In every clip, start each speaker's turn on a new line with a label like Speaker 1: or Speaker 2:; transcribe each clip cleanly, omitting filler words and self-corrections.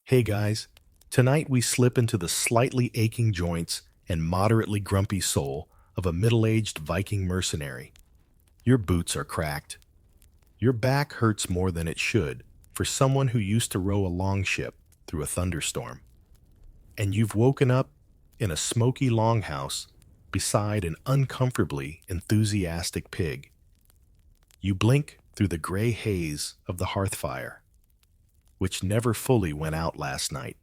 Speaker 1: Hey guys, tonight we slip into the slightly aching joints and moderately grumpy soul of a middle-aged Viking mercenary. Your boots are cracked. Your back hurts more than it should for someone who used to row a longship through a thunderstorm. And you've woken up in a smoky longhouse beside an uncomfortably enthusiastic pig. You blink through the gray haze of the hearth fire, which never fully went out last night.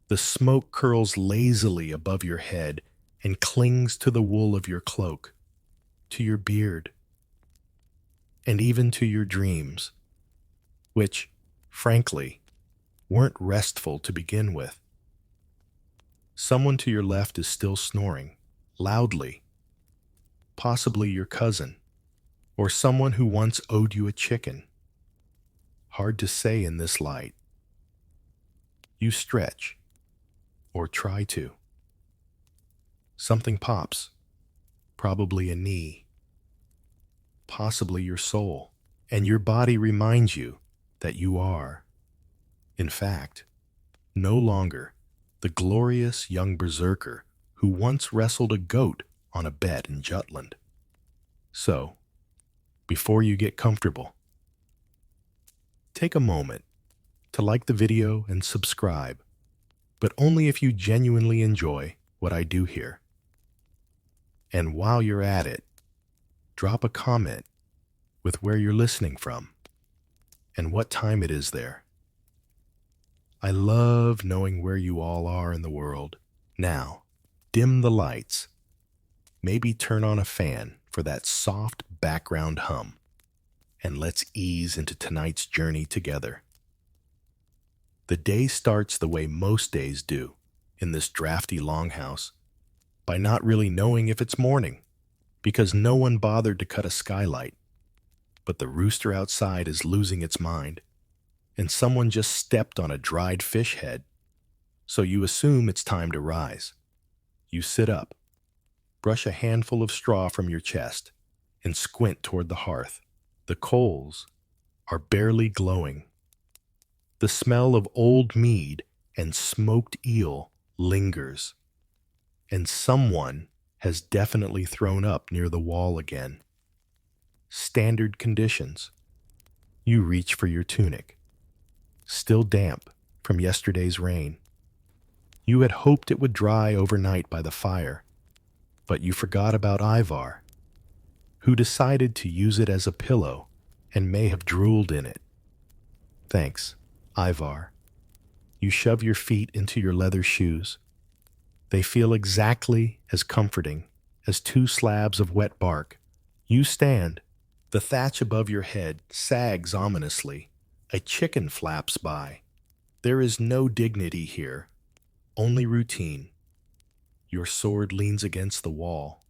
Speaker 1: The smoke curls lazily above your head and clings to the wool of your cloak, to your beard, and even to your dreams, which, frankly, weren't restful to begin with. Someone to your left is still snoring, loudly, possibly your cousin, or someone who once owed you a chicken. Hard to say in this light. You stretch, or try to. Something pops, probably a knee, possibly your soul, and your body reminds you that you are, in fact, no longer the glorious young berserker who once wrestled a goat on a bet in Jutland. So, before you get comfortable, take a moment to like the video and subscribe, but only if you genuinely enjoy what I do here. And while you're at it, drop a comment with where you're listening from and what time it is there. I love knowing where you all are in the world. Now, dim the lights. Maybe turn on a fan for that soft background hum, and let's ease into tonight's journey together. The day starts the way most days do in this drafty longhouse, by not really knowing if it's morning, because no one bothered to cut a skylight. But the rooster outside is losing its mind, and someone just stepped on a dried fish head, so you assume it's time to rise. You sit up, brush a handful of straw from your chest, and squint toward the hearth. The coals are barely glowing. The smell of old mead and smoked eel lingers, and someone has definitely thrown up near the wall again. Standard conditions. You reach for your tunic, still damp from yesterday's rain. You had hoped it would dry overnight by the fire, but you forgot about Ivar, who decided to use it as a pillow and may have drooled in it. Thanks, Ivar. You shove your feet into your leather shoes. They feel exactly as comforting as two slabs of wet bark. You stand. The thatch above your head sags ominously. A chicken flaps by. There is no dignity here, only routine. Your sword leans against the wall,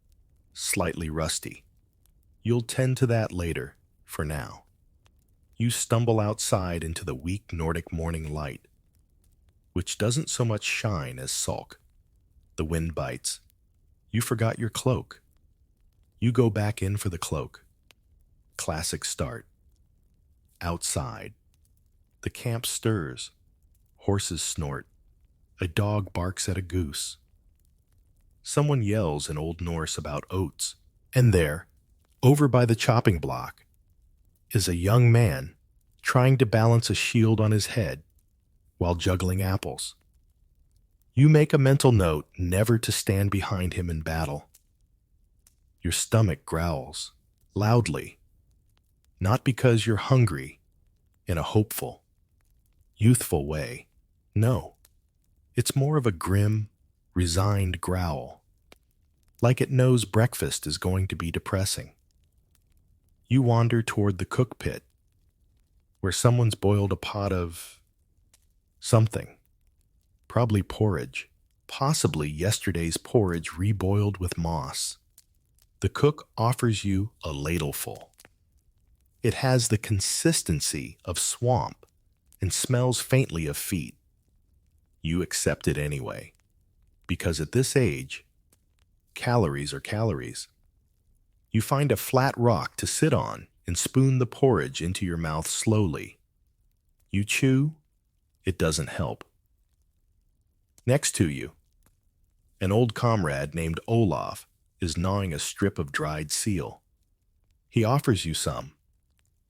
Speaker 1: slightly rusty. You'll tend to that later, for now. You stumble outside into the weak Nordic morning light, which doesn't so much shine as sulk. The wind bites. You forgot your cloak. You go back in for the cloak. Classic start. Outside. The camp stirs. Horses snort. A dog barks at a goose. Someone yells in Old Norse about oats. And there, over by the chopping block, is a young man trying to balance a shield on his head while juggling apples. You make a mental note never to stand behind him in battle. Your stomach growls, loudly, not because you're hungry in a hopeful, youthful way. No, it's more of a grim, resigned growl, like it knows breakfast is going to be depressing. You wander toward the cook pit, where someone's boiled a pot of something. Probably porridge, possibly yesterday's porridge reboiled with moss. The cook offers you a ladleful. It has the consistency of swamp and smells faintly of feet. You accept it anyway, because at this age, calories are calories. You find a flat rock to sit on and spoon the porridge into your mouth slowly. You chew. It doesn't help. Next to you, an old comrade named Olaf is gnawing a strip of dried seal. He offers you some.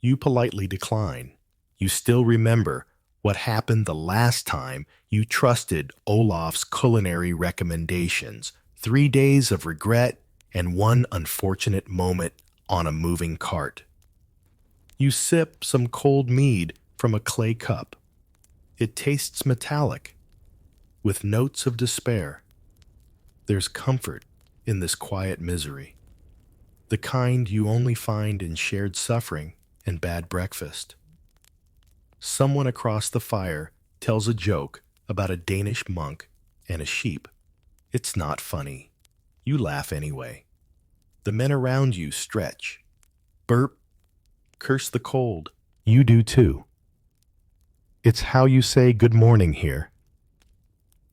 Speaker 1: You politely decline. You still remember what happened the last time you trusted Olaf's culinary recommendations. 3 days of regret and one unfortunate moment on a moving cart. You sip some cold mead from a clay cup. It tastes metallic, with notes of despair. There's comfort in this quiet misery, the kind you only find in shared suffering and bad breakfast. Someone across the fire tells a joke about a Danish monk and a sheep. It's not funny. You laugh anyway. The men around you stretch, burp, curse the cold. You do too. It's how you say good morning here,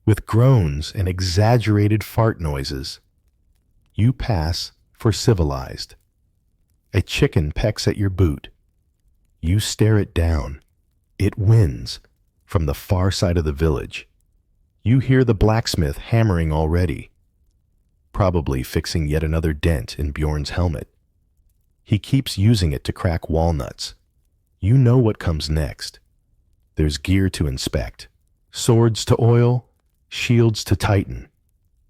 Speaker 1: with groans and exaggerated fart noises. You pass for civilized. A chicken pecks at your boot. You stare it down. It wins from the far side of the village. You hear the blacksmith hammering already, probably fixing yet another dent in Bjorn's helmet. He keeps using it to crack walnuts. You know what comes next. There's gear to inspect, swords to oil, shields to tighten,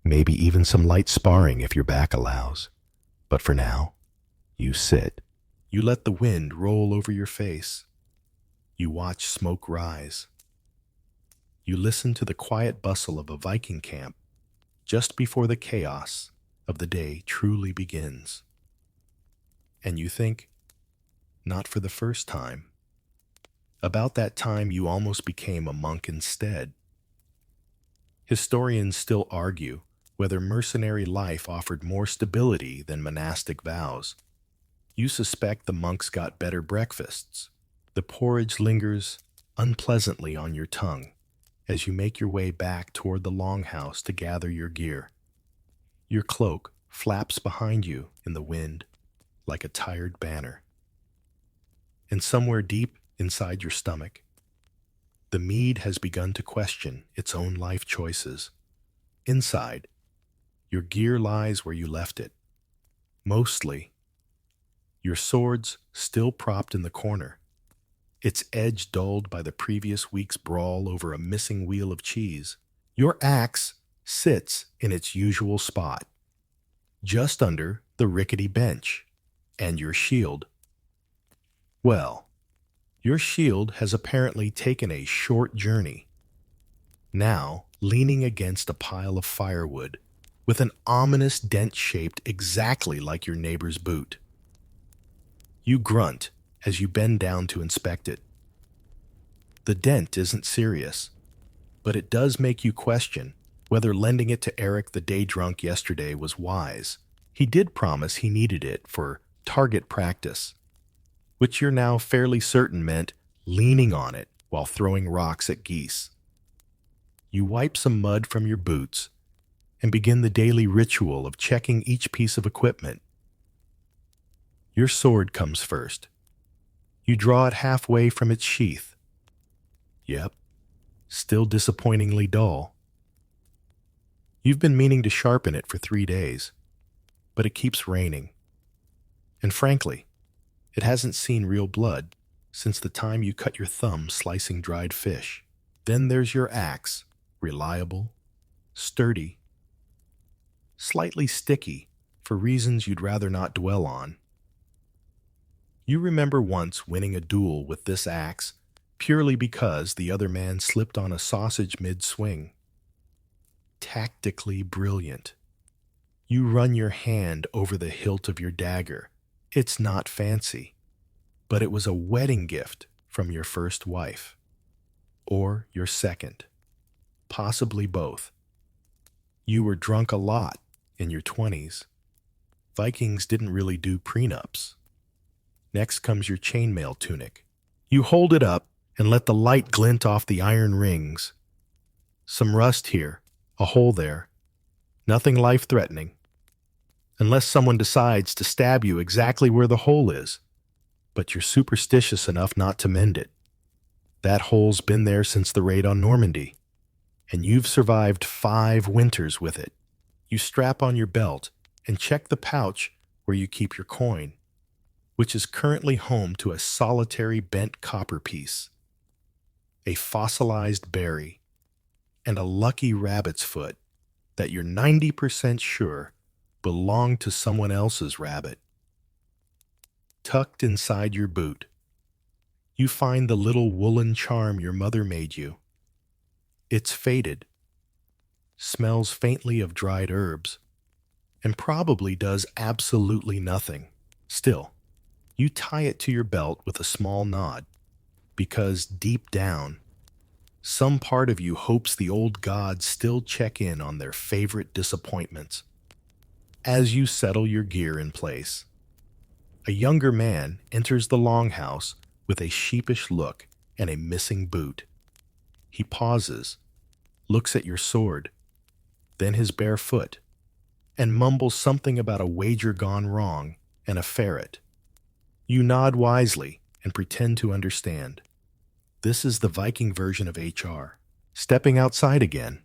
Speaker 1: maybe even some light sparring if your back allows. But for now, you sit. You let the wind roll over your face. You watch smoke rise. You listen to the quiet bustle of a Viking camp just before the chaos of the day truly begins. And you think, not for the first time, about that time you almost became a monk instead. Historians still argue whether mercenary life offered more stability than monastic vows. You suspect the monks got better breakfasts. The porridge lingers unpleasantly on your tongue as you make your way back toward the longhouse to gather your gear. Your cloak flaps behind you in the wind like a tired banner. And somewhere deep inside your stomach, the mead has begun to question its own life choices. Inside, your gear lies where you left it. Mostly, your sword's still propped in the corner, its edge dulled by the previous week's brawl over a missing wheel of cheese. Your axe sits in its usual spot, just under the rickety bench, and your shield. Well, your shield has apparently taken a short journey, now leaning against a pile of firewood with an ominous dent shaped exactly like your neighbor's boot. You grunt as you bend down to inspect it. The dent isn't serious, but it does make you question whether lending it to Eric the day drunk yesterday was wise. He did promise he needed it for target practice, which you're now fairly certain meant leaning on it while throwing rocks at geese. You wipe some mud from your boots and begin the daily ritual of checking each piece of equipment. Your sword comes first. You draw it halfway from its sheath. Yep, still disappointingly dull. You've been meaning to sharpen it for 3 days, but it keeps raining. And frankly, it hasn't seen real blood since the time you cut your thumb slicing dried fish. Then there's your axe, reliable, sturdy, slightly sticky for reasons you'd rather not dwell on. You remember once winning a duel with this axe purely because the other man slipped on a sausage mid-swing. Tactically brilliant. You run your hand over the hilt of your dagger. It's not fancy, but it was a wedding gift from your first wife. Or your second. Possibly both. You were drunk a lot in your 20s. Vikings didn't really do prenups. Next comes your chainmail tunic. You hold it up and let the light glint off the iron rings. Some rust here, a hole there. Nothing life-threatening. Unless someone decides to stab you exactly where the hole is. But you're superstitious enough not to mend it. That hole's been there since the raid on Normandy. and you've survived 5 winters with it. You strap on your belt and check the pouch where you keep your coin, which is currently home to a solitary bent copper piece, a fossilized berry, and a lucky rabbit's foot that you're 90% sure belonged to someone else's rabbit. Tucked inside your boot, you find the little woolen charm your mother made you. It's faded, smells faintly of dried herbs, and probably does absolutely nothing. Still, you tie it to your belt with a small nod, because deep down, some part of you hopes the old gods still check in on their favorite disappointments. As you settle your gear in place, a younger man enters the longhouse with a sheepish look and a missing boot. He pauses, looks at your sword, then his bare foot, and mumbles something about a wager gone wrong and a ferret. You nod wisely and pretend to understand. This is the Viking version of HR, stepping outside again.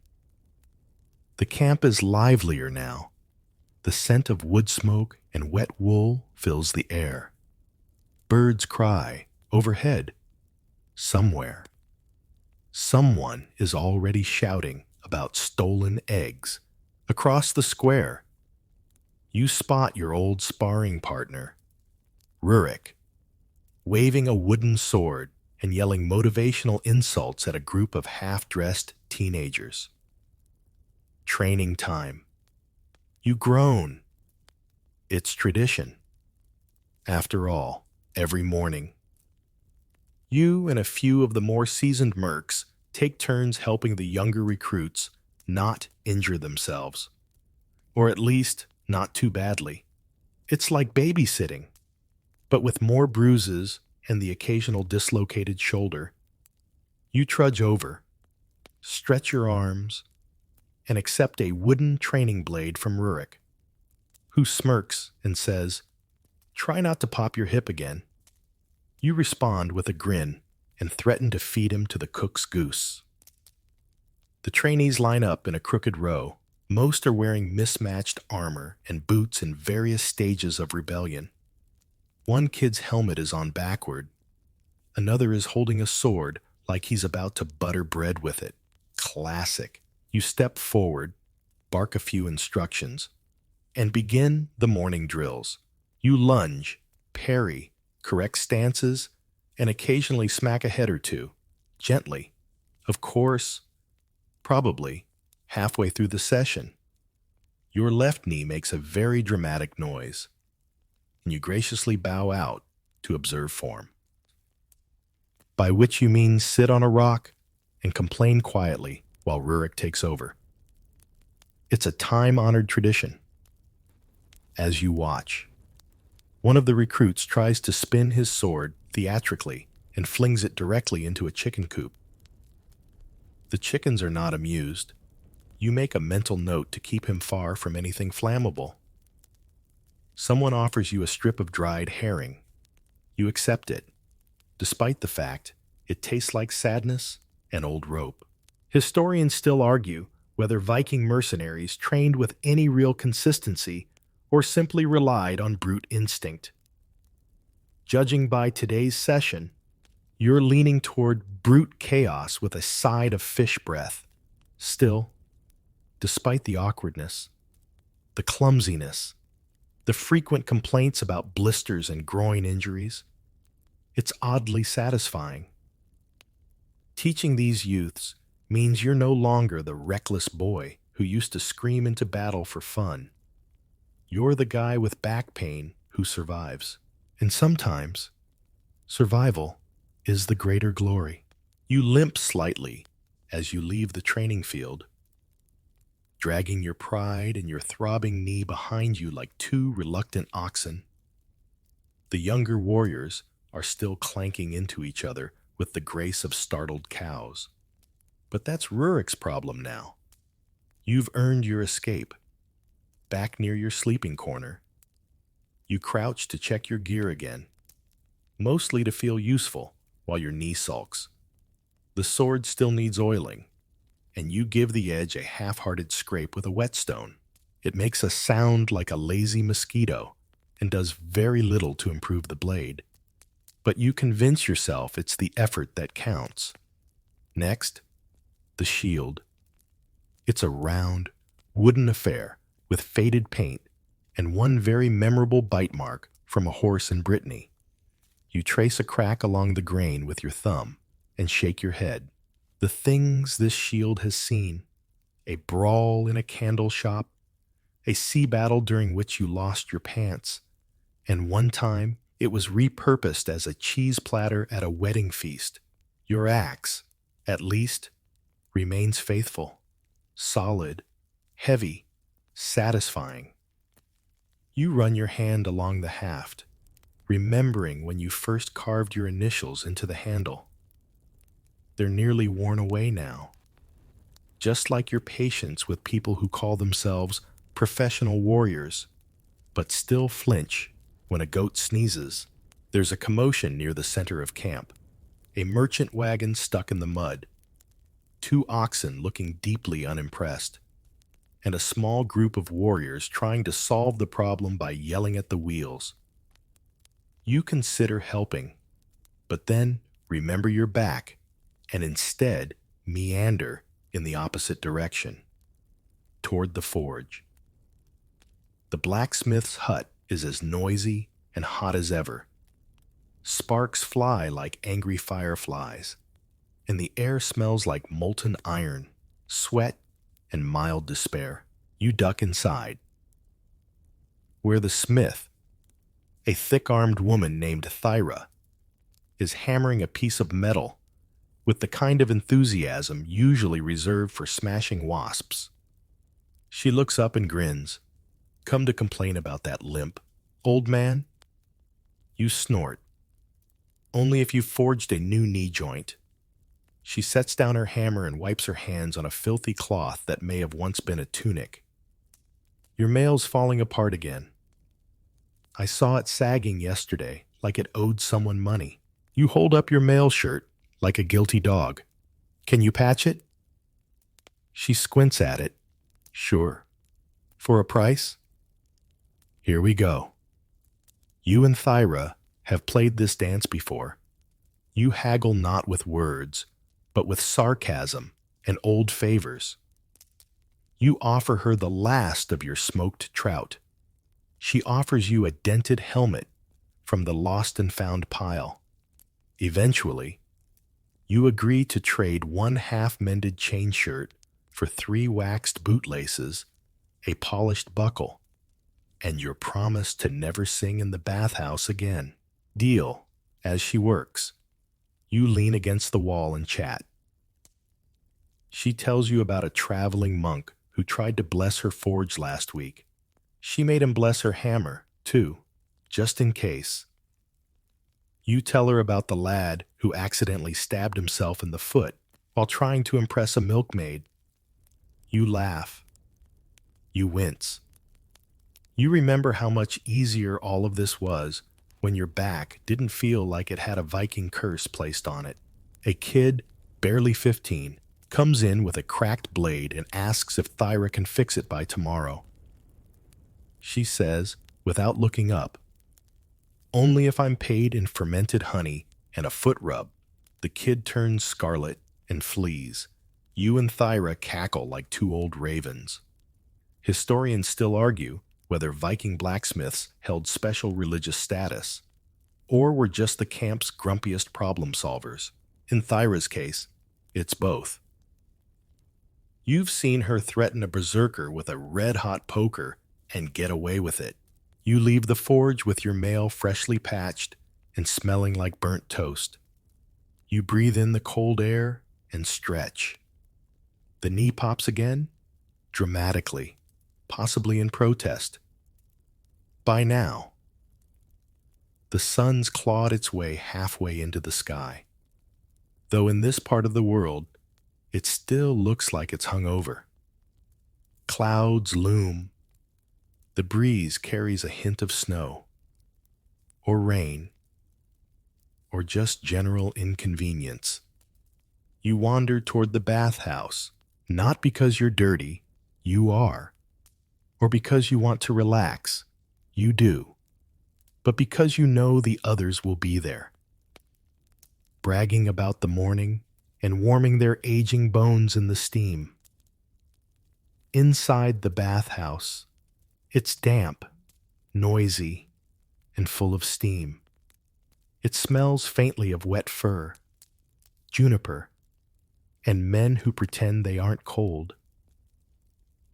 Speaker 1: The camp is livelier now. The scent of wood smoke and wet wool fills the air. Birds cry overhead. Somewhere, someone is already shouting about stolen eggs. Across the square, you spot your old sparring partner, Rurik, waving a wooden sword and yelling motivational insults at a group of half-dressed teenagers. Training time. You groan. It's tradition. After all, every morning, you and a few of the more seasoned mercs take turns helping the younger recruits not injure themselves. Or at least, not too badly. It's like babysitting, but with more bruises and the occasional dislocated shoulder. You trudge over, stretch your arms, and accept a wooden training blade from Rurik, who smirks and says, "Try not to pop your hip again." You respond with a grin and threaten to feed him to the cook's goose. The trainees line up in a crooked row. Most are wearing mismatched armor and boots in various stages of rebellion. One kid's helmet is on backward. Another is holding a sword like he's about to butter bread with it. Classic. You step forward, bark a few instructions, and begin the morning drills. You lunge, parry, correct stances, and occasionally smack a head or two, gently. Of course, probably, halfway through the session, your left knee makes a very dramatic noise, and you graciously bow out to observe form. By which you mean sit on a rock and complain quietly while Rurik takes over. It's a time-honored tradition. As you watch, one of the recruits tries to spin his sword theatrically and flings it directly into a chicken coop. The chickens are not amused. You make a mental note to keep him far from anything flammable. Someone offers you a strip of dried herring. You accept it, despite the fact it tastes like sadness and old rope. Historians still argue whether Viking mercenaries trained with any real consistency or simply relied on brute instinct. Judging by today's session, you're leaning toward brute chaos with a side of fish breath. Still, despite the awkwardness, the clumsiness, the frequent complaints about blisters and groin injuries, it's oddly satisfying. Teaching these youths means you're no longer the reckless boy who used to scream into battle for fun. You're the guy with back pain who survives. And sometimes, survival is the greater glory. You limp slightly as you leave the training field, dragging your pride and your throbbing knee behind you like two reluctant oxen. The younger warriors are still clanking into each other with the grace of startled cows. But that's Rurik's problem now. You've earned your escape. Back near your sleeping corner, you crouch to check your gear again, mostly to feel useful while your knee sulks. The sword still needs oiling, and you give the edge a half-hearted scrape with a whetstone. It makes a sound like a lazy mosquito and does very little to improve the blade. But you convince yourself it's the effort that counts. Next, the shield. It's a round, wooden affair with faded paint and one very memorable bite mark from a horse in Brittany. You trace a crack along the grain with your thumb and shake your head. The things this shield has seen: a brawl in a candle shop, a sea battle during which you lost your pants, and one time it was repurposed as a cheese platter at a wedding feast. Your axe, at least, remains faithful, solid, heavy, satisfying. You run your hand along the haft, remembering when you first carved your initials into the handle. They're nearly worn away now. Just like your patience with people who call themselves professional warriors, but still flinch when a goat sneezes. There's a commotion near the center of camp. A merchant wagon stuck in the mud, 2 oxen looking deeply unimpressed, and a small group of warriors trying to solve the problem by yelling at the wheels. You consider helping, but then remember your back and instead meander in the opposite direction, toward the forge. The blacksmith's hut is as noisy and hot as ever. Sparks fly like angry fireflies, and the air smells like molten iron, sweat, and mild despair. You duck inside, where the smith, a thick-armed woman named Thyra, is hammering a piece of metal with the kind of enthusiasm usually reserved for smashing wasps. She looks up and grins. "Come to complain about that limp, old man?" You snort. "Only if you forged a new knee joint." She sets down her hammer and wipes her hands on a filthy cloth that may have once been a tunic. "Your mail's falling apart again. I saw it sagging yesterday, like it owed someone money." You hold up your mail shirt like a guilty dog. "Can you patch it?" She squints at it. "Sure. For a price?" Here we go. You and Thyra have played this dance before. You haggle not with words, but with sarcasm and old favors. You offer her the last of your smoked trout. She offers you a dented helmet from the lost and found pile. Eventually, you agree to trade 1 half-mended chain shirt for 3 waxed bootlaces, a polished buckle, and your promise to never sing in the bathhouse again. Deal. As she works, you lean against the wall and chat. She tells you about a traveling monk who tried to bless her forge last week. She made him bless her hammer, too, just in case. You tell her about the lad who accidentally stabbed himself in the foot while trying to impress a milkmaid. You laugh. You wince. You remember how much easier all of this was when your back didn't feel like it had a Viking curse placed on it. A kid, barely 15, comes in with a cracked blade and asks if Thyra can fix it by tomorrow. She says, without looking up, "Only if I'm paid in fermented honey and a foot rub." The kid turns scarlet and flees. You and Thyra cackle like 2 old ravens. Historians still argue whether Viking blacksmiths held special religious status, or were just the camp's grumpiest problem solvers. In Thyra's case, it's both. You've seen her threaten a berserker with a red-hot poker and get away with it. You leave the forge with your mail freshly patched and smelling like burnt toast. You breathe in the cold air and stretch. The knee pops again, dramatically, possibly in protest. By now, the sun's clawed its way halfway into the sky, though in this part of the world, it still looks like it's hung over. Clouds loom. The breeze carries a hint of snow, or rain, or just general inconvenience. You wander toward the bathhouse, Not because you're dirty, you are. Or because you want to relax, you do. But because you know the others will be there, bragging about the morning and warming their aging bones in the steam. Inside the bathhouse, it's damp, noisy, and full of steam. It smells faintly of wet fur, juniper, and men who pretend they aren't cold.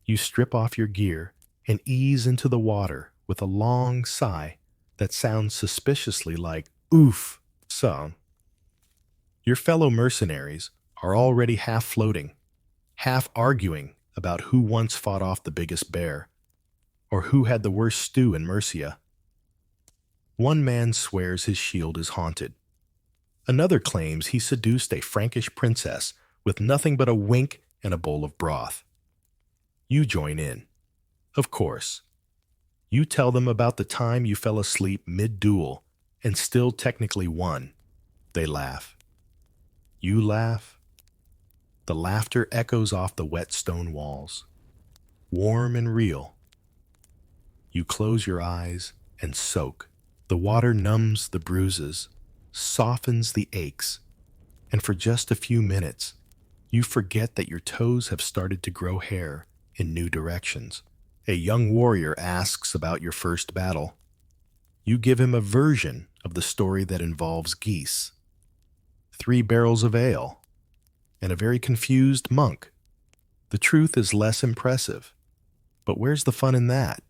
Speaker 1: You strip off your gear and ease into the water with a long sigh that sounds suspiciously like oof song. Your fellow mercenaries are already half floating, half arguing about who once fought off the biggest bear, or who had the worst stew in Mercia. One man swears his shield is haunted. Another claims he seduced a Frankish princess with nothing but a wink and a bowl of broth. You join in. Of course. You tell them about the time you fell asleep mid-duel and still technically won. They laugh. You laugh. The laughter echoes off the wet stone walls, warm and real. You close your eyes and soak. The water numbs the bruises, softens the aches, and for just a few minutes, you forget that your toes have started to grow hair in new directions. A young warrior asks about your first battle. You give him a version of the story that involves geese, 3 barrels of ale, and a very confused monk. The truth is less impressive, but where's the fun in that?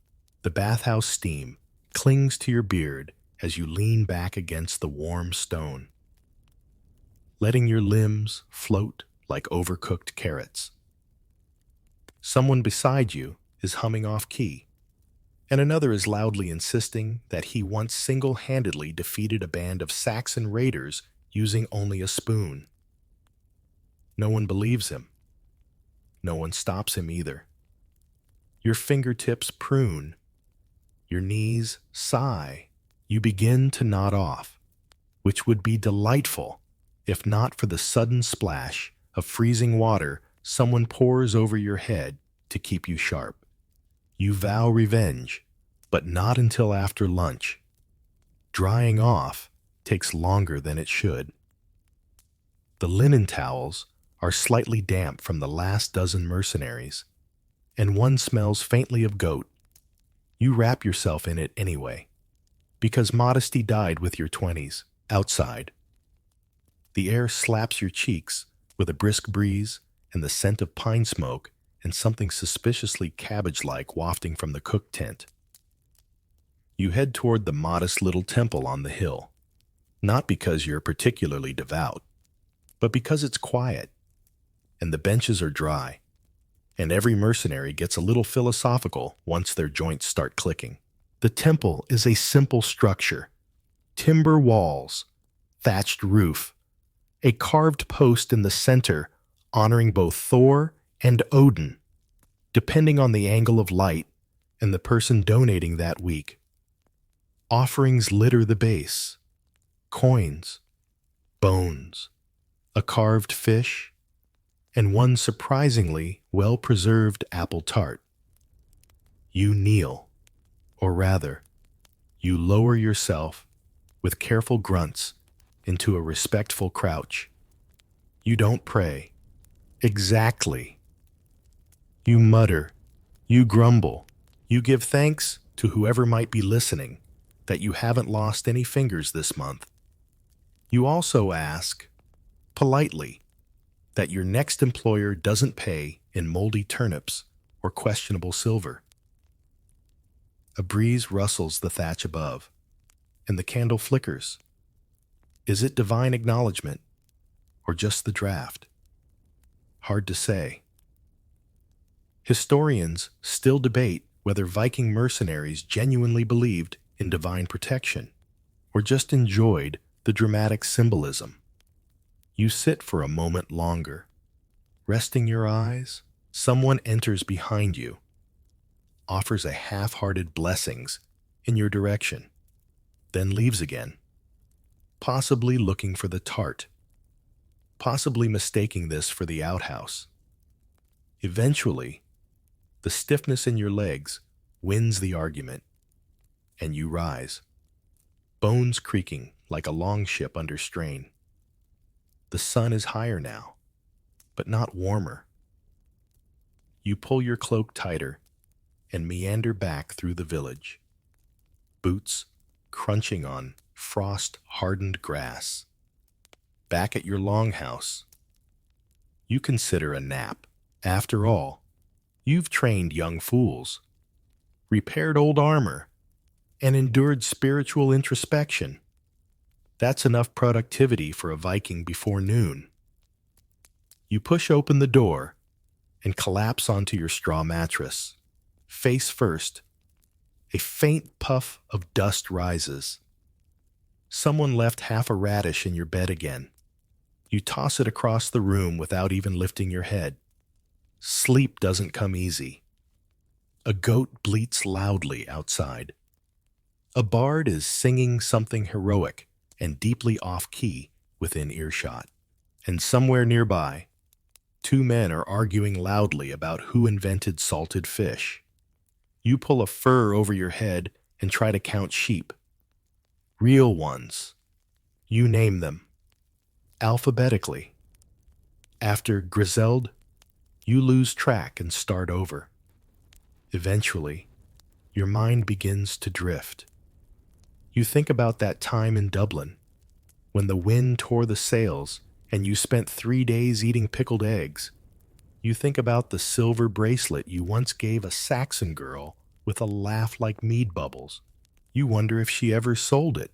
Speaker 1: The bathhouse steam clings to your beard as you lean back against the warm stone, letting your limbs float like overcooked carrots. Someone beside you is humming off key, and another is loudly insisting that he once single-handedly defeated a band of Saxon raiders using only a spoon. No one believes him. No one stops him either. Your fingertips prune. Your knees sigh. You begin to nod off, which would be delightful if not for the sudden splash of freezing water someone pours over your head to keep you sharp. You vow revenge, but not until after lunch. Drying off takes longer than it should. The linen towels are slightly damp from the last dozen mercenaries, and one smells faintly of goat. You wrap yourself in it anyway, because modesty died with your 20s, outside. The air slaps your cheeks with a brisk breeze and the scent of pine smoke and something suspiciously cabbage-like wafting from the cook tent. You head toward the modest little temple on the hill, not because you're particularly devout, but because it's quiet, and the benches are dry, and every mercenary gets a little philosophical once their joints start clicking. The temple is a simple structure: timber walls, thatched roof, a carved post in the center honoring both Thor and Odin, depending on the angle of light and the person donating that week. Offerings litter the base: coins, bones, a carved fish, and one surprisingly well-preserved apple tart. You kneel, or rather, you lower yourself with careful grunts into a respectful crouch. You don't pray. Exactly. You mutter, you grumble, you give thanks to whoever might be listening that you haven't lost any fingers this month. You also ask, politely, that your next employer doesn't pay in moldy turnips or questionable silver. A breeze rustles the thatch above, and the candle flickers. Is it divine acknowledgement, or just the draft? Hard to say. Historians still debate whether Viking mercenaries genuinely believed in divine protection, or just enjoyed the dramatic symbolism. You sit for a moment longer. Resting your eyes, someone enters behind you, offers a half-hearted blessings in your direction, then leaves again, possibly looking for the tart, possibly mistaking this for the outhouse. Eventually, the stiffness in your legs wins the argument, and you rise, bones creaking like a longship under strain. The sun is higher now, but not warmer. You pull your cloak tighter and meander back through the village, boots crunching on frost-hardened grass. Back at your longhouse, you consider a nap. After all, you've trained young fools, repaired old armor, and endured spiritual introspection. That's enough productivity for a Viking before noon. You push open the door and collapse onto your straw mattress. Face first, a faint puff of dust rises. Someone left half a radish in your bed again. You toss it across the room without even lifting your head. Sleep doesn't come easy. A goat bleats loudly outside. A bard is singing something heroic and deeply off-key within earshot. And somewhere nearby, two men are arguing loudly about who invented salted fish. You pull a fur over your head and try to count sheep. Real ones. You name them. Alphabetically. After Griselda, you lose track and start over. Eventually, your mind begins to drift. You think about that time in Dublin, when the wind tore the sails and you spent 3 days eating pickled eggs. You think about the silver bracelet you once gave a Saxon girl with a laugh like mead bubbles. You wonder if she ever sold it.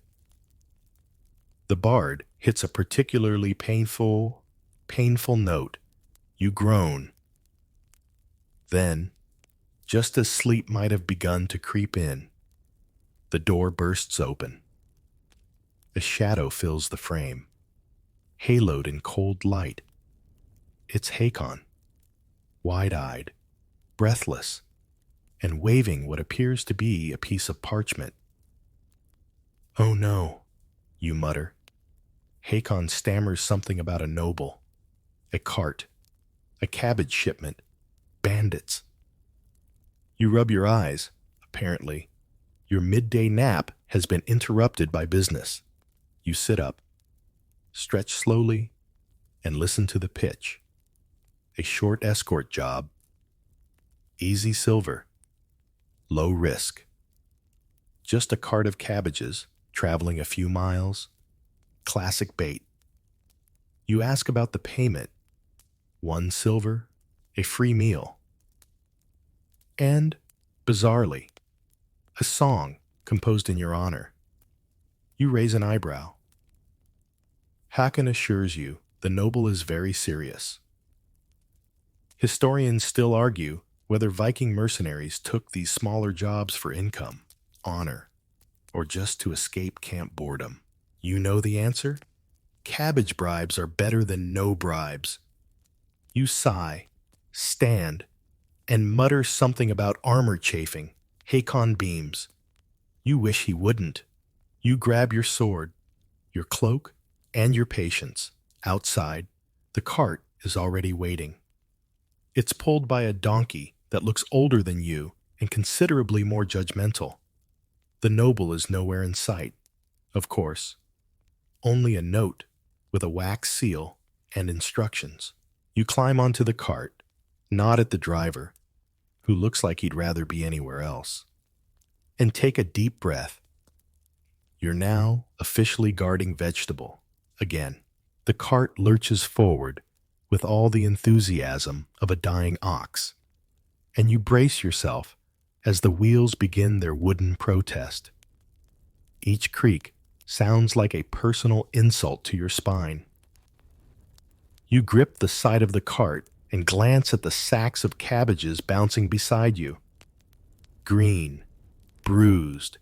Speaker 1: The bard hits a particularly painful note. You groan. Then, just as sleep might have begun to creep in, the door bursts open. A shadow fills the frame, haloed in cold light. It's Hakon, wide-eyed, breathless, and waving what appears to be a piece of parchment. "Oh no," you mutter. Hakon stammers something about a noble, a cart, a cabbage shipment, bandits. You rub your eyes. Apparently, your midday nap has been interrupted by business. You sit up, stretch slowly, and listen to the pitch. A short escort job. Easy silver. Low risk. Just a cart of cabbages, traveling a few miles. Classic bait. You ask about the payment. 1 silver, a free meal. And, bizarrely, a song composed in your honor. You raise an eyebrow. Hakon assures you the noble is very serious. Historians still argue whether Viking mercenaries took these smaller jobs for income, honor, or just to escape camp boredom. You know the answer? Cabbage bribes are better than no bribes. You sigh, stand, and mutter something about armor chafing. Hakon beams. You wish he wouldn't. You grab your sword, your cloak, and your patience. Outside, the cart is already waiting. It's pulled by a donkey that looks older than you and considerably more judgmental. The noble is nowhere in sight, of course. Only a note with a wax seal and instructions. You climb onto the cart, nod at the driver, who looks like he'd rather be anywhere else, and take a deep breath. You're now officially guarding vegetable again. The cart lurches forward with all the enthusiasm of a dying ox, and you brace yourself as the wheels begin their wooden protest. Each creak sounds like a personal insult to your spine. You grip the side of the cart and glance at the sacks of cabbages bouncing beside you. Green, bruised,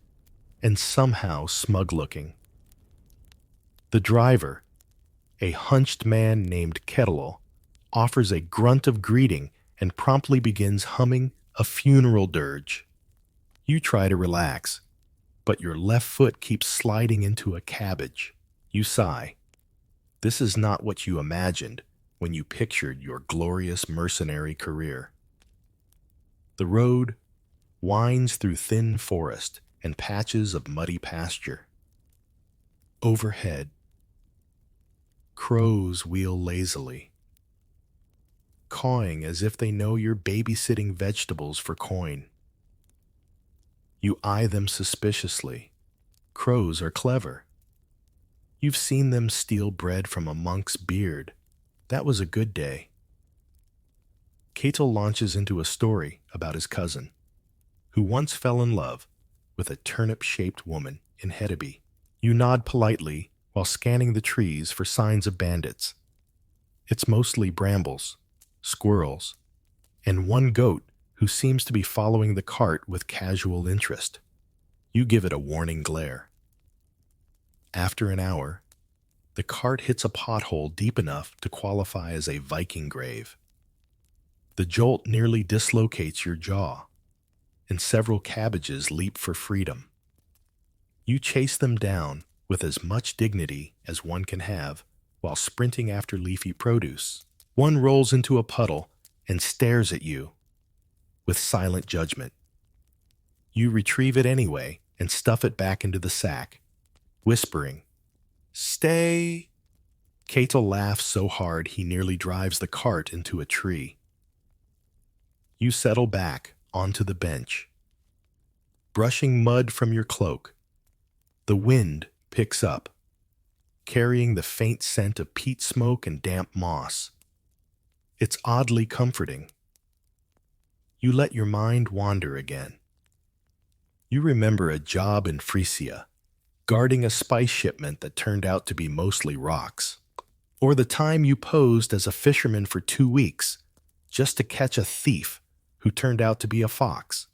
Speaker 1: and somehow smug-looking. The driver, a hunched man named Kettle, offers a grunt of greeting and promptly begins humming a funeral dirge. You try to relax, but your left foot keeps sliding into a cabbage. You sigh. This is not what you imagined when you pictured your glorious mercenary career. The road winds through thin forest and patches of muddy pasture. Overhead, crows wheel lazily, cawing as if they know you're babysitting vegetables for coin. You eye them suspiciously. Crows are clever. You've seen them steal bread from a monk's beard. That was a good day. Cato launches into a story about his cousin, who once fell in love with a turnip-shaped woman in Hedeby. You nod politely while scanning the trees for signs of bandits. It's mostly brambles, squirrels, and one goat who seems to be following the cart with casual interest. You give it a warning glare. After an hour, the cart hits a pothole deep enough to qualify as a Viking grave. The jolt nearly dislocates your jaw, and several cabbages leap for freedom. You chase them down with as much dignity as one can have while sprinting after leafy produce. One rolls into a puddle and stares at you with silent judgment. You retrieve it anyway and stuff it back into the sack, whispering, "Stay." Cato laughs so hard he nearly drives the cart into a tree. You settle back onto the bench, brushing mud from your cloak. The wind picks up, carrying the faint scent of peat smoke and damp moss. It's oddly comforting. You let your mind wander again. You remember a job in Frisia, guarding a spice shipment that turned out to be mostly rocks. Or the time you posed as a fisherman for 2 weeks just to catch a thief who turned out to be a fox.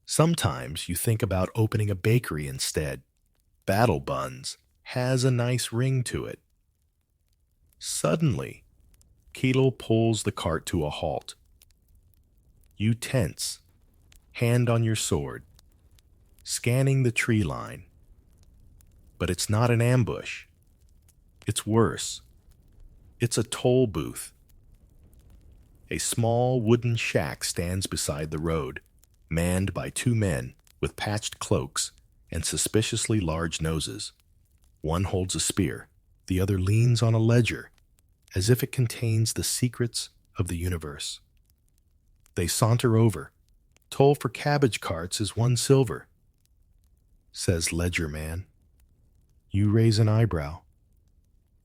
Speaker 1: Sometimes you think about opening a bakery instead. Battle Buns has a nice ring to it. Suddenly, Ketel pulls the cart to a halt. You tense, hand on your sword, scanning the tree line. But it's not an ambush. It's worse. It's a toll booth. A small wooden shack stands beside the road, manned by 2 men with patched cloaks and suspiciously large noses. One holds a spear, the other leans on a ledger, as if it contains the secrets of the universe. They saunter over. "Toll for cabbage carts is 1 silver, says ledger man. You raise an eyebrow.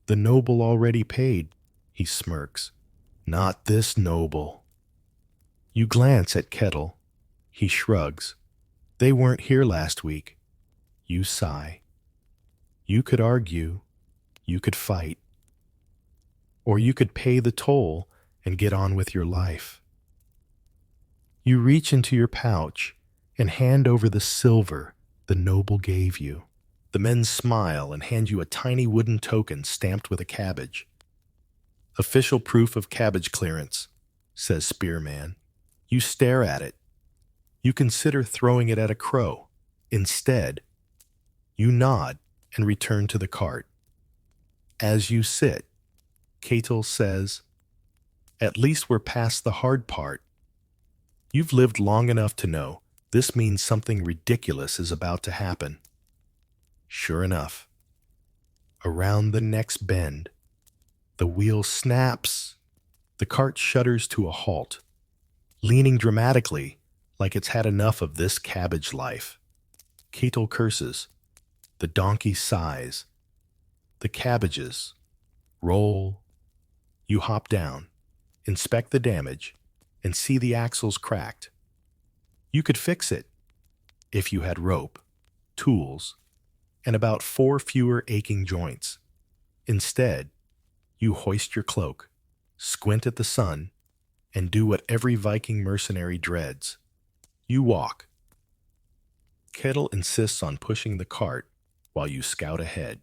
Speaker 1: "The noble already paid," he smirks. "Not this noble." You glance at Kettle. He shrugs. "They weren't here last week." You sigh. You could argue. You could fight. Or you could pay the toll and get on with your life. You reach into your pouch and hand over the silver the noble gave you. The men smile and hand you a tiny wooden token stamped with a cabbage. "Official proof of cabbage clearance," says Spearman. You stare at it. You consider throwing it at a crow. Instead, you nod and return to the cart. As you sit, Catel says, "At least we're past the hard part. You've lived long enough to know this means something ridiculous is about to happen." Sure enough, around the next bend, the wheel snaps. The cart shudders to a halt, leaning dramatically like it's had enough of this cabbage life. Catel curses. The donkey sighs. The cabbages roll. You hop down, inspect the damage, and see the axles cracked. You could fix it if you had rope, tools, and about 4 fewer aching joints. Instead, you hoist your cloak, squint at the sun, and do what every Viking mercenary dreads. You walk. Kettle insists on pushing the cart while you scout ahead.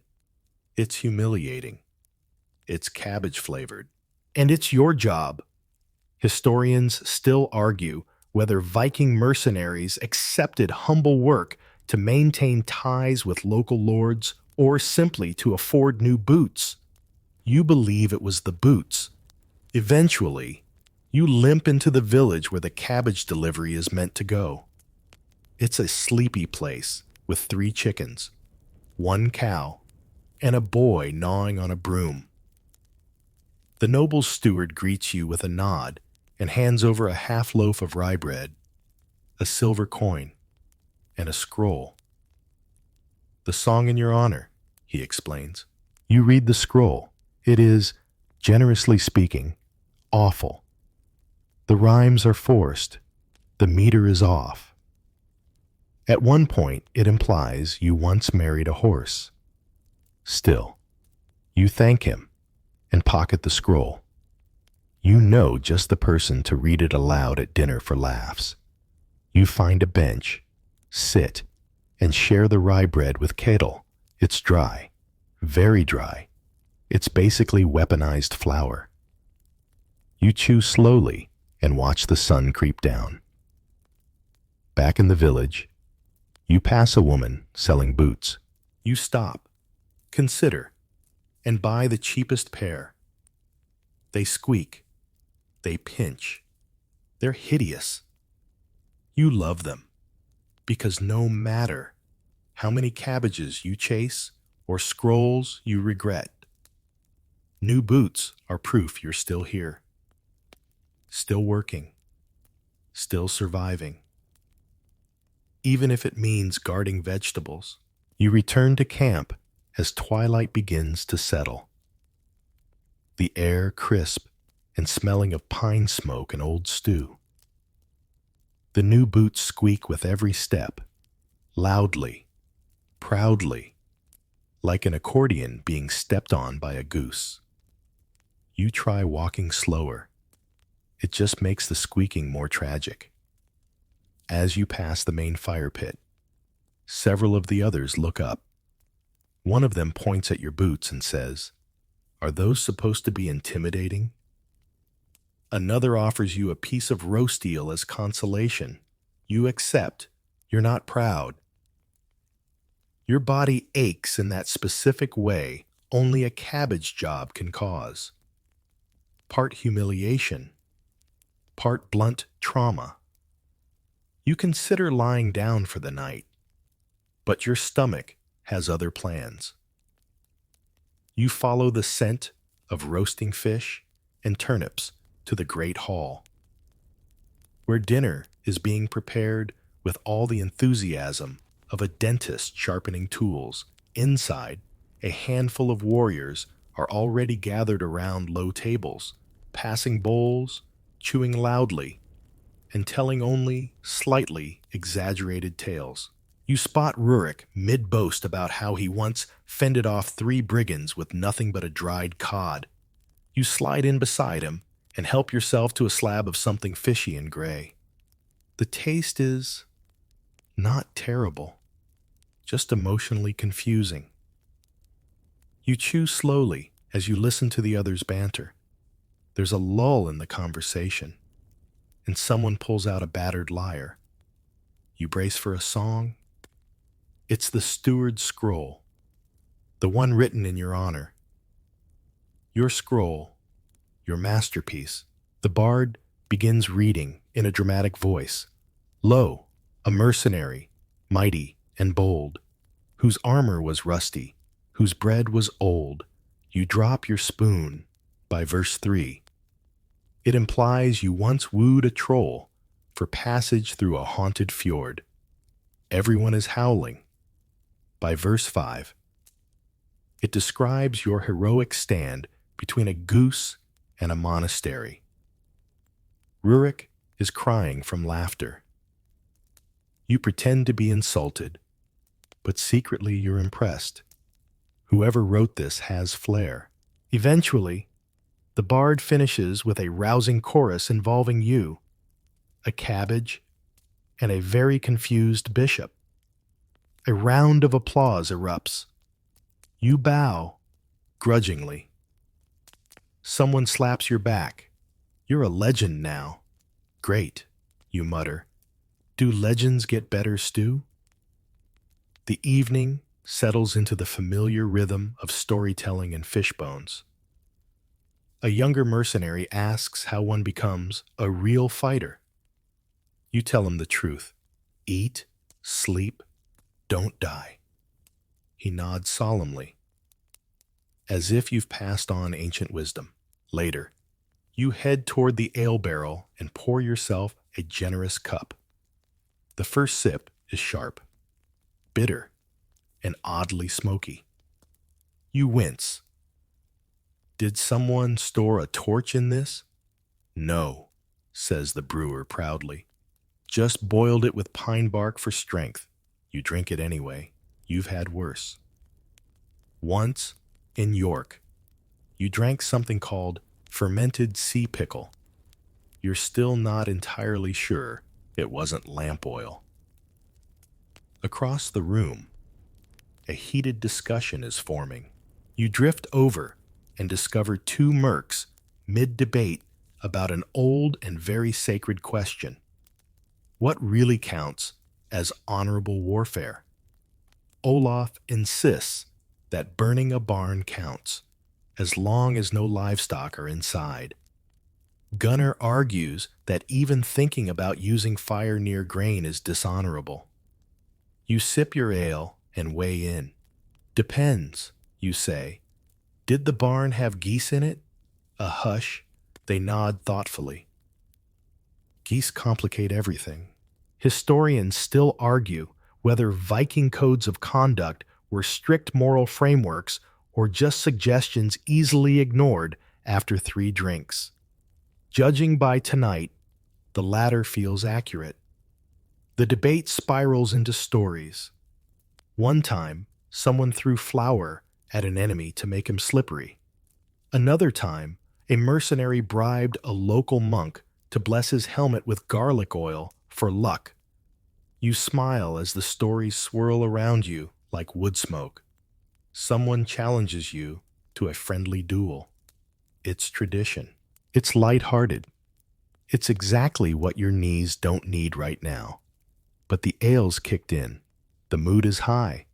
Speaker 1: It's humiliating. It's cabbage-flavored. And it's your job. Historians still argue whether Viking mercenaries accepted humble work to maintain ties with local lords or simply to afford new boots. You believe it was the boots. Eventually, you limp into the village where the cabbage delivery is meant to go. It's a sleepy place with 3 chickens, 1 cow, and a boy gnawing on a broom. The noble steward greets you with a nod and hands over a half loaf of rye bread, a silver coin, and a scroll. "The song in your honor," he explains. You read the scroll. It is, generously speaking, awful. The rhymes are forced. The meter is off. At one point, it implies you once married a horse. Still, you thank him and pocket the scroll. You know just the person to read it aloud at dinner for laughs. You find a bench, sit, and share the rye bread with kettle. It's dry, very dry. It's basically weaponized flour. You chew slowly and watch the sun creep down. Back in the village, you pass a woman selling boots. You stop, consider, and buy the cheapest pair. They squeak. They pinch. They're hideous. You love them because no matter how many cabbages you chase or scrolls you regret, new boots are proof you're still here, still working, still surviving. Even if it means guarding vegetables, you return to camp as twilight begins to settle. The air crisp and smelling of pine smoke and old stew. The new boots squeak with every step, loudly, proudly, like an accordion being stepped on by a goose. You try walking slower. It just makes the squeaking more tragic. As you pass the main fire pit, several of the others look up. One of them points at your boots and says, "Are those supposed to be intimidating?" Another offers you a piece of roast eel as consolation. You accept. You're not proud. Your body aches in that specific way only a cabbage job can cause. Part humiliation, part blunt trauma. You consider lying down for the night, but your stomach has other plans. You follow the scent of roasting fish and turnips to the great hall, where dinner is being prepared with all the enthusiasm of a dentist sharpening tools. Inside, a handful of warriors are already gathered around low tables, passing bowls, chewing loudly, and telling only slightly exaggerated tales. You spot Rurik mid-boast about how he once fended off 3 brigands with nothing but a dried cod. You slide in beside him and help yourself to a slab of something fishy and gray. The taste is not terrible, just emotionally confusing. You chew slowly as you listen to the others' banter. There's a lull in the conversation, and someone pulls out a battered lyre. You brace for a song. It's the steward's scroll, the one written in your honor. Your scroll, your masterpiece. The bard begins reading in a dramatic voice. Lo, a mercenary, mighty and bold, whose armor was rusty, whose bread was old. You drop your spoon by verse 3. It implies you once wooed a troll for passage through a haunted fjord. Everyone is howling by verse 5. It describes your heroic stand between a goose and a monastery. Rurik is crying from laughter. You pretend to be insulted, but secretly you're impressed. Whoever wrote this has flair. Eventually, the bard finishes with a rousing chorus involving you, a cabbage, and a very confused bishop. A round of applause erupts. You bow, grudgingly. Someone slaps your back. You're a legend now. Great, you mutter. Do legends get better, Stu? The evening settles into the familiar rhythm of storytelling and fishbones. A younger mercenary asks how one becomes a real fighter. You tell him the truth. Eat, sleep, don't die. He nods solemnly, as if you've passed on ancient wisdom. Later, you head toward the ale barrel and pour yourself a generous cup. The first sip is sharp, bitter, and oddly smoky. You wince. Did someone store a torch in this? No, says the brewer proudly. Just boiled it with pine bark for strength. You drink it anyway. You've had worse. Once, in York, you drank something called fermented sea pickle. You're still not entirely sure it wasn't lamp oil. Across the room, a heated discussion is forming. You drift over and discover two mercs mid-debate about an old and very sacred question. What really counts as honorable warfare? Olaf insists that burning a barn counts, as long as no livestock are inside. Gunnar argues that even thinking about using fire near grain is dishonorable. You sip your ale and weigh in. Depends, you say. Did the barn have geese in it? A hush. They nod thoughtfully. Geese complicate everything. Historians still argue whether Viking codes of conduct were strict moral frameworks or just suggestions easily ignored after 3 drinks. Judging by tonight, the latter feels accurate. The debate spirals into stories. One time, someone threw flour at an enemy to make him slippery. Another time, a mercenary bribed a local monk to bless his helmet with garlic oil for luck. You smile as the stories swirl around you like wood smoke. Someone challenges you to a friendly duel. It's tradition. It's light-hearted. It's exactly what your knees don't need right now. But the ale's kicked in. The mood is high.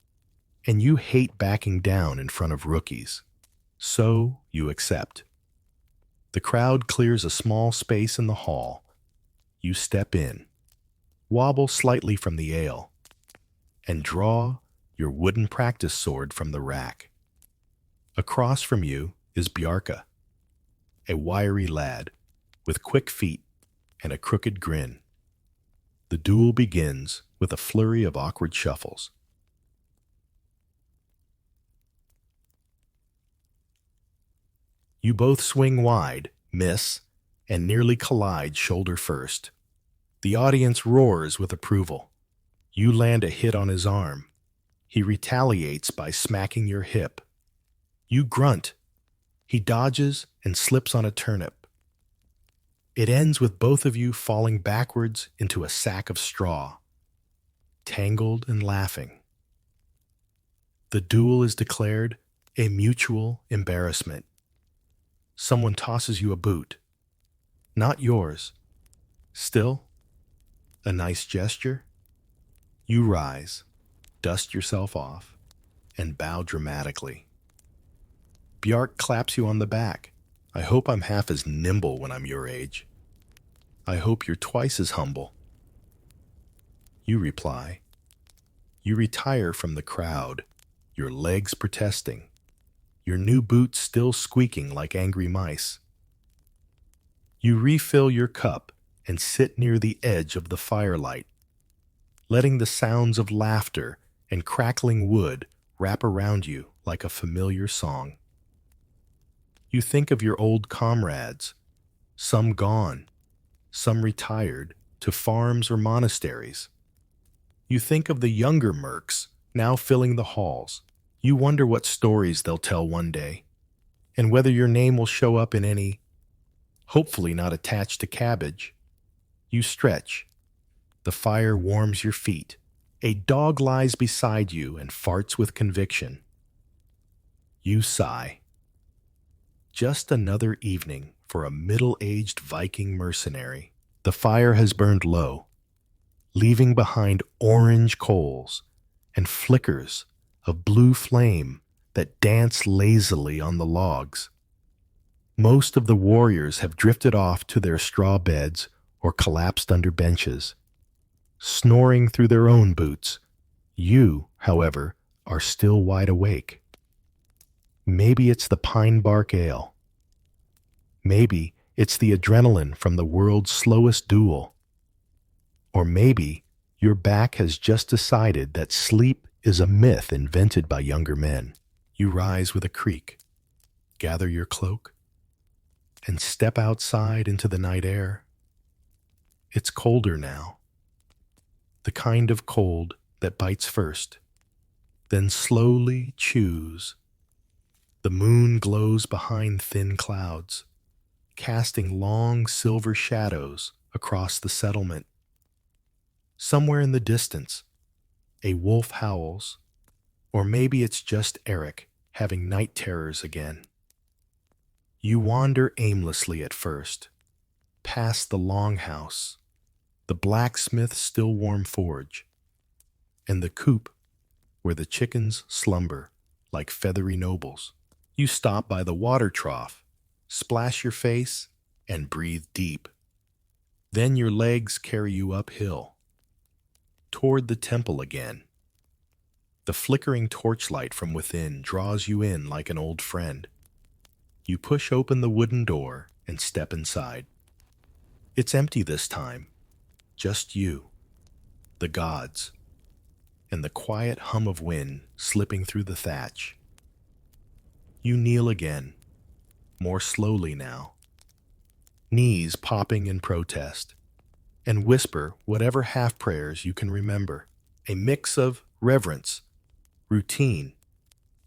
Speaker 1: And you hate backing down in front of rookies. So you accept. The crowd clears a small space in the hall. You step in, wobble slightly from the ale, and draw your wooden practice sword from the rack. Across from you is Bjarka, a wiry lad with quick feet and a crooked grin. The duel begins with a flurry of awkward shuffles. You both swing wide, miss, and nearly collide shoulder first. The audience roars with approval. You land a hit on his arm. He retaliates by smacking your hip. You grunt. He dodges and slips on a turnip. It ends with both of you falling backwards into a sack of straw, tangled and laughing. The duel is declared a mutual embarrassment. Someone tosses you a boot. Not yours. Still, a nice gesture. You rise, dust yourself off, and bow dramatically. Bjark claps you on the back. I hope I'm half as nimble when I'm your age. I hope you're twice as humble. You reply. You retire from the crowd, your legs protesting, your new boots still squeaking like angry mice. You refill your cup and sit near the edge of the firelight, letting the sounds of laughter and crackling wood wrap around you like a familiar song. You think of your old comrades, some gone, some retired to farms or monasteries. You think of the younger mercs now filling the halls. You wonder what stories they'll tell one day, and whether your name will show up in any, hopefully not attached to cabbage. You stretch. The fire warms your feet. A dog lies beside you and farts with conviction. You sigh. Just another evening for a middle-aged Viking mercenary. The fire has burned low, leaving behind orange coals and flickers of blue flame that dance lazily on the logs. Most of the warriors have drifted off to their straw beds or collapsed under benches, snoring through their own boots. You, however, are still wide awake. Maybe it's the pine bark ale. Maybe it's the adrenaline from the world's slowest duel. Or maybe your back has just decided that sleep is a myth invented by younger men. You rise with a creak, gather your cloak, and step outside into the night air. It's colder now, the kind of cold that bites first, then slowly chews. The moon glows behind thin clouds, casting long silver shadows across the settlement. Somewhere in the distance, a wolf howls, or maybe it's just Eric having night terrors again. You wander aimlessly at first, past the longhouse, the blacksmith's still warm forge, and the coop where the chickens slumber like feathery nobles. You stop by the water trough, splash your face, and breathe deep. Then your legs carry you uphill, toward the temple again. The flickering torchlight from within draws you in like an old friend. You push open the wooden door and step inside. It's empty this time, just you, the gods, and the quiet hum of wind slipping through the thatch. You kneel again, more slowly now, knees popping in protest, and whisper whatever half-prayers you can remember, a mix of reverence, routine,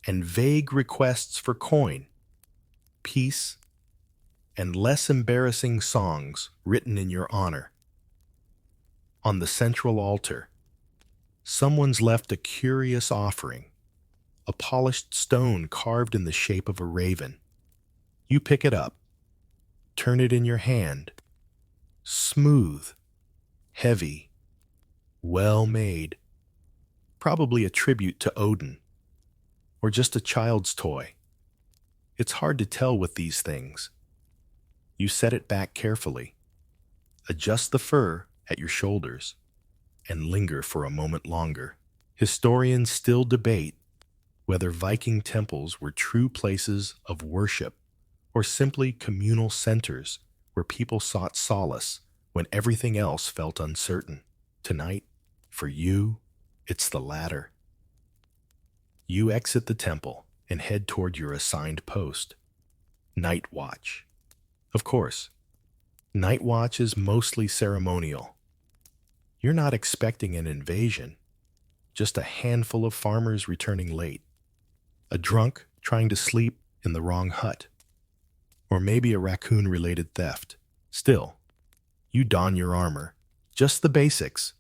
Speaker 1: and vague requests for coin, peace, and less embarrassing songs written in your honor. On the central altar, someone's left a curious offering, a polished stone carved in the shape of a raven. You pick it up, turn it in your hand. Smooth, heavy, well made. Probably a tribute to Odin, or just a child's toy. It's hard to tell with these things. You set it back carefully, adjust the fur at your shoulders, and linger for a moment longer. Historians still debate whether Viking temples were true places of worship or simply communal centers where people sought solace when everything else felt uncertain. Tonight, for you, it's the latter. You exit the temple and head toward your assigned post. Night watch. Of course, night watch is mostly ceremonial. You're not expecting an invasion, just a handful of farmers returning late, a drunk trying to sleep in the wrong hut, or maybe a raccoon-related theft. Still, you don your armor, just the basics: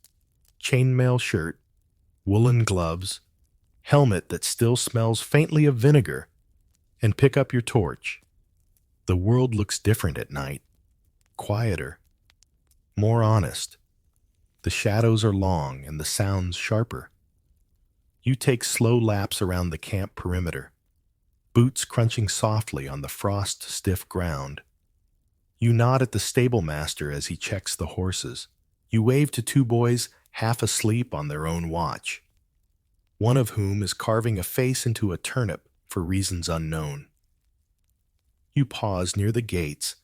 Speaker 1: chainmail shirt, woolen gloves, helmet that still smells faintly of vinegar, and pick up your torch. The world looks different at night, quieter, more honest. The shadows are long and the sounds sharper. You take slow laps around the camp perimeter, boots crunching softly on the frost-stiff ground. You nod at the stable master as he checks the horses. You wave to two boys half asleep on their own watch, one of whom is carving a face into a turnip for reasons unknown. You pause near the gates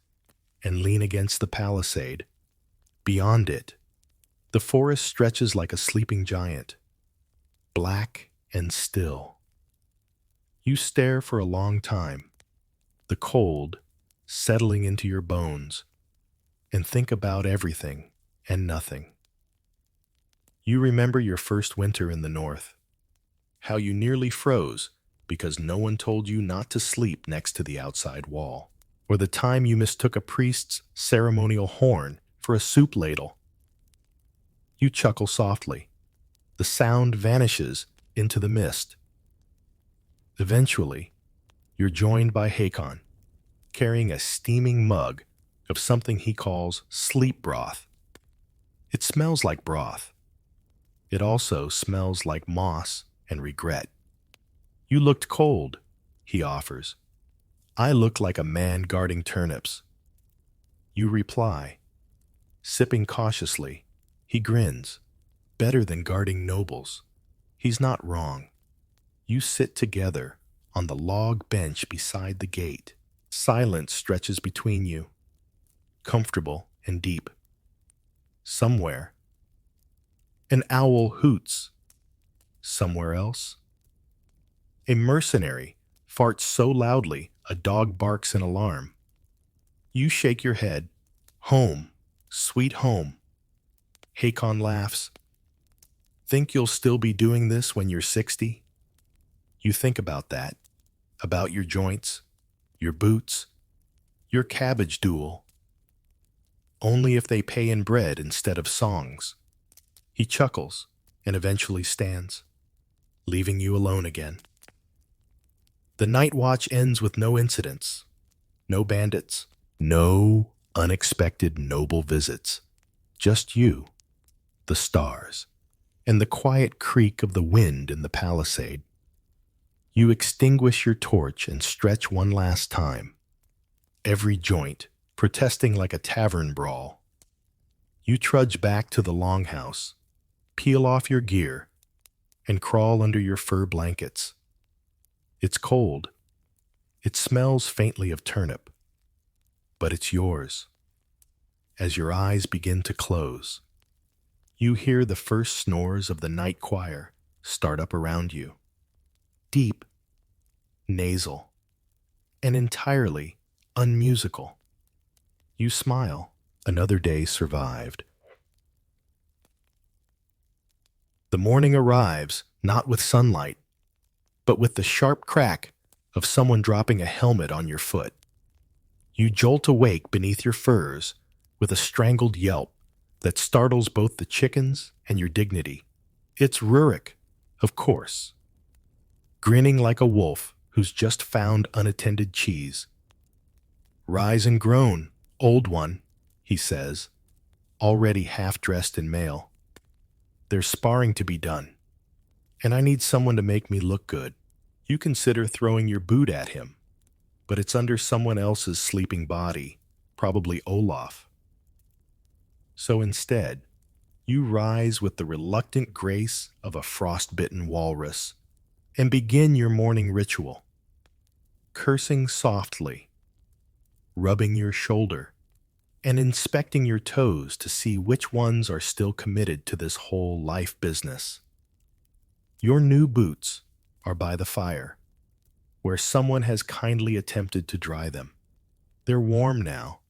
Speaker 1: and lean against the palisade. Beyond it, the forest stretches like a sleeping giant, black and still. You stare for a long time, the cold settling into your bones, and think about everything and nothing. You remember your first winter in the north, how you nearly froze because no one told you not to sleep next to the outside wall, or the time you mistook a priest's ceremonial horn for a soup ladle. You chuckle softly. The sound vanishes into the mist. Eventually, you're joined by Hakon, carrying a steaming mug of something he calls sleep broth. It smells like broth. It also smells like moss and regret. You looked cold, he offers. I look like a man guarding turnips. You reply, sipping cautiously. He grins. Better than guarding nobles. He's not wrong. You sit together on the log bench beside the gate. Silence stretches between you, comfortable and deep. Somewhere, an owl hoots. Somewhere else, a mercenary farts so loudly a dog barks in alarm. You shake your head. Home, sweet home. Hakon laughs. Think you'll still be doing this when you're 60? You think about that, about your joints, your boots, your cabbage duel. Only if they pay in bread instead of songs. He chuckles and eventually stands, leaving you alone again. The night watch ends with no incidents, no bandits, no unexpected noble visits. Just you, the stars, and the quiet creak of the wind in the palisade. You extinguish your torch and stretch one last time, every joint protesting like a tavern brawl. You trudge back to the longhouse, peel off your gear, and crawl under your fur blankets. It's cold. It smells faintly of turnip, but it's yours. As your eyes begin to close, you hear the first snores of the night choir start up around you. Deep, nasal, and entirely unmusical. You smile. Another day survived. The morning arrives not with sunlight, but with the sharp crack of someone dropping a helmet on your foot. You jolt awake beneath your furs with a strangled yelp that startles both the chickens and your dignity. It's Rurik, of course, grinning like a wolf who's just found unattended cheese. Rise and groan, old one, he says, already half-dressed in mail. There's sparring to be done, and I need someone to make me look good. You consider throwing your boot at him, but it's under someone else's sleeping body, probably Olaf. So instead, you rise with the reluctant grace of a frostbitten walrus and begin your morning ritual, cursing softly, rubbing your shoulder, and inspecting your toes to see which ones are still committed to this whole life business. Your new boots are by the fire, where someone has kindly attempted to dry them. They're warm now,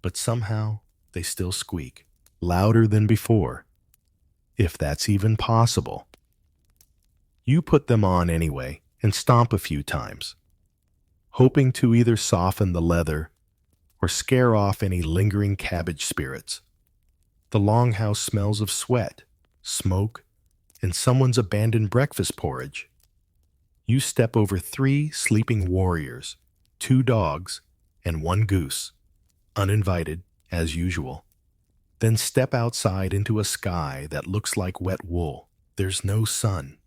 Speaker 1: but somehow they still squeak, louder than before, if that's even possible. You put them on anyway and stomp a few times, hoping to either soften the leather or scare off any lingering cabbage spirits. The longhouse smells of sweat, smoke, and someone's abandoned breakfast porridge. You step over 3 sleeping warriors, 2 dogs, and 1 goose, uninvited as usual. Then step outside into a sky that looks like wet wool. There's no sun,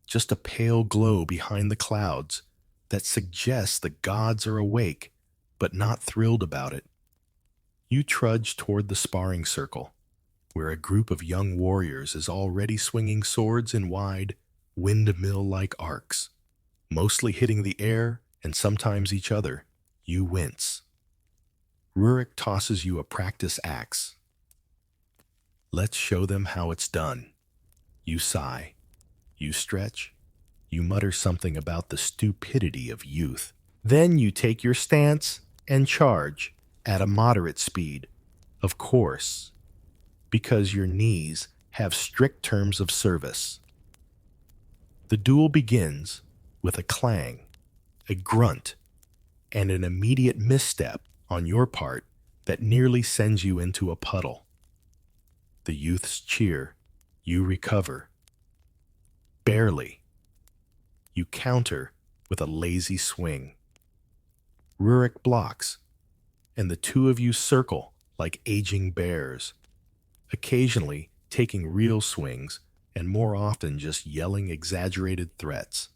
Speaker 1: just a pale glow behind the clouds that suggests the gods are awake, but not thrilled about it. You trudge toward the sparring circle, where a group of young warriors is already swinging swords in wide, windmill-like arcs, mostly hitting the air and sometimes each other. You wince. Rurik tosses you a practice axe. Let's show them how it's done. You sigh. You stretch. You mutter something about the stupidity of youth. Then you take your stance and charge at a moderate speed, of course, because your knees have strict terms of service. The duel begins with a clang, a grunt, and an immediate misstep on your part that nearly sends you into a puddle. The youths cheer. You recover. Barely. You counter with a lazy swing. Rurik blocks, and the 2 of you circle like aging bears, occasionally taking real swings and more often just yelling exaggerated threats.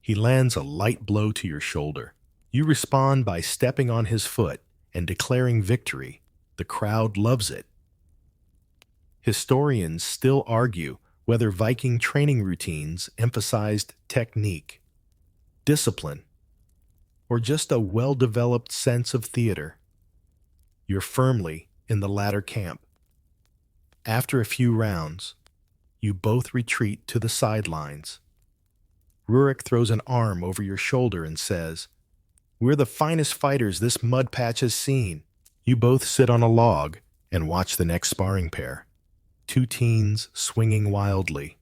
Speaker 1: He lands a light blow to your shoulder. You respond by stepping on his foot and declaring victory. The crowd loves it. Historians still argue whether Viking training routines emphasized technique, discipline, or just a well-developed sense of theater. You're firmly in the latter camp. After a few rounds, you both retreat to the sidelines. Rurik throws an arm over your shoulder and says, "We're the finest fighters this mud patch has seen." You both sit on a log and watch the next sparring pair. Two teens swinging wildly,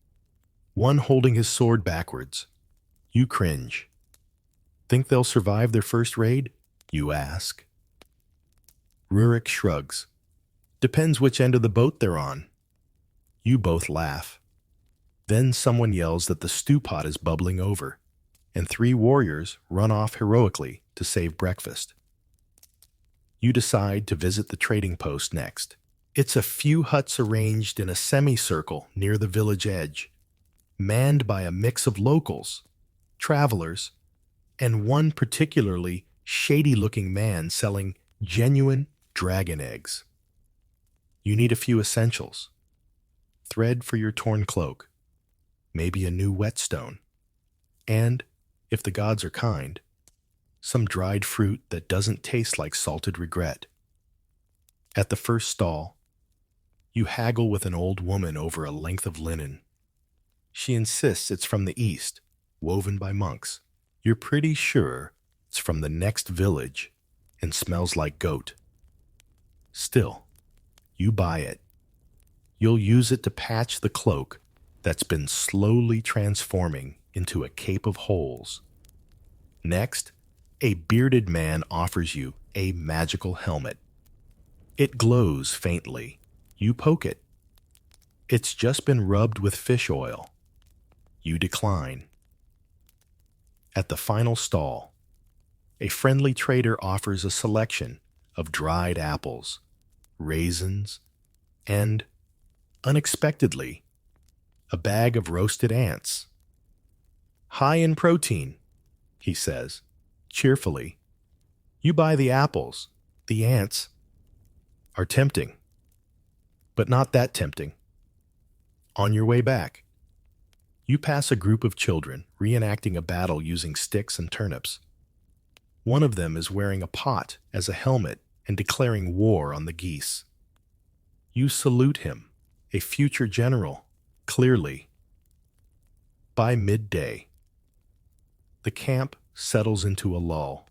Speaker 1: one holding his sword backwards. You cringe. Think they'll survive their first raid? You ask. Rurik shrugs. Depends which end of the boat they're on. You both laugh. Then someone yells that the stew pot is bubbling over, and three warriors run off heroically to save breakfast. You decide to visit the trading post next. It's a few huts arranged in a semicircle near the village edge, manned by a mix of locals, travelers, and one particularly shady-looking man selling genuine dragon eggs. You need a few essentials. Thread for your torn cloak, maybe a new whetstone, and, if the gods are kind, some dried fruit that doesn't taste like salted regret. At the first stall, you haggle with an old woman over a length of linen. She insists it's from the east, woven by monks. You're pretty sure it's from the next village and smells like goat. Still, you buy it. You'll use it to patch the cloak that's been slowly transforming into a cape of holes. Next, a bearded man offers you a magical helmet. It glows faintly. You poke it. It's just been rubbed with fish oil. You decline. At the final stall, a friendly trader offers a selection of dried apples, raisins, and, unexpectedly, a bag of roasted ants. High in protein, he says, cheerfully. You buy the apples. The ants are tempting, but not that tempting. On your way back, you pass a group of children reenacting a battle using sticks and turnips. One of them is wearing a pot as a helmet and declaring war on the geese. You salute him, a future general, clearly. By midday, the camp settles into a lull.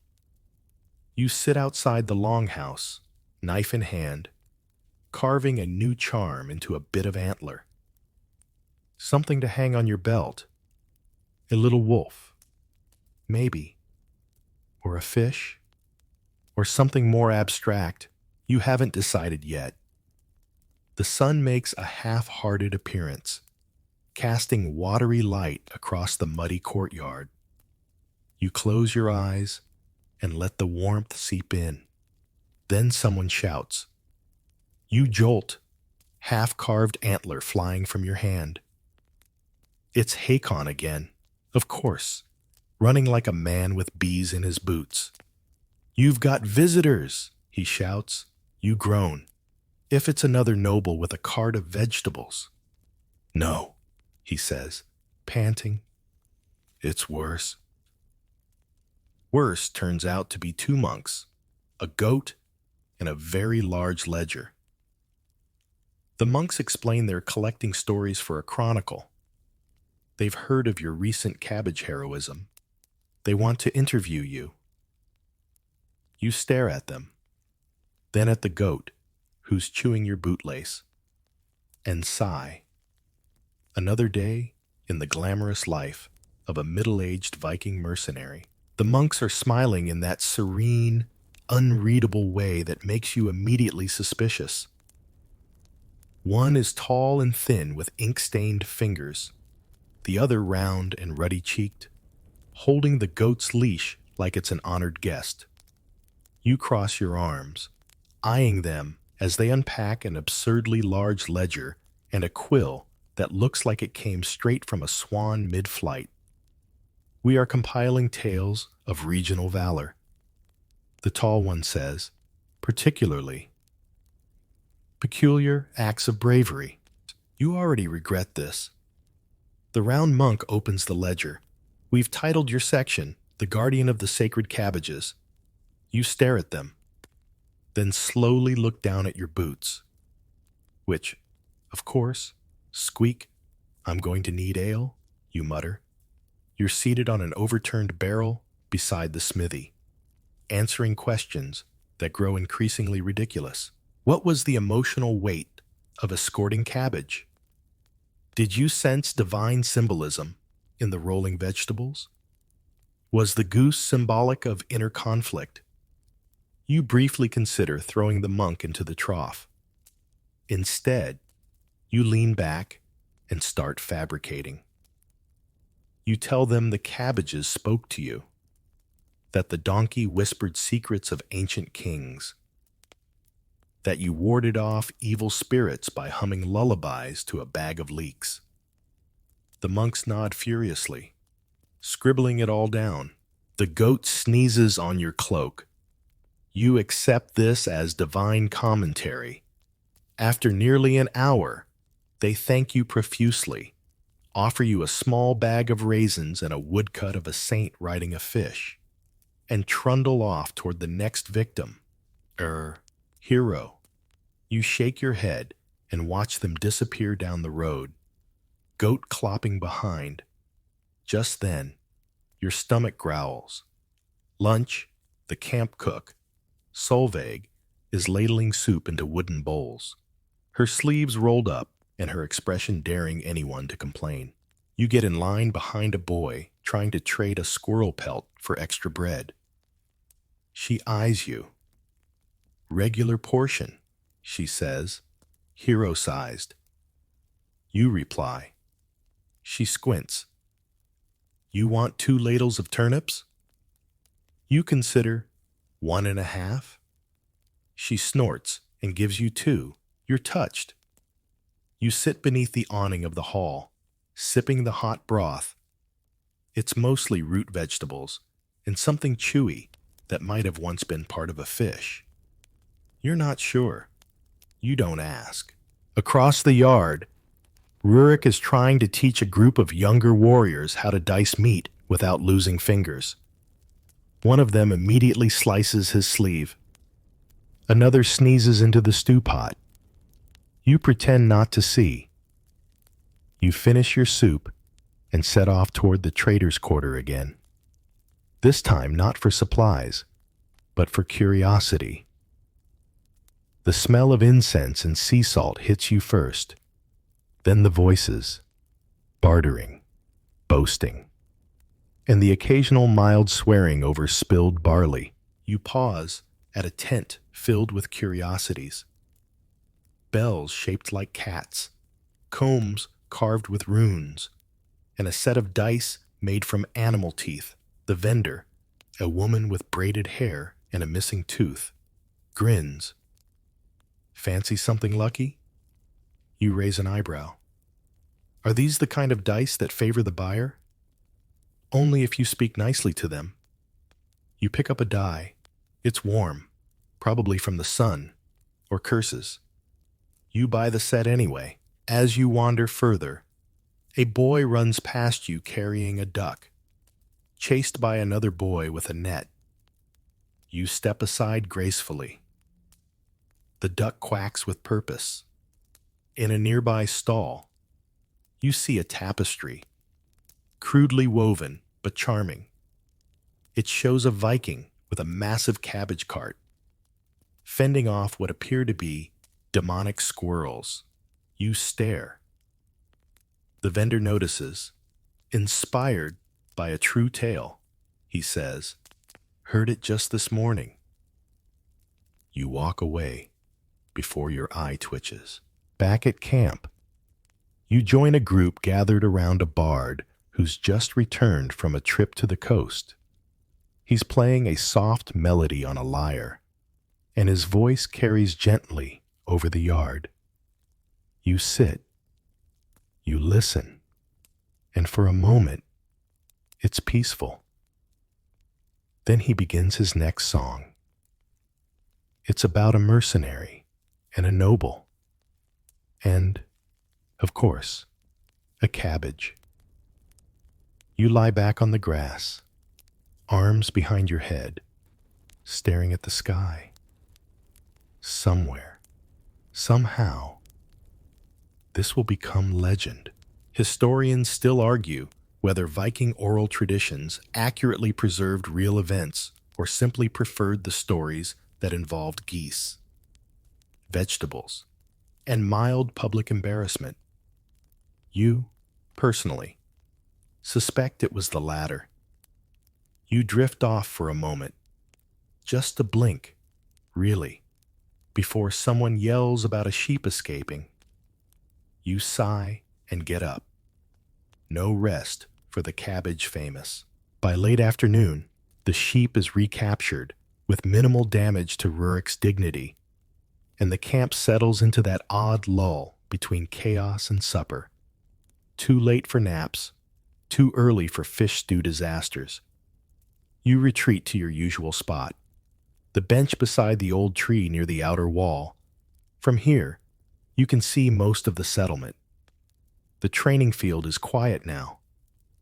Speaker 1: You sit outside the longhouse, knife in hand, carving a new charm into a bit of antler. Something to hang on your belt. A little wolf. Maybe. Or a fish. Or something more abstract. You haven't decided yet. The sun makes a half-hearted appearance, casting watery light across the muddy courtyard. You close your eyes and let the warmth seep in. Then someone shouts. You jolt, half-carved antler flying from your hand. It's Hakon again, of course, running like a man with bees in his boots. "You've got visitors," he shouts. You groan. If it's another noble with a cart of vegetables. "No," he says, panting. "It's worse." Worse turns out to be two monks, a goat, and a very large ledger. The monks explain they're collecting stories for a chronicle. They've heard of your recent cabbage heroism. They want to interview you. You stare at them, then at the goat, who's chewing your bootlace, and sigh. Another day in the glamorous life of a middle-aged Viking mercenary. The monks are smiling in that serene, unreadable way that makes you immediately suspicious. One is tall and thin with ink-stained fingers, the other round and ruddy-cheeked, holding the goat's leash like it's an honored guest. You cross your arms, eyeing them as they unpack an absurdly large ledger and a quill that looks like it came straight from a swan mid-flight. We are compiling tales of regional valor. The tall one says, particularly, peculiar acts of bravery. You already regret this. The round monk opens the ledger. We've titled your section, The Guardian of the Sacred Cabbages. You stare at them, then slowly look down at your boots, which, of course, squeak, I'm going to need ale, you mutter. You're seated on an overturned barrel beside the smithy, answering questions that grow increasingly ridiculous. What was the emotional weight of escorting cabbage? Did you sense divine symbolism in the rolling vegetables? Was the goose symbolic of inner conflict? You briefly consider throwing the monk into the trough. Instead, you lean back and start fabricating. You tell them the cabbages spoke to you, that the donkey whispered secrets of ancient kings, that you warded off evil spirits by humming lullabies to a bag of leeks. The monks nod furiously, scribbling it all down. The goat sneezes on your cloak. You accept this as divine commentary. After nearly an hour, they thank you profusely, offer you a small bag of raisins and a woodcut of a saint riding a fish, and trundle off toward the next victim, hero. You shake your head and watch them disappear down the road, goat clopping behind. Just then, your stomach growls. Lunch, the camp cook, Solveig, is ladling soup into wooden bowls, her sleeves rolled up and her expression daring anyone to complain. You get in line behind a boy trying to trade a squirrel pelt for extra bread. She eyes you. Regular portion, she says, hero-sized. You reply. She squints. You want 2 ladles of turnips? You consider 1.5. She snorts and gives you 2. You're touched. You sit beneath the awning of the hall, sipping the hot broth. It's mostly root vegetables and something chewy that might have once been part of a fish. You're not sure. You don't ask. Across the yard, Rurik is trying to teach a group of younger warriors how to dice meat without losing fingers. One of them immediately slices his sleeve. Another sneezes into the stew pot. You pretend not to see. You finish your soup and set off toward the trader's quarter again. This time not for supplies, but for curiosity. The smell of incense and sea salt hits you first, then the voices, bartering, boasting, and the occasional mild swearing over spilled barley. You pause at a tent filled with curiosities. Bells shaped like cats, combs carved with runes, and a set of dice made from animal teeth. The vendor, a woman with braided hair and a missing tooth, grins. Fancy something lucky? You raise an eyebrow. Are these the kind of dice that favor the buyer? Only if you speak nicely to them. You pick up a die. It's warm, probably from the sun, or curses. You buy the set anyway. As you wander further, a boy runs past you carrying a duck, chased by another boy with a net. You step aside gracefully. The duck quacks with purpose. In a nearby stall, you see a tapestry, crudely woven but charming. It shows a Viking with a massive cabbage cart, fending off what appear to be demonic squirrels. You stare. The vendor notices, inspired by a true tale. He says, "Heard it just this morning." You walk away before your eye twitches. Back at camp, you join a group gathered around a bard who's just returned from a trip to the coast. He's playing a soft melody on a lyre, and his voice carries gently over the yard. You sit, you listen, and for a moment, It's peaceful. Then he begins his next song. It's about a mercenary and a noble. And, of course, a cabbage. You lie back on the grass, arms behind your head, staring at the sky. Somewhere, somehow, this will become legend. Historians still argue whether Viking oral traditions accurately preserved real events or simply preferred the stories that involved geese, vegetables, and mild public embarrassment. You, personally, suspect it was the latter. You drift off for a moment, just a blink, really, before someone yells about a sheep escaping. You sigh and get up. No rest for the cabbage famous. By late afternoon, the sheep is recaptured with minimal damage to Rurik's dignity, and the camp settles into that odd lull between chaos and supper. Too late for naps, too early for fish stew disasters. You retreat to your usual spot, the bench beside the old tree near the outer wall. From here, you can see most of the settlement. The training field is quiet now,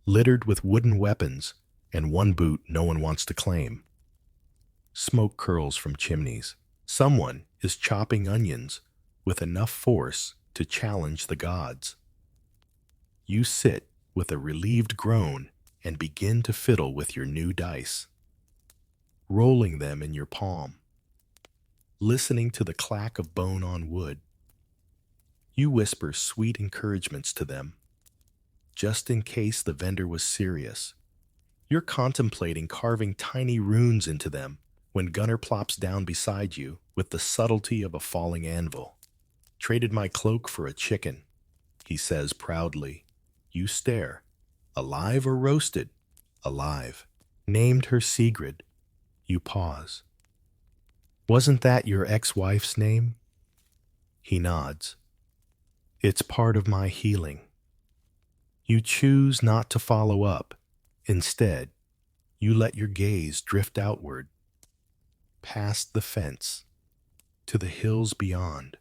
Speaker 1: littered with wooden weapons and one boot no one wants to claim. Smoke curls from chimneys. Someone is chopping onions with enough force to challenge the gods. You sit with a relieved groan and begin to fiddle with your new dice, rolling them in your palm, listening to the clack of bone on wood. You whisper sweet encouragements to them, just in case the vendor was serious. You're contemplating carving tiny runes into them when Gunnar plops down beside you with the subtlety of a falling anvil. "Traded my cloak for a chicken," he says proudly. You stare. "Alive or roasted?" "Alive." "Named her Sigrid." You pause. "Wasn't that your ex-wife's name?" He nods. "It's part of my healing." You choose not to follow up. Instead, you let your gaze drift outward, past the fence, to the hills beyond.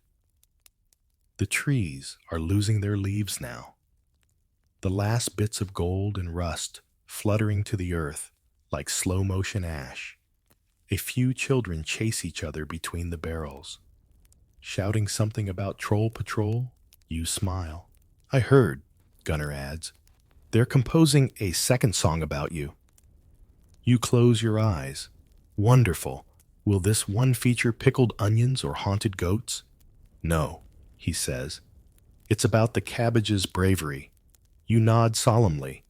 Speaker 1: The trees are losing their leaves now, the last bits of gold and rust fluttering to the earth like slow-motion ash. A few children chase each other between the barrels, shouting something about troll patrol. You smile. "I heard," Gunnar adds. "They're composing a second song about you." You close your eyes. Wonderful. Will this one feature pickled onions or haunted goats? "No," he says. "It's about the cabbage's bravery." You nod solemnly.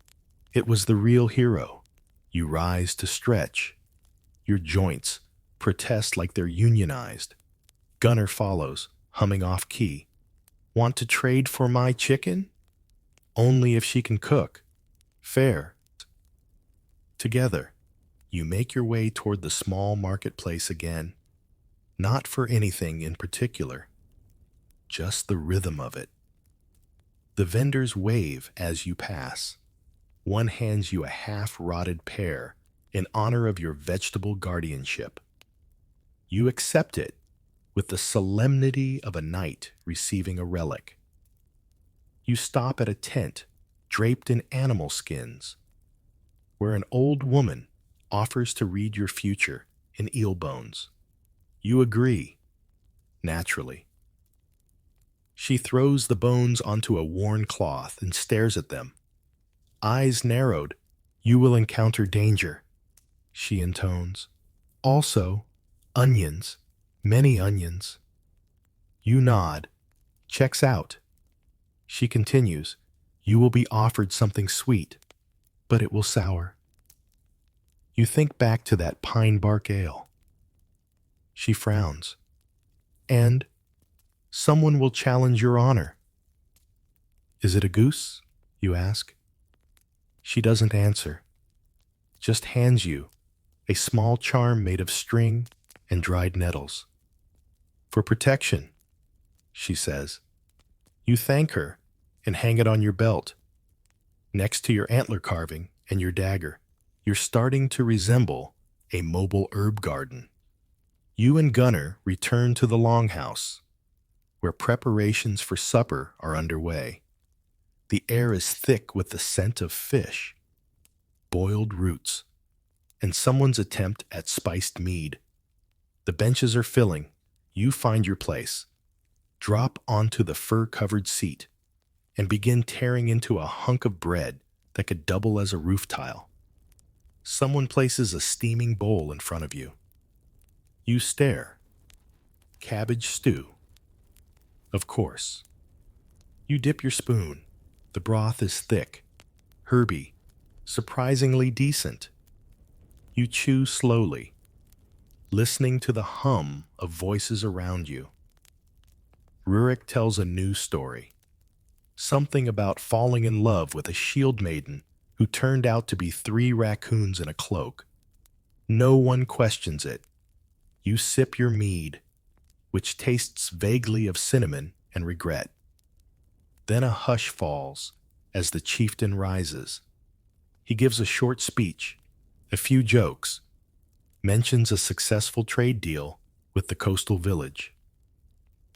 Speaker 1: It was the real hero. You rise to stretch. Your joints protest like they're unionized. Gunnar follows, humming off key. "Want to trade for my chicken?" "Only if she can cook." "Fair." Together, you make your way toward the small marketplace again. Not for anything in particular, just the rhythm of it. The vendors wave as you pass. One hands you a half-rotted pear in honor of your vegetable guardianship. You accept it with the solemnity of a knight receiving a relic. You stop at a tent draped in animal skins, where an old woman offers to read your future in eel bones. You agree, naturally. She throws the bones onto a worn cloth and stares at them. Eyes narrowed. "You will encounter danger," she intones. "Also, onions. Many onions." You nod. Checks out. She continues. "You will be offered something sweet, but it will sour." You think back to that pine bark ale. She frowns. "And someone will challenge your honor." "Is it a goose?" you ask. She doesn't answer, just hands you a small charm made of string and dried nettles. "For protection," she says. You thank her and hang it on your belt, next to your antler carving and your dagger. You're starting to resemble a mobile herb garden. You and Gunner return to the longhouse, where preparations for supper are underway. The air is thick with the scent of fish, boiled roots, and someone's attempt at spiced mead. The benches are filling. You find your place, drop onto the fur-covered seat, and begin tearing into a hunk of bread that could double as a roof tile. Someone places a steaming bowl in front of you. You stare. Cabbage stew. Of course. You dip your spoon. The broth is thick, herby, surprisingly decent. You chew slowly, listening to the hum of voices around you. Rurik tells a new story. Something about falling in love with a shield maiden who turned out to be 3 raccoons in a cloak. No one questions it. You sip your mead, which tastes vaguely of cinnamon and regret. Then a hush falls as the chieftain rises. He gives a short speech, a few jokes, mentions a successful trade deal with the coastal village.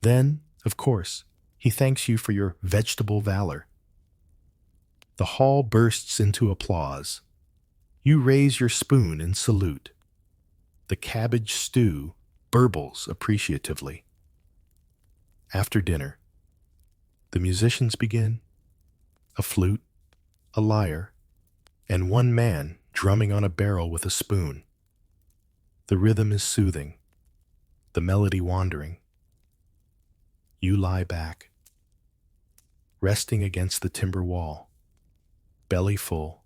Speaker 1: Then, of course, he thanks you for your vegetable valor. The hall bursts into applause. You raise your spoon in salute. The cabbage stew burbles appreciatively. After dinner, the musicians begin. A flute, a lyre, and one man drumming on a barrel with a spoon. The rhythm is soothing, the melody wandering. You lie back, resting against the timber wall, belly full,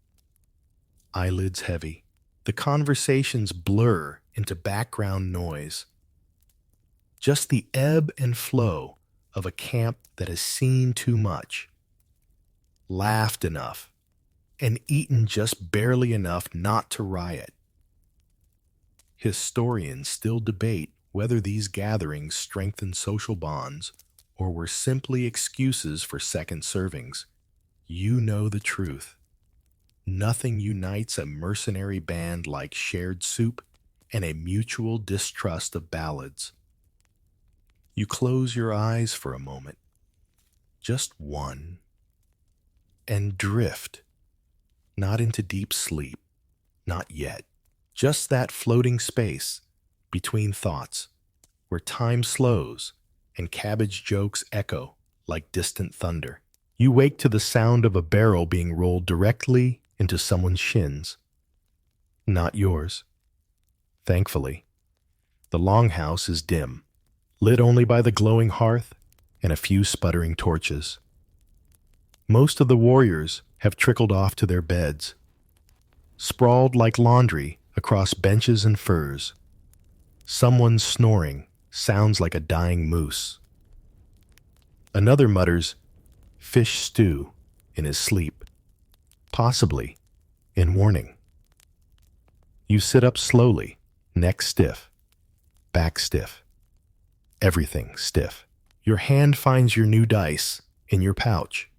Speaker 1: eyelids heavy. The conversations blur into background noise. Just the ebb and flow of a camp that has seen too much, laughed enough, and eaten just barely enough not to riot. Historians still debate whether these gatherings strengthened social bonds or were simply excuses for second servings. You know the truth. Nothing unites a mercenary band like shared soup and a mutual distrust of ballads. You close your eyes for a moment, just one, and drift, not into deep sleep, not yet, just that floating space between thoughts where time slows and cabbage jokes echo like distant thunder. You wake to the sound of a barrel being rolled directly into someone's shins. Not yours. Thankfully, the longhouse is dim, lit only by the glowing hearth and a few sputtering torches. Most of the warriors have trickled off to their beds, sprawled like laundry across benches and furs. Someone's snoring sounds like a dying moose. Another mutters, "Fish stew," in his sleep, possibly in warning. You sit up slowly, neck stiff, back stiff, everything stiff. Your hand finds your new dice in your pouch.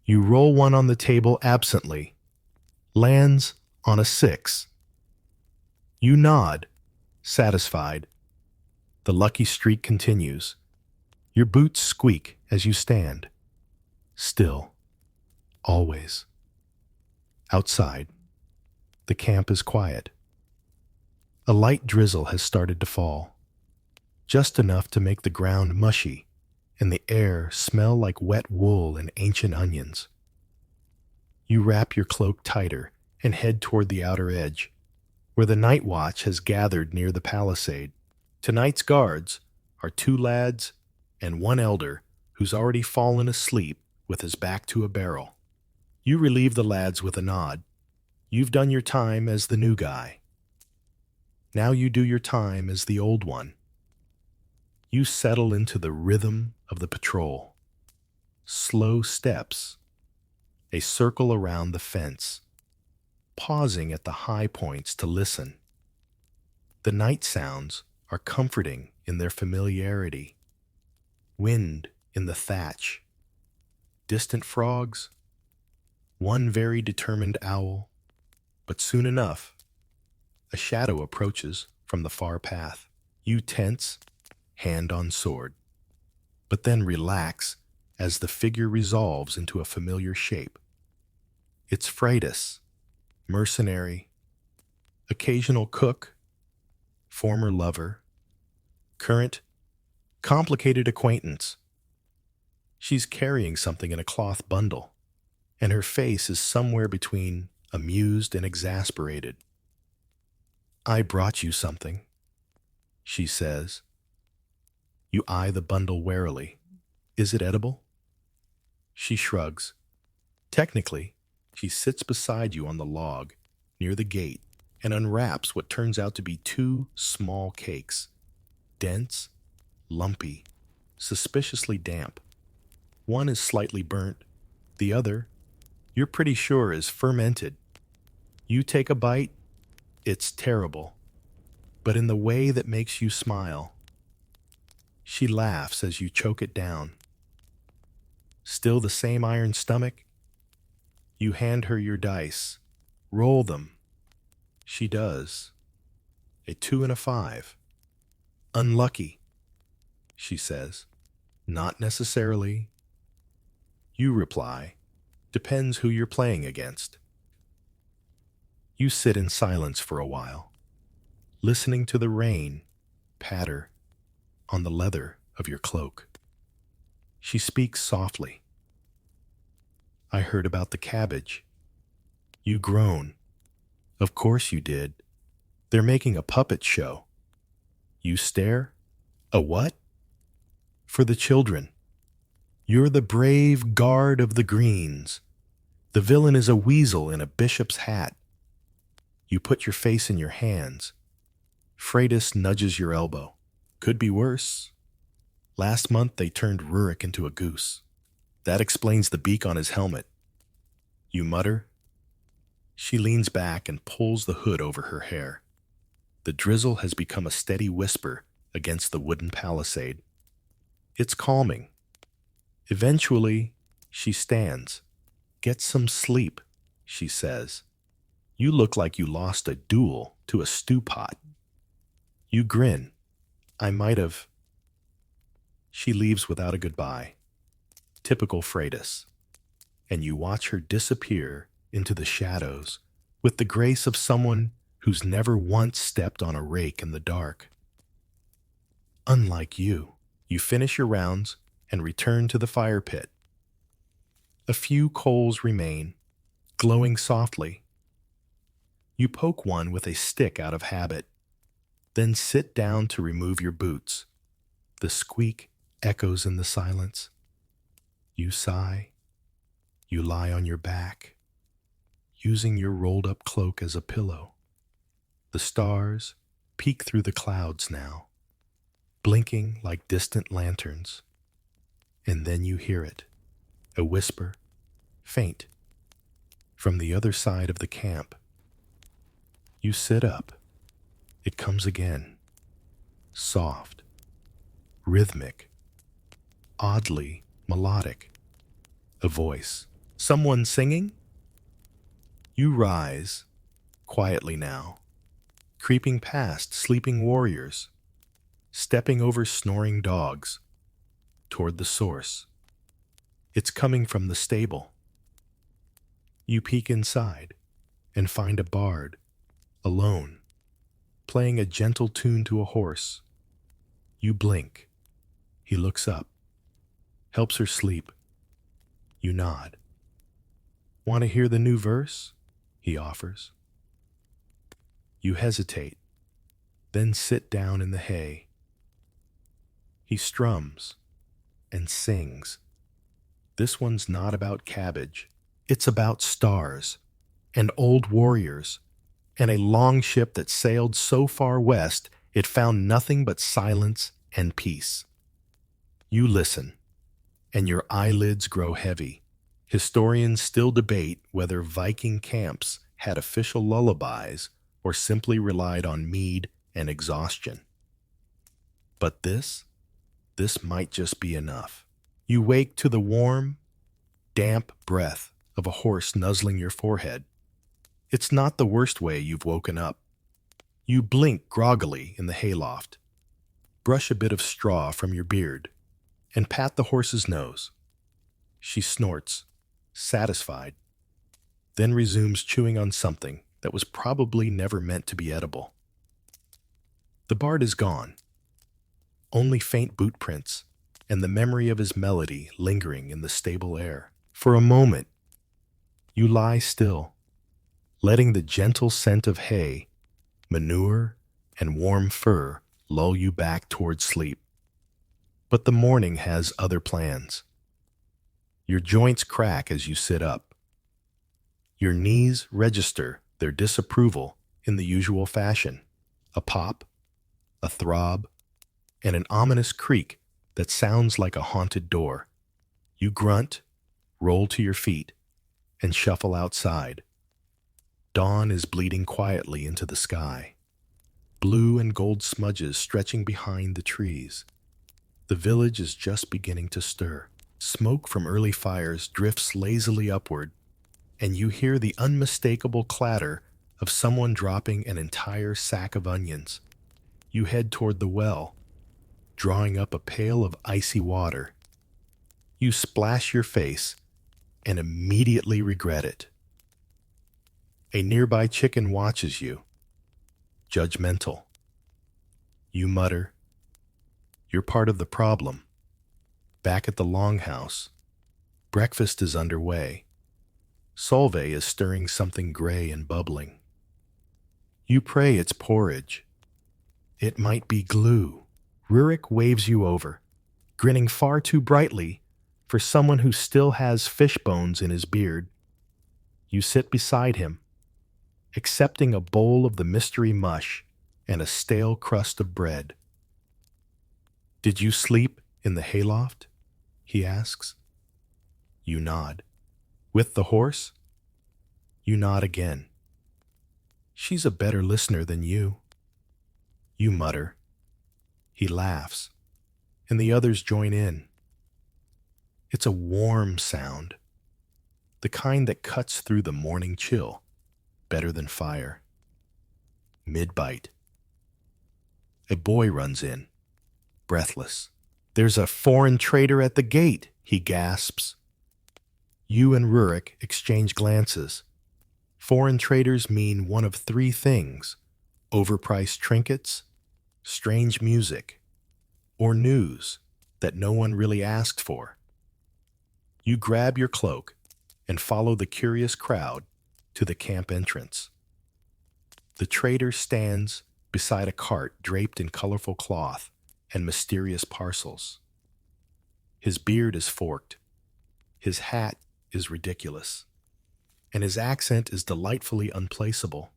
Speaker 1: You roll one on the table absently, lands on a 6. You nod, satisfied. The lucky streak continues. Your boots squeak as you stand. Still, always. Outside, the camp is quiet. A light drizzle has started to fall, just enough to make the ground mushy and the air smell like wet wool and ancient onions. You wrap your cloak tighter and head toward the outer edge, where the night watch has gathered near the palisade. Tonight's guards are 2 lads and 1 elder who's already fallen asleep with his back to a barrel. You relieve the lads with a nod. You've done your time as the new guy. Now you do your time as the old one. You settle into the rhythm of the patrol. Slow steps, a circle around the fence, pausing at the high points to listen. The night sounds are comforting in their familiarity. Wind in the thatch, distant frogs, one very determined owl, but soon enough, a shadow approaches from the far path. You tense, hand on sword, but then relax as the figure resolves into a familiar shape. It's Freitas, mercenary, occasional cook, former lover, current, complicated acquaintance. She's carrying something in a cloth bundle, and her face is somewhere between amused and exasperated. "I brought you something," she says. You eye the bundle warily. "Is it edible?" She shrugs. Technically, she sits beside you on the log near the gate and unwraps what turns out to be two small cakes. Dense, lumpy, suspiciously damp. One is slightly burnt. The other, you're pretty sure, is fermented. You take a bite. It's terrible, but in the way that makes you smile. She laughs as you choke it down. Still the same iron stomach? You hand her your dice. Roll them. She does. A 2 and a 5. "Unlucky," she says. "Not necessarily." You reply, "Depends who you're playing against." You sit in silence for a while, listening to the rain patter on the leather of your cloak. She speaks softly. "I heard about the cabbage." You groan. "Of course you did. They're making a puppet show." You stare. "A what?" "For the children. You're the brave guard of the greens. The villain is a weasel in a bishop's hat." You put your face in your hands. Freitas nudges your elbow. "Could be worse. Last month they turned Rurik into a goose. That explains the beak on his helmet." You mutter. She leans back and pulls the hood over her hair. The drizzle has become a steady whisper against the wooden palisade. It's calming. Eventually, she stands. "Get some sleep," she says. "You look like you lost a duel to a stew pot." You grin. "I might have." She leaves without a goodbye. Typical Freitas. And you watch her disappear into the shadows with the grace of someone who's never once stepped on a rake in the dark. Unlike you, you finish your rounds and return to the fire pit. A few coals remain, glowing softly. You poke one with a stick out of habit, then sit down to remove your boots. The squeak echoes in the silence. You sigh. You lie on your back, using your rolled-up cloak as a pillow. The stars peek through the clouds now, blinking like distant lanterns. And then you hear it, a whisper, faint, from the other side of the camp. You sit up. It comes again, soft, rhythmic, oddly melodic. A voice. "Someone singing?" You rise, quietly now, creeping past sleeping warriors, stepping over snoring dogs, toward the source. It's coming from the stable. You peek inside and find a bard, alone, playing a gentle tune to a horse. You blink. He looks up, helps her sleep. You nod. "Want to hear the new verse?" he offers. You hesitate, then sit down in the hay. He strums and sings. This one's not about cabbage. It's about stars and old warriors and a long ship that sailed so far west it found nothing but silence and peace. You listen, and your eyelids grow heavy. Historians still debate whether Viking camps had official lullabies or simply relied on mead and exhaustion. But this might just be enough. You wake to the warm, damp breath of a horse nuzzling your forehead. It's not the worst way you've woken up. You blink groggily in the hayloft, brush a bit of straw from your beard, and pat the horse's nose. She snorts, satisfied, then resumes chewing on something that was probably never meant to be edible. The bard is gone. Only faint boot prints and the memory of his melody lingering in the stable air. For a moment, you lie still, letting the gentle scent of hay, manure, and warm fur lull you back toward sleep. But the morning has other plans. Your joints crack as you sit up. Your knees register their disapproval in the usual fashion: a pop, a throb, and an ominous creak that sounds like a haunted door. You grunt, roll to your feet, and shuffle outside. Dawn is bleeding quietly into the sky, blue and gold smudges stretching behind the trees. The village is just beginning to stir. Smoke from early fires drifts lazily upward, and you hear the unmistakable clatter of someone dropping an entire sack of onions. You head toward the well, drawing up a pail of icy water. You splash your face and immediately regret it. A nearby chicken watches you, judgmental. You mutter, "You're part of the problem." Back at the longhouse, breakfast is underway. Solve is stirring something gray and bubbling. You pray it's porridge. It might be glue. Rurik waves you over, grinning far too brightly for someone who still has fish bones in his beard. You sit beside him, accepting a bowl of the mystery mush and a stale crust of bread. "Did you sleep in the hayloft?" he asks. You nod. "With the horse?" You nod again. "She's a better listener than you." You mutter. He laughs, and the others join in. It's a warm sound, the kind that cuts through the morning chill, better than fire. Mid-bite. A boy runs in, breathless. "There's a foreign trader at the gate," he gasps. You and Rurik exchange glances. Foreign traders mean one of three things: overpriced trinkets, strange music, or news that no one really asked for. You grab your cloak and follow the curious crowd to the camp entrance. The trader stands beside a cart draped in colorful cloth and mysterious parcels. His beard is forked, his hat is ridiculous, and his accent is delightfully unplaceable.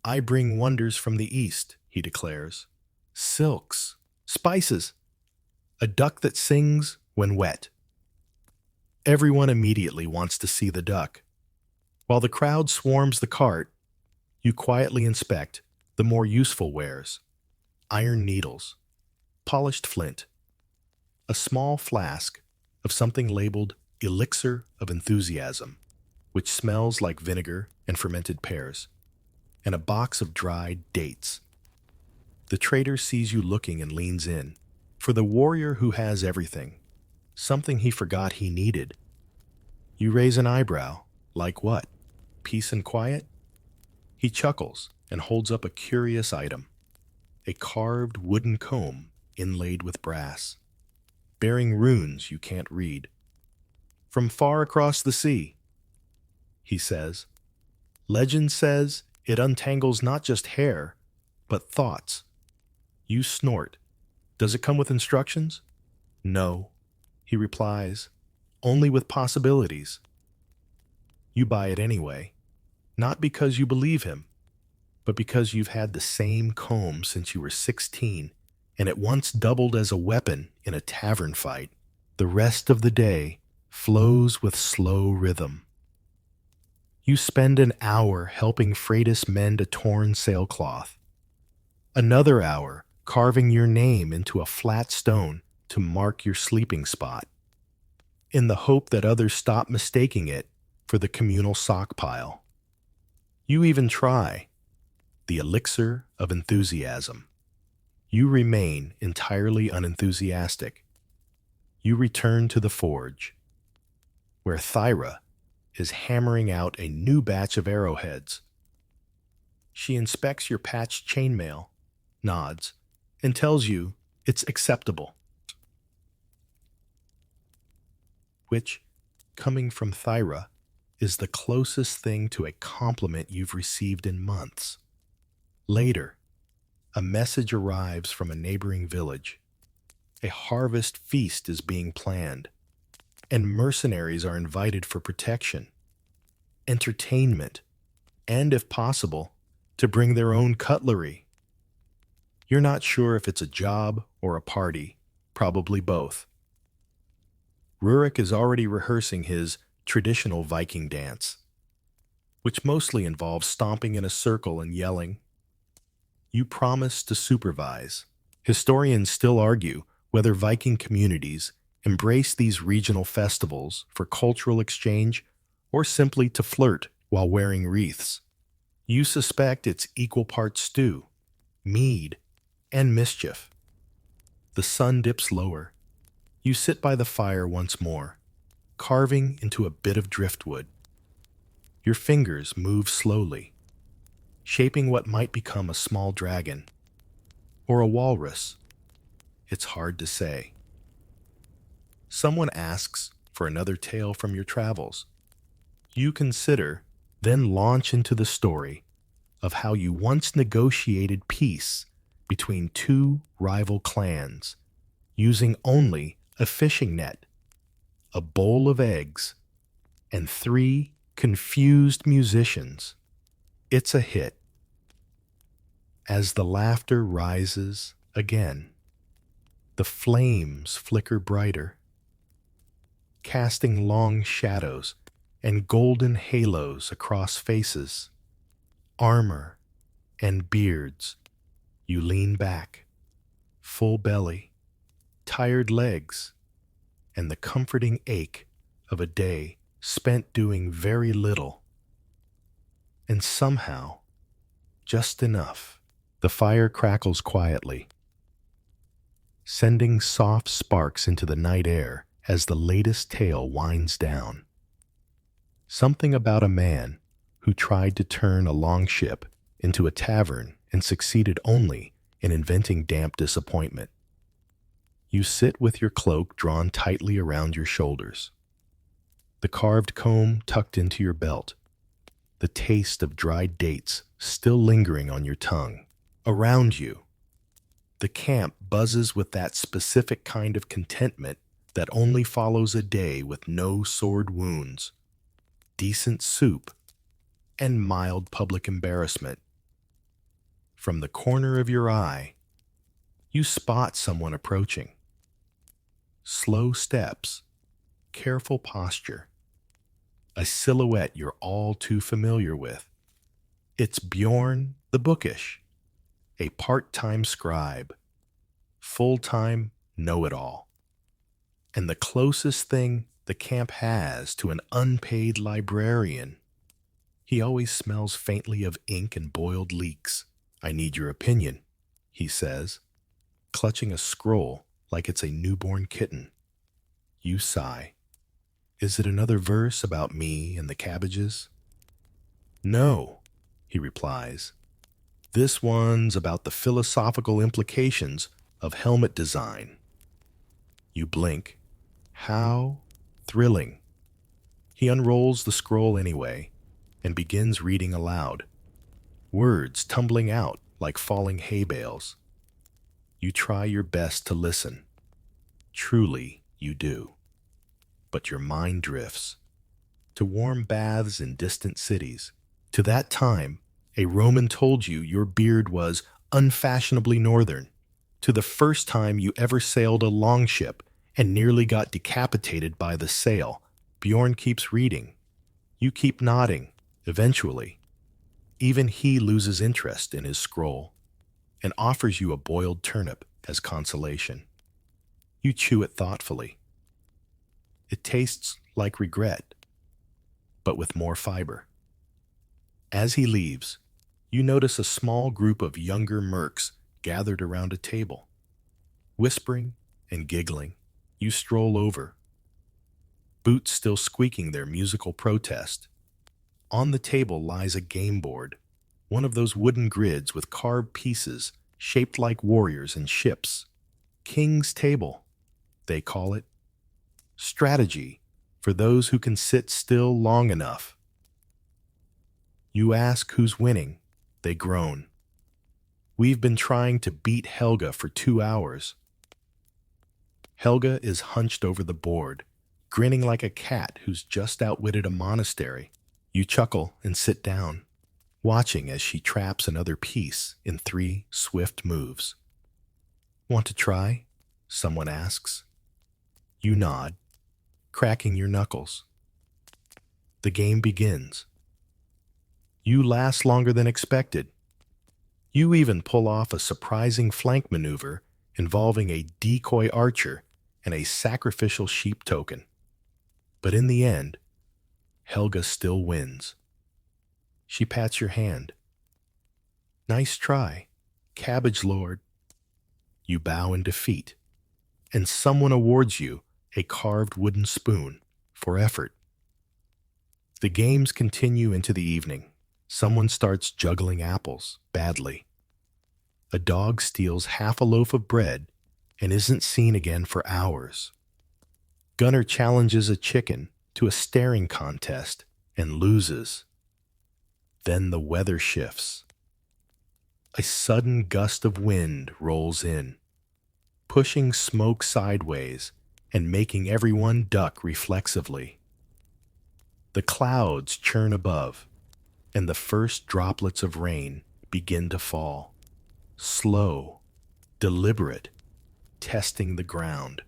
Speaker 1: "I bring wonders from the east," he declares. "Silks, spices, a duck that sings when wet." Everyone immediately wants to see the duck. While the crowd swarms the cart, you quietly inspect the more useful wares: iron needles, polished flint, a small flask of something labeled Elixir of Enthusiasm, which smells like vinegar and fermented pears, and a box of dried dates. The trader sees you looking and leans in. For the warrior who has everything, something he forgot he needed. You raise an eyebrow. Like what? Peace and quiet? He chuckles and holds up a curious item: a carved wooden comb inlaid with brass, bearing runes you can't read. "From far across the sea," he says. "Legend says it untangles not just hair, but thoughts." You snort. "Does it come with instructions?" "No," he replies, "only with possibilities." You buy it anyway, not because you believe him, but because you've had the same comb since you were 16, and it once doubled as a weapon in a tavern fight. The rest of the day flows with slow rhythm. You spend an hour helping Freitas mend a torn sailcloth, another hour carving your name into a flat stone to mark your sleeping spot. In the hope that others stop mistaking it for the communal sock pile. You even try the elixir of enthusiasm. You remain entirely unenthusiastic. You return to the forge, where Thyra is hammering out a new batch of arrowheads. She inspects your patched chainmail, nods, and tells you it's acceptable. Which, coming from Thyra, is the closest thing to a compliment you've received in months. Later, a message arrives from a neighboring village. A harvest feast is being planned, and mercenaries are invited for protection, entertainment, and, if possible, to bring their own cutlery. You're not sure if it's a job or a party, probably both. Rurik is already rehearsing his traditional Viking dance, which mostly involves stomping in a circle and yelling. You promise to supervise. Historians still argue whether Viking communities embrace these regional festivals for cultural exchange or simply to flirt while wearing wreaths. You suspect it's equal parts stew, mead, and mischief. The sun dips lower. You sit by the fire once more, carving into a bit of driftwood. Your fingers move slowly, shaping what might become a small dragon or a walrus. It's hard to say. Someone asks for another tale from your travels. You consider, then launch into the story of how you once negotiated peace between two rival clans, using only a fishing net, a bowl of eggs, and 3 confused musicians. It's a hit. As the laughter rises again, the flames flicker brighter, casting long shadows and golden halos across faces, armor, and beards. You lean back, full belly, tired legs, and the comforting ache of a day spent doing very little. And somehow, just enough, the fire crackles quietly, sending soft sparks into the night air as the latest tale winds down. Something about a man who tried to turn a longship into a tavern and succeeded only in inventing damp disappointment. You sit with your cloak drawn tightly around your shoulders, the carved comb tucked into your belt, the taste of dried dates still lingering on your tongue. Around you, the camp buzzes with that specific kind of contentment that only follows a day with no sword wounds, decent soup, and mild public embarrassment. From the corner of your eye, you spot someone approaching. Slow steps, careful posture, a silhouette you're all too familiar with. It's Bjorn the Bookish, a part-time scribe, full-time know-it-all, and the closest thing the camp has to an unpaid librarian. He always smells faintly of ink and boiled leeks. "I need your opinion," he says, clutching a scroll like it's a newborn kitten. You sigh. "Is it another verse about me and the cabbages?" "No," he replies. "This one's about the philosophical implications of helmet design." You blink. How thrilling. He unrolls the scroll anyway and begins reading aloud, words tumbling out like falling hay bales. You try your best to listen. Truly, you do. But your mind drifts to warm baths in distant cities. To that time, a Roman told you your beard was unfashionably northern. To the first time you ever sailed a longship and nearly got decapitated by the sail. Bjorn keeps reading. You keep nodding. Eventually, even he loses interest in his scroll and offers you a boiled turnip as consolation. You chew it thoughtfully. It tastes like regret. but with more fiber. As he leaves, you notice a small group of younger mercs gathered around a table. Whispering and giggling, you stroll over, boots still squeaking their musical protest. On the table lies a game board, one of those wooden grids with carved pieces shaped like warriors and ships. King's Table, they call it. Strategy for those who can sit still long enough. You ask who's winning. They groan. We've been trying to beat Helga for 2 hours. Helga is hunched over the board, grinning like a cat who's just outwitted a monastery. You chuckle and sit down, watching as she traps another piece in 3 swift moves. Want to try? Someone asks. You nod, cracking your knuckles. The game begins. You last longer than expected. You even pull off a surprising flank maneuver involving a decoy archer and a sacrificial sheep token. But in the end, Helga still wins. She pats your hand. Nice try, Cabbage Lord. You bow in defeat, and someone awards you a carved wooden spoon for effort. The games continue into the evening. Someone starts juggling apples badly. A dog steals half a loaf of bread and isn't seen again for hours. Gunner challenges a chicken to a staring contest and loses. Then the weather shifts. A sudden gust of wind rolls in, pushing smoke sideways and making everyone duck reflexively. The clouds churn above, and the first droplets of rain begin to fall. Slow, deliberate, testing the ground.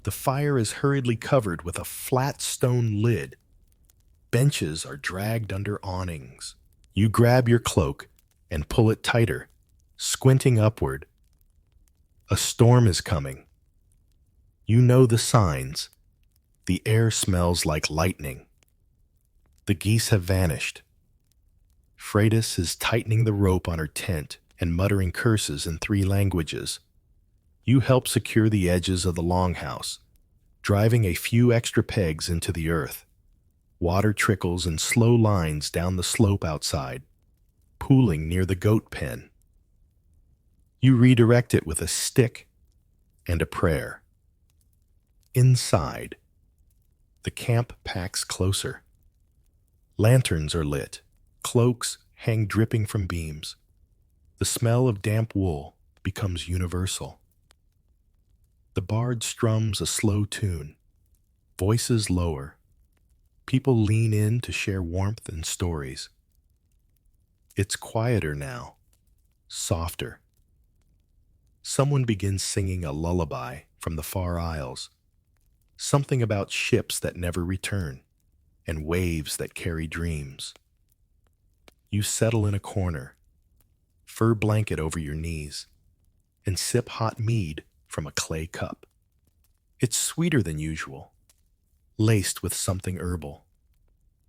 Speaker 1: The fire is hurriedly covered with a flat stone lid. Benches are dragged under awnings. You grab your cloak and pull it tighter, squinting upward. A storm is coming. You know the signs. The air smells like lightning. The geese have vanished. Freitas is tightening the rope on her tent and muttering curses in 3 languages. You help secure the edges of the longhouse, driving a few extra pegs into the earth. Water trickles in slow lines down the slope outside, pooling near the goat pen. You redirect it with a stick and a prayer. Inside, the camp packs closer. Lanterns are lit, cloaks hang dripping from beams. The smell of damp wool becomes universal. The bard strums a slow tune, voices lower. People lean in to share warmth and stories. It's quieter now, softer. Someone begins singing a lullaby from the far isles, something about ships that never return and waves that carry dreams. You settle in a corner, fur blanket over your knees, and sip hot mead from a clay cup. It's sweeter than usual, laced with something herbal.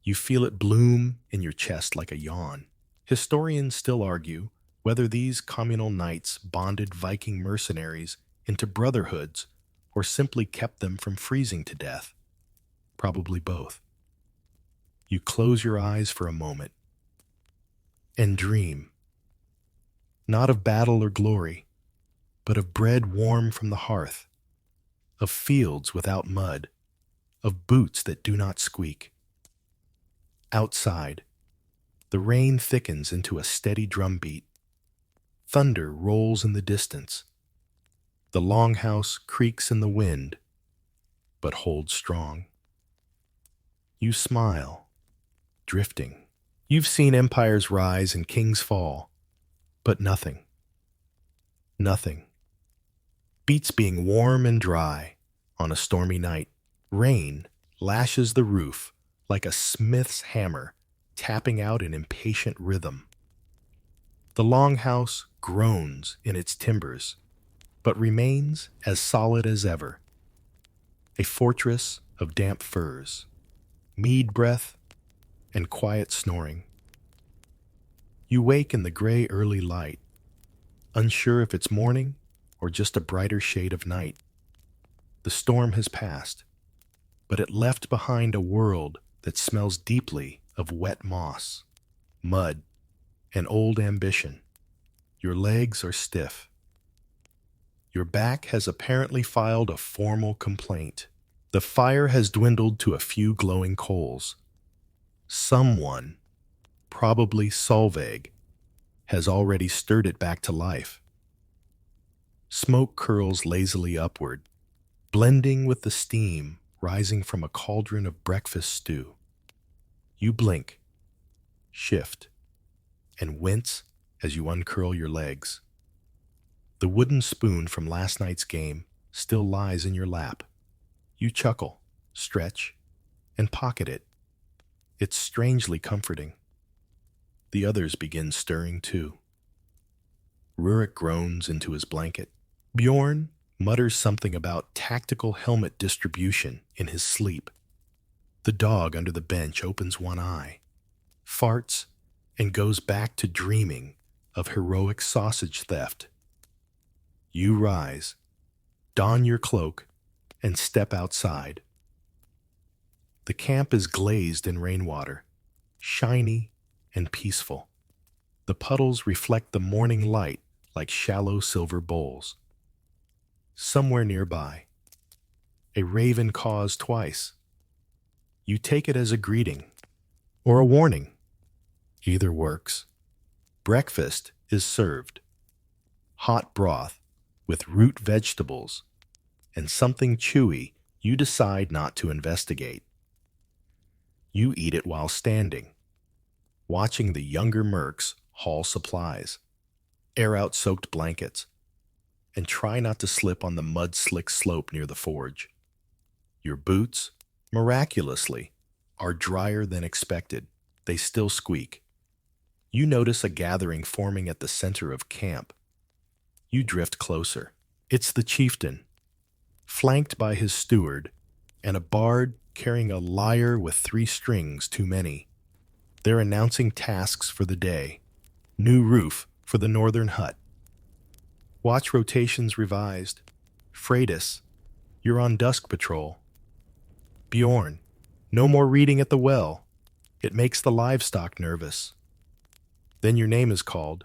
Speaker 1: You feel it bloom in your chest like a yawn. Historians still argue whether these communal nights bonded Viking mercenaries into brotherhoods or simply kept them from freezing to death. Probably both. You close your eyes for a moment and dream, not of battle or glory, but of bread warm from the hearth, of fields without mud, of boots that do not squeak. Outside, the rain thickens into a steady drumbeat. Thunder rolls in the distance. The longhouse creaks in the wind, but holds strong. You smile, drifting. You've seen empires rise and kings fall, but nothing. Nothing. Beats being warm and dry on a stormy night. Rain lashes the roof like a smith's hammer, tapping out an impatient rhythm. The longhouse groans in its timbers, but remains as solid as ever. A fortress of damp furs. mead breath, and quiet snoring. You wake in the gray early light, unsure if it's morning or just a brighter shade of night. The storm has passed, but it left behind a world that smells deeply of wet moss, mud, and old ambition. Your legs are stiff. Your back has apparently filed a formal complaint. The fire has dwindled to a few glowing coals. Someone, probably Solveig, has already stirred it back to life. Smoke curls lazily upward, blending with the steam rising from a cauldron of breakfast stew. You blink, shift, and wince as you uncurl your legs. The wooden spoon from last night's game still lies in your lap. You chuckle, stretch, and pocket it. It's strangely comforting. The others begin stirring too. Rurik groans into his blanket. Bjorn mutters something about tactical helmet distribution in his sleep. The dog under the bench opens one eye, farts, and goes back to dreaming of heroic sausage theft. You rise, don your cloak, and step outside. The camp is glazed in rainwater, shiny and peaceful. The puddles reflect the morning light like shallow silver bowls. Somewhere nearby, a raven caws twice. You take it as a greeting or a warning. Either works. Breakfast is served. Hot broth with root vegetables and something chewy you decide not to investigate. You eat it while standing, watching the younger mercs haul supplies, air out soaked blankets, and try not to slip on the mud-slick slope near the forge. Your boots, miraculously, are drier than expected. They still squeak. You notice a gathering forming at the center of camp. You drift closer. It's the chieftain, flanked by his steward, and a bard carrying a lyre with 3 strings too many. They're announcing tasks for the day. New roof for the northern hut. Watch rotations revised. Freydis, you're on dusk patrol. Bjorn, no more reading at the well. It makes the livestock nervous. Then your name is called.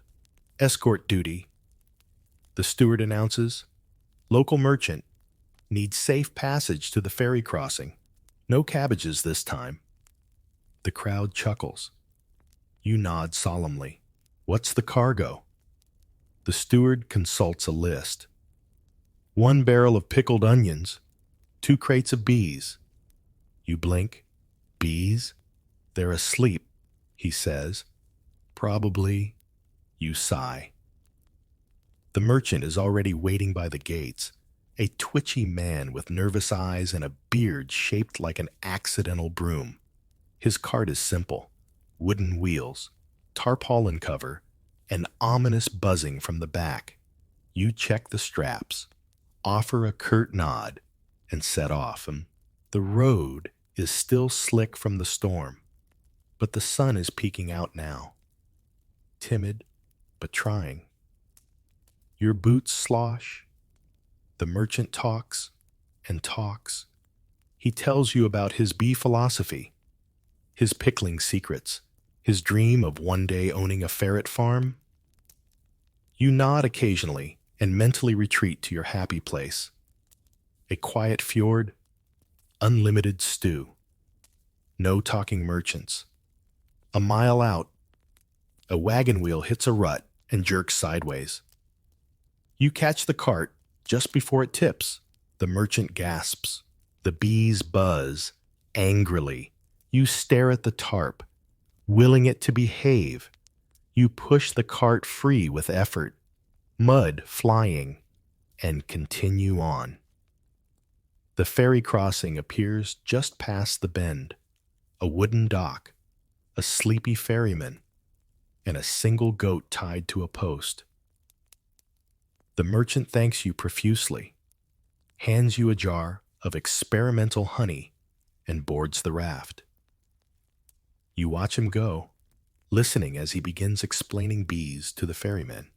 Speaker 1: Escort duty. The steward announces, local merchant, needs safe passage to the ferry crossing. No cabbages this time. The crowd chuckles. You nod solemnly. What's the cargo? The steward consults a list. 1 barrel of pickled onions, 2 crates of bees. You blink. Bees? They're asleep, he says. Probably. You sigh. The merchant is already waiting by the gates, a twitchy man with nervous eyes and a beard shaped like an accidental broom. His cart is simple. Wooden wheels, tarpaulin cover, and ominous buzzing from the back. You check the straps, offer a curt nod, and set off. The road is still slick from the storm, but the sun is peeking out now. Timid, but trying. Your boots slosh. The merchant talks and talks. He tells you about his bee philosophy, his pickling secrets, his dream of one day owning a ferret farm. You nod occasionally and mentally retreat to your happy place. A quiet fjord, unlimited stew. No talking merchants. A mile out, a wagon wheel hits a rut and jerks sideways. You catch the cart just before it tips. The merchant gasps. The bees buzz angrily. You stare at the tarp, willing it to behave. You push the cart free with effort, mud flying, and continue on. The ferry crossing appears just past the bend. A wooden dock, a sleepy ferryman, and a single goat tied to a post. The merchant thanks you profusely, hands you a jar of experimental honey, and boards the raft. You watch him go, listening as he begins explaining bees to the ferryman,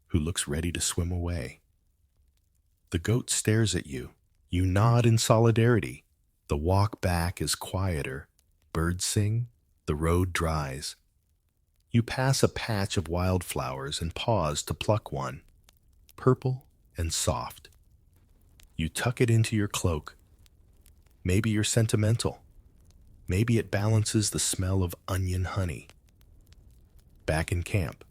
Speaker 1: who looks ready to swim away. The goat stares at you. You nod in solidarity. The walk back is quieter. Birds sing. The road dries. You pass a patch of wildflowers and pause to pluck one, purple and soft. You tuck it into your cloak. Maybe you're sentimental. Maybe it balances the smell of onion honey. Back in camp.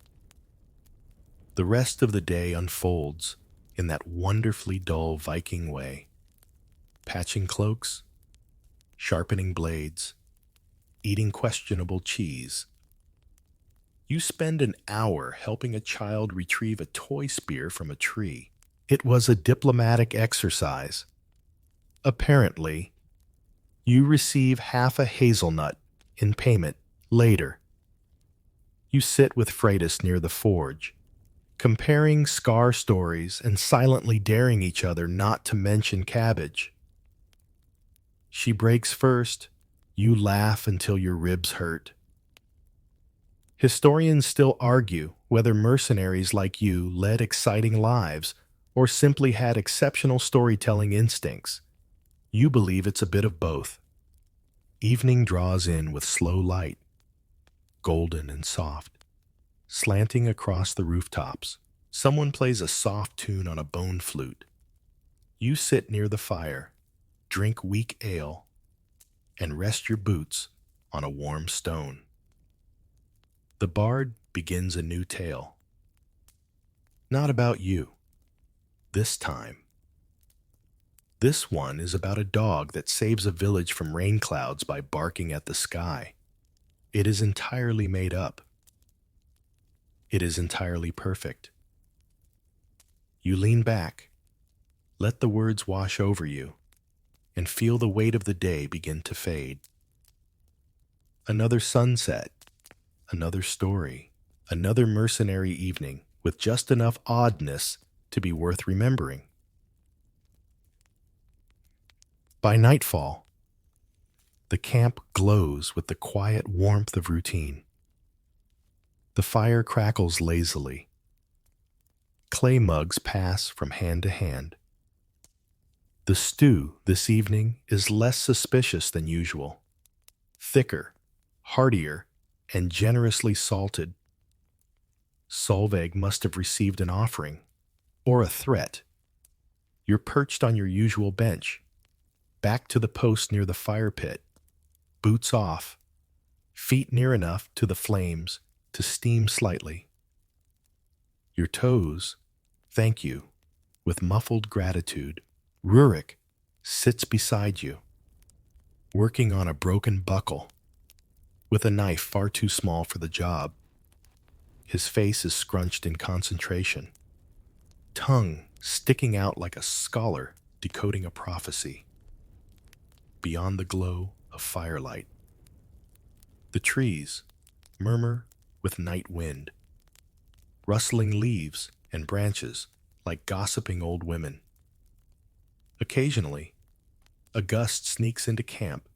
Speaker 1: The rest of the day unfolds in that wonderfully dull Viking way. Patching cloaks, sharpening blades, eating questionable cheese. You spend an hour helping a child retrieve a toy spear from a tree. It was a diplomatic exercise. Apparently, you receive half a hazelnut in payment later. You sit with Freitas near the forge, comparing scar stories and silently daring each other not to mention cabbage. She breaks first. You laugh until your ribs hurt. Historians still argue whether mercenaries like you led exciting lives or simply had exceptional storytelling instincts. You believe it's a bit of both. Evening draws in with slow light, golden and soft, slanting across the rooftops. Someone plays a soft tune on a bone flute. You sit near the fire, drink weak ale, and rest your boots on a warm stone. The bard begins a new tale. Not about you. This time. This one is about a dog that saves a village from rain clouds by barking at the sky. It is entirely made up. It is entirely perfect. You lean back, let the words wash over you, and feel the weight of the day begin to fade. Another sunset, another story, another mercenary evening with just enough oddness to be worth remembering. By nightfall, the camp glows with the quiet warmth of routine. The fire crackles lazily. Clay mugs pass from hand to hand. The stew this evening is less suspicious than usual. Thicker, heartier, and generously salted. Solveig must have received an offering, or a threat. You're perched on your usual bench, back to the post near the fire pit, boots off, feet near enough to the flames to steam slightly. Your toes thank you with muffled gratitude. Rurik sits beside you, working on a broken buckle, with a knife far too small for the job. His face is scrunched in concentration, tongue sticking out like a scholar decoding a prophecy. Beyond the glow of firelight, the trees murmur with night wind, rustling leaves and branches like gossiping old women. Occasionally, a gust sneaks into camp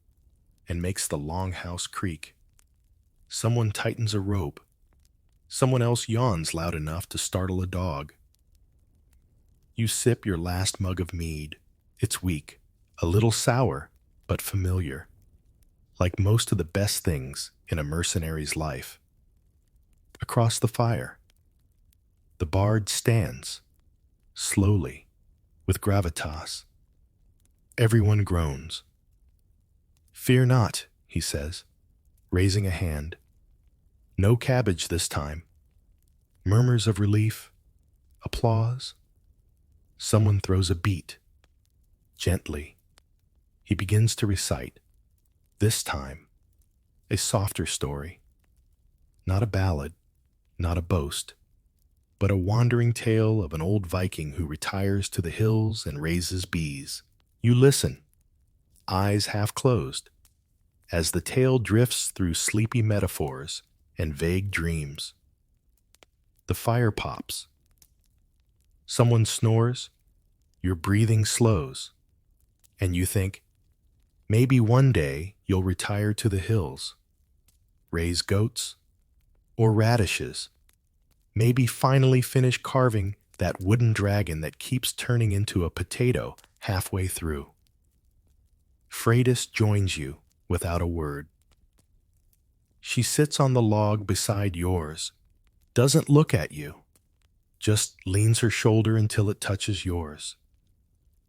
Speaker 1: and makes the longhouse creak. Someone tightens a rope. Someone else yawns loud enough to startle a dog. You sip your last mug of mead. It's weak, a little sour, but familiar, like most of the best things in a mercenary's life. Across the fire, the bard stands, slowly, with gravitas. Everyone groans. "Fear not," he says, raising a hand. No cabbage this time. Murmurs of relief, applause. Someone throws a beat. Gently, he begins to recite, this time, a softer story. Not a ballad, not a boast, but a wandering tale of an old Viking who retires to the hills and raises bees. You listen, eyes half closed, as the tale drifts through sleepy metaphors and vague dreams. The fire pops. Someone snores, your breathing slows, and you think, maybe one day you'll retire to the hills. raise goats, or radishes. Maybe finally finish carving that wooden dragon that keeps turning into a potato halfway through. Freydis joins you without a word. She sits on the log beside yours, doesn't look at you, just leans her shoulder until it touches yours.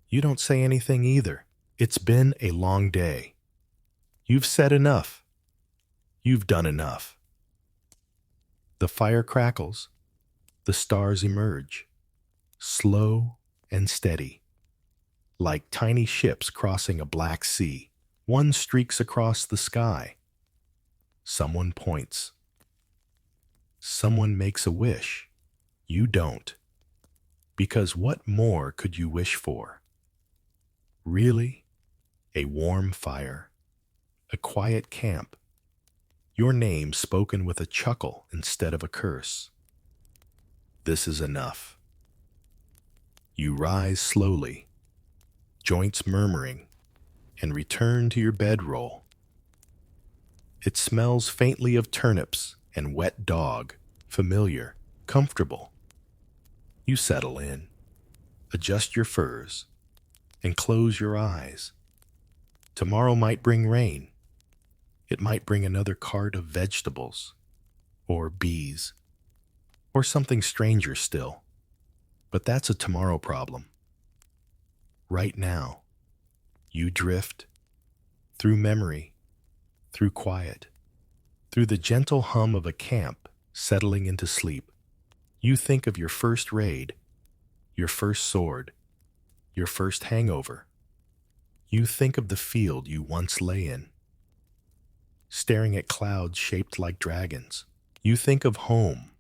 Speaker 1: You don't say anything either. It's been a long day. You've said enough. You've done enough. The fire crackles. The stars emerge, slow and steady, like tiny ships crossing a black sea. One streaks across the sky. Someone points. Someone makes a wish. You don't. Because what more could you wish for? Really? A warm fire. A quiet camp. Your name spoken with a chuckle instead of a curse. This is enough. You rise slowly, joints murmuring, and return to your bedroll. It smells faintly of turnips and wet dog, familiar, comfortable. You settle in, adjust your furs, and close your eyes. Tomorrow might bring rain. It might bring another cart of vegetables, or bees, or something stranger still. But that's a tomorrow problem. Right now, you drift through memory, through quiet, through the gentle hum of a camp settling into sleep. You think of your first raid, your first sword, your first hangover. You think of the field you once lay in, staring at clouds shaped like dragons. You think of home,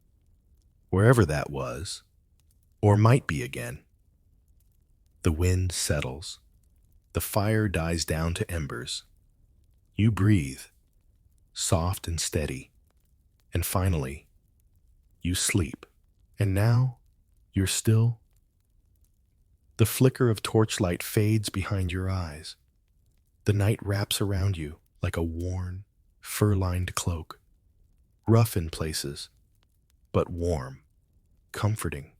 Speaker 1: wherever that was, or might be again. The wind settles. The fire dies down to embers. You breathe, soft and steady. And finally, you sleep. And now, you're still. The flicker of torchlight fades behind your eyes. The night wraps around you like a worn, fur-lined cloak. Rough in places, but warm, comforting.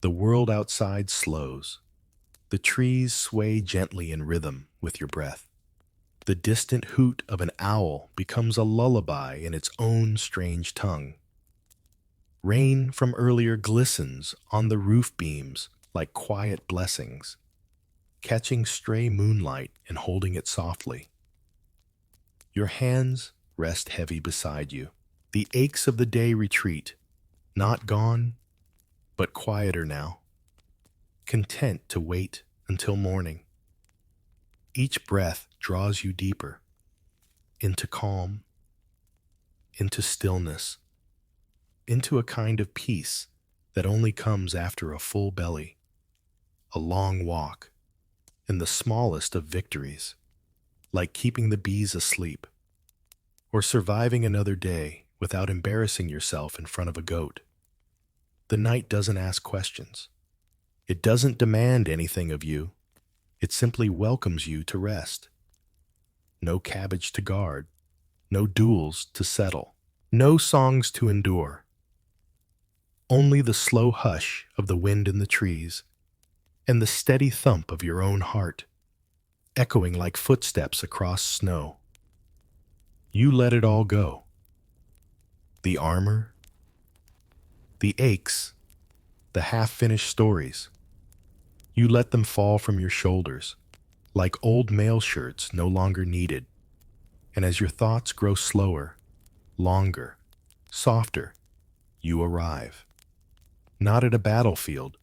Speaker 1: The world outside slows. The trees sway gently in rhythm with your breath. The distant hoot of an owl becomes a lullaby in its own strange tongue. Rain from earlier glistens on the roof beams like quiet blessings, catching stray moonlight and holding it softly. Your hands rest heavy beside you. The aches of the day retreat, not gone, but quieter now, content to wait until morning. Each breath draws you deeper, into calm, into stillness, into a kind of peace that only comes after a full belly, a long walk, and the smallest of victories, like keeping the bees asleep, or surviving another day without embarrassing yourself in front of a goat. The night doesn't ask questions. It doesn't demand anything of you. It simply welcomes you to rest. No cabbage to guard, no duels to settle, no songs to endure. Only the slow hush of the wind in the trees and the steady thump of your own heart, echoing like footsteps across snow. You let it all go. The armor, the aches, the half-finished stories. You let them fall from your shoulders, like old mail shirts no longer needed. And as your thoughts grow slower, longer, softer, you arrive. Not at a battlefield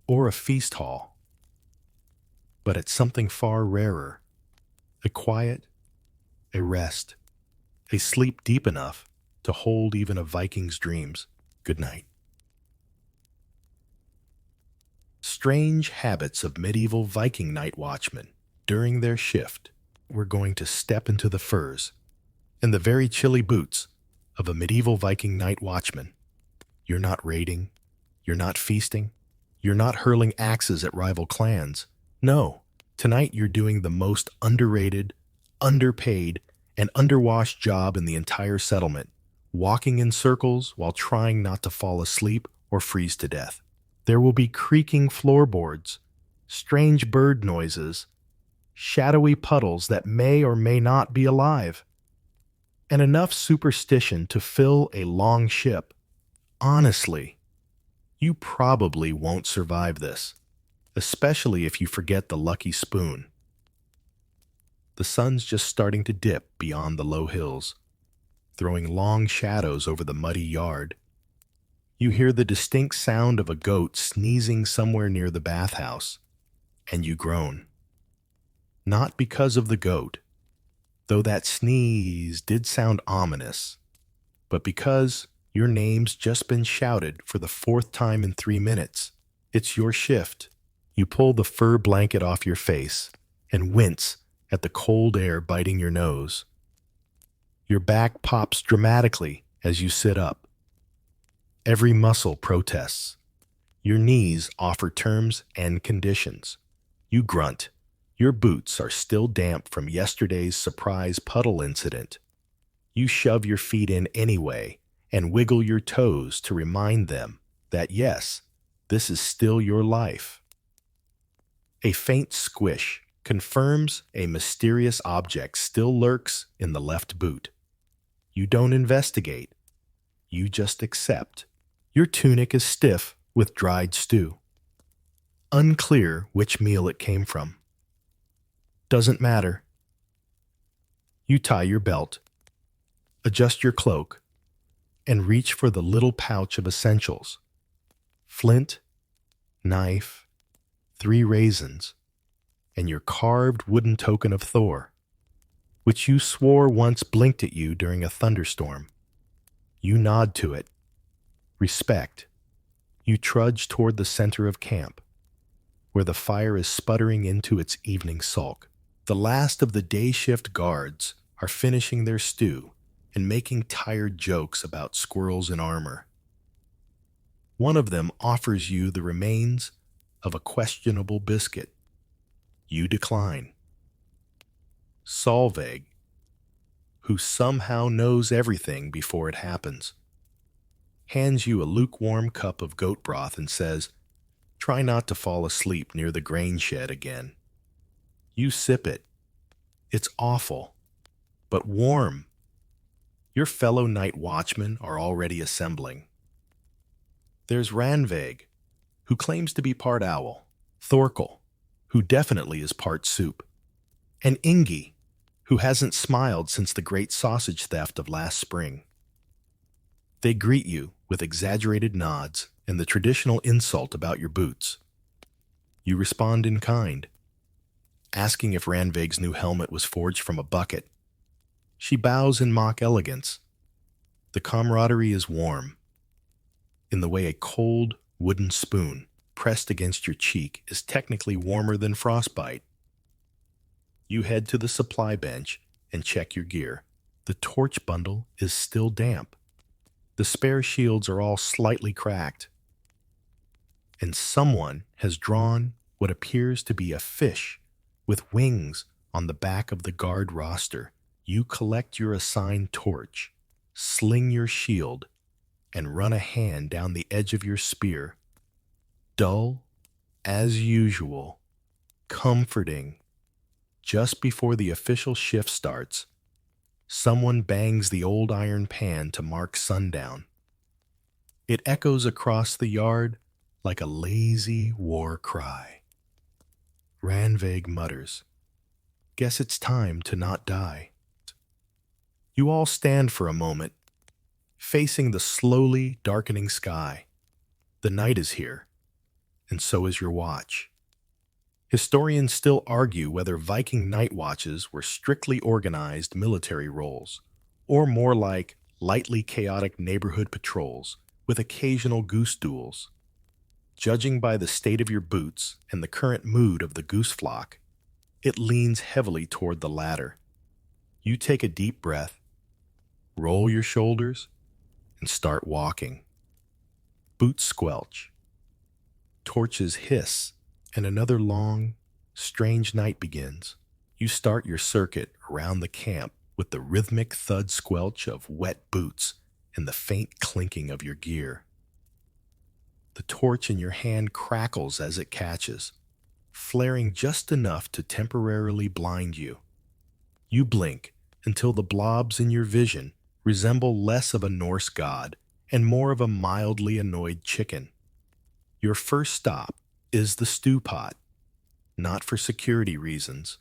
Speaker 1: or a feast hall, but at something far rarer, a quiet, a rest, a sleep deep enough to hold even a Viking's dreams. Good night. Strange habits of medieval Viking night watchmen. During their shift, we're going to step into the furs and the very chilly boots of a medieval Viking night watchman. You're not raiding. You're not feasting. You're not hurling axes at rival clans. No, tonight you're doing the most underrated, underpaid, An underwashed job in the entire settlement, walking in circles while trying not to fall asleep or freeze to death. There will be creaking floorboards, strange bird noises, shadowy puddles that may or may not be alive, and enough superstition to fill a long ship. Honestly, you probably won't survive this, especially if you forget the lucky spoon. The sun's just starting to dip beyond the low hills, throwing long shadows over the muddy yard. You hear the distinct sound of a goat sneezing somewhere near the bathhouse, and you groan. Not because of the goat, though that sneeze did sound ominous, but because your name's just been shouted for the fourth time in 3 minutes. It's your shift. You pull the fur blanket off your face and wince at the cold air biting your nose. Your back pops dramatically as you sit up. Every muscle protests. Your knees offer terms and conditions. You grunt. Your boots are still damp from yesterday's surprise puddle incident. You shove your feet in anyway and wiggle your toes to remind them that yes, this is still your life. A faint squish confirms a mysterious object still lurks in the left boot. You don't investigate. You just accept. Your tunic is stiff with dried stew. Unclear which meal it came from. Doesn't matter. You tie your belt, adjust your cloak, and reach for the little pouch of essentials. Flint, knife, 3 raisins, and your carved wooden token of Thor, which you swore once blinked at you during a thunderstorm. You nod to it. Respect. You trudge toward the center of camp, where the fire is sputtering into its evening sulk. The last of the day shift guards are finishing their stew and making tired jokes about squirrels in armor. One of them offers you the remains of a questionable biscuit. You decline. Solveig, who somehow knows everything before it happens, hands you a lukewarm cup of goat broth and says, "Try not to fall asleep near the grain shed again." You sip it. It's awful, but warm. Your fellow night watchmen are already assembling. There's Ranveig, who claims to be part owl, Thorkel, who definitely is part soup, and Ingi, who hasn't smiled since the great sausage theft of last spring. They greet you with exaggerated nods and the traditional insult about your boots. You respond in kind, asking if Ranveig's new helmet was forged from a bucket. She bows in mock elegance. The camaraderie is warm, in the way a cold wooden spoon pressed against your cheek is technically warmer than frostbite. You head to the supply bench and check your gear. The torch bundle is still damp. The spare shields are all slightly cracked. And someone has drawn what appears to be a fish with wings on the back of the guard roster. You collect your assigned torch, sling your shield, and run a hand down the edge of your spear. Dull, as usual, comforting. Just before the official shift starts, someone bangs the old iron pan to mark sundown. It echoes across the yard like a lazy war cry. Ranveig mutters, "Guess it's time to not die." You all stand for a moment, facing the slowly darkening sky. The night is here, and so is your watch. Historians still argue whether Viking night watches were strictly organized military roles, or more like lightly chaotic neighborhood patrols with occasional goose duels. Judging by the state of your boots and the current mood of the goose flock, it leans heavily toward the latter. You take a deep breath, roll your shoulders, and start walking. Boots squelch. Torches hiss, and another long, strange night begins. You start your circuit around the camp with the rhythmic thud squelch of wet boots and the faint clinking of your gear. The torch in your hand crackles as it catches, flaring just enough to temporarily blind you. You blink until the blobs in your vision resemble less of a Norse god and more of a mildly annoyed chicken. Your first stop is the stew pot, not for security reasons,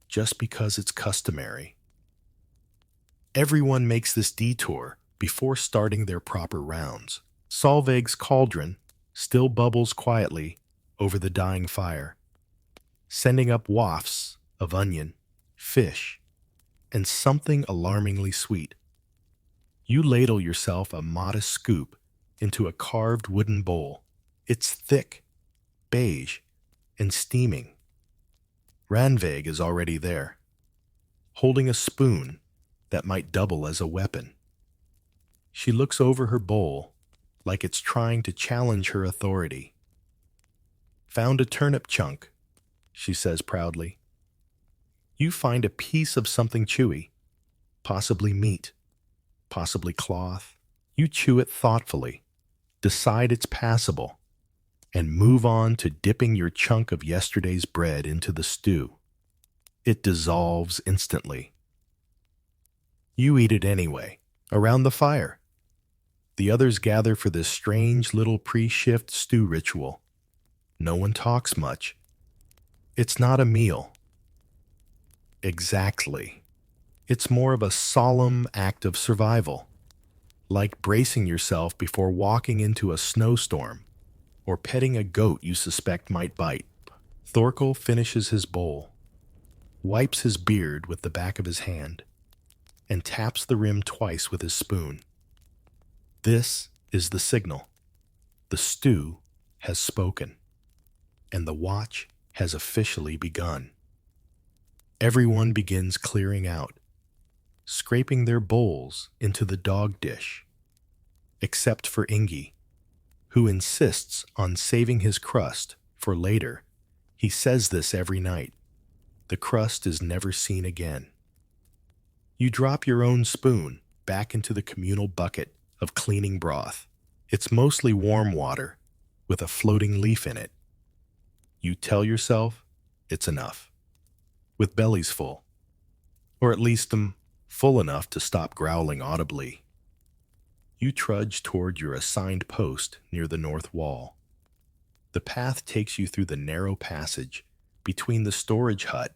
Speaker 1: just because it's customary. Everyone makes this detour before starting their proper rounds. Solveig's cauldron still bubbles quietly over the dying fire, sending up wafts of onion, fish, and something alarmingly sweet. You ladle yourself a modest scoop into a carved wooden bowl. It's thick, beige, and steaming. Ranveig is already there, holding a spoon that might double as a weapon. She looks over her bowl like it's trying to challenge her authority. "Found a turnip chunk," she says proudly. You find a piece of something chewy, possibly meat, possibly cloth. You chew it thoughtfully, decide it's passable, and move on to dipping your chunk of yesterday's bread into the stew. It dissolves instantly. You eat it anyway, around the fire. The others gather for this strange little pre-shift stew ritual. No one talks much. It's not a meal. Exactly. It's more of a solemn act of survival, like bracing yourself before walking into a snowstorm or petting a goat you suspect might bite. Thorkel finishes his bowl, wipes his beard with the back of his hand, and taps the rim twice with his spoon. This is the signal. The stew has spoken, and the watch has officially begun. Everyone begins clearing out, scraping their bowls into the dog dish, except for Ingi, who insists on saving his crust for later. He says this every night. The crust is never seen again. You drop your own spoon back into the communal bucket of cleaning broth. It's mostly warm water with a floating leaf in it. You tell yourself it's enough, with bellies full, or at least full enough to stop growling audibly. You trudge toward your assigned post near the north wall. The path takes you through the narrow passage between the storage hut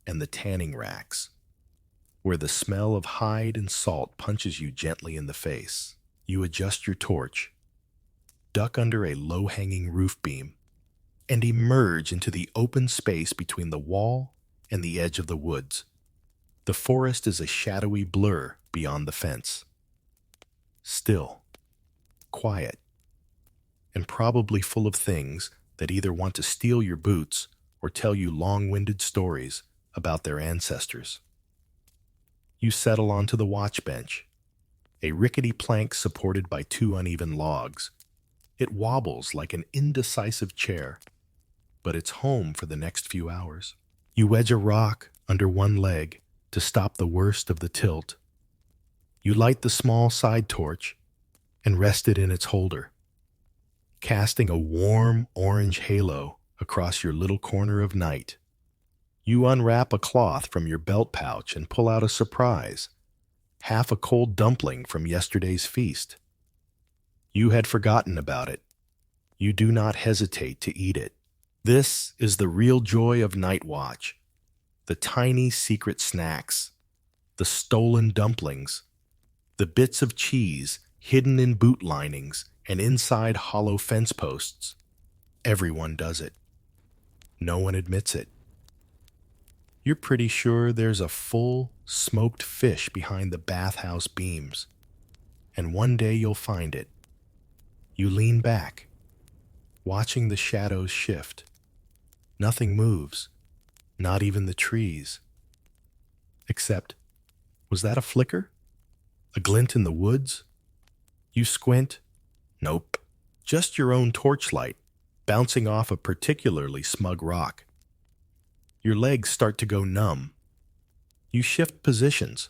Speaker 1: and the tanning racks, where the smell of hide and salt punches you gently in the face. You adjust your torch, duck under a low-hanging roof beam, and emerge into the open space between the wall and the edge of the woods. The forest is a shadowy blur beyond the fence. Still, quiet, and probably full of things that either want to steal your boots or tell you long-winded stories about their ancestors. You settle onto the watch bench, a rickety plank supported by two uneven logs. It wobbles like an indecisive chair, but it's home for the next few hours. You wedge a rock under one leg to stop the worst of the tilt. You light the small side torch and rest it in its holder, casting a warm orange halo across your little corner of night. You unwrap a cloth from your belt pouch and pull out a surprise, half a cold dumpling from yesterday's feast. You had forgotten about it. You do not hesitate to eat it. This is the real joy of night watch. The tiny secret snacks, the stolen dumplings, the bits of cheese hidden in boot linings and inside hollow fence posts. Everyone does it. No one admits it. You're pretty sure there's a full, smoked fish behind the bathhouse beams, and one day you'll find it. You lean back, watching the shadows shift. Nothing moves, not even the trees. Except, was that a flicker? A glint in the woods? You squint. Nope, just your own torchlight, bouncing off a particularly smug rock. Your legs start to go numb. You shift positions,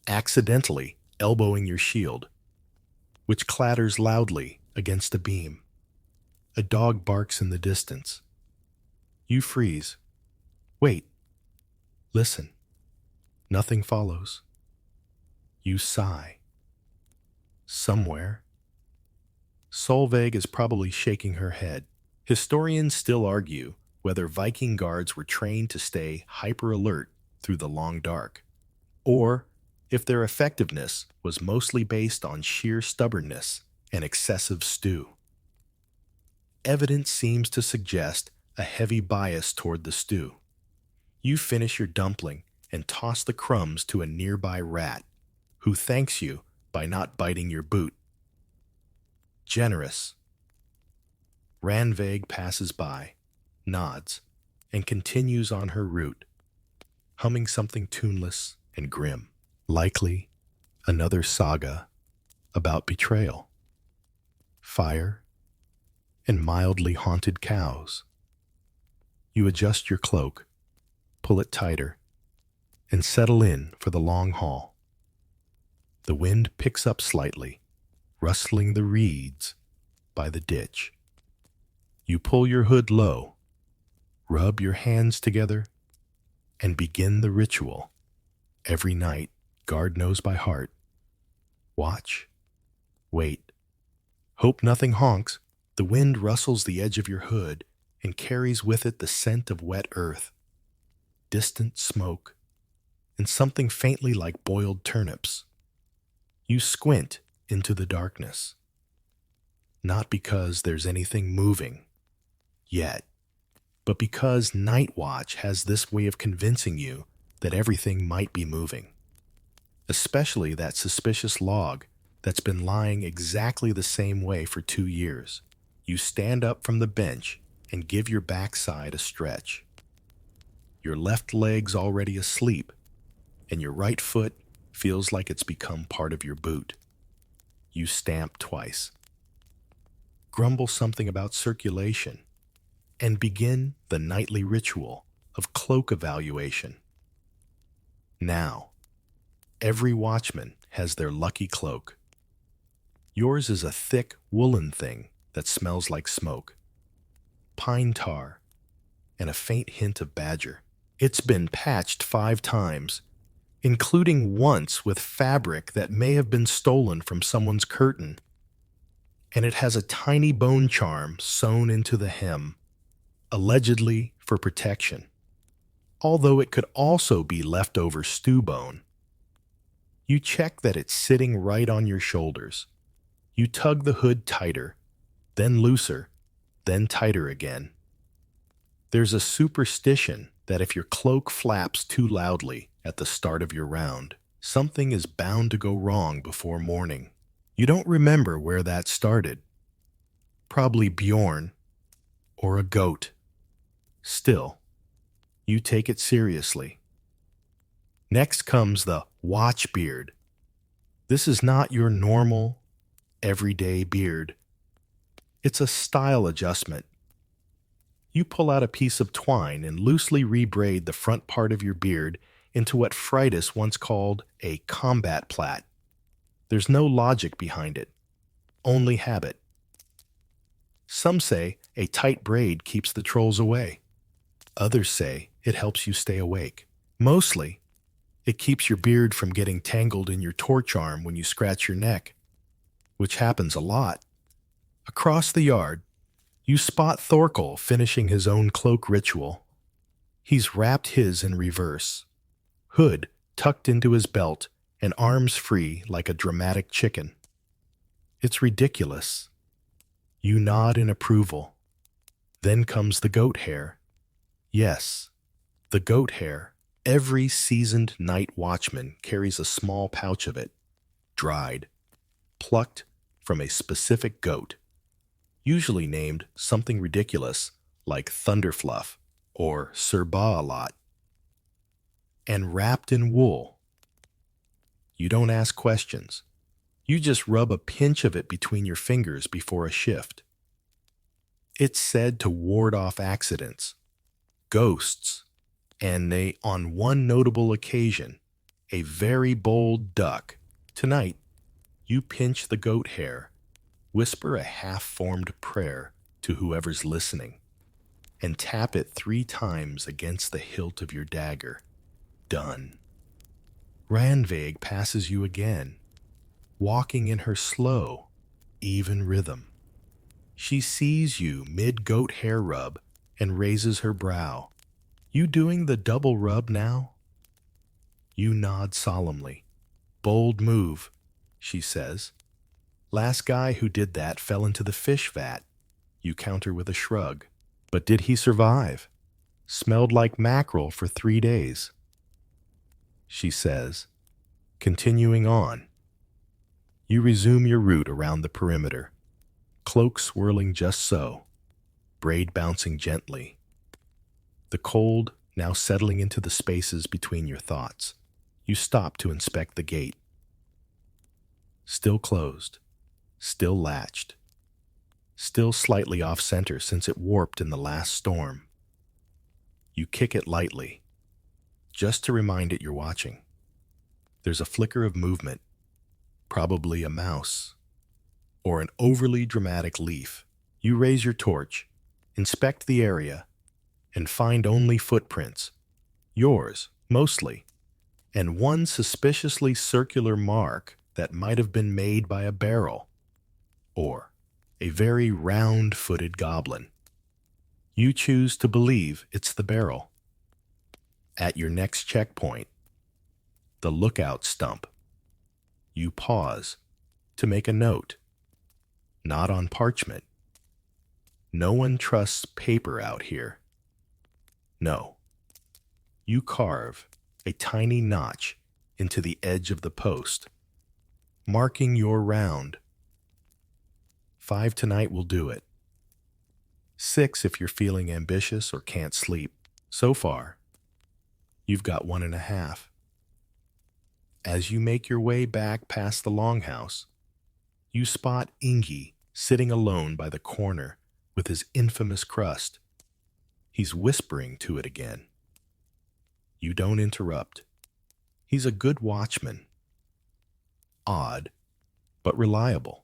Speaker 1: accidentally elbowing your shield, which clatters loudly against a beam. A dog barks in the distance. You freeze. Wait. Listen. Nothing follows. You sigh. Somewhere. Solveig is probably shaking her head. Historians still argue whether Viking guards were trained to stay hyper-alert through the long dark, or if their effectiveness was mostly based on sheer stubbornness and excessive stew. Evidence seems to suggest a heavy bias toward the stew. You finish your dumpling and toss the crumbs to a nearby rat, who thanks you by not biting your boot. Generous. Ranveig passes by, nods, and continues on her route, humming something tuneless and grim. Likely another saga about betrayal, fire, and mildly haunted cows. You adjust your cloak, pull it tighter, and settle in for the long haul. The wind picks up slightly, rustling the reeds by the ditch. You pull your hood low, rub your hands together, and begin the ritual. Every night, guard knows by heart. Watch. Wait. Hope nothing honks. The wind rustles the edge of your hood and carries with it the scent of wet earth, distant smoke, and something faintly like boiled turnips. You squint into the darkness. Not because there's anything moving yet, but because Night Watch has this way of convincing you that everything might be moving, especially that suspicious log that's been lying exactly the same way for 2 years. You stand up from the bench and give your backside a stretch. Your left leg's already asleep, and your right foot feels like it's become part of your boot. You stamp twice, grumble something about circulation, and begin the nightly ritual of cloak evaluation. Now, every watchman has their lucky cloak. Yours is a thick woolen thing that smells like smoke, pine tar, and a faint hint of badger. It's been patched 5 times, including once with fabric that may have been stolen from someone's curtain, and it has a tiny bone charm sewn into the hem, allegedly for protection, although it could also be leftover stew bone. You check that it's sitting right on your shoulders. You tug the hood tighter, then looser, then tighter again. There's a superstition that if your cloak flaps too loudly at the start of your round, something is bound to go wrong before morning. You don't remember where that started. Probably Bjorn or a goat. Still, you take it seriously. Next comes the watch beard. This is not your normal, everyday beard. It's a style adjustment. You pull out a piece of twine and loosely rebraid the front part of your beard into what Fridas once called a combat plait. There's no logic behind it, only habit. Some say a tight braid keeps the trolls away. Others say it helps you stay awake. Mostly, it keeps your beard from getting tangled in your torch arm when you scratch your neck, which happens a lot. Across the yard, you spot Thorkel finishing his own cloak ritual. He's wrapped his in reverse, hood tucked into his belt and arms free like a dramatic chicken. It's ridiculous. You nod in approval. Then comes the goat hair. Yes, the goat hair. Every seasoned night watchman carries a small pouch of it, dried, plucked from a specific goat, usually named something ridiculous like Thunderfluff or Sir Ba-a-lot, and wrapped in wool. You don't ask questions. You just rub a pinch of it between your fingers before a shift. It's said to ward off accidents, ghosts, and on one notable occasion, a very bold duck. Tonight, you pinch the goat hair, whisper a half-formed prayer to whoever's listening, and tap it 3 times against the hilt of your dagger. Done. Ranveig passes you again, walking in her slow, even rhythm. She sees you mid-goat hair rub and raises her brow. You doing the double rub now? You nod solemnly. Bold move, she says. Last guy who did that fell into the fish vat. You counter with a shrug. But did he survive? Smelled like mackerel for 3 days, she says, continuing on. You resume your route around the perimeter, cloak swirling just so, braid bouncing gently. The cold now settling into the spaces between your thoughts. You stop to inspect the gate. Still closed, still latched, still slightly off-center since it warped in the last storm. You kick it lightly, just to remind it you're watching. There's a flicker of movement, probably a mouse, or an overly dramatic leaf. You raise your torch, inspect the area, and find only footprints, yours, mostly, and one suspiciously circular mark that might have been made by a barrel, or a very round-footed goblin. You choose to believe it's the barrel. At your next checkpoint, the lookout stump, you pause to make a note, not on parchment. No one trusts paper out here. No. You carve a tiny notch into the edge of the post, marking your round. 5 tonight will do it. 6 if you're feeling ambitious or can't sleep. So far, you've got 1.5. As you make your way back past the longhouse, you spot Ingi sitting alone by the corner with his infamous crust. He's whispering to it again. You don't interrupt. He's a good watchman. Odd, but reliable.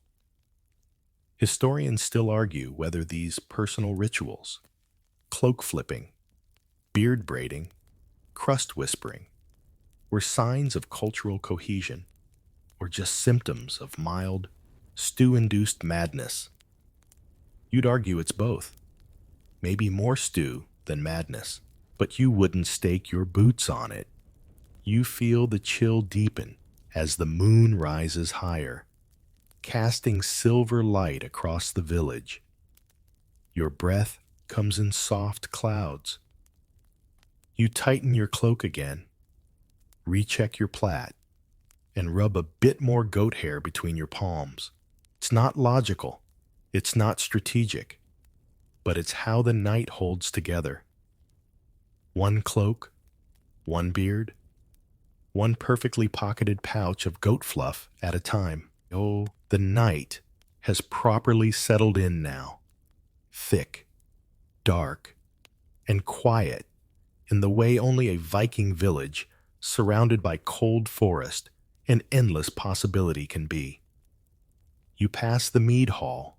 Speaker 1: Historians still argue whether these personal rituals, cloak flipping, beard braiding, crust whispering, were signs of cultural cohesion or just symptoms of mild, stew-induced madness. You'd argue it's both. Maybe more stew than madness, but you wouldn't stake your boots on it. You feel the chill deepen as the moon rises higher, casting silver light across the village. Your breath comes in soft clouds. You tighten your cloak again, recheck your plait, and rub a bit more goat hair between your palms. It's not logical, it's not strategic, but it's how the night holds together. One cloak, one beard, one perfectly pocketed pouch of goat fluff at a time. Oh, the night has properly settled in now. Thick, dark, and quiet in the way only a Viking village surrounded by cold forest and endless possibility can be. You pass the mead hall,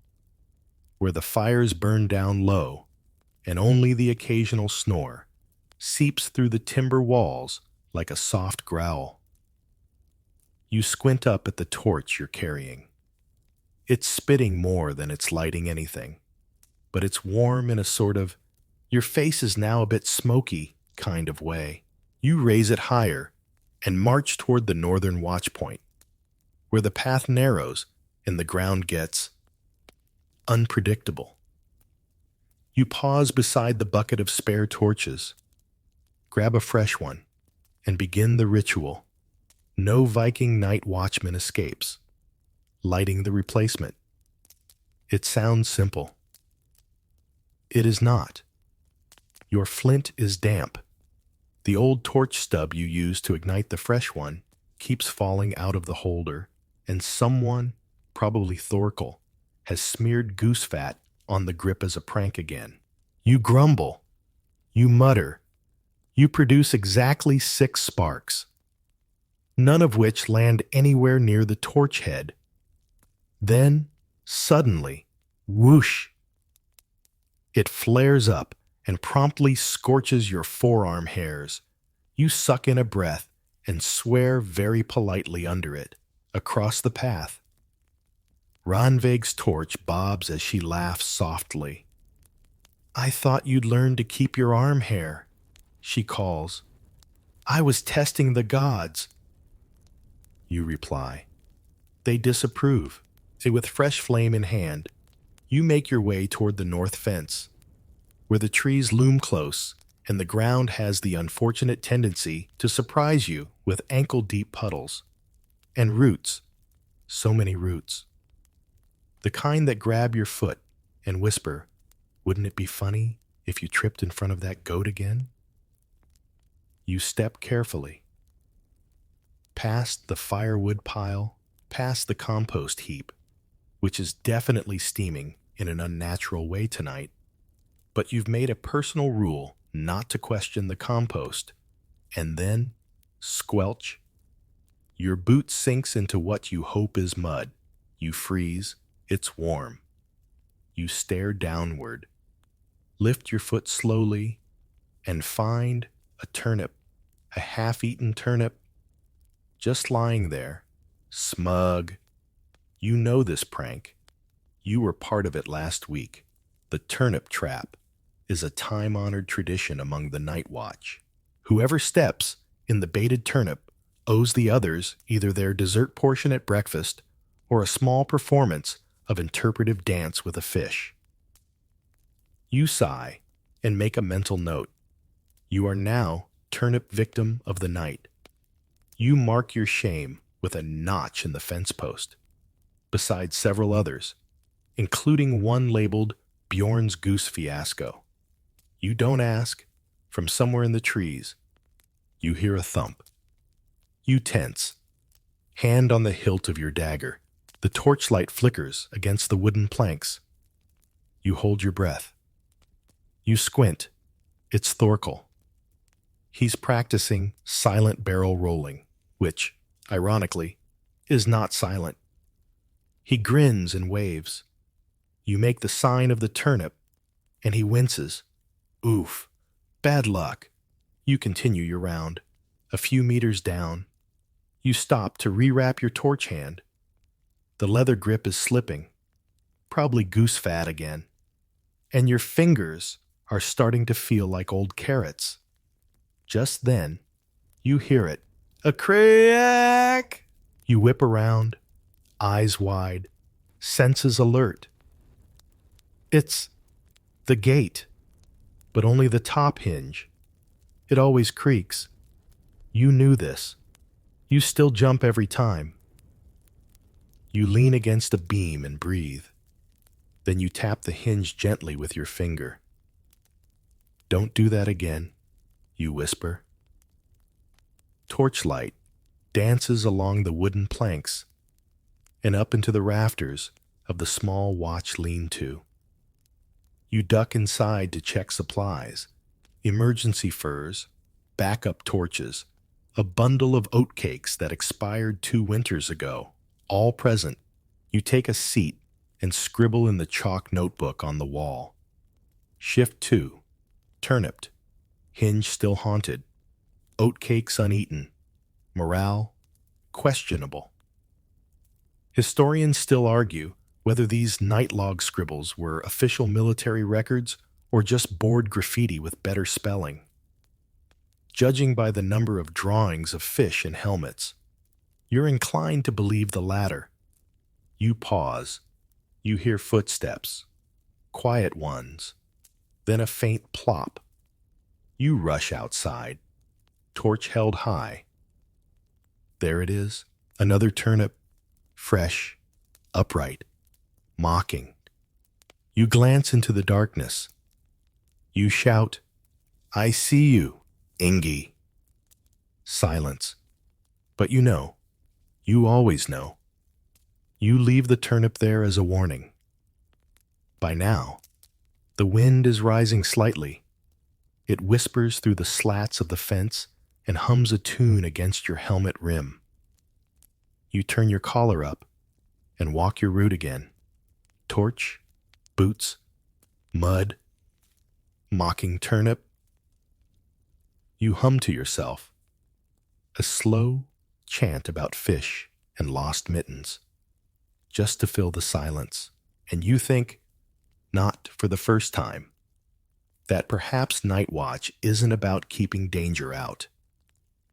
Speaker 1: where the fires burn down low, and only the occasional snore seeps through the timber walls like a soft growl. You squint up at the torch you're carrying. It's spitting more than it's lighting anything, but it's warm in a sort of, your face is now a bit smoky kind of way. You raise it higher and march toward the northern watch point, where the path narrows and the ground gets unpredictable. You pause beside the bucket of spare torches, grab a fresh one, and begin the ritual. No Viking night watchman escapes, lighting the replacement. It sounds simple. It is not. Your flint is damp. The old torch stub you used to ignite the fresh one keeps falling out of the holder, and someone, probably Thorkel, has smeared goose fat on the grip as a prank again. You grumble. You mutter. You produce exactly 6 sparks. none of which land anywhere near the torch head. Then, suddenly, whoosh! It flares up and promptly scorches your forearm hairs. You suck in a breath and swear very politely under it, across the path. Ranveig's torch bobs as she laughs softly. "I thought you'd learn to keep your arm hair," she calls. "I was testing the gods." You reply. They disapprove. So with fresh flame in hand, you make your way toward the north fence, where the trees loom close and the ground has the unfortunate tendency to surprise you with ankle-deep puddles. And roots. So many roots. The kind that grab your foot and whisper, "Wouldn't it be funny if you tripped in front of that goat again?" You step carefully. Past the firewood pile, past the compost heap, which is definitely steaming in an unnatural way tonight, but you've made a personal rule not to question the compost, and then, squelch, your boot sinks into what you hope is mud. You freeze. It's warm. You stare downward, lift your foot slowly, and find a turnip, a half-eaten turnip, just lying there, smug. You know this prank. You were part of it last week. The turnip trap is a time-honored tradition among the night watch. Whoever steps in the baited turnip owes the others either their dessert portion at breakfast or a small performance of interpretive dance with a fish. You sigh and make a mental note. You are now turnip victim of the night. You mark your shame with a notch in the fence post, besides several others, including one labeled Bjorn's Goose Fiasco. You don't ask. From somewhere in the trees, you hear a thump. You tense, hand on the hilt of your dagger. The torchlight flickers against the wooden planks. You hold your breath. You squint. It's Thorkel. He's practicing silent barrel rolling, which, ironically, is not silent. He grins and waves. You make the sign of the turnip, and he winces. Oof. Bad luck. You continue your round. A few meters down, you stop to rewrap your torch hand. The leather grip is slipping, probably goose fat again, and your fingers are starting to feel like old carrots. Just then, you hear it. A crack! You whip around, eyes wide, senses alert. It's the gate, but only the top hinge. It always creaks. You knew this. You still jump every time. You lean against a beam and breathe. Then you tap the hinge gently with your finger. "Don't do that again," you whisper. Torchlight dances along the wooden planks and up into the rafters of the small watch lean-to. You duck inside to check supplies, emergency furs, backup torches, a bundle of oatcakes that expired 2 winters ago, all present. You take a seat and scribble in the chalk notebook on the wall. Shift 2, turniped, hinge still haunted, oatcakes uneaten, morale questionable. Historians still argue whether these night log scribbles were official military records or just board graffiti with better spelling. Judging by the number of drawings of fish and helmets, you're inclined to believe the latter. You pause. You hear footsteps, quiet ones, then a faint plop. You rush outside, torch held high. There it is, another turnip, fresh, upright, mocking. You glance into the darkness. You shout, "I see you, Ingy." Silence. But you know. You always know. You leave the turnip there as a warning. By now, the wind is rising slightly. It whispers through the slats of the fence and hums a tune against your helmet rim. You turn your collar up and walk your route again. Torch, boots, mud, mocking turnip. You hum to yourself, a slow chant about fish and lost mittens, just to fill the silence. And you think, not for the first time, that perhaps night watch isn't about keeping danger out.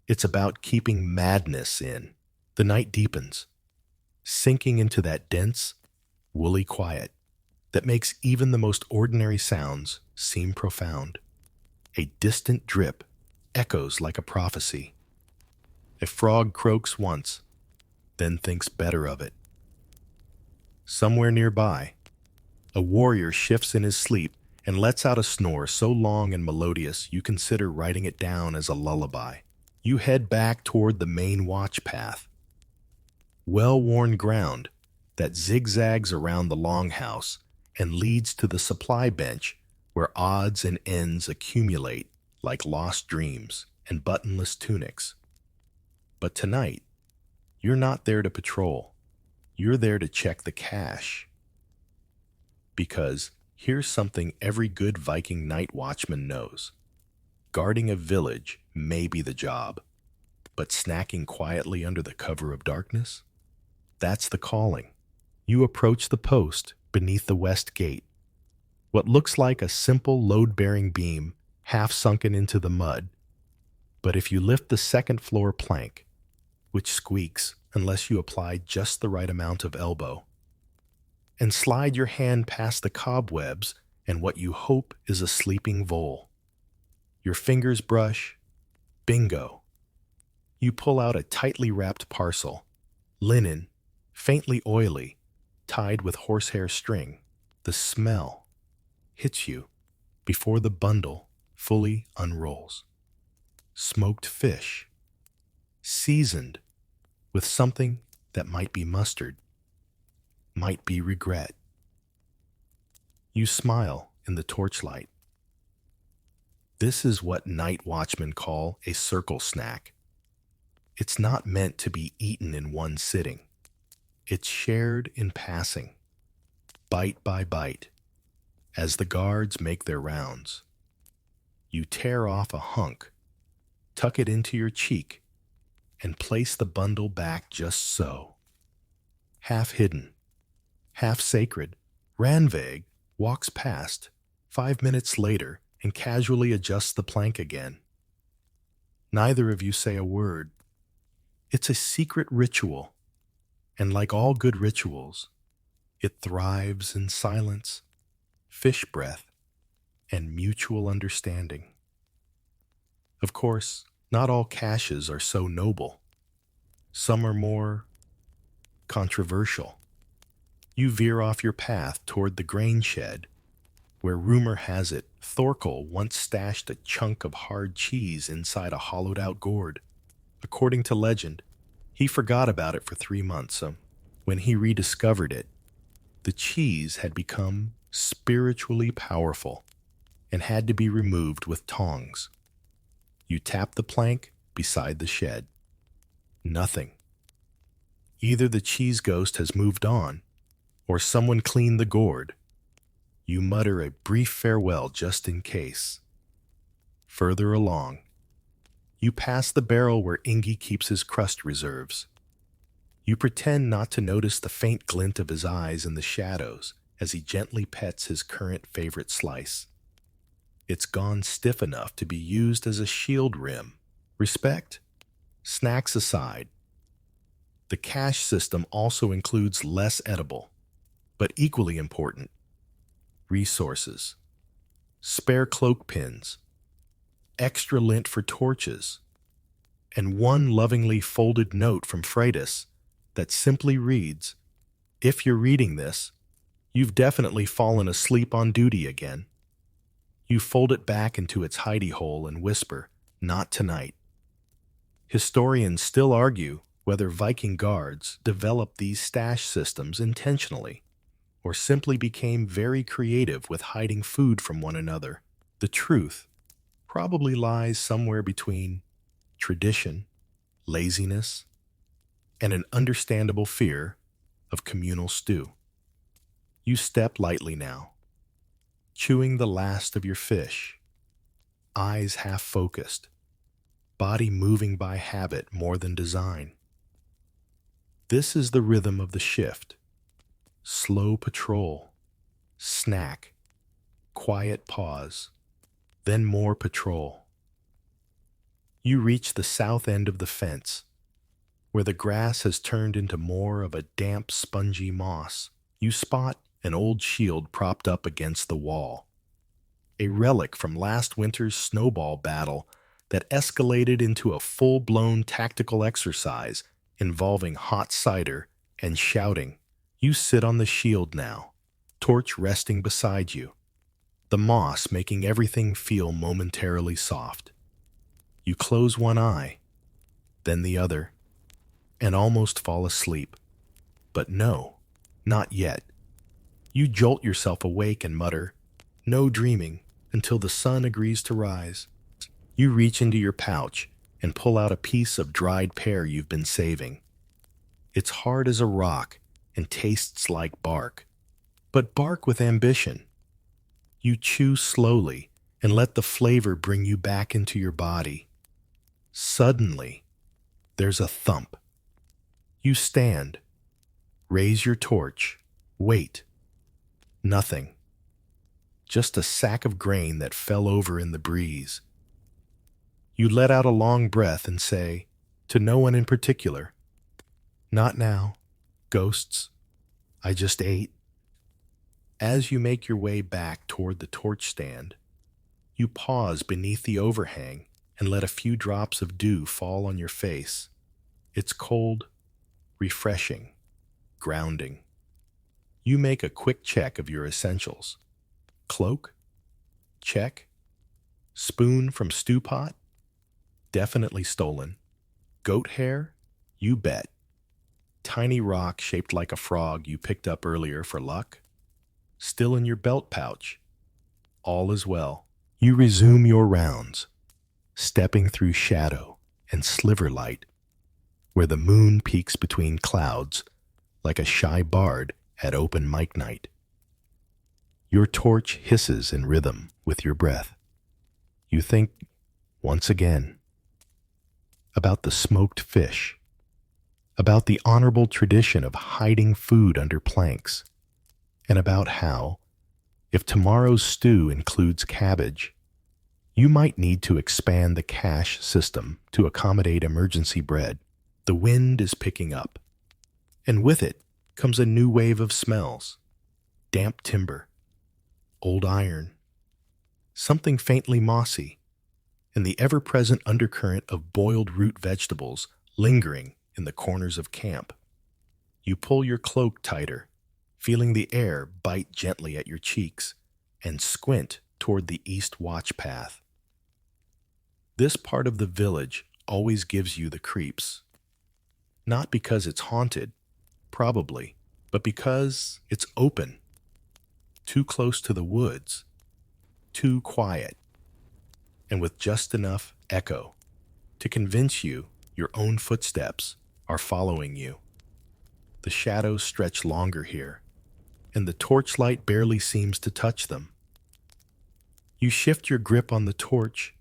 Speaker 1: It's about keeping madness in. The night deepens, sinking into that dense, woolly quiet that makes even the most ordinary sounds seem profound. A distant drip echoes like a prophecy. A frog croaks once, then thinks better of it. Somewhere nearby, a warrior shifts in his sleep and lets out a snore so long and melodious you consider writing it down as a lullaby. You head back toward the main watch path, well-worn ground that zigzags around the longhouse and leads to the supply bench where odds and ends accumulate like lost dreams and buttonless tunics. But tonight, you're not there to patrol. You're there to check the cache. Because here's something every good Viking night watchman knows. Guarding a village may be the job, but snacking quietly under the cover of darkness? That's the calling. You approach the post beneath the west gate. What looks like a simple load-bearing beam half sunken into the mud. But if you lift the second floor plank, which squeaks unless you apply just the right amount of elbow, and slide your hand past the cobwebs and what you hope is a sleeping vole, your fingers brush, bingo. You pull out a tightly wrapped parcel, linen, faintly oily, tied with horsehair string. The smell hits you before the bundle fully unrolls. Smoked fish, seasoned with something that might be mustard, might be regret. You smile in the torchlight. This is what night watchmen call a circle snack. It's not meant to be eaten in one sitting. It's shared in passing, bite by bite, as the guards make their rounds. You tear off a hunk, tuck it into your cheek, and place the bundle back just so. Half hidden, half sacred, Ranveig walks past 5 minutes later and casually adjusts the plank again. Neither of you say a word. It's a secret ritual, and like all good rituals, it thrives in silence, fish breath, and mutual understanding. Of course, not all caches are so noble. Some are more controversial. You veer off your path toward the grain shed, where rumor has it Thorkel once stashed a chunk of hard cheese inside a hollowed-out gourd. According to legend, he forgot about it for 3 months. When he rediscovered it, the cheese had become spiritually powerful and had to be removed with tongs. You tap the plank beside the shed. Nothing. Either the cheese ghost has moved on, or someone cleaned the gourd. You mutter a brief farewell just in case. Further along, you pass the barrel where Ingi keeps his crust reserves. You pretend not to notice the faint glint of his eyes in the shadows as he gently pets his current favorite slice. It's gone stiff enough to be used as a shield rim. Respect? Snacks aside, the cache system also includes less edible, but equally important, resources. Spare cloak pins, extra lint for torches, and one lovingly folded note from Freitas that simply reads, "If you're reading this, you've definitely fallen asleep on duty again." You fold it back into its hidey hole and whisper, "Not tonight." Historians still argue whether Viking guards developed these stash systems intentionally or simply became very creative with hiding food from one another. The truth probably lies somewhere between tradition, laziness, and an understandable fear of communal stew. You step lightly now, chewing the last of your fish, eyes half focused, body moving by habit more than design. This is the rhythm of the shift. Slow patrol, snack, quiet pause, then more patrol. You reach the south end of the fence, where the grass has turned into more of a damp, spongy moss. You spot an old shield propped up against the wall, a relic from last winter's snowball battle that escalated into a full-blown tactical exercise involving hot cider and shouting. You sit on the shield now, torch resting beside you, the moss making everything feel momentarily soft. You close one eye, then the other, and almost fall asleep. But no, not yet. You jolt yourself awake and mutter, "No dreaming," until the sun agrees to rise. You reach into your pouch and pull out a piece of dried pear you've been saving. It's hard as a rock and tastes like bark, but bark with ambition. You chew slowly and let the flavor bring you back into your body. Suddenly, there's a thump. You stand, raise your torch, wait. Nothing. Just a sack of grain that fell over in the breeze. You let out a long breath and say, to no one in particular, "Not now, ghosts. I just ate." As you make your way back toward the torch stand, you pause beneath the overhang and let a few drops of dew fall on your face. It's cold, refreshing, grounding. You make a quick check of your essentials. Cloak? Check. Spoon from stew pot? Definitely stolen. Goat hair? You bet. Tiny rock shaped like a frog you picked up earlier for luck? Still in your belt pouch. All is well. You resume your rounds, stepping through shadow and sliver light, where the moon peeks between clouds like a shy bard at open mic night. Your torch hisses in rhythm with your breath. You think, once again, about the smoked fish, about the honorable tradition of hiding food under planks, and about how, if tomorrow's stew includes cabbage, you might need to expand the cache system to accommodate emergency bread. The wind is picking up, and with it comes a new wave of smells. Damp timber, old iron, something faintly mossy, and the ever-present undercurrent of boiled root vegetables lingering in the corners of camp. You pull your cloak tighter, feeling the air bite gently at your cheeks, and squint toward the east watch path. This part of the village always gives you the creeps. Not because it's haunted, probably, but because it's open. Too close to the woods, too quiet, and with just enough echo to convince you your own footsteps are following you. The shadows stretch longer here, and the torchlight barely seems to touch them. You shift your grip on the torch,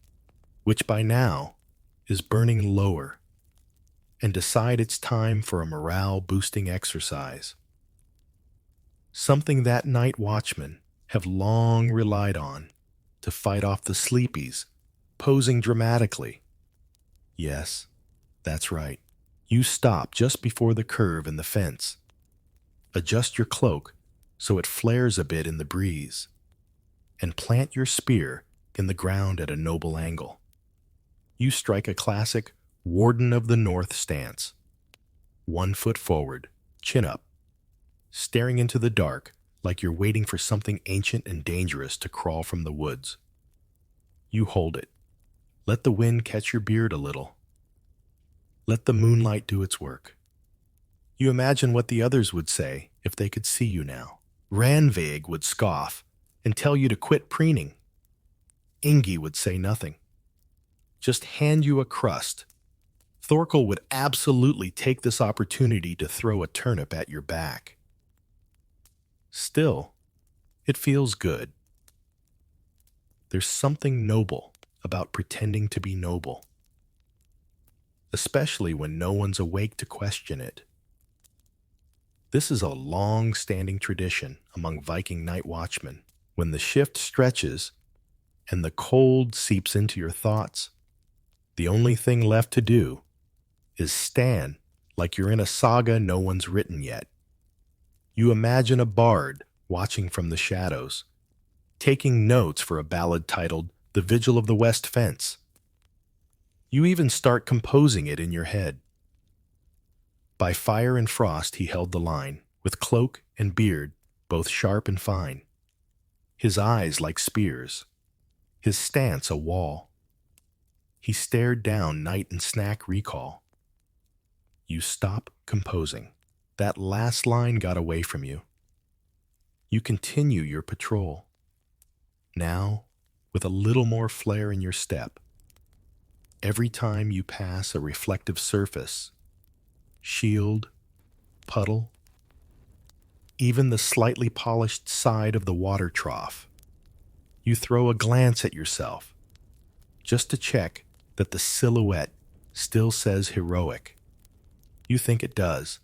Speaker 1: which by now is burning lower, and decide it's time for a morale-boosting exercise. Something that night watchmen have long relied on to fight off the sleepies, posing dramatically. Yes, that's right. You stop just before the curve in the fence. Adjust your cloak so it flares a bit in the breeze, and plant your spear in the ground at a noble angle. You strike a classic Warden of the North stance. 1 foot forward, chin up, staring into the dark like you're waiting for something ancient and dangerous to crawl from the woods. You hold it. Let the wind catch your beard a little. Let the moonlight do its work. You imagine what the others would say if they could see you now. Ranveig would scoff and tell you to quit preening. Ingi would say nothing. Just hand you a crust, Thorkel would absolutely take this opportunity to throw a turnip at your back. Still, it feels good. There's something noble about pretending to be noble, especially when no one's awake to question it. This is a long-standing tradition among Viking night watchmen. When the shift stretches and the cold seeps into your thoughts, the only thing left to do is stand like you're in a saga no one's written yet. You imagine a bard watching from the shadows, taking notes for a ballad titled The Vigil of the West Fence. You even start composing it in your head. By fire and frost he held the line, with cloak and beard both sharp and fine, his eyes like spears, his stance a wall. He stared down night and snack recall. You stop composing. That last line got away from you. You continue your patrol, now with a little more flair in your step. Every time you pass a reflective surface, shield, puddle, even the slightly polished side of the water trough, you throw a glance at yourself, just to check that the silhouette still says heroic. You think it does.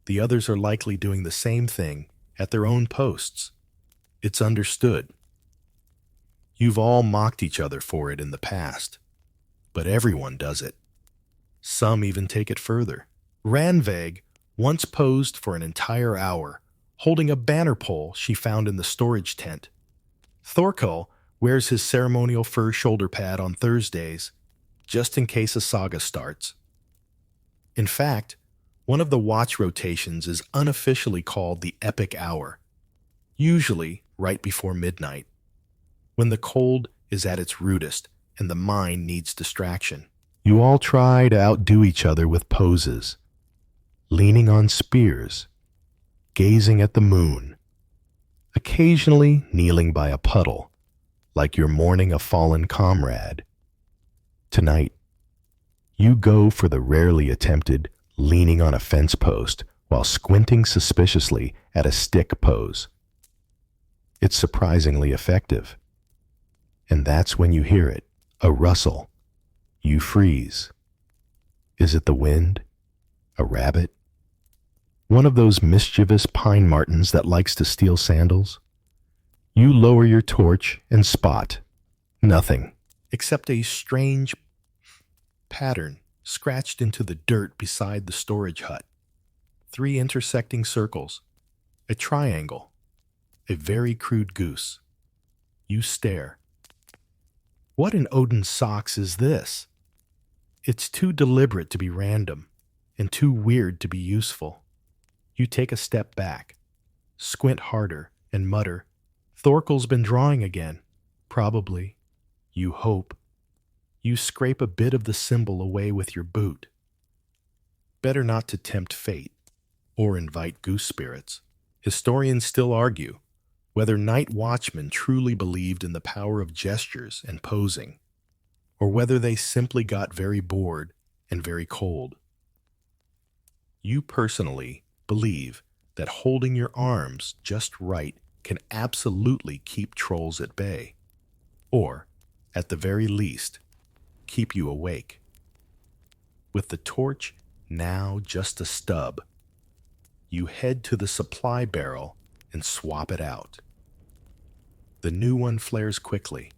Speaker 1: The others are likely doing the same thing at their own posts. It's understood. You've all mocked each other for it in the past, but everyone does it. Some even take it further. Ranveig once posed for an entire hour, holding a banner pole she found in the storage tent. Thorkel wears his ceremonial fur shoulder pad on Thursdays, just in case a saga starts. In fact, one of the watch rotations is unofficially called the epic hour, usually right before midnight, when the cold is at its rudest and the mind needs distraction. You all try to outdo each other with poses, leaning on spears, gazing at the moon, occasionally kneeling by a puddle, like you're mourning a fallen comrade. Tonight, you go for the rarely attempted leaning on a fence post while squinting suspiciously at a stick pose. It's surprisingly effective. And that's when you hear it, a rustle. You freeze. Is it the wind? A rabbit? One of those mischievous pine martens that likes to steal sandals? You lower your torch and spot nothing except a strange pattern scratched into the dirt beside the storage hut. 3 intersecting circles, a triangle, a very crude goose. You stare. What in Odin's socks is this? It's too deliberate to be random, and too weird to be useful. You take a step back, squint harder, and mutter, Thorkel's been drawing again. Probably. You hope. You scrape a bit of the symbol away with your boot. Better not to tempt fate, or invite goose spirits. Historians still argue whether night watchmen truly believed in the power of gestures and posing, or whether they simply got very bored and very cold. You personally believe that holding your arms just right can absolutely keep trolls at bay, or, at the very least, keep you awake. With the torch now just a stub, you head to the supply barrel and swap it out. The new one flares quickly,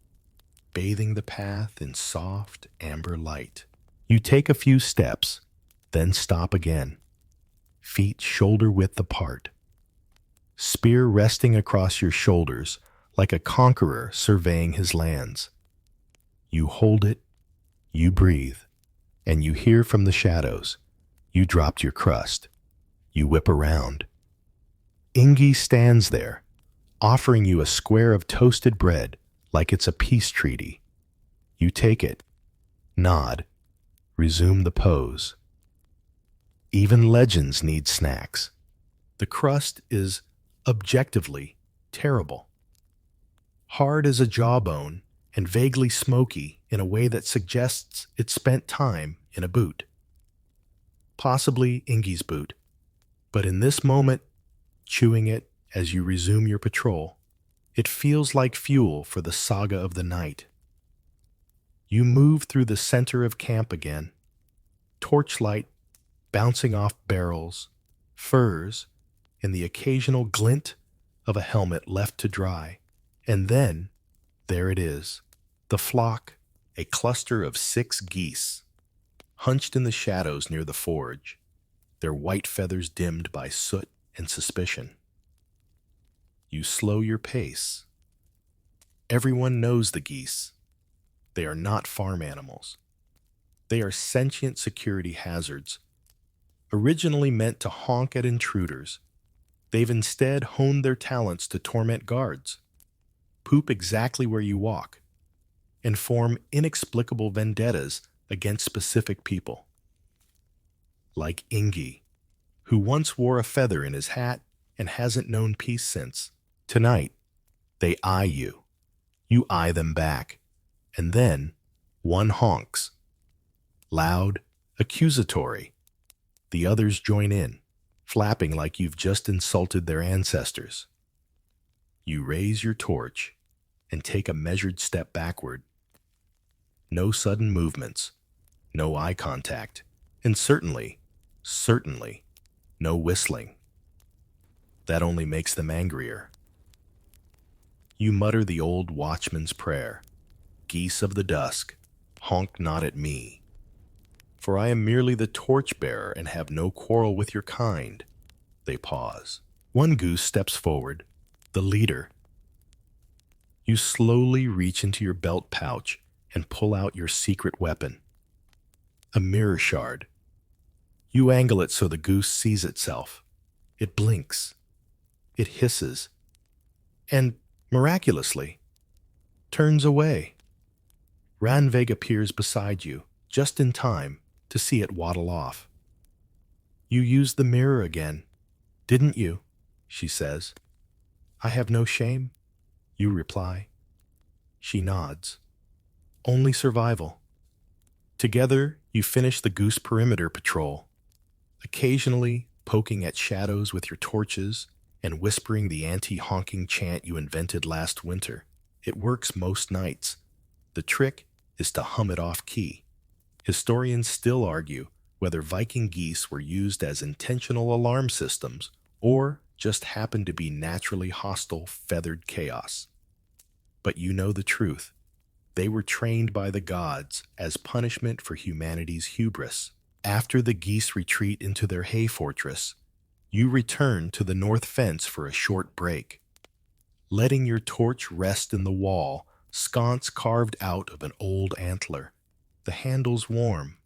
Speaker 1: bathing the path in soft amber light. You take a few steps, then stop again, feet shoulder-width apart, spear resting across your shoulders like a conqueror surveying his lands. You hold it, you breathe, and you hear from the shadows. You dropped your crust. You whip around. Ingi stands there, offering you a square of toasted bread like it's a peace treaty. You take it, nod, resume the pose. Even legends need snacks. The crust is objectively terrible. Hard as a jawbone and vaguely smoky in a way that suggests it spent time in a boot. Possibly Ingi's boot, but in this moment, chewing it as you resume your patrol, it feels like fuel for the saga of the night. You move through the center of camp again, torchlight bouncing off barrels, furs, and the occasional glint of a helmet left to dry. And then, there it is, the flock, a cluster of 6 geese, hunched in the shadows near the forge, their white feathers dimmed by soot and suspicion. You slow your pace. Everyone knows the geese. They are not farm animals. They are sentient security hazards. Originally meant to honk at intruders, they've instead honed their talents to torment guards, poop exactly where you walk, and form inexplicable vendettas against specific people. Like Ingi, who once wore a feather in his hat and hasn't known peace since. Tonight, they eye you. You eye them back. And then, one honks. Loud, accusatory. The others join in, flapping like you've just insulted their ancestors. You raise your torch and take a measured step backward. No sudden movements, no eye contact, and certainly, no whistling. That only makes them angrier. You mutter the old watchman's prayer. Geese of the dusk, honk not at me. For I am merely the torch-bearer and have no quarrel with your kind. They pause. One goose steps forward, the leader. You slowly reach into your belt pouch and pull out your secret weapon. A mirror shard. You angle it so the goose sees itself. It blinks. It hisses. And, miraculously, turns away. Ranveig appears beside you, just in time to see it waddle off. You used the mirror again, didn't you? She says. I have no shame, you reply. She nods. Only survival. Together, you finish the goose perimeter patrol, occasionally poking at shadows with your torches and whispering the anti-honking chant you invented last winter. It works most nights. The trick is to hum it off-key. Historians still argue whether Viking geese were used as intentional alarm systems or just happened to be naturally hostile feathered chaos. But you know the truth. They were trained by the gods as punishment for humanity's hubris. After the geese retreat into their hay fortress, you return to the north fence for a short break, letting your torch rest in the wall, sconce carved out of an old antler. The handle's warm.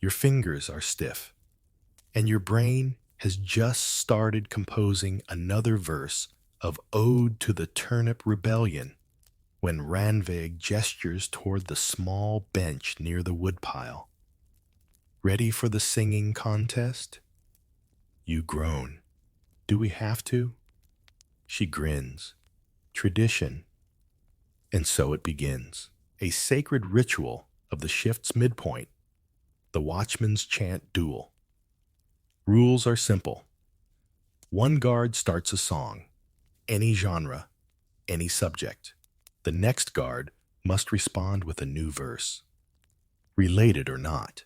Speaker 1: Your fingers are stiff, and your brain has just started composing another verse of Ode to the Turnip Rebellion when Ranveig gestures toward the small bench near the woodpile. Ready for the singing contest? You groan. Do we have to? She grins. Tradition. And so it begins. A sacred ritual of the shift's midpoint, the watchman's chant duel. Rules are simple. One guard starts a song, any genre, any subject. The next guard must respond with a new verse, related or not,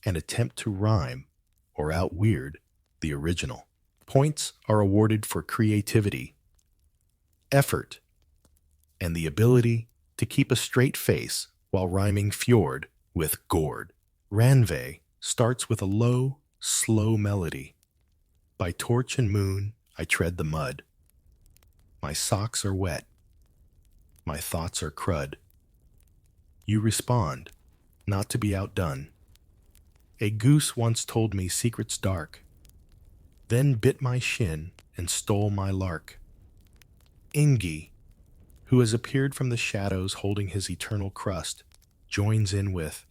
Speaker 1: and attempt to rhyme or out-weird the original. Points are awarded for creativity, effort, and the ability to keep a straight face while rhyming fjord with gourd. Ranveig starts with a low, slow melody. By torch and moon, I tread the mud. My socks are wet. My thoughts are crud. You respond, not to be outdone. A goose once told me secrets dark, then bit my shin and stole my lark. Ingi, who has appeared from the shadows holding his eternal crust, joins in with,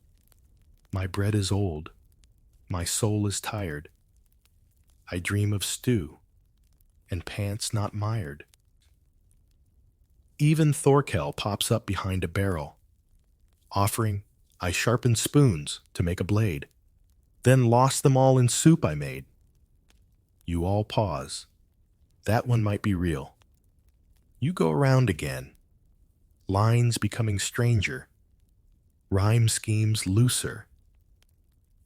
Speaker 1: my bread is old, my soul is tired. I dream of stew, and pants not mired. Even Thorkel pops up behind a barrel, offering I sharpened spoons to make a blade, then lost them all in soup I made. You all pause. That one might be real. You go around again, lines becoming stranger, rhyme schemes looser,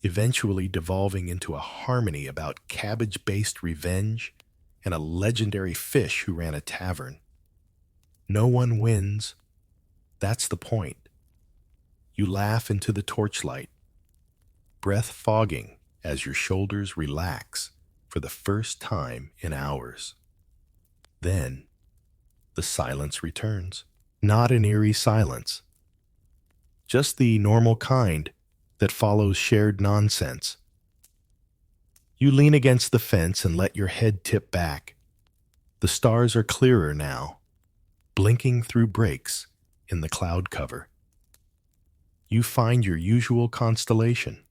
Speaker 1: eventually devolving into a harmony about cabbage-based revenge and a legendary fish who ran a tavern. No one wins. That's the point. You laugh into the torchlight, breath fogging as your shoulders relax for the first time in hours. Then, the silence returns. Not an eerie silence, just the normal kind that follows shared nonsense. You lean against the fence and let your head tip back. The stars are clearer now, blinking through breaks in the cloud cover. You find your usual constellation,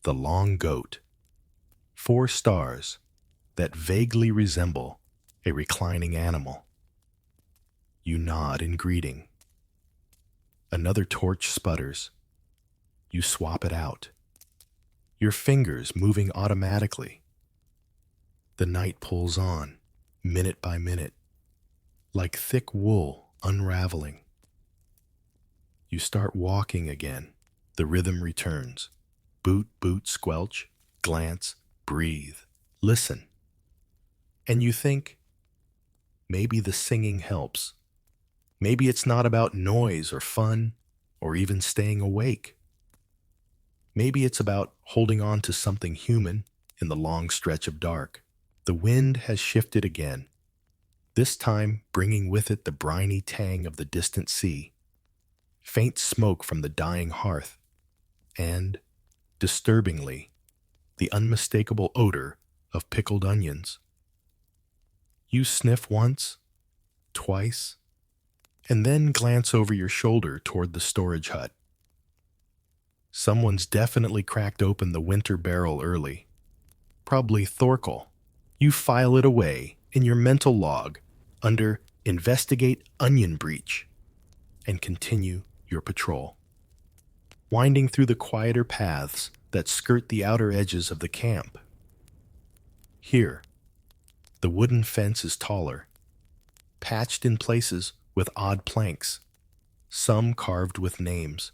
Speaker 1: the long goat. 4 stars that vaguely resemble a reclining animal. You nod in greeting. Another torch sputters. You swap it out, your fingers moving automatically. The night pulls on, minute by minute, like thick wool unraveling. You start walking again. The rhythm returns. Boot, boot, squelch, glance, breathe, listen. And you think, maybe the singing helps. Maybe it's not about noise or fun or even staying awake. Maybe it's about holding on to something human in the long stretch of dark. The wind has shifted again, this time bringing with it the briny tang of the distant sea, faint smoke from the dying hearth, and, disturbingly, the unmistakable odor of pickled onions. You sniff once, twice, and then glance over your shoulder toward the storage hut. Someone's definitely cracked open the winter barrel early. Probably Thorkel. You file it away in your mental log under Investigate Onion Breach and continue your patrol. Winding through the quieter paths that skirt the outer edges of the camp. Here, the wooden fence is taller, patched in places with odd planks, some carved with names,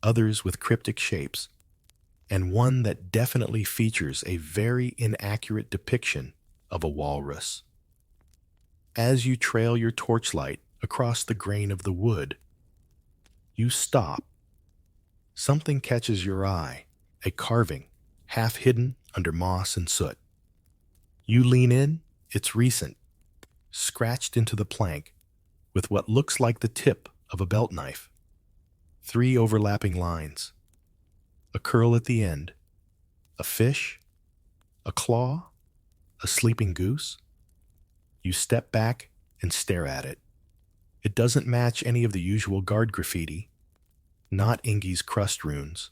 Speaker 1: others with cryptic shapes, and one that definitely features a very inaccurate depiction of a walrus. As you trail your torchlight across the grain of the wood, you stop. Something catches your eye, a carving, half hidden under moss and soot. You lean in, it's recent, scratched into the plank with what looks like the tip of a belt knife. 3 overlapping lines. A curl at the end. A fish? A claw? A sleeping goose? You step back and stare at it. It doesn't match any of the usual guard graffiti. Not Ingi's crust runes.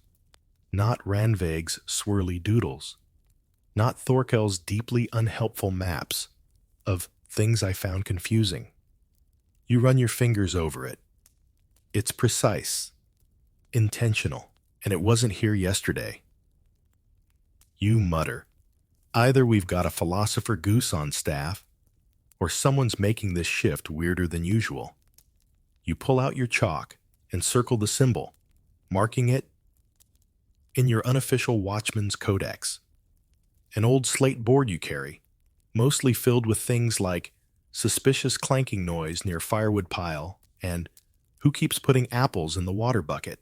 Speaker 1: Not Ranveg's swirly doodles. Not Thorkel's deeply unhelpful maps of things I found confusing. You run your fingers over it. It's precise, intentional, and it wasn't here yesterday. You mutter. Either we've got a philosopher goose on staff, or someone's making this shift weirder than usual. You pull out your chalk and circle the symbol, marking it in your unofficial watchman's codex. An old slate board you carry, mostly filled with things like suspicious clanking noise near firewood pile and who keeps putting apples in the water bucket.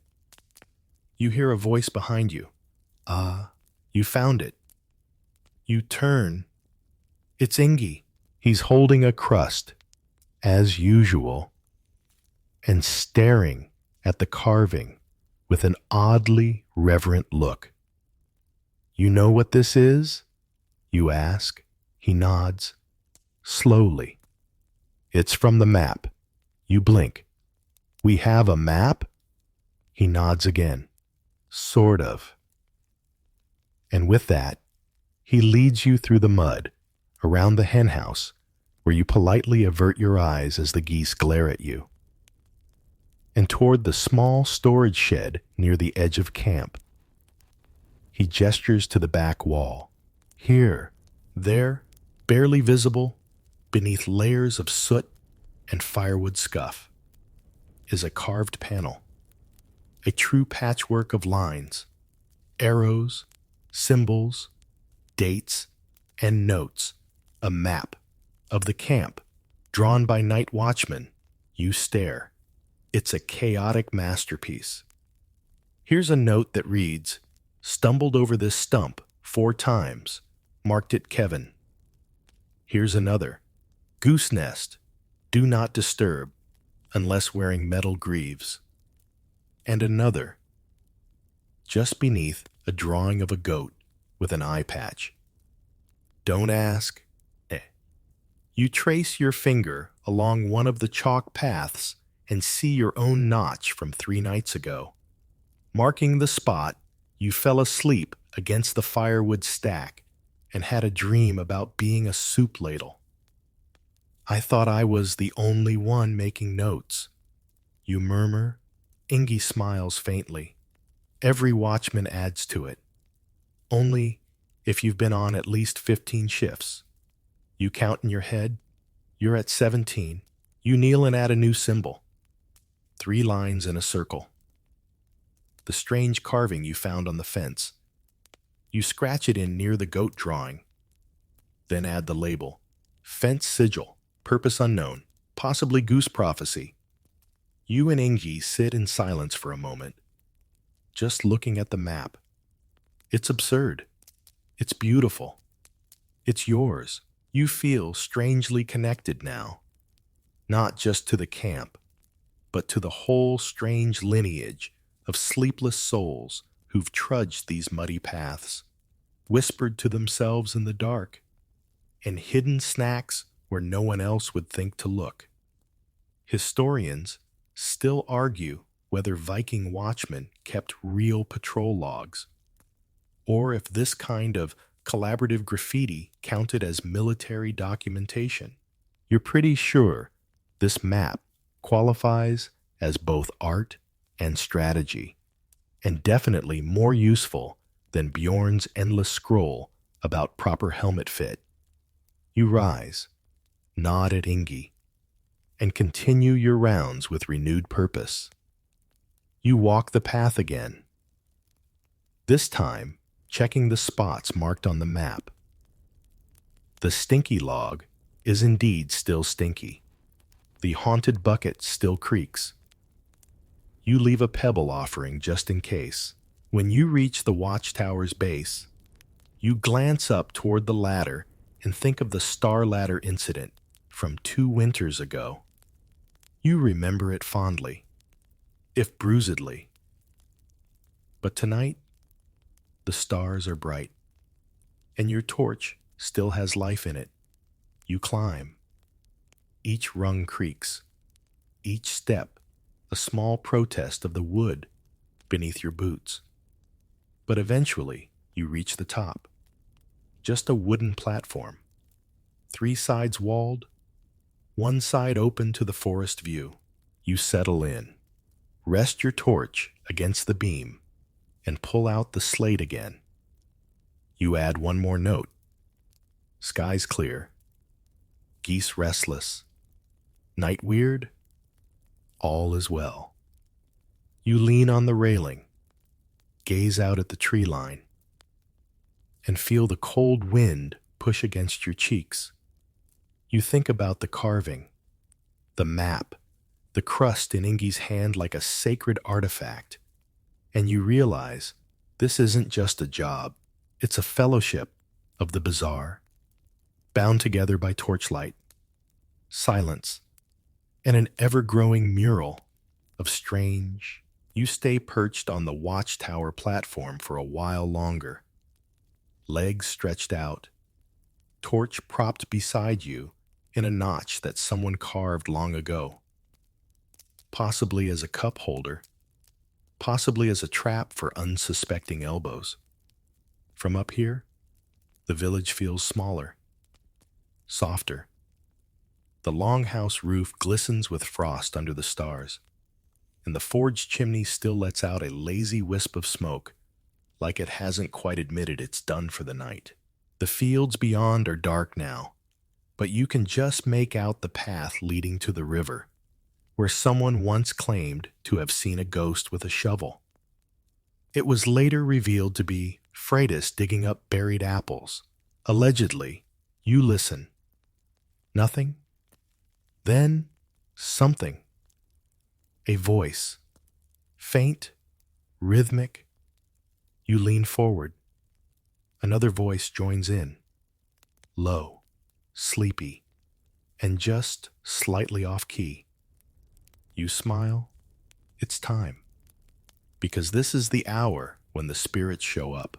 Speaker 1: You hear a voice behind you. You found it. You turn. It's Ingi. He's holding a crust, as usual, and staring at the carving with an oddly reverent look. You know what this is? You ask. He nods. Slowly. It's from the map. You blink. We have a map? He nods again. Sort of. And with that, he leads you through the mud, around the henhouse, where you politely avert your eyes as the geese glare at you. and toward the small storage shed near the edge of camp. He gestures to the back wall. Here, there, barely visible, beneath layers of soot and firewood scuff, is a carved panel, a true patchwork of lines, arrows, symbols, dates, and notes, a map of the camp, drawn by night watchmen. You stare. It's a chaotic masterpiece. Here's a note that reads, "Stumbled over this stump 4 times. Marked it Kevin." Here's another. "Goose nest. Do not disturb, unless wearing metal greaves." And another. Just beneath, a drawing of a goat with an eye patch. Don't ask. You trace your finger along one of the chalk paths and see your own notch from 3 nights ago. Marking the spot, you fell asleep against the firewood stack and had a dream about being a soup ladle. I thought I was the only one making notes. You murmur. Ingy smiles faintly. Every watchman adds to it. Only if you've been on at least 15 shifts. You count in your head. You're at 17. You kneel and add a new symbol. 3 lines in a circle. The strange carving you found on the fence. You scratch it in near the goat drawing. Then add the label. Fence sigil. Purpose unknown. Possibly goose prophecy. You and Ingy sit in silence for a moment, just looking at the map. It's absurd. It's beautiful. It's yours. You feel strangely connected now, not just to the camp, but to the whole strange lineage of sleepless souls who've trudged these muddy paths, whispered to themselves in the dark, and hidden snacks where no one else would think to look. Historians still argue whether Viking watchmen kept real patrol logs, or if this kind of collaborative graffiti counted as military documentation. You're pretty sure this map qualifies as both art and strategy, and definitely more useful than Bjorn's endless scroll about proper helmet fit. You rise, nod at Ingy, and continue your rounds with renewed purpose. You walk the path again, this time checking the spots marked on the map. The stinky log is indeed still stinky. The haunted bucket still creaks. You leave a pebble offering just in case. When you reach the watchtower's base, you glance up toward the ladder and think of the star ladder incident from 2 winters ago. You remember it fondly, if bruisedly. But tonight, the stars are bright, and your torch still has life in it. You climb. Each rung creaks, each step a small protest of the wood beneath your boots. But eventually, you reach the top. Just a wooden platform, 3 sides walled, 1 side open to the forest view. You settle in, rest your torch against the beam, and pull out the slate again. You add 1 more note. Sky's clear. Geese restless. Night weird. All is well. You lean on the railing, gaze out at the tree line, and feel the cold wind push against your cheeks. You think about the carving, the map, the crust in Ingy's hand like a sacred artifact, and you realize this isn't just a job, it's a fellowship of the bizarre, bound together by torchlight, silence, and an ever-growing mural of strange. You stay perched on the watchtower platform for a while longer, legs stretched out, torch propped beside you in a notch that someone carved long ago, possibly as a cup holder, possibly as a trap for unsuspecting elbows. From up here, the village feels smaller, softer. The longhouse roof glistens with frost under the stars. and the forge chimney still lets out a lazy wisp of smoke, like it hasn't quite admitted it's done for the night. The fields beyond are dark now, but you can just make out the path leading to the river, where someone once claimed to have seen a ghost with a shovel. It was later revealed to be Freitas digging up buried apples. Allegedly, you listen. Nothing? Then, something. A voice. Faint, rhythmic. You lean forward. Another voice joins in. Low, sleepy, and just slightly off key. You smile. It's time. Because this is the hour when the spirits show up.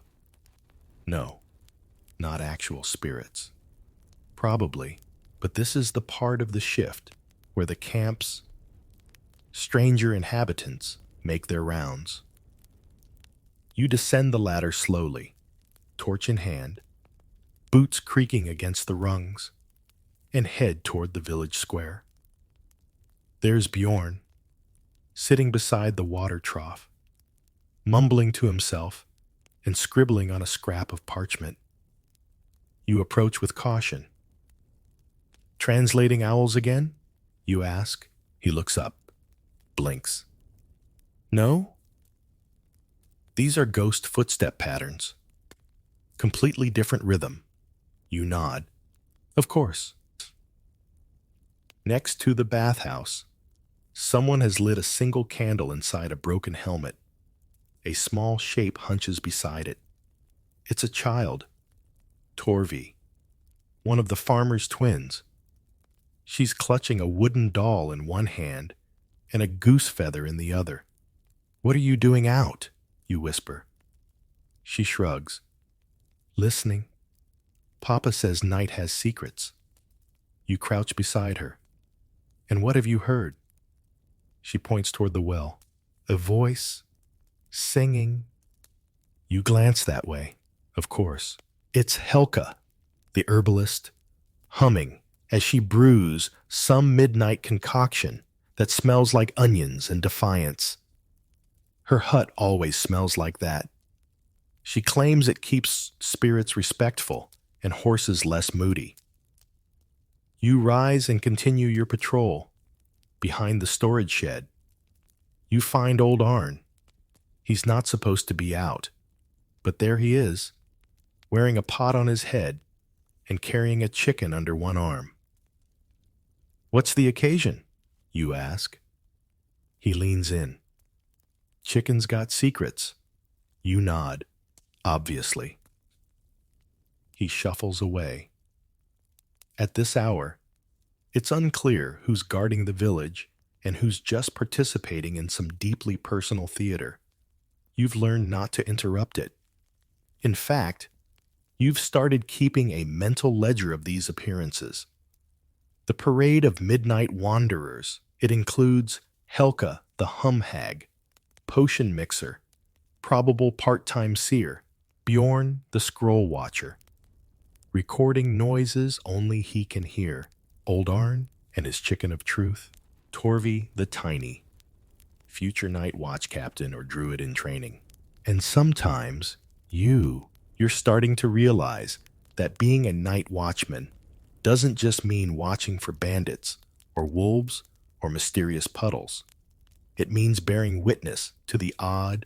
Speaker 1: No, not actual spirits. Probably, but this is the part of the shift where the camp's stranger inhabitants make their rounds. You descend the ladder slowly, torch in hand, boots creaking against the rungs, and head toward the village square. There's Bjorn, sitting beside the water trough, mumbling to himself and scribbling on a scrap of parchment. You approach with caution. Translating owls again? You ask. He looks up, blinks. No? These are ghost footstep patterns. Completely different rhythm. You nod. Of course. Next to the bathhouse, someone has lit a single candle inside a broken helmet. A small shape hunches beside it. It's a child, Torvi, one of the farmer's twins. She's clutching a wooden doll in one hand and a goose feather in the other. What are you doing out? You whisper. She shrugs. Listening. Papa says night has secrets. You crouch beside her. And what have you heard? She points toward the well. A voice. Singing. You glance that way, of course. It's Helka, the herbalist, humming as she brews some midnight concoction that smells like onions and defiance. Her hut always smells like that. She claims it keeps spirits respectful and horses less moody. You rise and continue your patrol. Behind the storage shed, you find old Arn. He's not supposed to be out, but there he is, wearing a pot on his head and carrying a chicken under one arm. What's the occasion? You ask. He leans in. Chicken's got secrets. You nod, obviously. He shuffles away. At this hour, it's unclear who's guarding the village and who's just participating in some deeply personal theater. You've learned not to interrupt it. In fact, you've started keeping a mental ledger of these appearances. The parade of midnight wanderers, it includes Helka the hum hag, potion mixer, probable part-time seer, Bjorn the scroll watcher, recording noises only he can hear, Old Arn and his chicken of truth, Torvi the tiny, future night watch captain or druid in training. And sometimes you're starting to realize that being a night watchman doesn't just mean watching for bandits or wolves or mysterious puddles. It means bearing witness to the odd,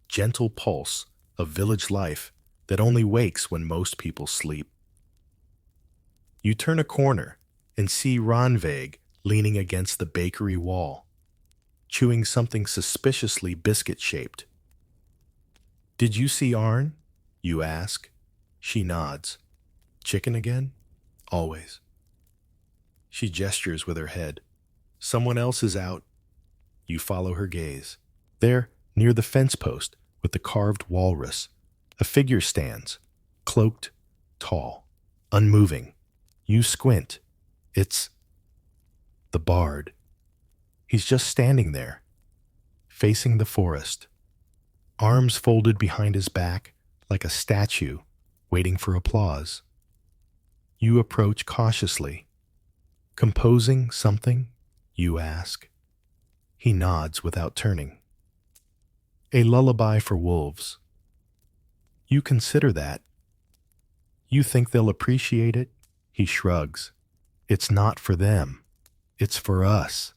Speaker 1: gentle pulse of village life that only wakes when most people sleep. You turn a corner and see Ranveig leaning against the bakery wall, chewing something suspiciously biscuit-shaped. Did you see Arn? You ask. She nods. Chicken again? Always. She gestures with her head. Someone else is out. You follow her gaze. There, near the fence post with the carved walrus, a figure stands, cloaked, tall, unmoving. You squint. It's the bard. He's just standing there, facing the forest, arms folded behind his back like a statue waiting for applause. You approach cautiously. Composing something? You ask. He nods without turning. A lullaby for wolves. You consider that. You think they'll appreciate it? He shrugs. It's not for them. It's for us.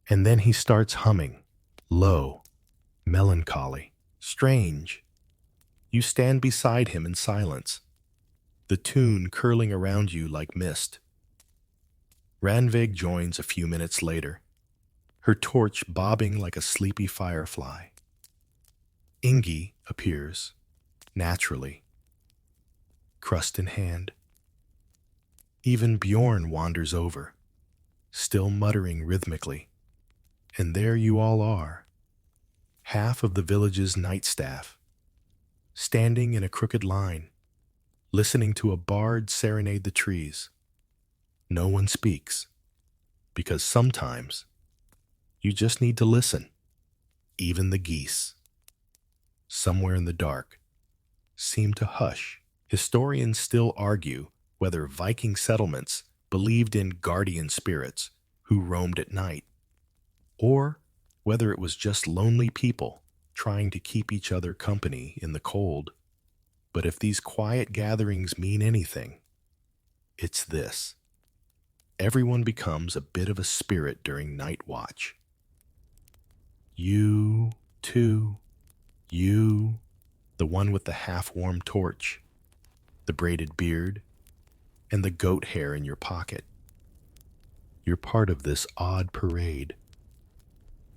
Speaker 1: And then he starts humming, low, melancholy, strange. You stand beside him in silence, the tune curling around you like mist. Ranvig joins a few minutes later, her torch bobbing like a sleepy firefly. Ingi appears, naturally, crust in hand. Even Bjorn wanders over, still muttering rhythmically. And there you all are, half of the village's night staff, standing in a crooked line, listening to a bard serenade the trees. No one speaks, because sometimes you just need to listen, even the geese. Somewhere in the dark, seem to hush. Historians still argue whether Viking settlements believed in guardian spirits who roamed at night, or whether it was just lonely people trying to keep each other company in the cold. But if these quiet gatherings mean anything, it's this. Everyone becomes a bit of a spirit during night watch. You, too, you, the one with the half-warm torch, the braided beard, and the goat hair in your pocket. You're part of this odd parade.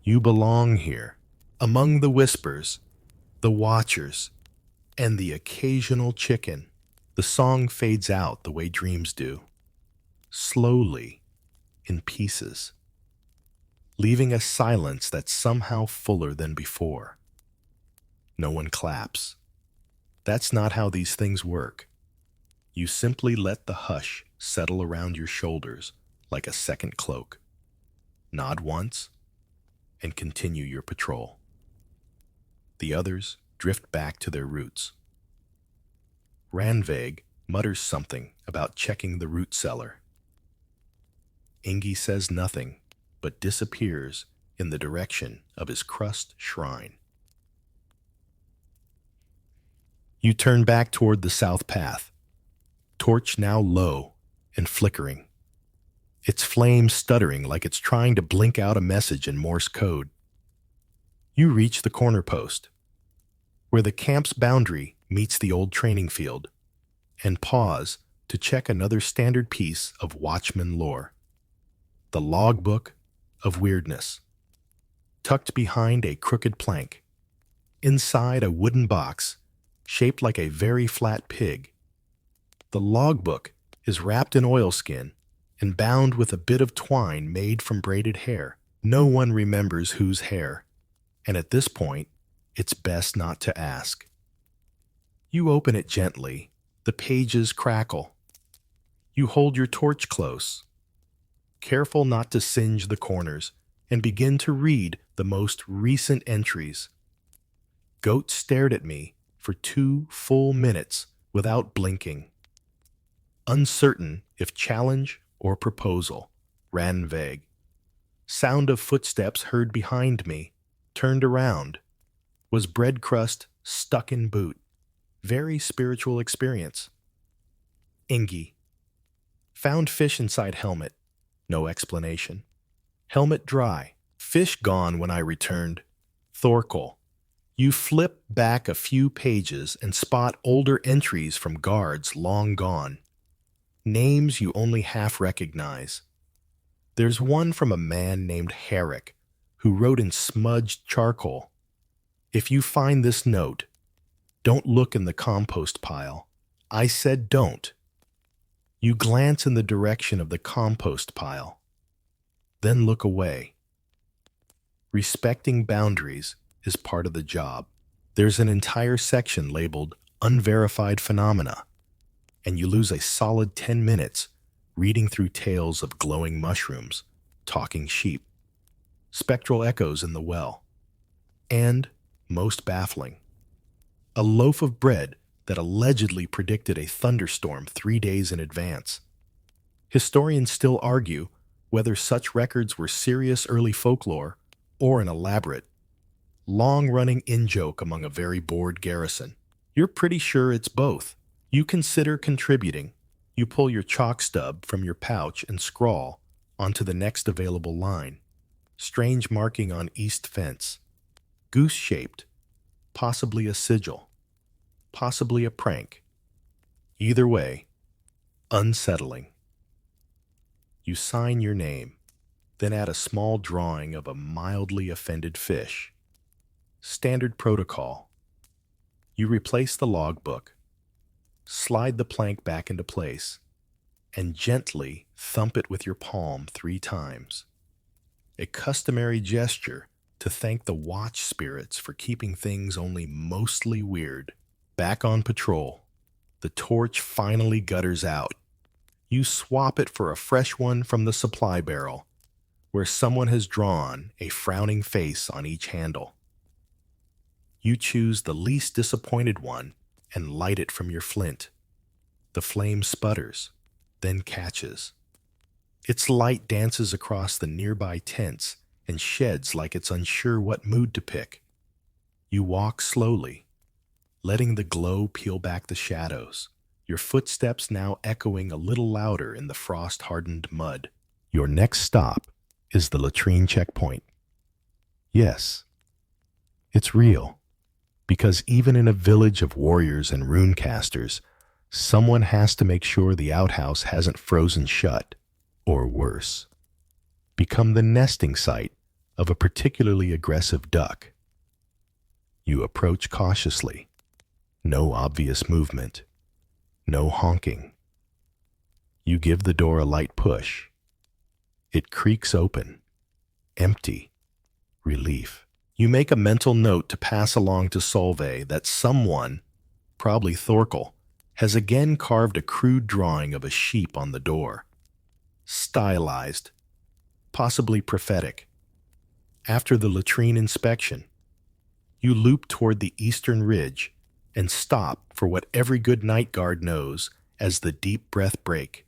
Speaker 1: You belong here, among the whispers, the watchers, and the occasional chicken. The song fades out the way dreams do, slowly, in pieces, leaving a silence that's somehow fuller than before. No one claps. That's not how these things work. You simply let the hush settle around your shoulders like a second cloak. Nod once, and continue your patrol. The others drift back to their roots. Ranvig mutters something about checking the root cellar. Ingi says nothing, but disappears in the direction of his crust shrine. You turn back toward the south path, torch now low and flickering, its flame stuttering like it's trying to blink out a message in Morse code. You reach the corner post, where the camp's boundary meets the old training field, and pause to check another standard piece of Watchman lore. The logbook of weirdness, tucked behind a crooked plank, inside a wooden box shaped like a very flat pig. The logbook is wrapped in oilskin and bound with a bit of twine made from braided hair. No one remembers whose hair, and at this point, it's best not to ask. You open it gently, the pages crackle. You hold your torch close, careful not to singe the corners, and begin to read the most recent entries. Goat stared at me for 2 full minutes without blinking. Uncertain if challenge or proposal, Ranvig. Sound of footsteps heard behind me, turned around. Was bread crust stuck in boot. Very spiritual experience. Ingi. Found fish inside helmet. No explanation. Helmet dry. Fish gone when I returned. Thorkel. You flip back a few pages and spot older entries from guards long gone. Names you only half recognize. There's one from a man named Herrick, who wrote in smudged charcoal. If you find this note, don't look in the compost pile. I said don't. You glance in the direction of the compost pile, then look away. Respecting boundaries is part of the job. There's an entire section labeled Unverified Phenomena, and you lose a solid 10 minutes reading through tales of glowing mushrooms, talking sheep, spectral echoes in the well, and, most baffling, a loaf of bread that allegedly predicted a thunderstorm 3 days in advance. Historians still argue whether such records were serious early folklore or an elaborate, long-running in-joke among a very bored garrison. You're pretty sure it's both. You consider contributing. You pull your chalk stub from your pouch and scrawl onto the next available line. Strange marking on east fence. Goose-shaped. Possibly a sigil. Possibly a prank. Either way, unsettling. You sign your name, then add a small drawing of a mildly offended fish. Standard protocol. You replace the logbook, slide the plank back into place, and gently thump it with your palm 3 times. A customary gesture to thank the watch spirits for keeping things only mostly weird. Back on patrol, the torch finally gutters out. You swap it for a fresh one from the supply barrel, where someone has drawn a frowning face on each handle. You choose the least disappointed one and light it from your flint. The flame sputters, then catches. Its light dances across the nearby tents and sheds like it's unsure what mood to pick. You walk slowly, letting the glow peel back the shadows, your footsteps now echoing a little louder in the frost-hardened mud. Your next stop is the latrine checkpoint. Yes, it's real, because even in a village of warriors and runecasters, someone has to make sure the outhouse hasn't frozen shut, or worse, become the nesting site of a particularly aggressive duck. You approach cautiously. No obvious movement. No honking. You give the door a light push. It creaks open. Empty. Relief. You make a mental note to pass along to Solveig that someone, probably Thorkel, has again carved a crude drawing of a sheep on the door. Stylized. Possibly prophetic. After the latrine inspection, you loop toward the eastern ridge and stop for what every good night guard knows as the deep breath break.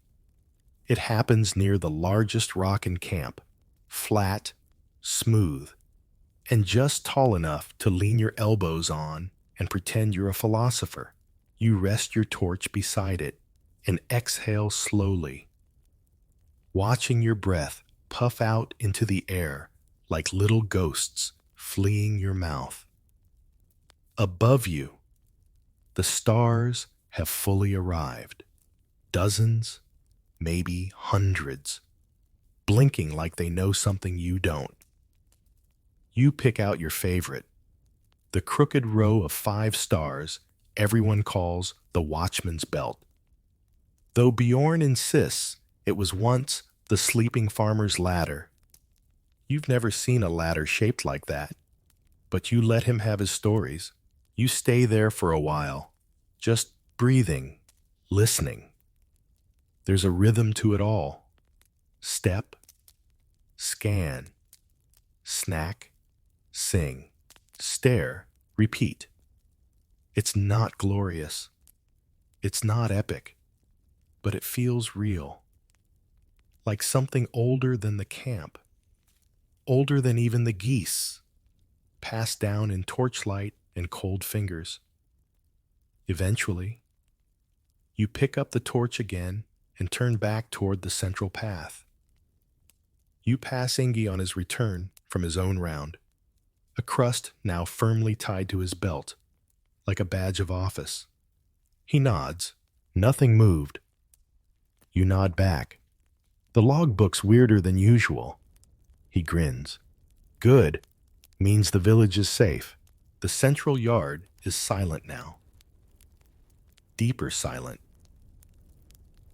Speaker 1: It happens near the largest rock in camp, flat, smooth, and just tall enough to lean your elbows on and pretend you're a philosopher. You rest your torch beside it and exhale slowly, watching your breath puff out into the air like little ghosts fleeing your mouth. Above you, the stars have fully arrived. Dozens, maybe hundreds, blinking like they know something you don't. You pick out your favorite, the crooked row of 5 stars everyone calls the Watchman's Belt. Though Bjorn insists it was once the sleeping farmer's ladder. You've never seen a ladder shaped like that, but you let him have his stories. You stay there for a while, just breathing, listening. There's a rhythm to it all. Step, scan, snack, sing, stare, repeat. It's not glorious. It's not epic, but it feels real. Like something older than the camp, older than even the geese, passed down in torchlight and cold fingers. Eventually, you pick up the torch again and turn back toward the central path. You pass Ingi on his return from his own round, a crust now firmly tied to his belt, like a badge of office. He nods. Nothing moved. You nod back. The logbook's weirder than usual. He grins. Good means the village is safe. The central yard is silent now. Deeper silent.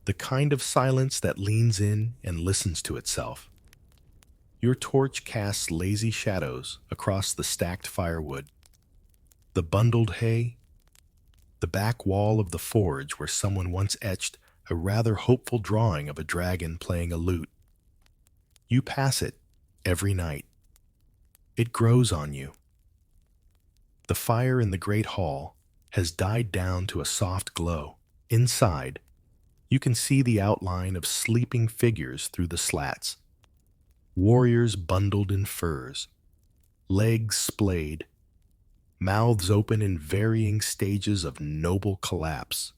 Speaker 1: The kind of silence that leans in and listens to itself. Your torch casts lazy shadows across the stacked firewood, the bundled hay, the back wall of the forge where someone once etched a rather hopeful drawing of a dragon playing a lute. You pass it every night. It grows on you. The fire in the great hall has died down to a soft glow. Inside, you can see the outline of sleeping figures through the slats. Warriors bundled in furs, legs splayed, mouths open in varying stages of noble collapse.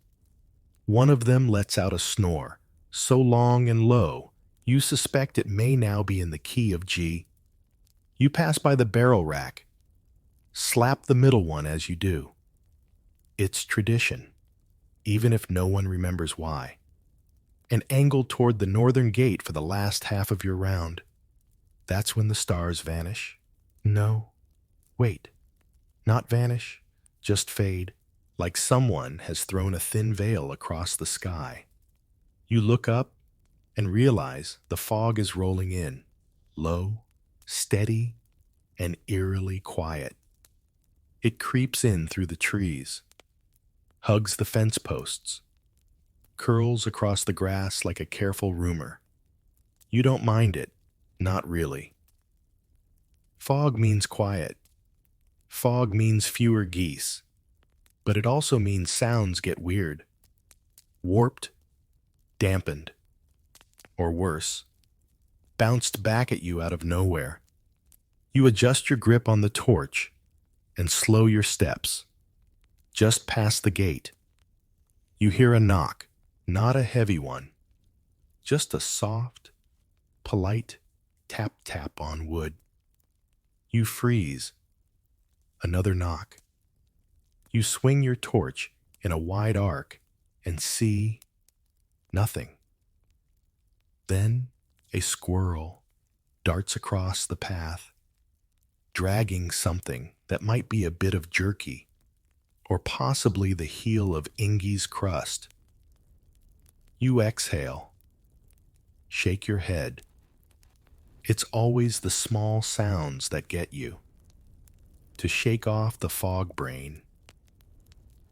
Speaker 1: One of them lets out a snore, so long and low, you suspect it may now be in the key of G. You pass by the barrel rack, slap the middle one as you do. It's tradition, even if no one remembers why. And angle toward the northern gate for the last half of your round. That's when the stars vanish. No, wait, not vanish, just fade, like someone has thrown a thin veil across the sky. You look up and realize the fog is rolling in, low, steady, and eerily quiet. It creeps in through the trees, hugs the fence posts, curls across the grass like a careful rumor. You don't mind it, not really. Fog means quiet. Fog means fewer geese. But it also means sounds get weird, warped, dampened, or worse, bounced back at you out of nowhere. You adjust your grip on the torch and slow your steps. Just past the gate, you hear a knock, not a heavy one, just a soft, polite tap-tap on wood. You freeze. Another knock. You swing your torch in a wide arc and see nothing. Then a squirrel darts across the path, dragging something that might be a bit of jerky, or possibly the heel of Ingy's crust. You exhale, shake your head. It's always the small sounds that get you. To shake off the fog brain,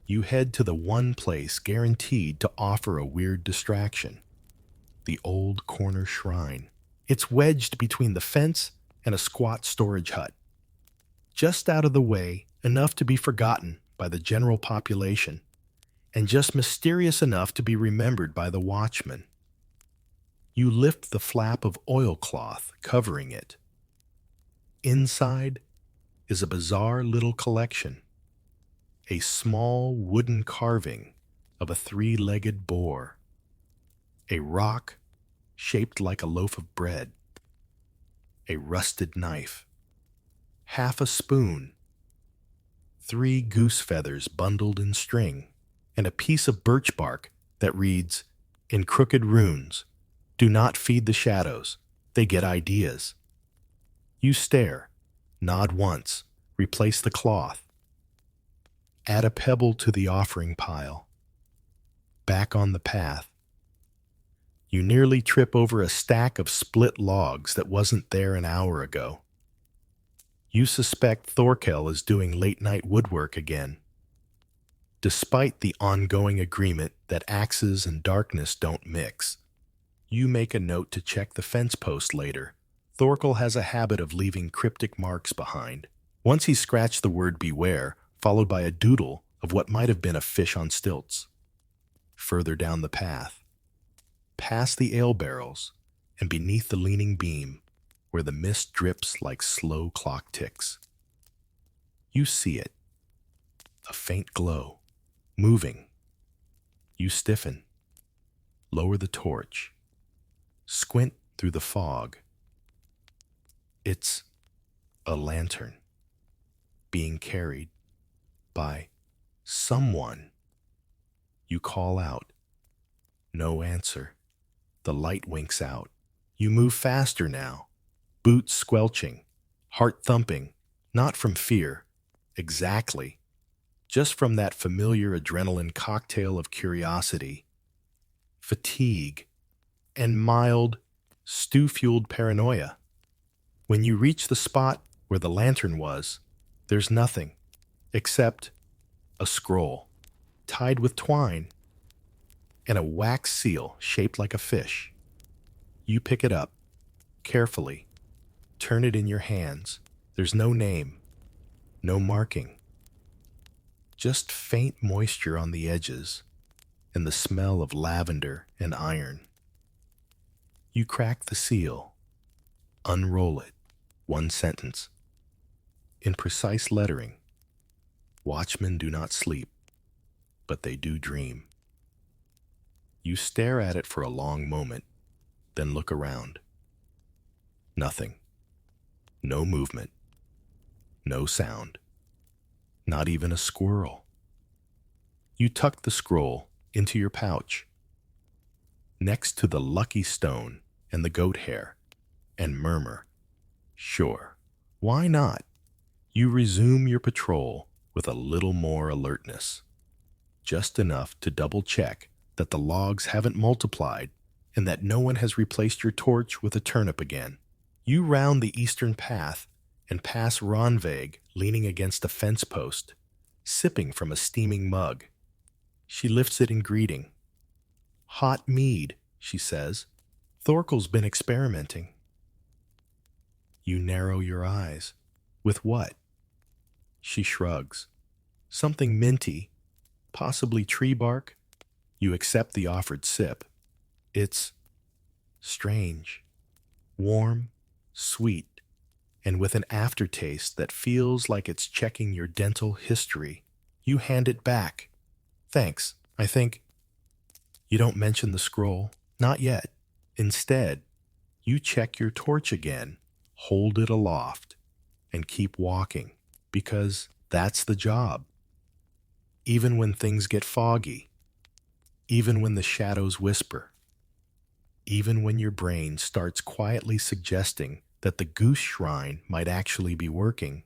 Speaker 1: you head to the one place guaranteed to offer a weird distraction, the old corner shrine. It's wedged between the fence and a squat storage hut, just out of the way enough to be forgotten by the general population, and just mysterious enough to be remembered by the watchman. You lift the flap of oilcloth covering it. Inside is a bizarre little collection, a small wooden carving of a three-legged boar, a rock shaped like a loaf of bread, a rusted knife, half a spoon, 3 goose feathers bundled in string, and a piece of birch bark that reads, in crooked runes, "Do not feed the shadows, they get ideas." You stare, nod once, replace the cloth, add a pebble to the offering pile. Back on the path. You nearly trip over a stack of split logs that wasn't there an hour ago. You suspect Thorkel is doing late-night woodwork again. Despite the ongoing agreement that axes and darkness don't mix, you make a note to check the fence post later. Thorkel has a habit of leaving cryptic marks behind. Once he scratched the word beware, followed by a doodle of what might have been a fish on stilts. Further down the path, past the ale barrels, and beneath the leaning beam, where the mist drips like slow clock ticks. You see it, a faint glow, moving. You stiffen, lower the torch, squint through the fog. It's a lantern being carried by someone. You call out. No answer. The light winks out. You move faster now, boots squelching, heart thumping, not from fear, exactly, just from that familiar adrenaline cocktail of curiosity, fatigue, and mild, stew-fueled paranoia. When you reach the spot where the lantern was, there's nothing except a scroll tied with twine and a wax seal shaped like a fish. You pick it up, carefully, turn it in your hands. There's no name, no marking, just faint moisture on the edges and the smell of lavender and iron. You crack the seal, unroll it, one sentence. in precise lettering. Watchmen do not sleep, but they do dream. You stare at it for a long moment, then look around. Nothing. No movement. No sound. Not even a squirrel. You tuck the scroll into your pouch, next to the lucky stone and the goat hair, and murmur, "Sure, why not?" You resume your patrol with a little more alertness, just enough to double-check that the logs haven't multiplied and that no one has replaced your torch with a turnip again. You round the eastern path and pass Ronvaig leaning against a fence post, sipping from a steaming mug. She lifts it in greeting. "Hot mead," she says. "Thorkel's been experimenting." You narrow your eyes. With what? She shrugs. "Something minty, possibly tree bark." You accept the offered sip. It's strange, warm, sweet, and with an aftertaste that feels like it's checking your dental history. You hand it back. "Thanks, I think." You don't mention the scroll. Not yet. Instead, you check your torch again, hold it aloft, and keep walking, because that's the job. Even when things get foggy, even when the shadows whisper, even when your brain starts quietly suggesting that the goose shrine might actually be working.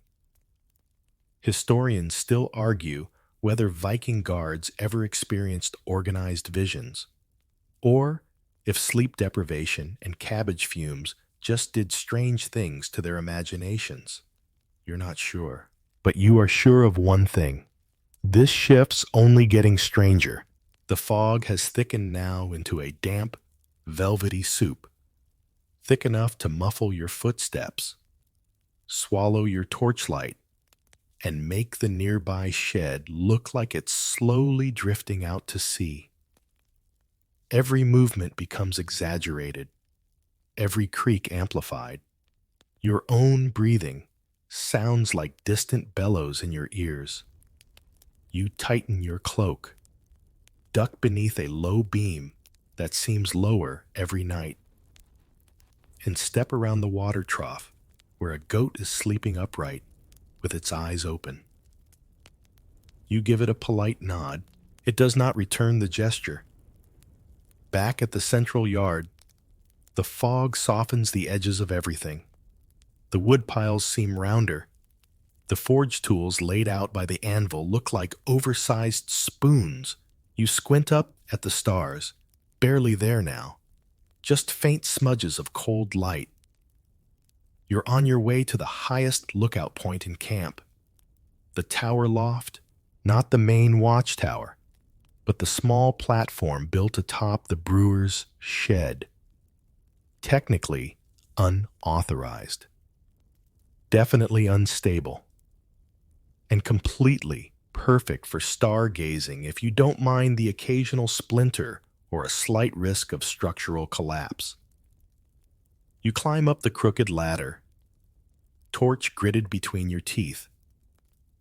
Speaker 1: Historians still argue whether Viking guards ever experienced organized visions, or if sleep deprivation and cabbage fumes just did strange things to their imaginations. You're not sure. But you are sure of one thing. This shift's only getting stranger. The fog has thickened now into a damp, velvety soup, thick enough to muffle your footsteps, swallow your torchlight, and make the nearby shed look like it's slowly drifting out to sea. Every movement becomes exaggerated, every creak amplified. Your own breathing sounds like distant bellows in your ears. You tighten your cloak, duck beneath a low beam that seems lower every night, and step around the water trough where a goat is sleeping upright with its eyes open. You give it a polite nod. It does not return the gesture. Back at the central yard, the fog softens the edges of everything. The wood piles seem rounder. The forge tools laid out by the anvil look like oversized spoons. You squint up at the stars, barely there now, just faint smudges of cold light. You're on your way to the highest lookout point in camp, the tower loft, not the main watchtower, but the small platform built atop the brewer's shed. Technically unauthorized, definitely unstable, and completely perfect for stargazing if you don't mind the occasional splinter or a slight risk of structural collapse. You climb up the crooked ladder, torch gritted between your teeth,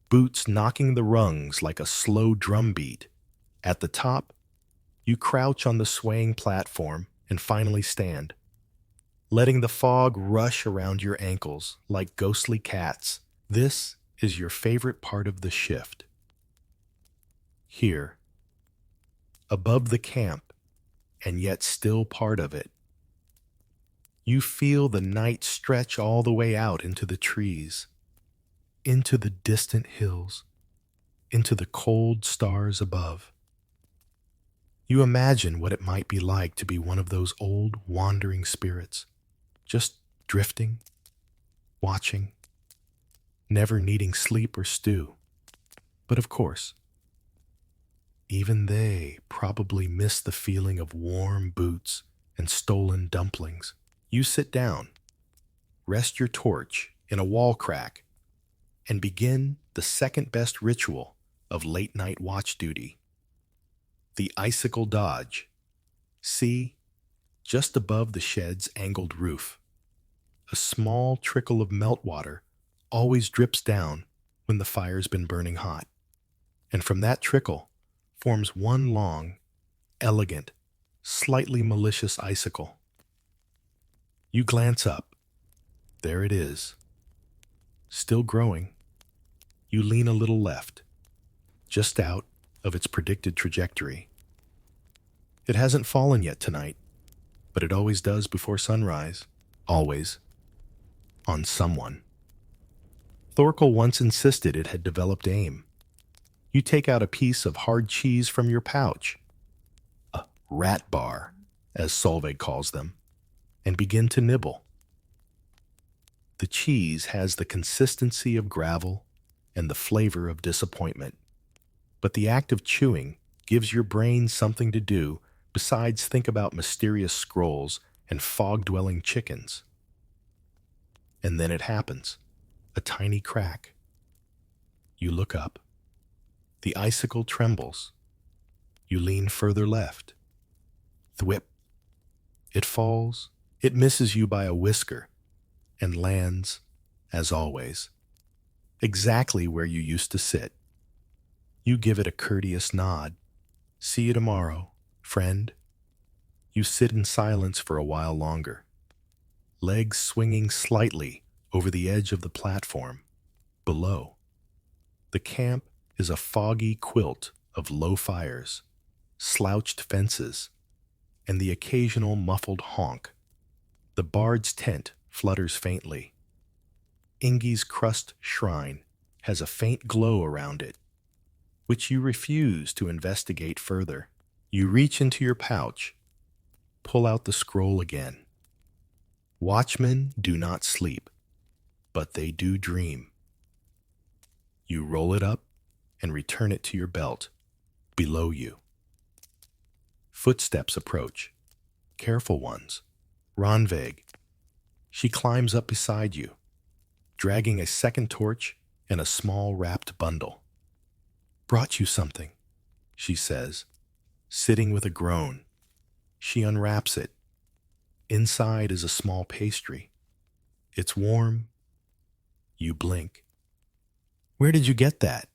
Speaker 1: boots knocking the rungs like a slow drum beat. At the top, you crouch on the swaying platform and finally stand, letting the fog rush around your ankles like ghostly cats. This is your favorite part of the shift. Here, above the camp, and yet still part of it, you feel the night stretch all the way out into the trees, into the distant hills, into the cold stars above. You imagine what it might be like to be one of those old wandering spirits, just drifting, watching, never needing sleep or stew. But of course, even they probably miss the feeling of warm boots and stolen dumplings. You sit down, rest your torch in a wall crack, and begin the second best ritual of late night watch duty. The icicle dodge. See, just above the shed's angled roof, a small trickle of meltwater always drips down when the fire's been burning hot. And from that trickle forms one long, elegant, slightly malicious icicle. You glance up. There it is. Still growing. You lean a little left, just out of its predicted trajectory. It hasn't fallen yet tonight, but it always does before sunrise. Always. On someone. Thorkel once insisted it had developed aim. You take out a piece of hard cheese from your pouch, a rat bar, as Solveig calls them, and begin to nibble. The cheese has the consistency of gravel and the flavor of disappointment, but the act of chewing gives your brain something to do besides think about mysterious scrolls and fog-dwelling chickens. And then it happens, a tiny crack. You look up. The icicle trembles. You lean further left. Thwip. It falls. It misses you by a whisker and lands, as always, exactly where you used to sit. You give it a courteous nod. See you tomorrow, friend. You sit in silence for a while longer, legs swinging slightly over the edge of the platform. Below, the camp is a foggy quilt of low fires, slouched fences, and the occasional muffled honk. The bard's tent flutters faintly. Ingi's crust shrine has a faint glow around it, which you refuse to investigate further. You reach into your pouch, pull out the scroll again. Watchmen do not sleep, but they do dream. You roll it up and return it to your belt, below you. Footsteps approach, careful ones. Ranveig. She climbs up beside you, dragging a second torch and a small wrapped bundle. Brought you something, she says, sitting with a groan. She unwraps it. Inside is a small pastry. It's warm. You blink. Where did you get that?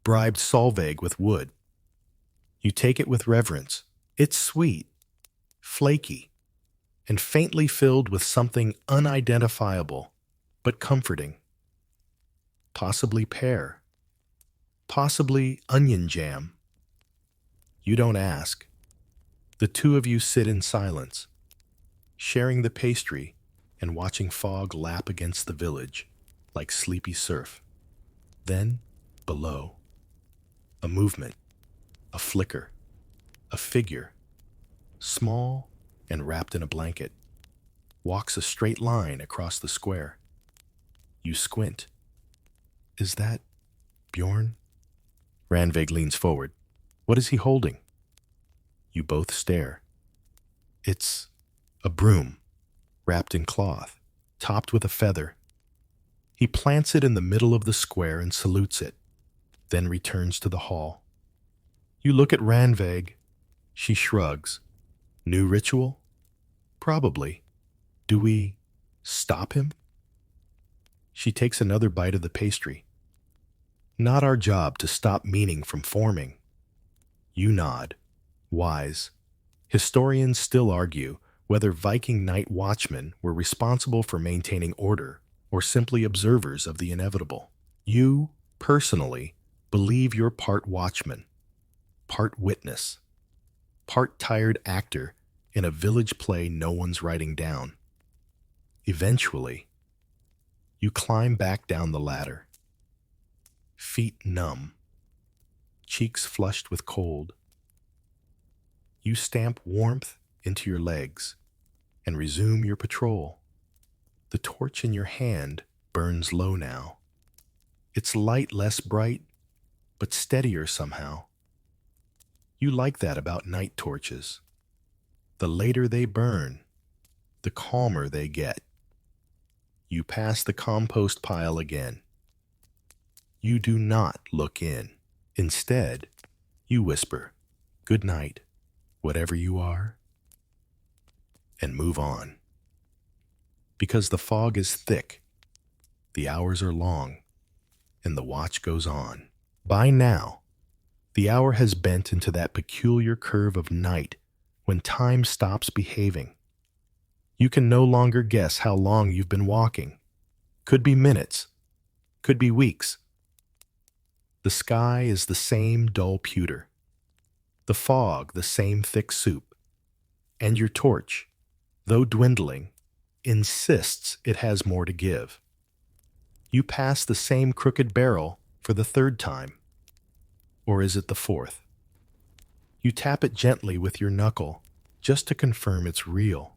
Speaker 1: Bribed Solveig with wood. You take it with reverence. It's sweet, flaky, and faintly filled with something unidentifiable, but comforting. Possibly pear. Possibly onion jam. You don't ask. The two of you sit in silence, sharing the pastry and watching fog lap against the village like sleepy surf. Then, below, a movement, a flicker, a figure, small and wrapped in a blanket, walks a straight line across the square. You squint. Is that Bjorn? Ranveig leans forward. What is he holding? You both stare. It's a broom, wrapped in cloth, topped with a feather. He plants it in the middle of the square and salutes it, then returns to the hall. You look at Ranveig. She shrugs. New ritual? Probably. Do we stop him? She takes another bite of the pastry. Not our job to stop meaning from forming. You nod. Wise. Historians still argue whether Viking night watchmen were responsible for maintaining order or simply observers of the inevitable. You, personally, believe you're part watchman, part witness, part tired actor in a village play no one's writing down. Eventually, you climb back down the ladder, feet numb, cheeks flushed with cold. You stamp warmth into your legs and resume your patrol. The torch in your hand burns low now. Its light less bright, but steadier somehow. You like that about night torches. The later they burn, the calmer they get. You pass the compost pile again. You do not look in. Instead, you whisper, "Good night, whatever you are," and move on. Because the fog is thick, The hours are long, and the watch goes on. By now, the hour has bent into that peculiar curve of night when time stops behaving. You can no longer guess how long you've been walking. Could be minutes, could be weeks. The sky is the same dull pewter, the fog the same thick soup, and your torch, though dwindling, insists it has more to give. You pass the same crooked barrel for the third time. Or is it the fourth? You tap it gently with your knuckle just to confirm it's real.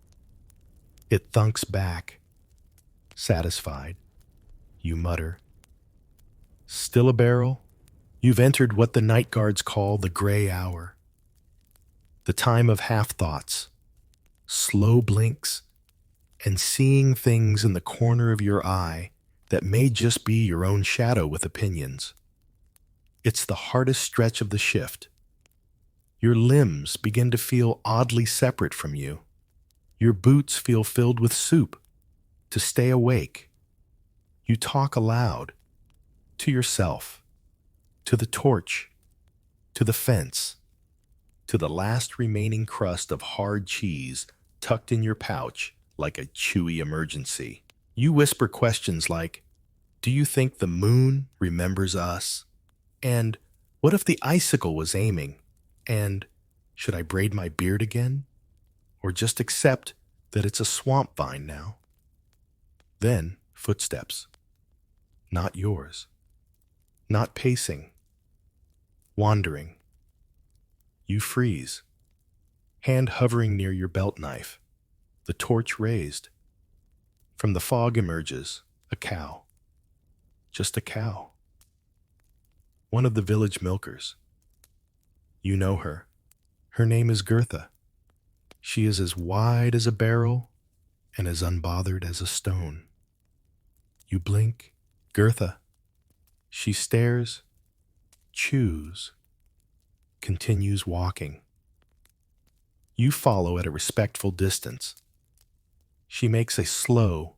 Speaker 1: It thunks back. Satisfied, you mutter, "Still a barrel?" You've entered what the night guards call the gray hour, the time of half-thoughts, slow blinks, and seeing things in the corner of your eye that may just be your own shadow with opinions. It's the hardest stretch of the shift. Your limbs begin to feel oddly separate from you. Your boots feel filled with soup. To stay awake, you talk aloud, to yourself, to the torch, to the fence, to the last remaining crust of hard cheese tucked in your pouch like a chewy emergency. You whisper questions like, "Do you think the moon remembers us?" And "What if the icicle was aiming?" And "Should I braid my beard again? Or just accept that it's a swamp vine now?" Then footsteps. Not yours. Not pacing. Wandering. You freeze. Hand hovering near your belt knife. The torch raised. From the fog emerges a cow. Just a cow. One of the village milkers. You know her. Her name is Gertha. She is as wide as a barrel and as unbothered as a stone. You blink. Gertha. She stares, chews, continues walking. You follow at a respectful distance. She makes a slow,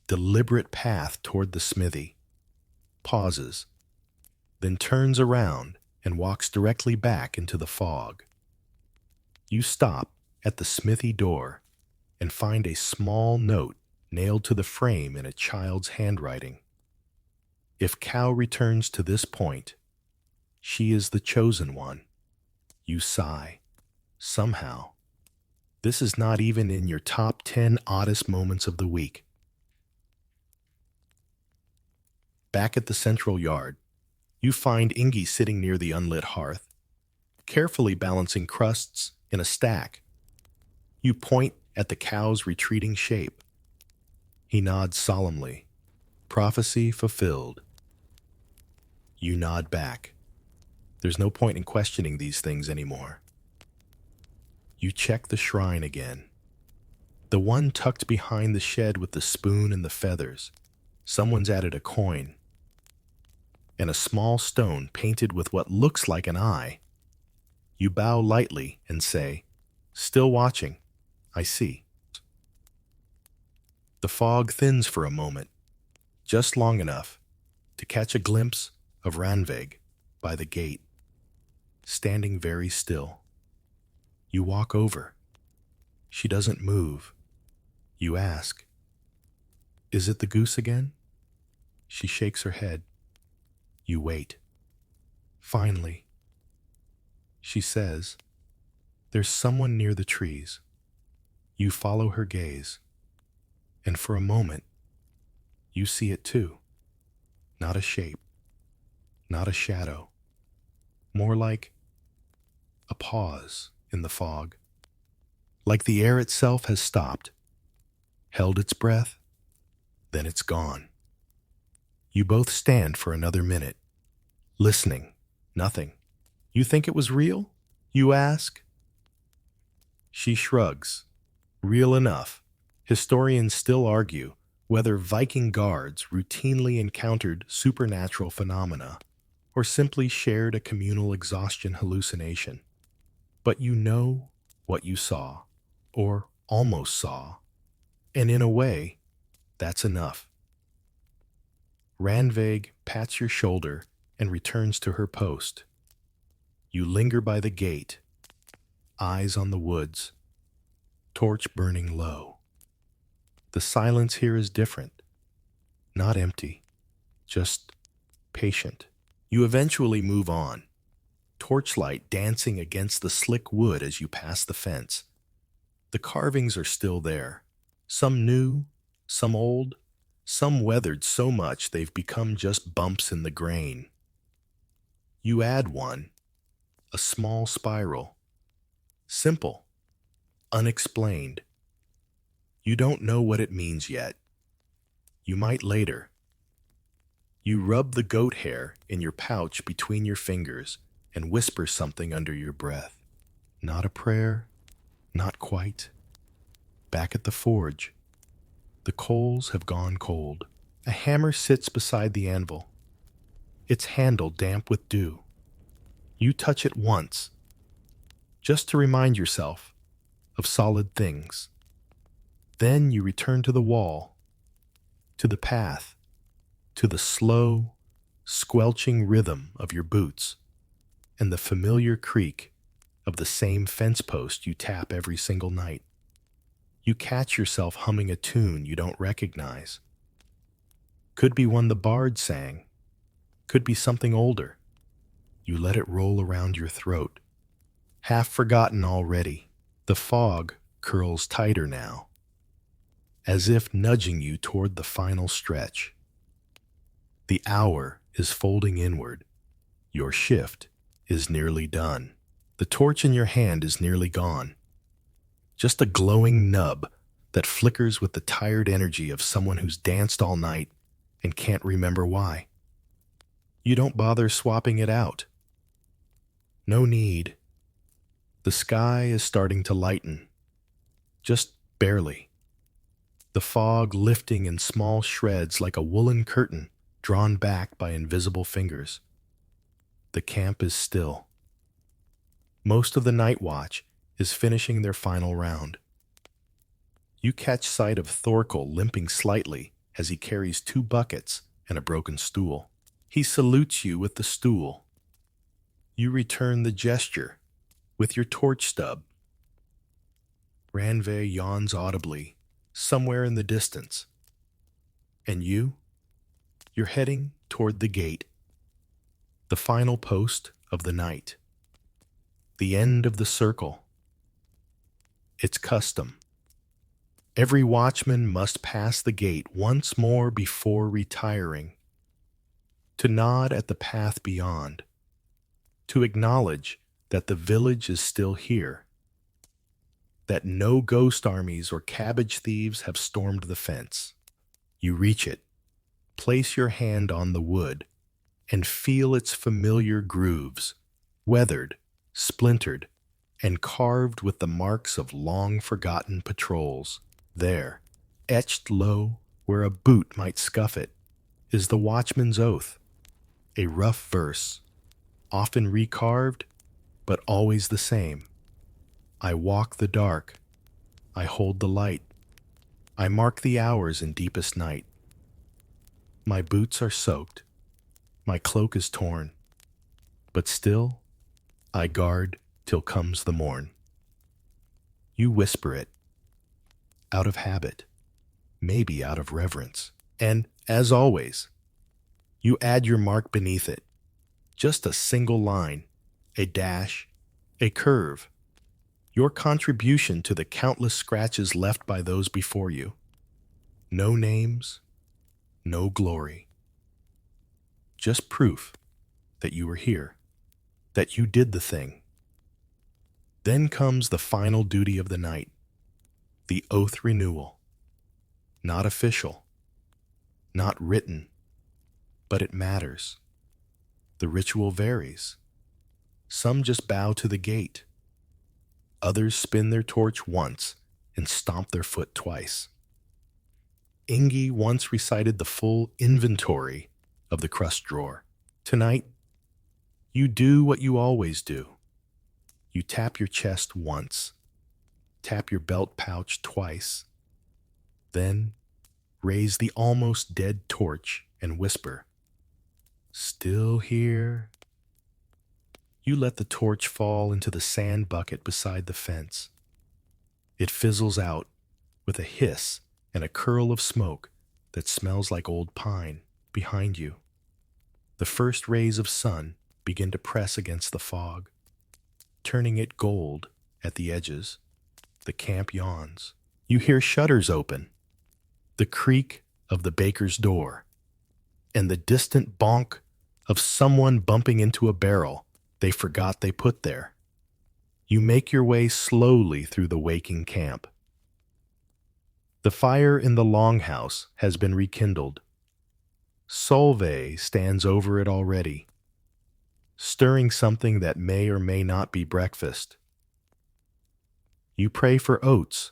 Speaker 1: deliberate path toward the smithy, pauses, then turns around and walks directly back into the fog. You stop at the smithy door and find a small note nailed to the frame in a child's handwriting. If cow returns to this point, she is the chosen one. You sigh. Somehow, this is not even in your top 10 oddest moments of the week. Back at the central yard, you find Ingy sitting near the unlit hearth, carefully balancing crusts in a stack. You point at the cow's retreating shape. He nods solemnly. Prophecy fulfilled. You nod back. There's no point in questioning these things anymore. You check the shrine again. The one tucked behind the shed with the spoon and the feathers. Someone's added a coin. And a small stone painted with what looks like an eye. You bow lightly and say, "Still watching. I see." The fog thins for a moment, just long enough to catch a glimpse of Ranvig by the gate, standing very still. You walk over. She doesn't move. You ask, "Is it the goose again?" She shakes her head. You wait. Finally, she says, "There's someone near the trees." You follow her gaze, and for a moment, you see it too. Not a shape, not a shadow, more like a pause in the fog. Like the air itself has stopped, held its breath, then it's gone. You both stand for another minute, listening, nothing. "You think it was real?" you ask. She shrugs. Real enough. Historians still argue whether Viking guards routinely encountered supernatural phenomena or simply shared a communal exhaustion hallucination. But you know what you saw, or almost saw, and in a way, that's enough. Ranveig pats your shoulder and returns to her post. You linger by the gate, eyes on the woods, torch burning low. The silence here is different, not empty, just patient. You eventually move on, torchlight dancing against the slick wood as you pass the fence. The carvings are still there, some new, some old, some weathered so much they've become just bumps in the grain. You add one, a small spiral, simple, unexplained. You don't know what it means yet. You might later. You rub the goat hair in your pouch between your fingers and whisper something under your breath. Not a prayer, not quite. Back at the forge, the coals have gone cold. A hammer sits beside the anvil, its handle damp with dew. You touch it once, just to remind yourself of solid things. Then you return to the wall, to the path, to the slow, squelching rhythm of your boots, and the familiar creak of the same fence post you tap every single night. You catch yourself humming a tune you don't recognize. Could be one the bard sang, could be something older. You let it roll around your throat. Half forgotten already, the fog curls tighter now, as if nudging you toward the final stretch. The hour is folding inward. Your shift is nearly done. The torch in your hand is nearly gone. Just a glowing nub that flickers with the tired energy of someone who's danced all night and can't remember why. You don't bother swapping it out. No need. The sky is starting to lighten. Just barely. The fog lifting in small shreds like a woolen curtain drawn back by invisible fingers. The camp is still. Most of the night watch is finishing their final round. You catch sight of Thorkel limping slightly as he carries 2 buckets and a broken stool. He salutes you with the stool. You return the gesture with your torch stub. Ranveig yawns audibly, somewhere in the distance. And you're heading toward the gate, the final post of the night, the end of the circle. It's custom. Every watchman must pass the gate once more before retiring, to nod at the path beyond, to acknowledge that the village is still here, that no ghost armies or cabbage thieves have stormed the fence. You reach it, place your hand on the wood, and feel its familiar grooves, weathered, splintered, and carved with the marks of long-forgotten patrols. There, etched low where a boot might scuff it, is the watchman's oath, a rough verse, often recarved, but always the same. I walk the dark, I hold the light, I mark the hours in deepest night. My boots are soaked, my cloak is torn, but still I guard till comes the morn. You whisper it, out of habit, maybe out of reverence, and, as always, you add your mark beneath it, just a single line, a dash, a curve, your contribution to the countless scratches left by those before you. No names, no glory. Just proof that you were here, that you did the thing. Then comes the final duty of the night, the oath renewal. Not official, not written, but it matters. The ritual varies. Some just bow to the gate. Others spin their torch once and stomp their foot twice. Ingi once recited the full inventory of the crust drawer. Tonight, you do what you always do. You tap your chest once, tap your belt pouch twice, then raise the almost dead torch and whisper, "Still here?" You let the torch fall into the sand bucket beside the fence. It fizzles out with a hiss and a curl of smoke that smells like old pine behind you. The first rays of sun begin to press against the fog, turning it gold at the edges. The camp yawns. You hear shutters open, the creak of the baker's door, and the distant bonk of someone bumping into a barrel they forgot they put there. You make your way slowly through the waking camp. The fire in the longhouse has been rekindled. Solveig stands over it already, stirring something that may or may not be breakfast. You pray for oats.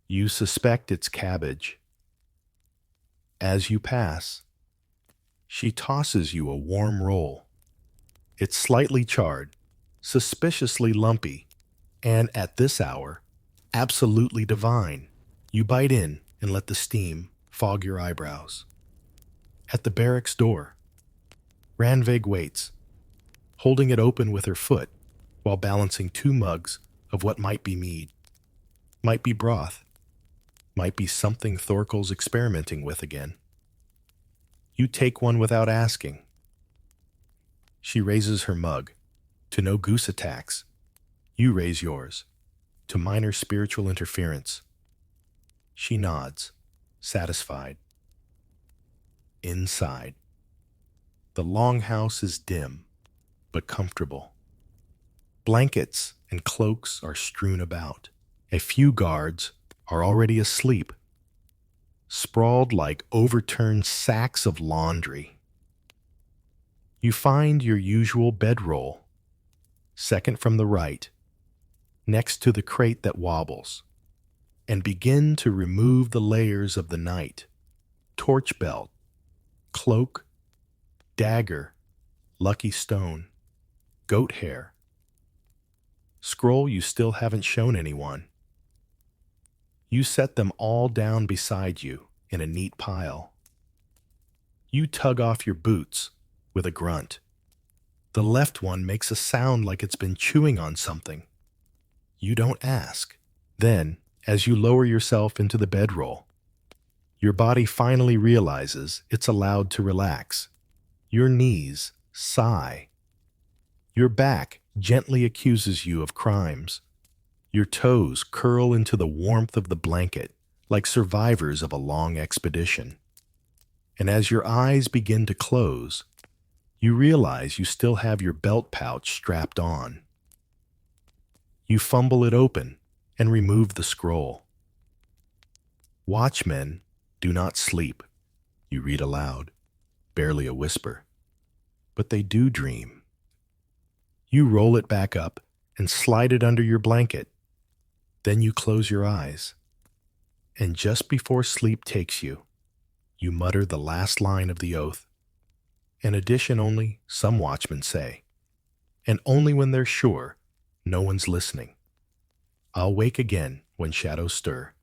Speaker 1: You suspect it's cabbage. As you pass, she tosses you a warm roll. It's slightly charred, suspiciously lumpy, and at this hour, absolutely divine. You bite in and let the steam fog your eyebrows. At the barracks door, Ranveig waits, holding it open with her foot while balancing 2 mugs of what might be mead, might be broth, might be something Thorkel's experimenting with again. You take one without asking. She raises her mug to no goose attacks. You raise yours to minor spiritual interference. She nods, satisfied. Inside, the longhouse is dim but comfortable. Blankets and cloaks are strewn about. A few guards are already asleep, sprawled like overturned sacks of laundry. You find your usual bedroll, second from the right, next to the crate that wobbles, and begin to remove the layers of the night. Torch belt, cloak, dagger, lucky stone, goat hair. Scroll you still haven't shown anyone. You set them all down beside you in a neat pile. You tug off your boots with a grunt. The left one makes a sound like it's been chewing on something. You don't ask. Then, as you lower yourself into the bedroll, your body finally realizes it's allowed to relax. Your knees sigh. Your back gently accuses you of crimes. Your toes curl into the warmth of the blanket like survivors of a long expedition. And as your eyes begin to close, you realize you still have your belt pouch strapped on. You fumble it open and remove the scroll. Watchmen do not sleep, you read aloud, barely a whisper. But they do dream. You roll it back up and slide it under your blanket. Then you close your eyes. And just before sleep takes you, you mutter the last line of the oath. An addition only, some watchmen say, and only when they're sure no one's listening. I'll wake again when shadows stir.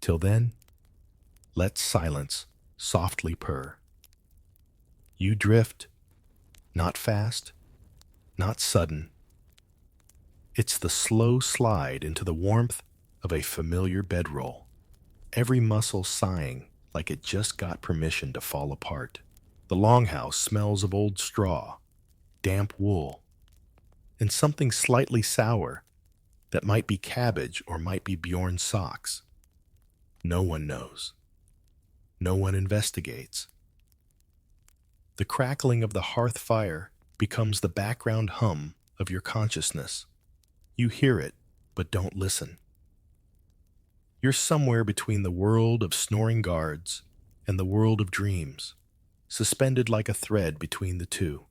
Speaker 1: Till then, let silence softly purr. You drift, not fast, not sudden. It's the slow slide into the warmth of a familiar bedroll, every muscle sighing like it just got permission to fall apart. The longhouse smells of old straw, damp wool, and something slightly sour that might be cabbage or might be Bjorn's socks. No one knows. No one investigates. The crackling of the hearth fire becomes the background hum of your consciousness. You hear it, but don't listen. You're somewhere between the world of snoring guards and the world of dreams, suspended like a thread between the two.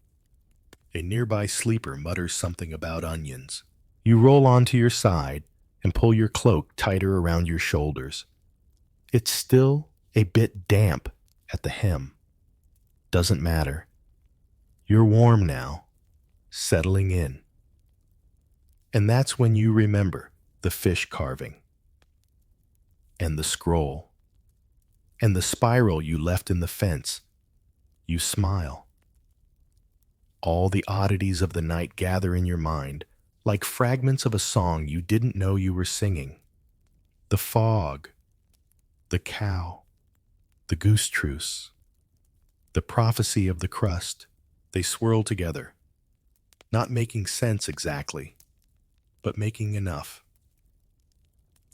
Speaker 1: A nearby sleeper mutters something about onions. You roll onto your side and pull your cloak tighter around your shoulders. It's still a bit damp at the hem. Doesn't matter. You're warm now, settling in. And that's when you remember the fish carving and the scroll and the spiral you left in the fence, you smile. All the oddities of the night gather in your mind, like fragments of a song you didn't know you were singing. The fog, the cow, the goose truce, the prophecy of the crust, they swirl together, not making sense exactly, but making enough.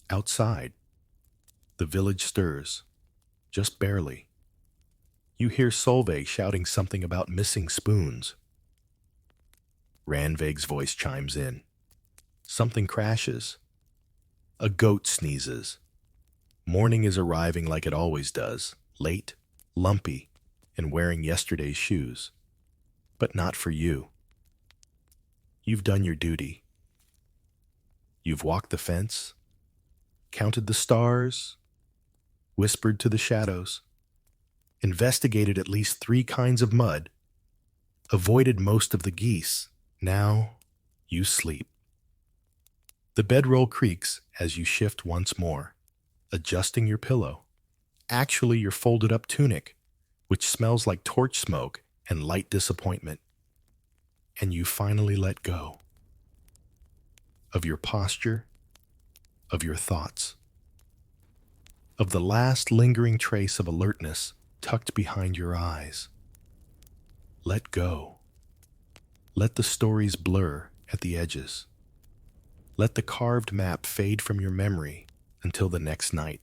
Speaker 1: Outside, the village stirs, just barely. You hear Solveig shouting something about missing spoons. Ranveig's voice chimes in. Something crashes. A goat sneezes. Morning is arriving like it always does, late, lumpy, and wearing yesterday's shoes. But not for you. You've done your duty. You've walked the fence, counted the stars, whispered to the shadows, investigated at least 3 kinds of mud, avoided most of the geese. Now you sleep. The bedroll creaks as you shift once more, adjusting your pillow. Actually, your folded-up tunic, which smells like torch smoke and light disappointment. And you finally let go. Of your posture, of your thoughts, of the last lingering trace of alertness tucked behind your eyes. Let go. Let the stories blur at the edges. Let the carved map fade from your memory until the next night.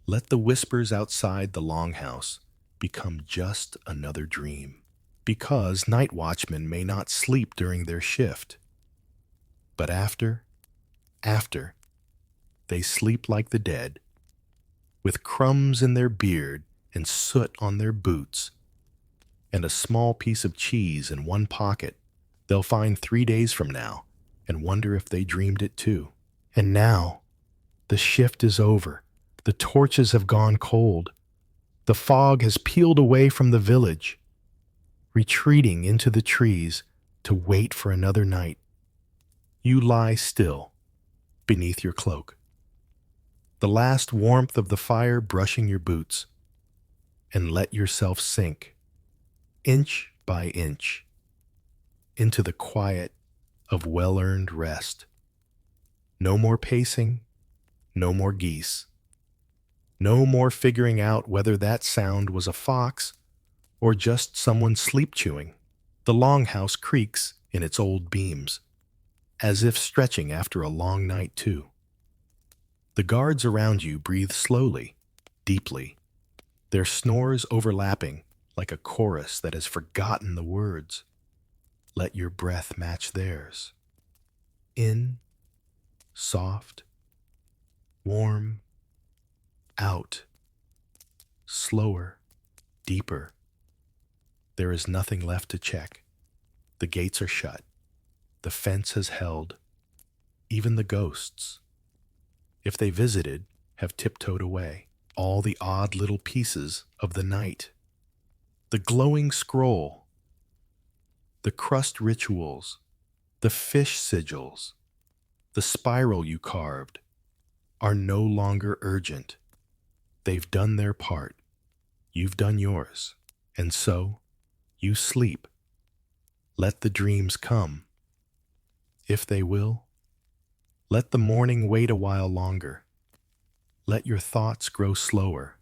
Speaker 1: Let the whispers outside the longhouse become just another dream. Because night watchmen may not sleep during their shift. But after, they sleep like the dead, with crumbs in their beard and soot on their boots, and a small piece of cheese in one pocket they'll find 3 days from now and wonder if they dreamed it too. And now, the shift is over. The torches have gone cold. The fog has peeled away from the village, retreating into the trees to wait for another night. You lie still beneath your cloak, the last warmth of the fire brushing your boots, and let yourself sink, inch by inch, into the quiet of well-earned rest. No more pacing, no more geese, no more figuring out whether that sound was a fox or just someone sleep-chewing. The longhouse creaks in its old beams, as if stretching after a long night too. The guards around you breathe slowly, deeply, their snores overlapping like a chorus that has forgotten the words. Let your breath match theirs. In, soft, warm, out, slower, deeper. There is nothing left to check. The gates are shut. The fence has held. Even the ghosts, if they visited, have tiptoed away. All the odd little pieces of the night. The glowing scroll, the crust rituals, the fish sigils, the spiral you carved, are no longer urgent. They've done their part. You've done yours. And so, you sleep. Let the dreams come. If they will, let the morning wait a while longer. Let your thoughts grow slower,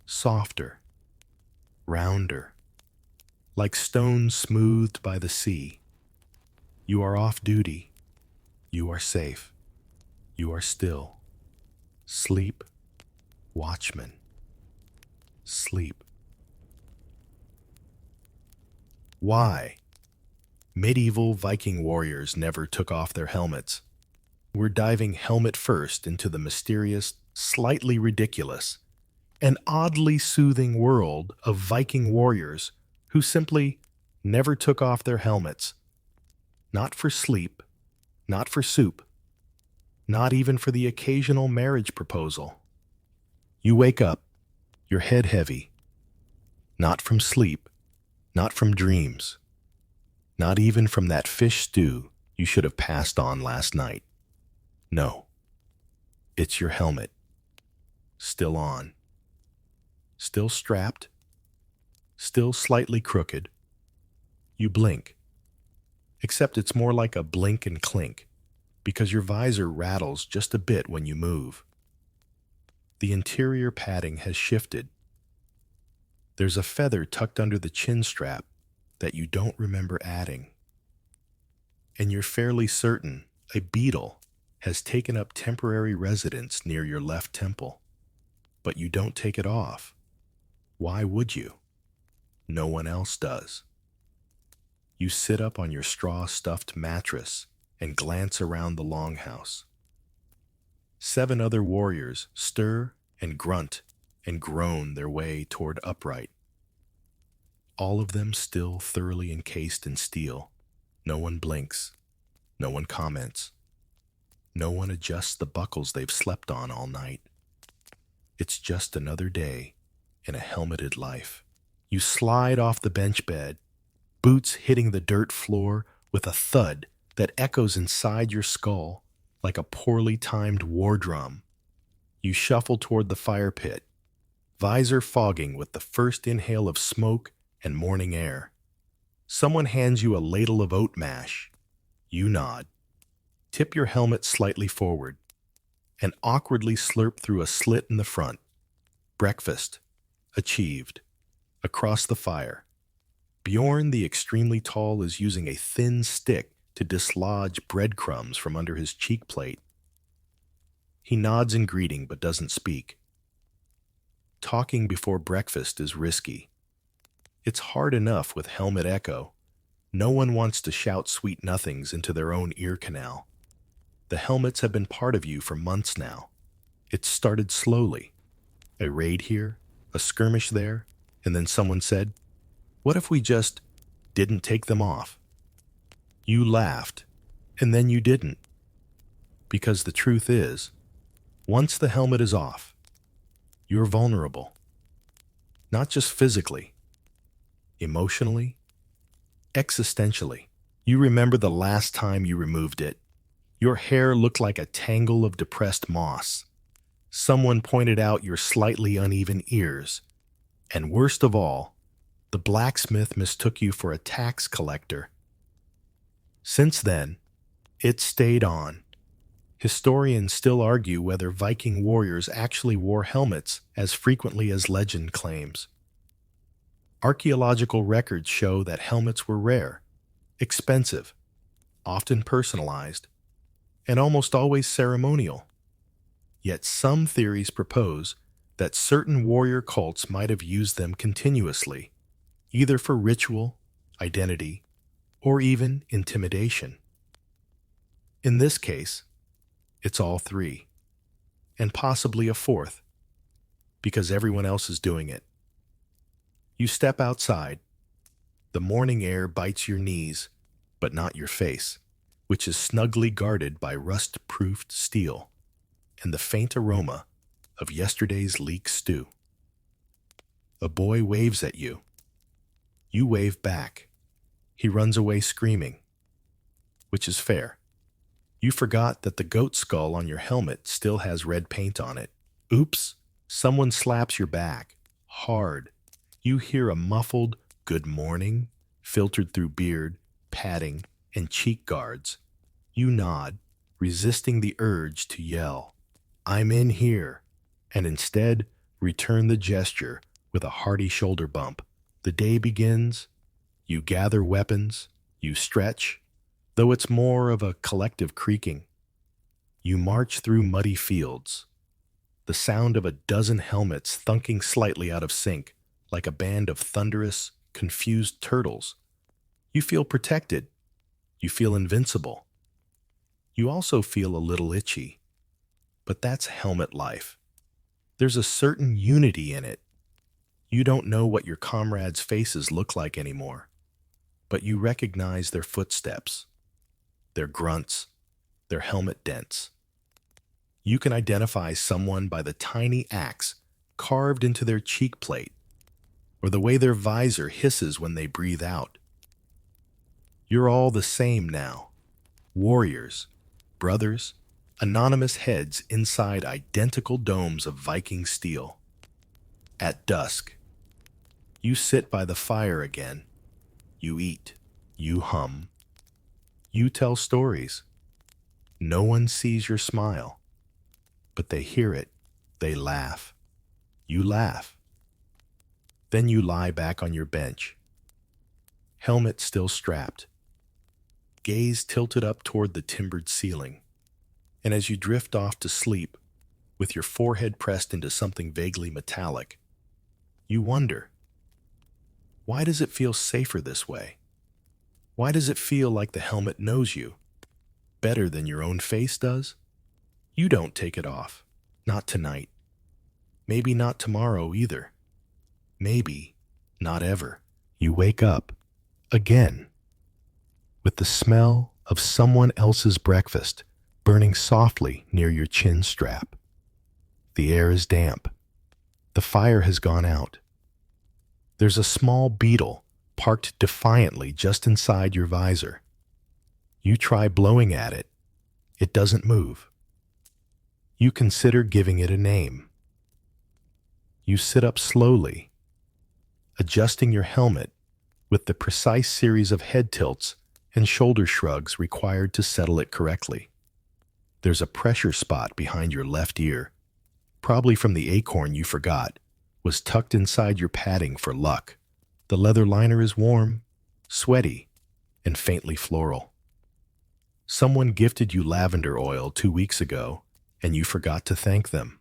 Speaker 1: softer, rounder, like stones smoothed by the sea. You are off duty. You are safe. You are still. Sleep, watchman. Sleep. Why? Medieval Viking warriors never took off their helmets. We're diving helmet first into the mysterious, slightly ridiculous, and oddly soothing world of Viking warriors who simply never took off their helmets. Not for sleep, not for soup, not even for the occasional marriage proposal. You wake up, your head heavy, not from sleep, not from dreams, not even from that fish stew you should have passed on last night. No, it's your helmet, still on. still strapped, still slightly crooked. You blink, except it's more like a blink and clink, because your visor rattles just a bit when you move. The interior padding has shifted. There's a feather tucked under the chin strap that you don't remember adding. And you're fairly certain a beetle has taken up temporary residence near your left temple. But you don't take it off. Why would you? No one else does. You sit up on your straw-stuffed mattress and glance around the longhouse. 7 other warriors stir and grunt and groan their way toward upright. All of them still thoroughly encased in steel. No one blinks. No one comments. No one adjusts the buckles they've slept on all night. It's just another day in a helmeted life. You slide off the bench bed, boots hitting the dirt floor with a thud that echoes inside your skull like a poorly timed war drum. You shuffle toward the fire pit, visor fogging with the first inhale of smoke and morning air. Someone hands you a ladle of oat mash. You nod, tip your helmet slightly forward, and awkwardly slurp through a slit in the front. Breakfast. Achieved. Across the fire. Bjorn the extremely tall is using a thin stick to dislodge breadcrumbs from under his cheek plate. He nods in greeting but doesn't speak. Talking before breakfast is risky. It's hard enough with helmet echo. No one wants to shout sweet nothings into their own ear canal. The helmets have been part of you for months now. It started slowly. A raid here, a skirmish there, and then someone said, "What if we just didn't take them off?" You laughed, and then you didn't. Because the truth is, once the helmet is off, you're vulnerable. Not just physically, emotionally, existentially. You remember the last time you removed it. Your hair looked like a tangle of depressed moss. Someone pointed out your slightly uneven ears. And worst of all, the blacksmith mistook you for a tax collector. Since then, it stayed on. Historians still argue whether Viking warriors actually wore helmets as frequently as legend claims. Archaeological records show that helmets were rare, expensive, often personalized, and almost always ceremonial. Yet some theories propose that certain warrior cults might have used them continuously, either for ritual, identity, or even intimidation. In this case, it's all 3, and possibly a 4th, because everyone else is doing it. You step outside. The morning air bites your knees, but not your face, which is snugly guarded by rust-proofed steel and the faint aroma of yesterday's leek stew. A boy waves at you. You wave back. He runs away screaming, which is fair. You forgot that the goat skull on your helmet still has red paint on it. Oops, someone slaps your back, hard. You hear a muffled "good morning" filtered through beard, padding, and cheek guards. You nod, resisting the urge to yell, "I'm in here," and instead return the gesture with a hearty shoulder bump. The day begins. You gather weapons. You stretch, though it's more of a collective creaking. You march through muddy fields. The sound of a dozen helmets thunking slightly out of sync, like a band of thunderous, confused turtles. You feel protected. You feel invincible. You also feel a little itchy. But that's helmet life. There's a certain unity in it. You don't know what your comrades' faces look like anymore, but you recognize their footsteps, their grunts, their helmet dents. You can identify someone by the tiny axe carved into their cheek plate, or the way their visor hisses when they breathe out. You're all the same now. Warriors, brothers, anonymous heads inside identical domes of Viking steel. At dusk, you sit by the fire again. You eat. You hum. You tell stories. No one sees your smile, but they hear it. They laugh. You laugh. Then you lie back on your bench, helmet still strapped, gaze tilted up toward the timbered ceiling. And as you drift off to sleep, with your forehead pressed into something vaguely metallic, you wonder, why does it feel safer this way? Why does it feel like the helmet knows you better than your own face does? You don't take it off. Not tonight. Maybe not tomorrow either. Maybe not ever. You wake up again with the smell of someone else's breakfast burning softly near your chin strap. The air is damp. The fire has gone out. There's a small beetle parked defiantly just inside your visor. You try blowing at it. It doesn't move. You consider giving it a name. You sit up slowly, adjusting your helmet with the precise series of head tilts and shoulder shrugs required to settle it correctly. There's a pressure spot behind your left ear, probably from the acorn you forgot was tucked inside your padding for luck. The leather liner is warm, sweaty, and faintly floral. Someone gifted you lavender oil 2 weeks ago, and you forgot to thank them.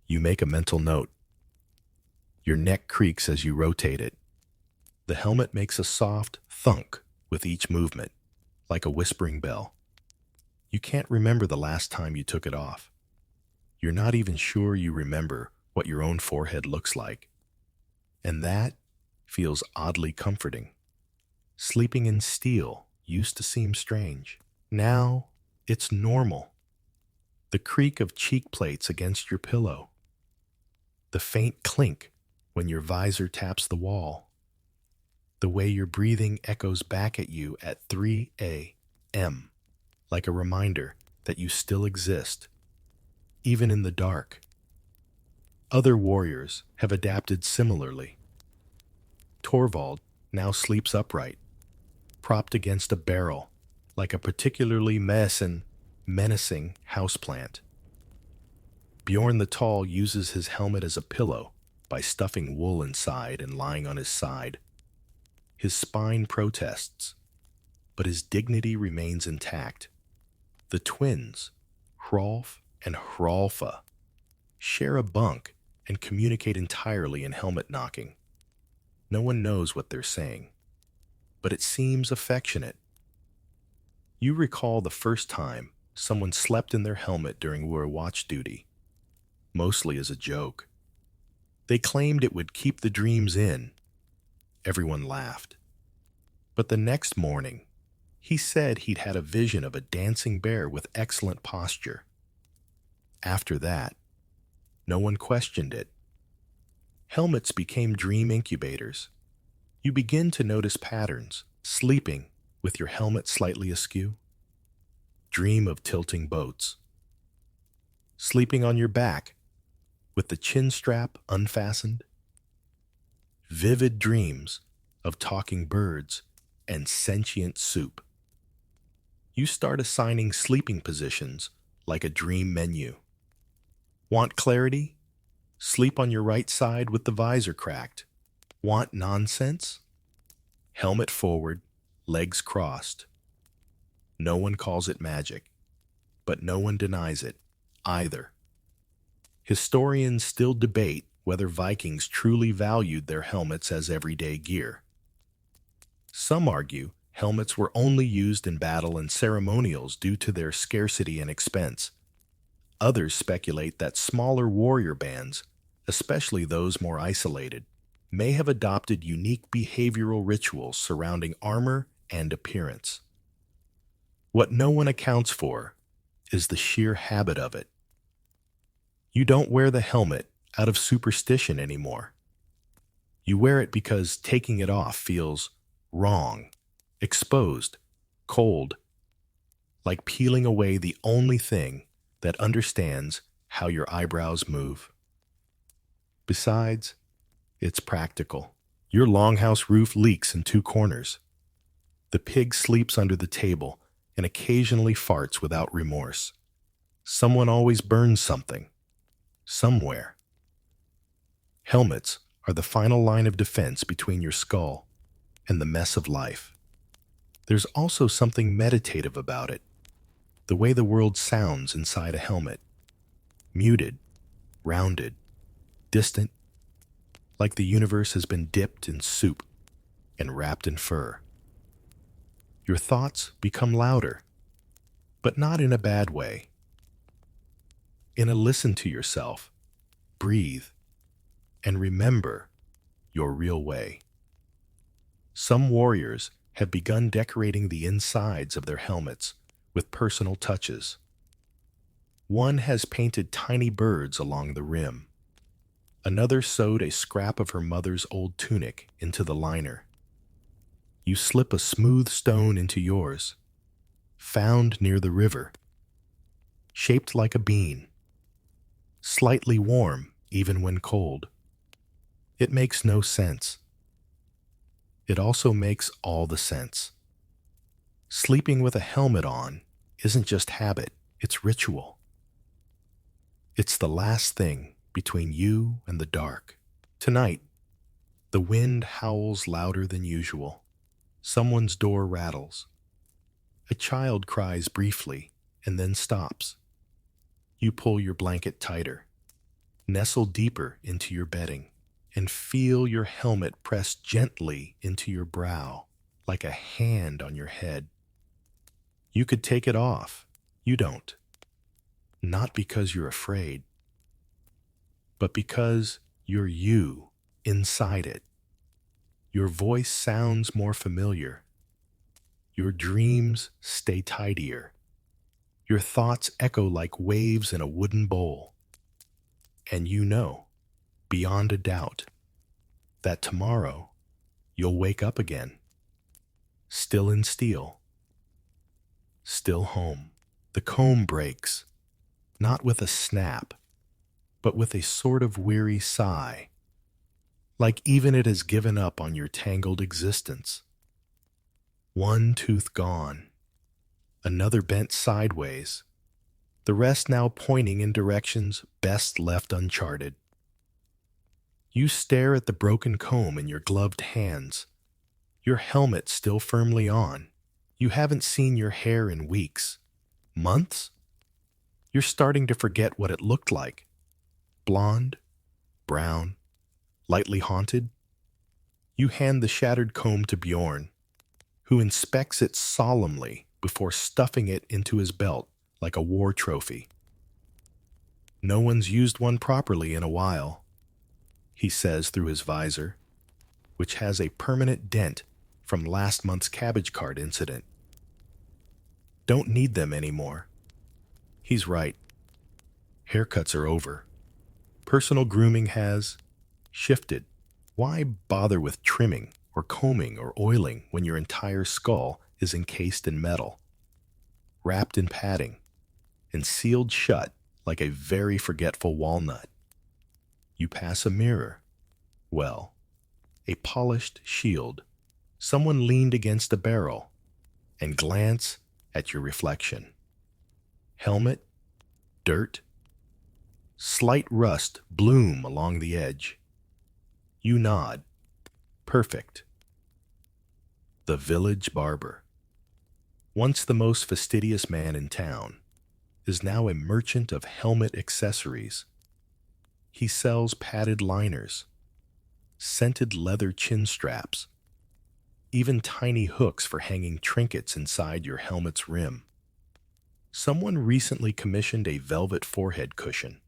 Speaker 1: You make a mental note. Your neck creaks as you rotate it. The helmet makes a soft thunk with each movement, like a whispering bell. You can't remember the last time you took it off. You're not even sure you remember what your own forehead looks like. And that feels oddly comforting. Sleeping in steel used to seem strange. Now it's normal. The creak of cheek plates against your pillow. The faint clink when your visor taps the wall. The way your breathing echoes back at you at 3 a.m., like a reminder that you still exist, even in the dark. Other warriors have adapted similarly. Torvald now sleeps upright, propped against a barrel, like a particularly menacing houseplant. Bjorn the Tall uses his helmet as a pillow by stuffing wool inside and lying on his side. His spine protests, but his dignity remains intact. The twins, Hrolf and Hrolfa, share a bunk and communicate entirely in helmet knocking. No one knows what they're saying, but it seems affectionate. You recall the first time someone slept in their helmet during war watch duty, mostly as a joke. They claimed it would keep the dreams in. Everyone laughed. But the next morning, he said he'd had a vision of a dancing bear with excellent posture. After that, no one questioned it. Helmets became dream incubators. You begin to notice patterns, sleeping with your helmet slightly askew. Dream of tilting boats. Sleeping on your back with the chin strap unfastened. Vivid dreams of talking birds and sentient soup. You start assigning sleeping positions like a dream menu. Want clarity? Sleep on your right side with the visor cracked. Want nonsense? Helmet forward, legs crossed. No one calls it magic, but no one denies it either. Historians still debate whether Vikings truly valued their helmets as everyday gear. Some argue helmets were only used in battle and ceremonials due to their scarcity and expense. Others speculate that smaller warrior bands, especially those more isolated, may have adopted unique behavioral rituals surrounding armor and appearance. What no one accounts for is the sheer habit of it. You don't wear the helmet out of superstition anymore. You wear it because taking it off feels wrong, exposed, cold, like peeling away the only thing that understands how your eyebrows move. Besides, it's practical. Your longhouse roof leaks in two corners. The pig sleeps under the table and occasionally farts without remorse. Someone always burns something. Somewhere. Helmets are the final line of defense between your skull and the mess of life. There's also something meditative about it. The way the world sounds inside a helmet. Muted, rounded, distant, like the universe has been dipped in soup and wrapped in fur. Your thoughts become louder, but not in a bad way. In a listen to yourself, breathe, and remember your real way. Some warriors have begun decorating the insides of their helmets with personal touches. One has painted tiny birds along the rim. Another sewed a scrap of her mother's old tunic into the liner. You slip a smooth stone into yours, found near the river, shaped like a bean, slightly warm even when cold. It makes no sense. It also makes all the sense. Sleeping with a helmet on isn't just habit, it's ritual. It's the last thing between you and the dark. Tonight, the wind howls louder than usual. Someone's door rattles. A child cries briefly and then stops. You pull your blanket tighter, nestle deeper into your bedding, and feel your helmet press gently into your brow like a hand on your head. You could take it off. You don't. Not because you're afraid, but because you're you inside it. Your voice sounds more familiar. Your dreams stay tidier. Your thoughts echo like waves in a wooden bowl. And you know, beyond a doubt, that tomorrow you'll wake up again, still in steel, still home. The comb breaks, not with a snap, but with a sort of weary sigh, like even it has given up on your tangled existence. One tooth gone, another bent sideways, the rest now pointing in directions best left uncharted. You stare at the broken comb in your gloved hands, your helmet still firmly on. You haven't seen your hair in weeks, months? You're starting to forget what it looked like. Blonde, brown, lightly haunted. You hand the shattered comb to Bjorn, who inspects it solemnly before stuffing it into his belt like a war trophy. No one's used one properly in a while, he says through his visor, which has a permanent dent from last month's cabbage cart incident. Don't need them anymore. He's right. Haircuts are over. Personal grooming has shifted. Why bother with trimming or combing or oiling when your entire skull is encased in metal, wrapped in padding, and sealed shut like a very forgetful walnut? You pass a mirror. Well, a polished shield. Someone leaned against a barrel and glance at your reflection. Helmet, dirt, slight rust bloom along the edge. You nod. Perfect. The village barber, once the most fastidious man in town, is now a merchant of helmet accessories. He sells padded liners, scented leather chin straps, even tiny hooks for hanging trinkets inside your helmet's rim. Someone recently commissioned a velvet forehead cushion.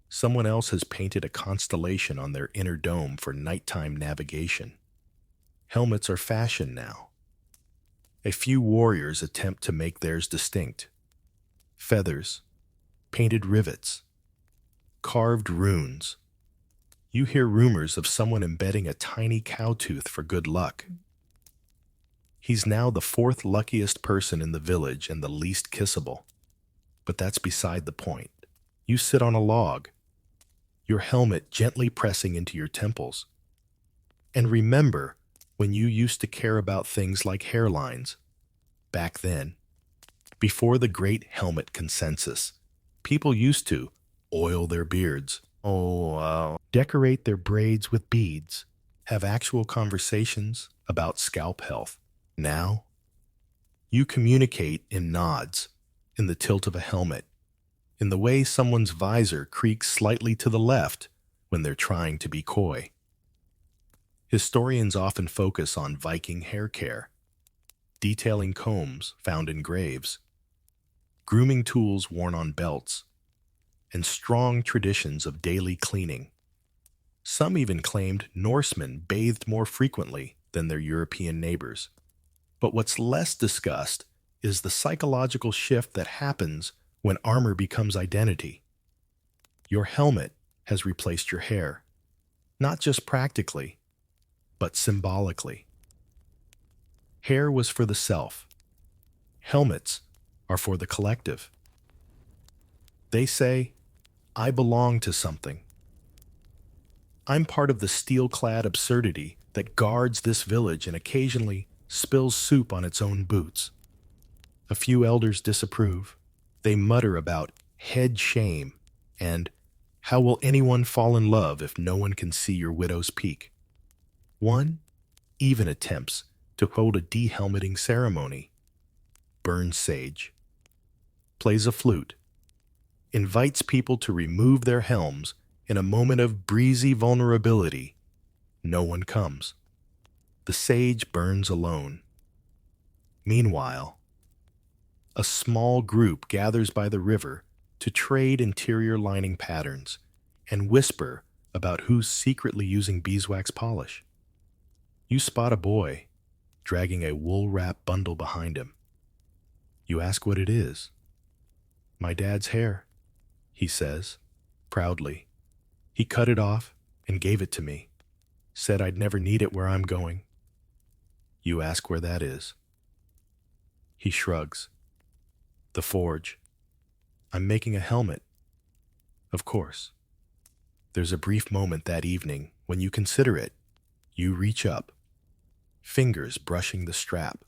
Speaker 1: Someone else has painted a constellation on their inner dome for nighttime navigation. Helmets are fashion now. A few warriors attempt to make theirs distinct. Feathers, painted rivets, carved runes. You hear rumors of someone embedding a tiny cow tooth for good luck. He's now the fourth luckiest person in the village and the least kissable. But that's beside the point. You sit on a log, your helmet gently pressing into your temples. And remember when you used to care about things like hairlines. Back then, before the great helmet consensus, people used to oil their beards. Oh, wow. Decorate their braids with beads. Have actual conversations about scalp health. Now, you communicate in nods, in the tilt of a helmet, in the way someone's visor creaks slightly to the left when they're trying to be coy. Historians often focus on Viking hair care, detailing combs found in graves, grooming tools worn on belts, and strong traditions of daily cleaning. Some even claimed Norsemen bathed more frequently than their European neighbors. But what's less discussed is the psychological shift that happens when armor becomes identity. Your helmet has replaced your hair, not just practically, but symbolically. Hair was for the self. Helmets are for the collective. They say, I belong to something. I'm part of the steel-clad absurdity that guards this village and occasionally spills soup on its own boots. A few elders disapprove. They mutter about head shame and how will anyone fall in love if no one can see your widow's peak. One even attempts to hold a de-helmeting ceremony, burns sage, plays a flute, invites people to remove their helms in a moment of breezy vulnerability. No one comes. The sage burns alone. Meanwhile, a small group gathers by the river to trade interior lining patterns and whisper about who's secretly using beeswax polish. You spot a boy dragging a wool-wrapped bundle behind him. You ask what it is. My dad's hair, he says, proudly. He cut it off and gave it to me. Said I'd never need it where I'm going. You ask where that is. He shrugs. The forge. I'm making a helmet. Of course. There's a brief moment that evening when you consider it. You reach up, fingers brushing the strap,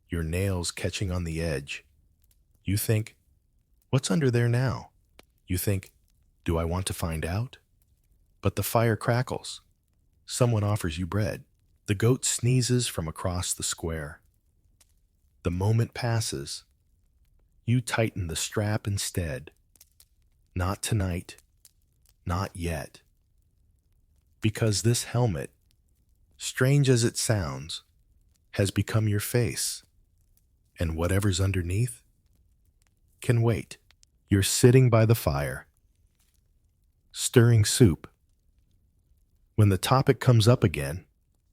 Speaker 1: your nails catching on the edge. You think, what's under there now? You think, do I want to find out? But the fire crackles. Someone offers you bread. The goat sneezes from across the square. The moment passes. You tighten the strap instead. Not tonight. Not yet. Because this helmet, strange as it sounds, has become your face. And whatever's underneath can wait. You're sitting by the fire, stirring soup. When the topic comes up again,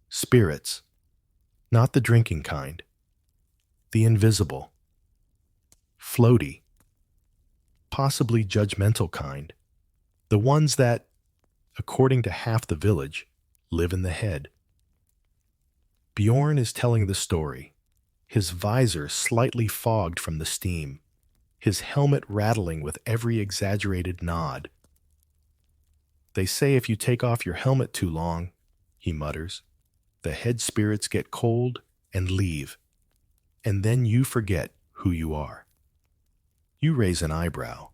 Speaker 1: spirits, not the drinking kind, the invisible, floaty, possibly judgmental kind, the ones that, according to half the village, live in the head. Bjorn is telling the story, his visor slightly fogged from the steam, his helmet rattling with every exaggerated nod. They say if you take off your helmet too long, he mutters, the head spirits get cold and leave, and then you forget who you are. You raise an eyebrow,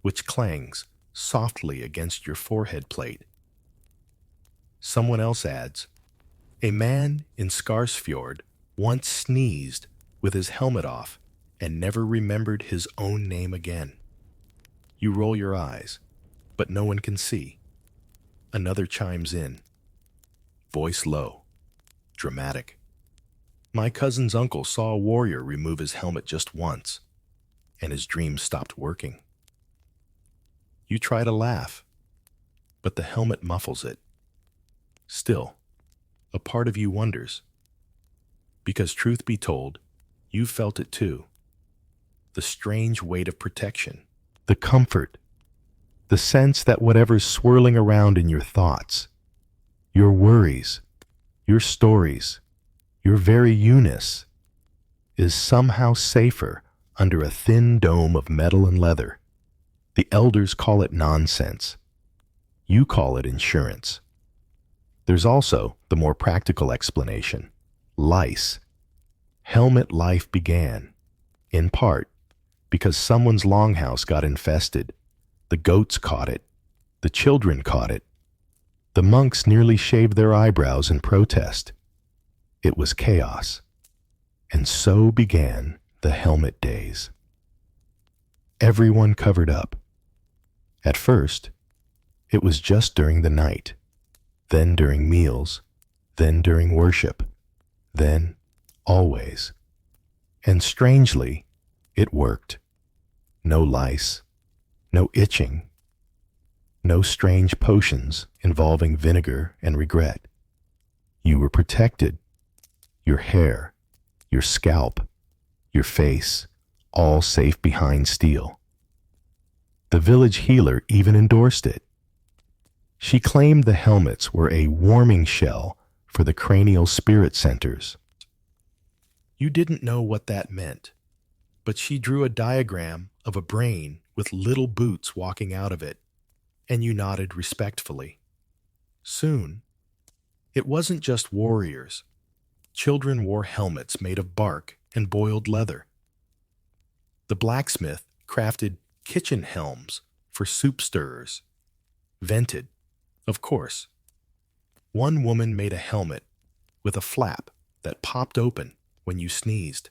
Speaker 1: which clangs softly against your forehead plate. Someone else adds, a man in Skarsfjord once sneezed with his helmet off and never remembered his own name again. You roll your eyes, but no one can see. Another chimes in, voice low, dramatic. My cousin's uncle saw a warrior remove his helmet just once, and his dream stopped working. You try to laugh, but the helmet muffles it. Still, a part of you wonders. Because truth be told, you felt it too. The strange weight of protection, the comfort, the sense that whatever's swirling around in your thoughts, your worries, your stories, your very you-ness, is somehow safer under a thin dome of metal and leather. The elders call it nonsense, You call it insurance. There's also the more practical explanation: lice. Helmet life began, in part, because someone's longhouse got infested. The goats caught it. The children caught it. The monks nearly shaved their eyebrows in protest. It was chaos. And so began the helmet days. Everyone covered up. At first, it was just during the night, then during meals, then during worship, then always. And strangely, it worked. No lice, no itching, no strange potions involving vinegar and regret. You were protected. Your hair, your scalp, your face, all safe behind steel. The village healer even endorsed it. She claimed the helmets were a warming shell for the cranial spirit centers. You didn't know what that meant, but she drew a diagram of a brain with little boots walking out of it, and you nodded respectfully. Soon, it wasn't just warriors. Children wore helmets made of bark and boiled leather. The blacksmith crafted kitchen helms for soup stirrers, vented, of course. One woman made a helmet with a flap that popped open when you sneezed.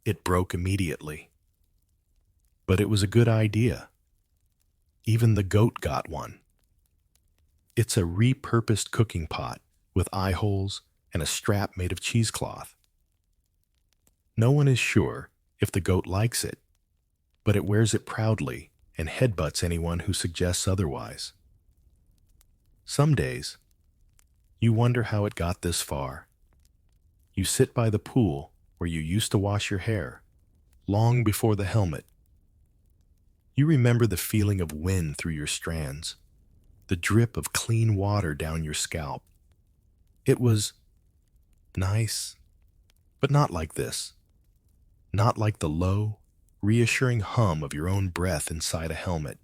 Speaker 1: It broke immediately. But it was a good idea. Even the goat got one. It's a repurposed cooking pot with eye holes and a strap made of cheesecloth. No one is sure if the goat likes it, but it wears it proudly and headbutts anyone who suggests otherwise. Some days, you wonder how it got this far. You sit by the pool where you used to wash your hair, long before the helmet. You remember the feeling of wind through your strands, the drip of clean water down your scalp. It was nice, but not like this. Not like the low, reassuring hum of your own breath inside a helmet,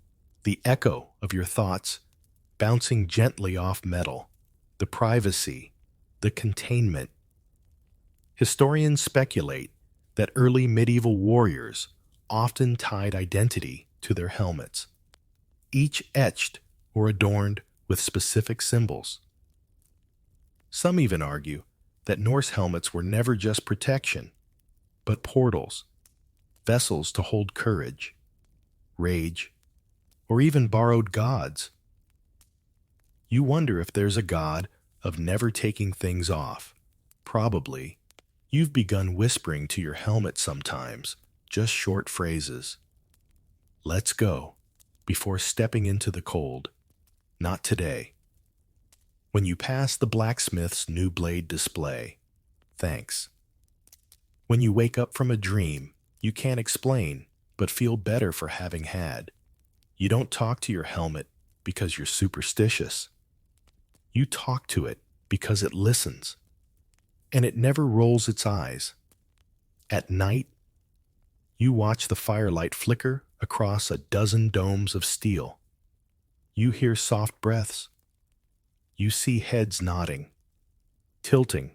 Speaker 1: the echo of your thoughts bouncing gently off metal, the privacy, the containment. Historians speculate that early medieval warriors often tied identity to their helmets, each etched or adorned with specific symbols. Some even argue that Norse helmets were never just protection, but portals, vessels to hold courage, rage, or even borrowed gods. You wonder if there's a god of never taking things off. Probably. You've begun whispering to your helmet sometimes, just short phrases. Let's go, before stepping into the cold. Not today. When you pass the blacksmith's new blade display, thanks. When you wake up from a dream you can't explain, but feel better for having had. You don't talk to your helmet because you're superstitious. You talk to it because it listens, and it never rolls its eyes. At night, you watch the firelight flicker across a dozen domes of steel. You hear soft breaths. You see heads nodding, tilting,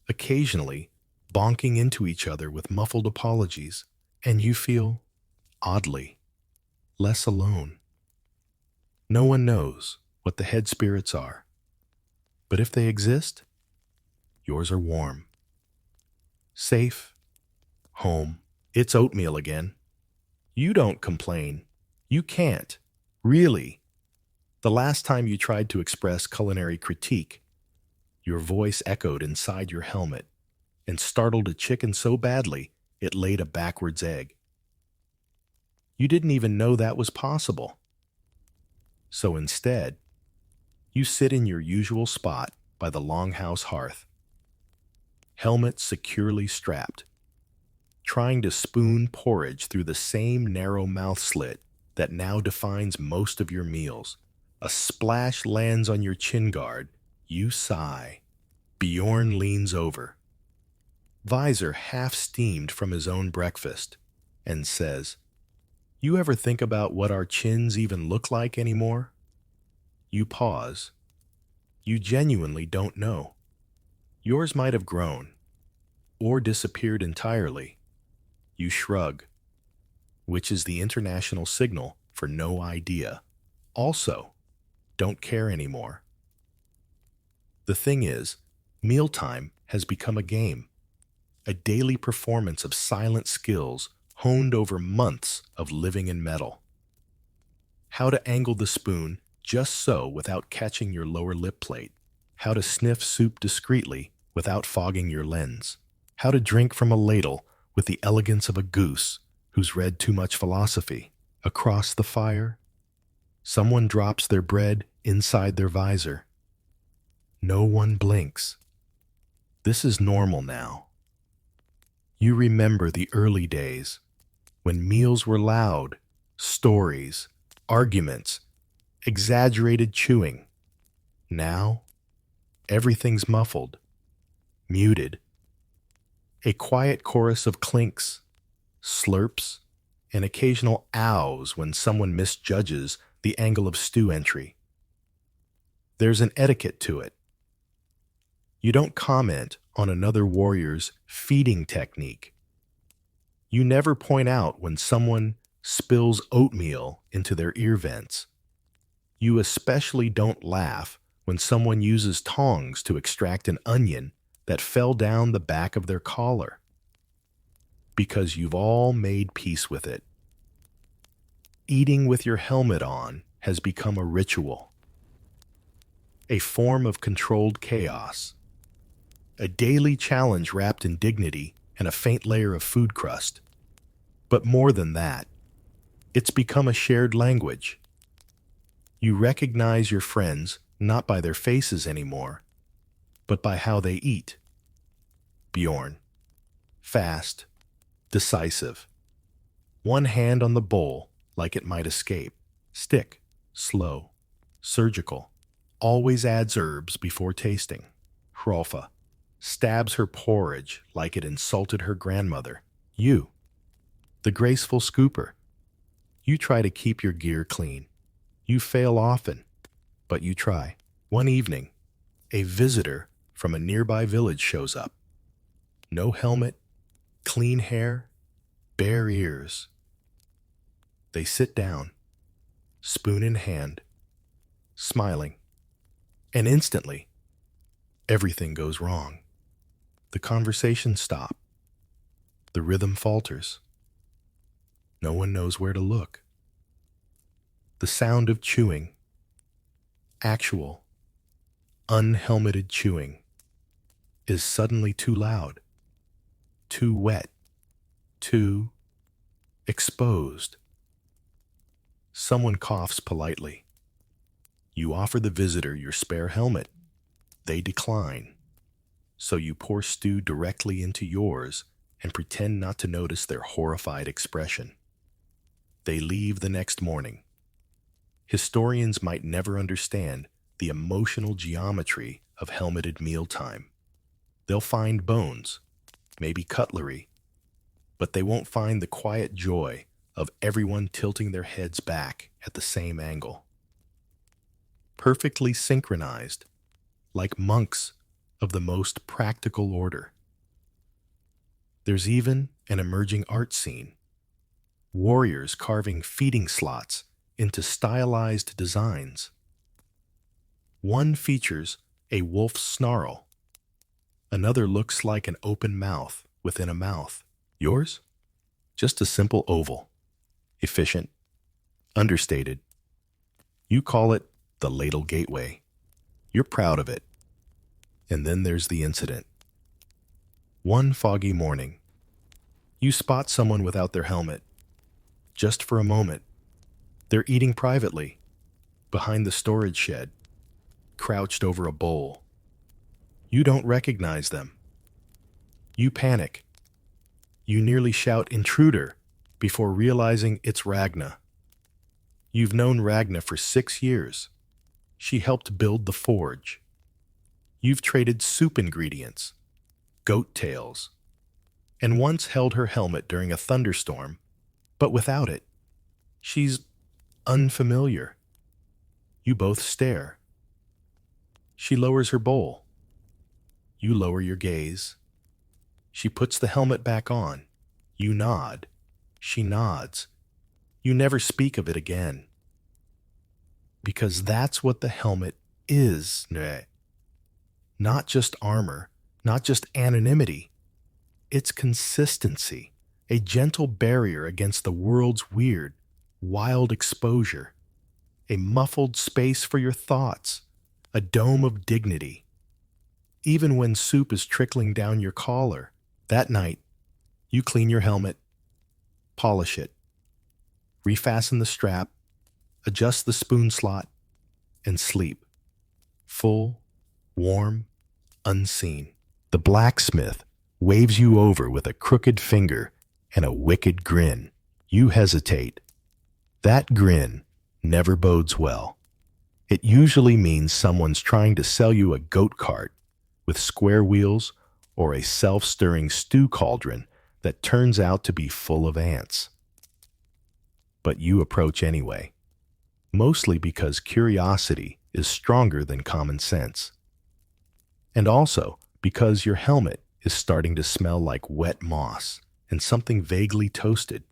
Speaker 1: occasionally bonking into each other with muffled apologies, and you feel, oddly, less alone. No one knows what the head spirits are, but if they exist, yours are warm. Safe, home, it's oatmeal again. You don't complain. You can't. Really. The last time you tried to express culinary critique, your voice echoed inside your helmet and startled a chicken so badly it laid a backwards egg. You didn't even know that was possible. So instead, you sit in your usual spot by the longhouse hearth, helmet securely strapped, trying to spoon porridge through the same narrow mouth slit that now defines most of your meals. A splash lands on your chin guard. You sigh. Bjorn leans over, visor half steamed from his own breakfast, and says, "You ever think about what our chins even look like anymore? You pause. You genuinely don't know. Yours might have grown, or disappeared entirely. You shrug, which is the international signal for no idea. Also, don't care anymore. The thing is, mealtime has become a game, a daily performance of silent skills honed over months of living in metal. How to angle the spoon just so without catching your lower lip plate. How to sniff soup discreetly without fogging your lens. How to drink from a ladle with the elegance of a goose who's read too much philosophy. Across the fire, someone drops their bread inside their visor. No one blinks. This is normal now. You remember the early days when meals were loud, stories, arguments, exaggerated chewing. Now, everything's muffled, muted. A quiet chorus of clinks, slurps, and occasional ows when someone misjudges the angle of stew entry. There's an etiquette to it. You don't comment on another warrior's feeding technique. You never point out when someone spills oatmeal into their ear vents. You especially don't laugh when someone uses tongs to extract an onion that fell down the back of their collar, because you've all made peace with it. Eating with your helmet on has become a ritual, a form of controlled chaos, a daily challenge wrapped in dignity and a faint layer of food crust. But more than that, it's become a shared language. You recognize your friends not by their faces anymore, but by how they eat. Bjorn. Fast. Decisive. One hand on the bowl like it might escape. Stick. Slow. Surgical. Always adds herbs before tasting. Hrolfa. Stabs her porridge like it insulted her grandmother. You. The graceful scooper. You try to keep your gear clean. You fail often, but you try. One evening, a visitor from a nearby village shows up. No helmet, clean hair, bare ears. They sit down, spoon in hand, smiling, and instantly, everything goes wrong. The conversation stops. The rhythm falters. No one knows where to look. The sound of chewing, actual, unhelmeted chewing, is suddenly too loud, too wet, too exposed. Someone coughs politely. You offer the visitor your spare helmet. They decline. So you pour stew directly into yours and pretend not to notice their horrified expression. They leave the next morning. Historians might never understand the emotional geometry of helmeted mealtime. They'll find bones, maybe cutlery, but they won't find the quiet joy of everyone tilting their heads back at the same angle. Perfectly synchronized, like monks of the most practical order. There's even an emerging art scene. Warriors carving feeding slots into stylized designs. One features a wolf's snarl. Another looks like an open mouth within a mouth. Yours? Just a simple oval. Efficient. Understated. You call it the ladle gateway. You're proud of it. And then there's the incident. One foggy morning, you spot someone without their helmet. Just for a moment. They're eating privately, behind the storage shed, crouched over a bowl. You don't recognize them. You panic. You nearly shout "intruder" before realizing it's Ragna. You've known Ragna for 6 years. She helped build the forge. You've traded soup ingredients, goat tails, and once held her helmet during a thunderstorm, but without it. She's unfamiliar. You both stare. She lowers her bowl. You lower your gaze. She puts the helmet back on. You nod. She nods. You never speak of it again. Because that's what the helmet is. Not just armor, not just anonymity. It's consistency, a gentle barrier against the world's weird, wild exposure, a muffled space for your thoughts, a dome of dignity. Even when soup is trickling down your collar, that night, you clean your helmet, polish it, refasten the strap, adjust the spoon slot, and sleep. Full, warm, unseen. The blacksmith waves you over with a crooked finger and a wicked grin. You hesitate. That grin never bodes well. It usually means someone's trying to sell you a goat cart with square wheels or a self-stirring stew cauldron that turns out to be full of ants. But you approach anyway, mostly because curiosity is stronger than common sense. And also because your helmet is starting to smell like wet moss and something vaguely toasted.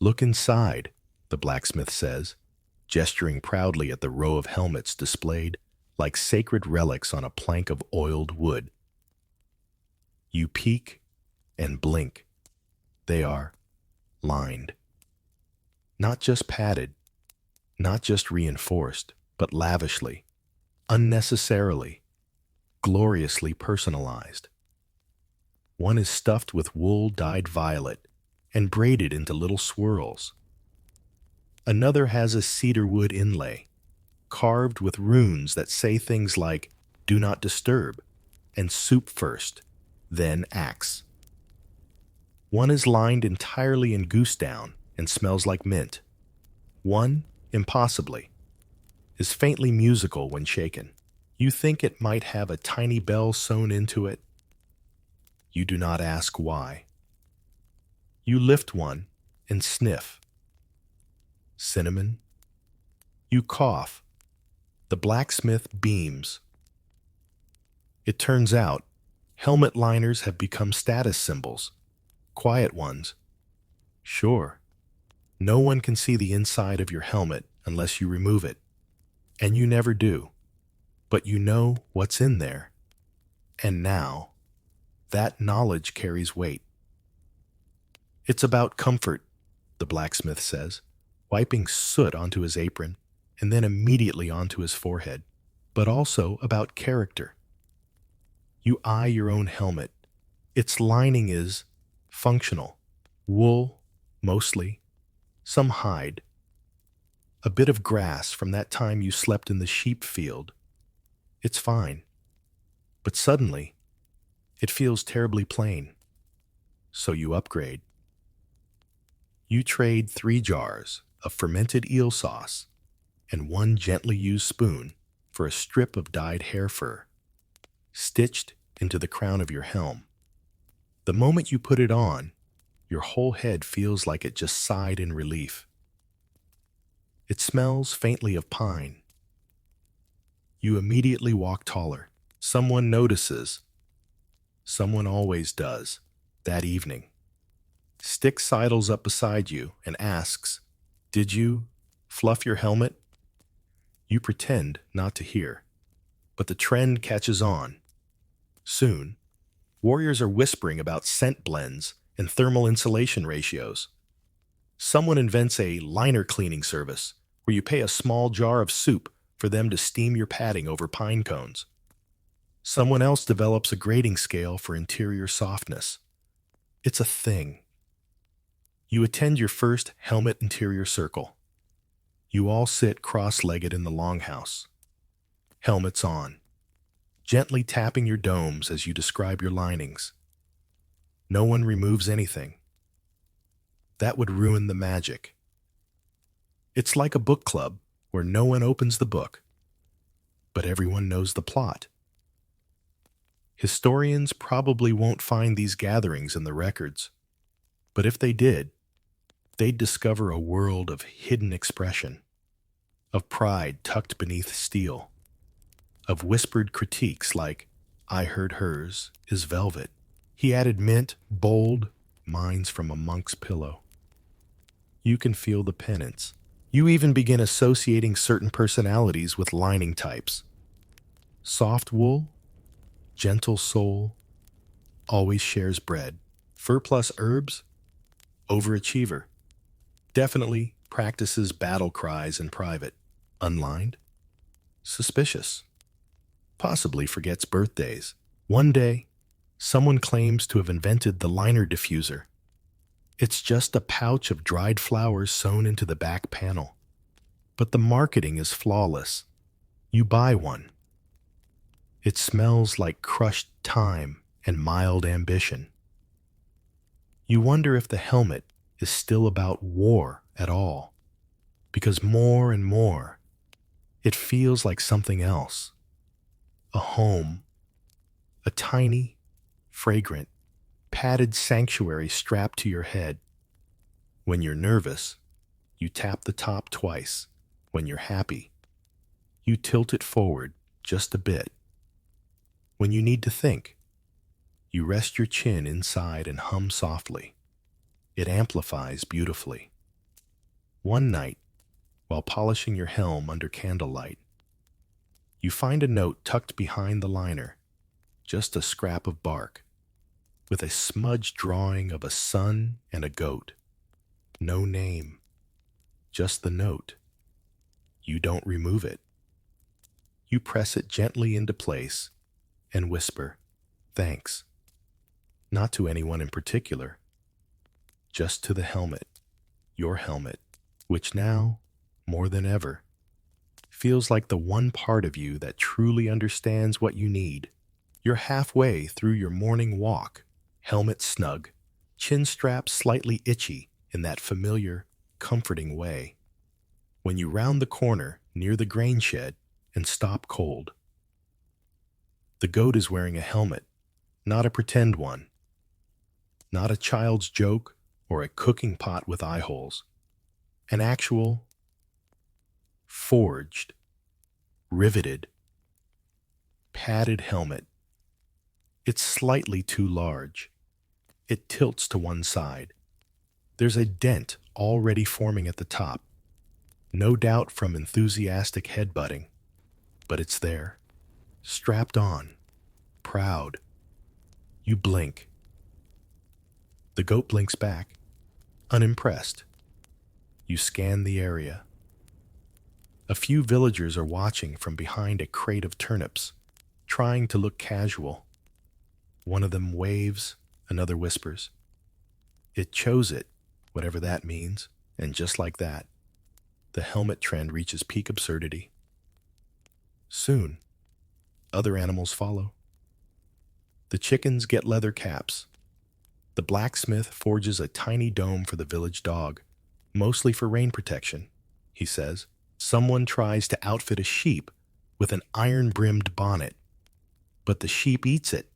Speaker 1: Look inside, the blacksmith says, gesturing proudly at the row of helmets displayed like sacred relics on a plank of oiled wood. You peek and blink. They are lined. Not just padded, not just reinforced, but lavishly, unnecessarily, gloriously personalized. One is stuffed with wool dyed violet and braided into little swirls. Another has a cedar wood inlay, carved with runes that say things like, "Do not disturb," and "Soup first, then axe." One is lined entirely in goose down and smells like mint. One, impossibly, is faintly musical when shaken. You think it might have a tiny bell sewn into it. You do not ask why. You lift one and sniff. Cinnamon. You cough. The blacksmith beams. It turns out, helmet liners have become status symbols. Quiet ones. Sure, no one can see the inside of your helmet unless you remove it. And you never do. But you know what's in there. And now, that knowledge carries weight. It's about comfort, the blacksmith says, wiping soot onto his apron and then immediately onto his forehead, but also about character. You eye your own helmet. Its lining is functional. Wool, mostly. Some hide. A bit of grass from that time you slept in the sheep field. It's fine. But suddenly, it feels terribly plain. So you upgrade. You trade 3 jars of fermented eel sauce and 1 gently used spoon for a strip of dyed hair fur, stitched into the crown of your helm. The moment you put it on, your whole head feels like it just sighed in relief. It smells faintly of pine. You immediately walk taller. Someone notices. Someone always does, that evening. Stick sidles up beside you and asks, "Did you fluff your helmet?" You pretend not to hear. But the trend catches on. Soon, warriors are whispering about scent blends and thermal insulation ratios. Someone invents a liner cleaning service where you pay a small jar of soup for them to steam your padding over pine cones. Someone else develops a grading scale for interior softness. It's a thing. You attend your first helmet interior circle. You all sit cross-legged in the longhouse. Helmets on, gently tapping your domes as you describe your linings. No one removes anything. That would ruin the magic. It's like a book club where no one opens the book, but everyone knows the plot. Historians probably won't find these gatherings in the records, but if they did, they'd discover a world of hidden expression. of pride tucked beneath steel, of whispered critiques like, "I heard hers is velvet." He added mint, bold, "Mine's from a monk's pillow." You can feel the penance. You even begin associating certain personalities with lining types. Soft wool, gentle soul, always shares bread. Fur plus herbs, overachiever. Definitely practices battle cries in private. Unlined, suspicious. Possibly forgets birthdays. One day, someone claims to have invented the liner diffuser. It's just a pouch of dried flowers sewn into the back panel. But the marketing is flawless. You buy one. It smells like crushed time and mild ambition. You wonder if the helmet is still about war at all, because more and more, it feels like something else. A home, a tiny, fragrant, padded sanctuary strapped to your head. When you're nervous, you tap the top twice. When you're happy, you tilt it forward just a bit. When you need to think, you rest your chin inside and hum softly. It amplifies beautifully. One night, while polishing your helm under candlelight, you find a note tucked behind the liner, just a scrap of bark, with a smudged drawing of a sun and a goat. No name, just the note. You don't remove it. You press it gently into place and whisper, "Thanks." Not to anyone in particular, just to the helmet, your helmet, which now, more than ever, feels like the one part of you that truly understands what you need. You're halfway through your morning walk, helmet snug, chin strap slightly itchy in that familiar, comforting way, when you round the corner near the grain shed and stop cold. The goat is wearing a helmet, not a pretend one, not a child's joke or a cooking pot with eye holes. An actual, forged, riveted, padded helmet. It's slightly too large. It tilts to one side. There's a dent already forming at the top, no doubt from enthusiastic headbutting, but it's there, strapped on, proud. You blink. The goat blinks back, unimpressed. You scan the area. A few villagers are watching from behind a crate of turnips, trying to look casual. One of them waves, another whispers. It chose it, whatever that means, and just like that, the helmet trend reaches peak absurdity. Soon, other animals follow. The chickens get leather caps. The blacksmith forges a tiny dome for the village dog, mostly for rain protection, he says. Someone tries to outfit a sheep with an iron-brimmed bonnet, but the sheep eats it.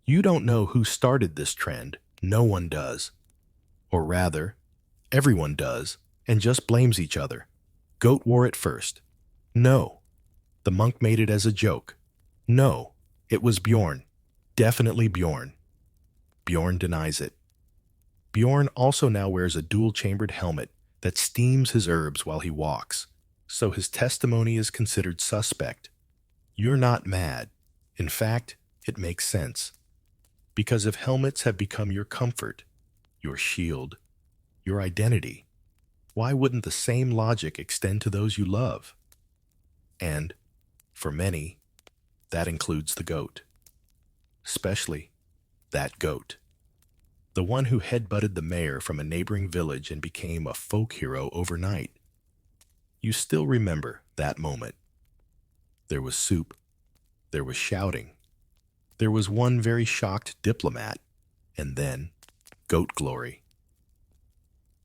Speaker 1: You don't know who started this trend. No one does. Or rather, everyone does, and just blames each other. Goat wore it first. No. The monk made it as a joke. No. It was Bjorn. Definitely Bjorn. Bjorn denies it. Bjorn also now wears a dual-chambered helmet that steams his herbs while he walks, so his testimony is considered suspect. You're not mad. In fact, it makes sense. Because if helmets have become your comfort, your shield, your identity, why wouldn't the same logic extend to those you love? And, for many, that includes the goat. Especially that goat. The one who headbutted the mayor from a neighboring village and became a folk hero overnight. You still remember that moment. There was soup. There was shouting. There was one very shocked diplomat. And then, goat glory.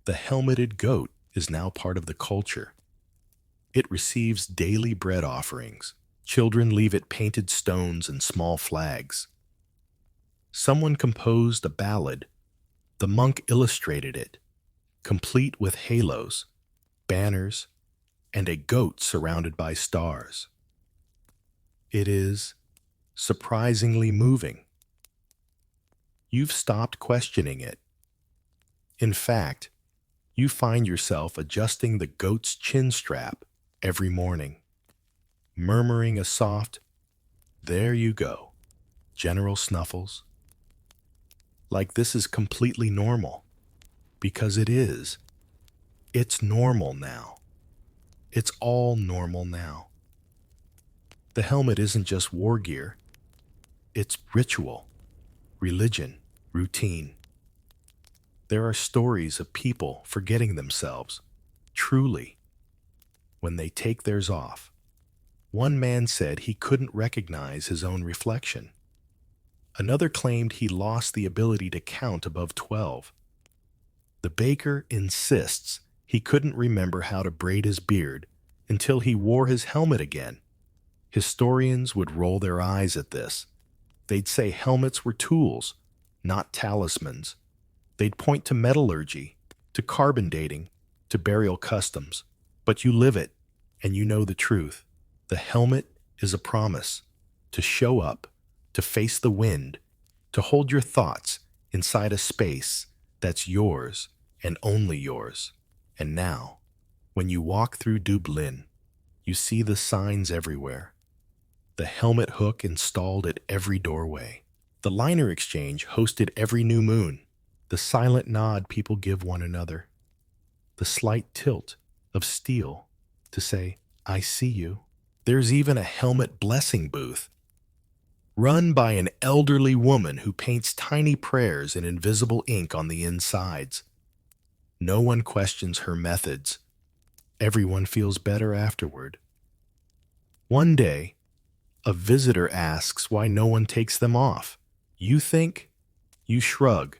Speaker 1: The helmeted goat is now part of the culture. It receives daily bread offerings. Children leave it painted stones and small flags. Someone composed a ballad. The monk illustrated it, complete with halos, banners, and a goat surrounded by stars. It is surprisingly moving. You've stopped questioning it. In fact, you find yourself adjusting the goat's chin strap every morning, murmuring a soft, "There you go, General Snuffles," like this is completely normal, because it is. It's normal now. It's all normal now. The helmet isn't just war gear. It's ritual, religion, routine. There are stories of people forgetting themselves, truly, when they take theirs off. One man said he couldn't recognize his own reflection. Another claimed he lost the ability to count above 12. The baker insists he couldn't remember how to braid his beard until he wore his helmet again. Historians would roll their eyes at this. They'd say helmets were tools, not talismans. They'd point to metallurgy, to carbon dating, to burial customs. But you live it, and you know the truth. The helmet is a promise to show up, to face the wind, to hold your thoughts inside a space that's yours and only yours. And now, when you walk through Dublin, you see the signs everywhere. The helmet hook installed at every doorway. The liner exchange hosted every new moon. The silent nod people give one another. The slight tilt of steel to say, "I see you." There's even a helmet blessing booth, run by an elderly woman who paints tiny prayers in invisible ink on the insides. No one questions her methods. Everyone feels better afterward. One day, a visitor asks why no one takes them off. You think, you shrug,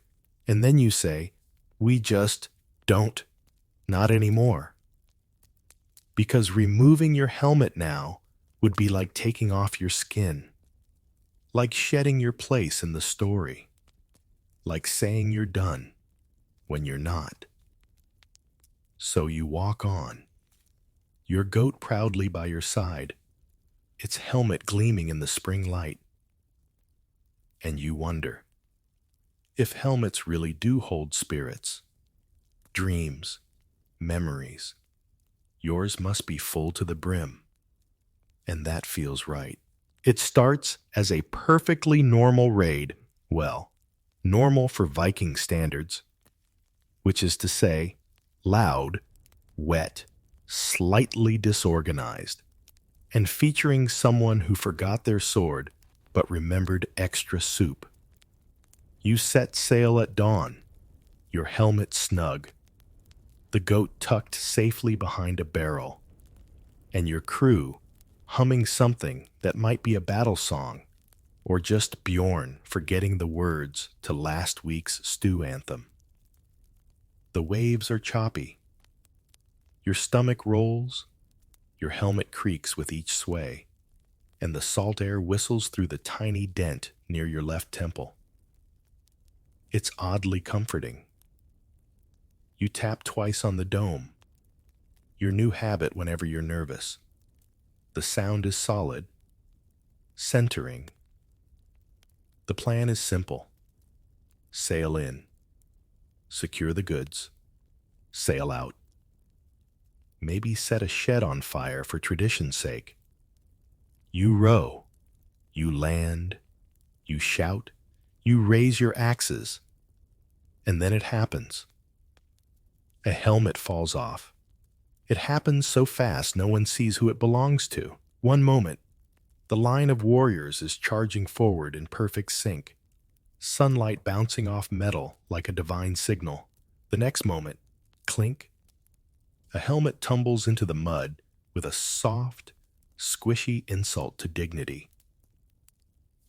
Speaker 1: and then you say, "We just don't, not anymore." Because removing your helmet now would be like taking off your skin, like shedding your place in the story, like saying you're done when you're not. So you walk on, your goat proudly by your side, its helmet gleaming in the spring light. And you wonder, if helmets really do hold spirits, dreams, memories, yours must be full to the brim. And that feels right. It starts as a perfectly normal raid, well, normal for Viking standards, which is to say, loud, wet, slightly disorganized, and featuring someone who forgot their sword but remembered extra soup. You set sail at dawn, your helmet snug, the goat tucked safely behind a barrel, and your crew humming something that might be a battle song, or just Bjorn forgetting the words to last week's stew anthem. The waves are choppy. Your stomach rolls, your helmet creaks with each sway, and the salt air whistles through the tiny dent near your left temple. It's oddly comforting. You tap twice on the dome, your new habit whenever you're nervous. The sound is solid, centering. The plan is simple. Sail in, secure the goods, sail out. Maybe set a shed on fire for tradition's sake. You row, you land, you shout, you raise your axes, and then it happens. A helmet falls off. It happens so fast no one sees who it belongs to. One moment, the line of warriors is charging forward in perfect sync, sunlight bouncing off metal like a divine signal. The next moment, clink, a helmet tumbles into the mud with a soft, squishy insult to dignity.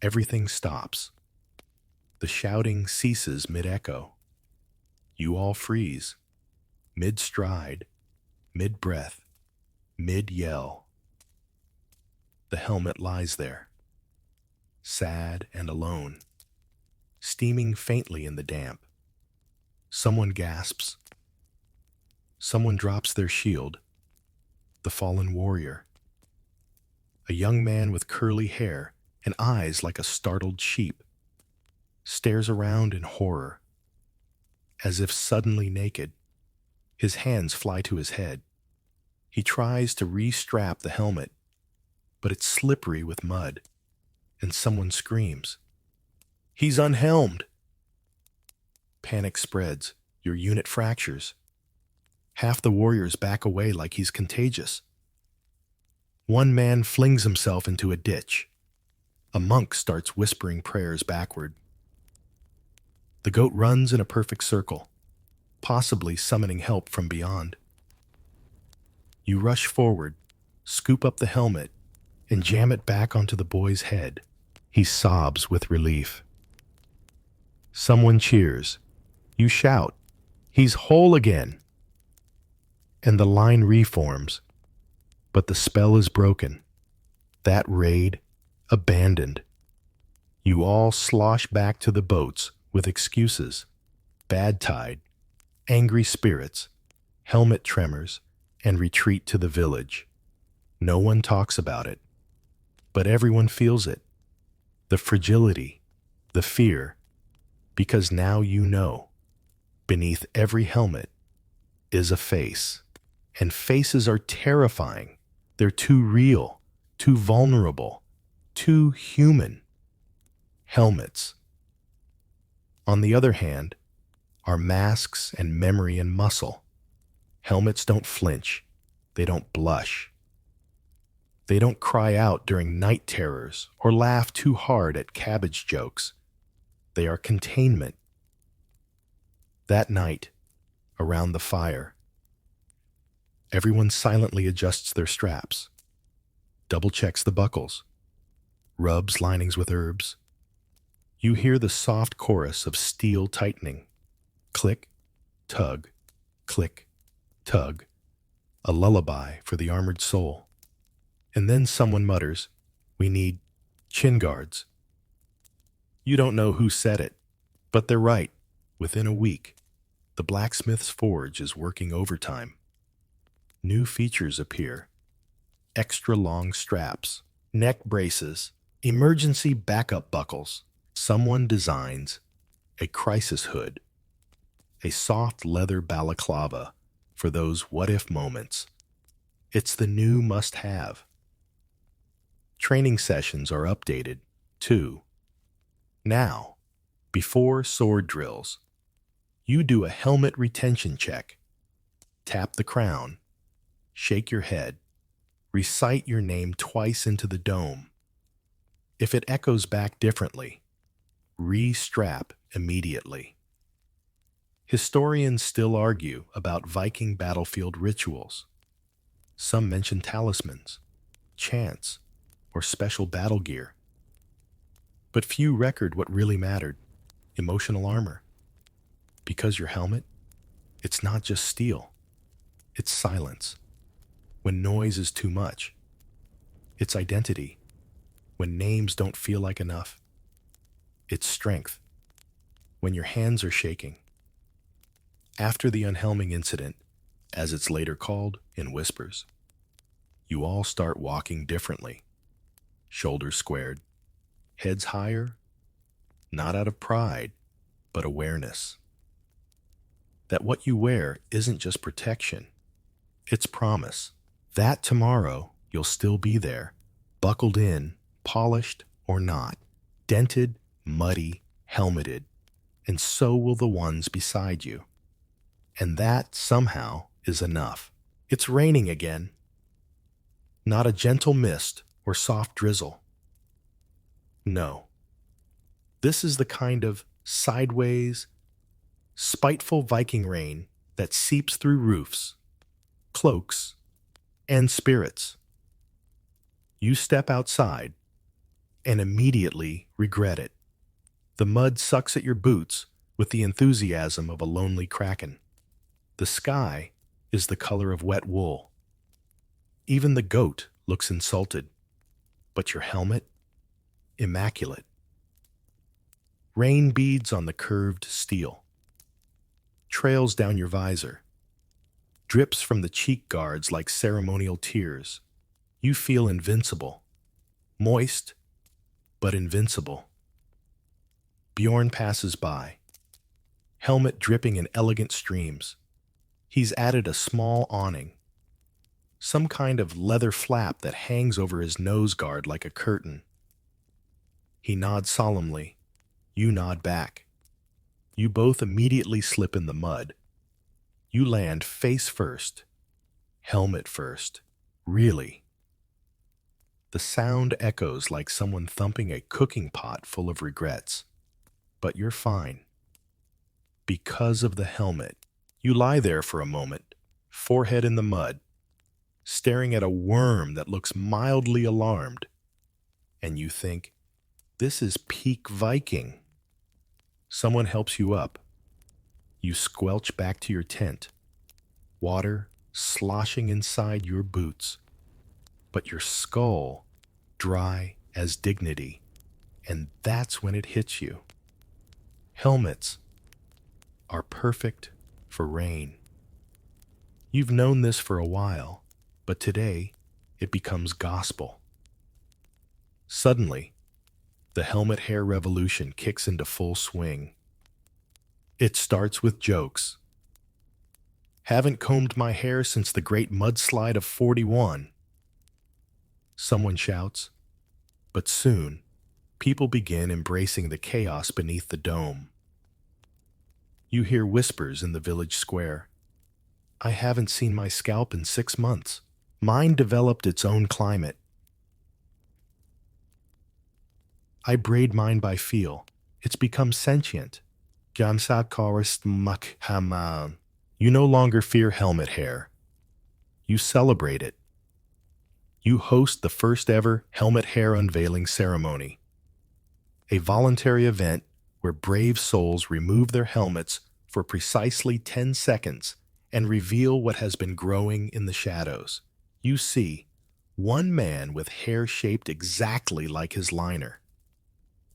Speaker 1: Everything stops. The shouting ceases mid-echo. You all freeze, mid-stride, mid-breath, mid-yell. The helmet lies there, sad and alone, steaming faintly in the damp. Someone gasps. Someone drops their shield. the fallen warrior. A young man with curly hair and eyes like a startled sheep stares around in horror, as if suddenly naked. His hands fly to his head. He tries to re-strap the helmet, but it's slippery with mud, and someone screams, "He's unhelmed!" Panic spreads. Your unit fractures. Half the warriors back away like he's contagious. One man flings himself into a ditch. A monk starts whispering prayers backward. The goat runs in a perfect circle, possibly summoning help from beyond. You rush forward, scoop up the helmet, and jam it back onto the boy's head. He sobs with relief. Someone cheers. You shout, "He's whole again!" And the line reforms. But the spell is broken. That raid, abandoned. You all slosh back to the boats with excuses. Bad tide, angry spirits, helmet tremors, and retreat to the village. No one talks about it, but everyone feels it. The fragility, the fear, because now you know. Beneath every helmet is a face, and faces are terrifying. They're too real, too vulnerable, too human. Helmets, on the other hand, are masks and memory and muscle. Helmets don't flinch. They don't blush. They don't cry out during night terrors or laugh too hard at cabbage jokes. They are containment. That night, around the fire, everyone silently adjusts their straps, double-checks the buckles, rubs linings with herbs. You hear the soft chorus of steel tightening. Click, tug, click, tug. A lullaby for the armored soul. And then someone mutters, "We need chin guards." You don't know who said it, but they're right. Within a week, the blacksmith's forge is working overtime. New features appear. Extra long straps, neck braces, emergency backup buckles. Someone designs a crisis hood, a soft leather balaclava for those what-if moments. It's the new must-have. Training sessions are updated, too. Now, before sword drills, you do a helmet retention check. Tap the crown, shake your head, recite your name twice into the dome. If it echoes back differently, re-strap immediately. Historians still argue about Viking battlefield rituals. Some mention talismans, chants, or special battle gear. But few record what really mattered, emotional armor. Because your helmet, it's not just steel. It's silence, when noise is too much. It's identity, when names don't feel like enough. It's strength, when your hands are shaking. After the unhelming incident, as it's later called in whispers, you all start walking differently. Shoulders squared, heads higher, not out of pride, but awareness. That what you wear isn't just protection, it's promise. That tomorrow you'll still be there, buckled in, polished or not, dented, muddy, helmeted, and so will the ones beside you. And that, somehow, is enough. It's raining again. Not a gentle mist or soft drizzle. No. This is the kind of sideways, spiteful Viking rain that seeps through roofs, cloaks, and spirits. You step outside and immediately regret it. The mud sucks at your boots with the enthusiasm of a lonely kraken. The sky is the color of wet wool. Even the goat looks insulted, but your helmet, immaculate. Rain beads on the curved steel, trails down your visor, drips from the cheek guards like ceremonial tears. You feel invincible. Moist, but invincible. Bjorn passes by, helmet dripping in elegant streams. He's added a small awning, some kind of leather flap that hangs over his nose guard like a curtain. He nods solemnly. You nod back. You both immediately slip in the mud. You land face first, helmet first. Really. The sound echoes like someone thumping a cooking pot full of regrets. But you're fine. Because of the helmet, you lie there for a moment, forehead in the mud, staring at a worm that looks mildly alarmed. And you think, this is peak Viking. Someone helps you up. You squelch back to your tent, water sloshing inside your boots, but your skull dry as dignity. And that's when it hits you. Helmets are perfect for rain. You've known this for a while, but today it becomes gospel. Suddenly, the helmet hair revolution kicks into full swing. It starts with jokes. Haven't combed my hair since the great mudslide of 41. Someone shouts, but soon, people begin embracing the chaos beneath the dome. You hear whispers in the village square. I haven't seen my scalp in 6 months. Mine developed its own climate. I braid mine by feel. It's become sentient. You no longer fear helmet hair. You celebrate it. You host the first ever helmet hair unveiling ceremony, a voluntary event where brave souls remove their helmets for precisely 10 seconds and reveal what has been growing in the shadows. You see one man with hair shaped exactly like his liner,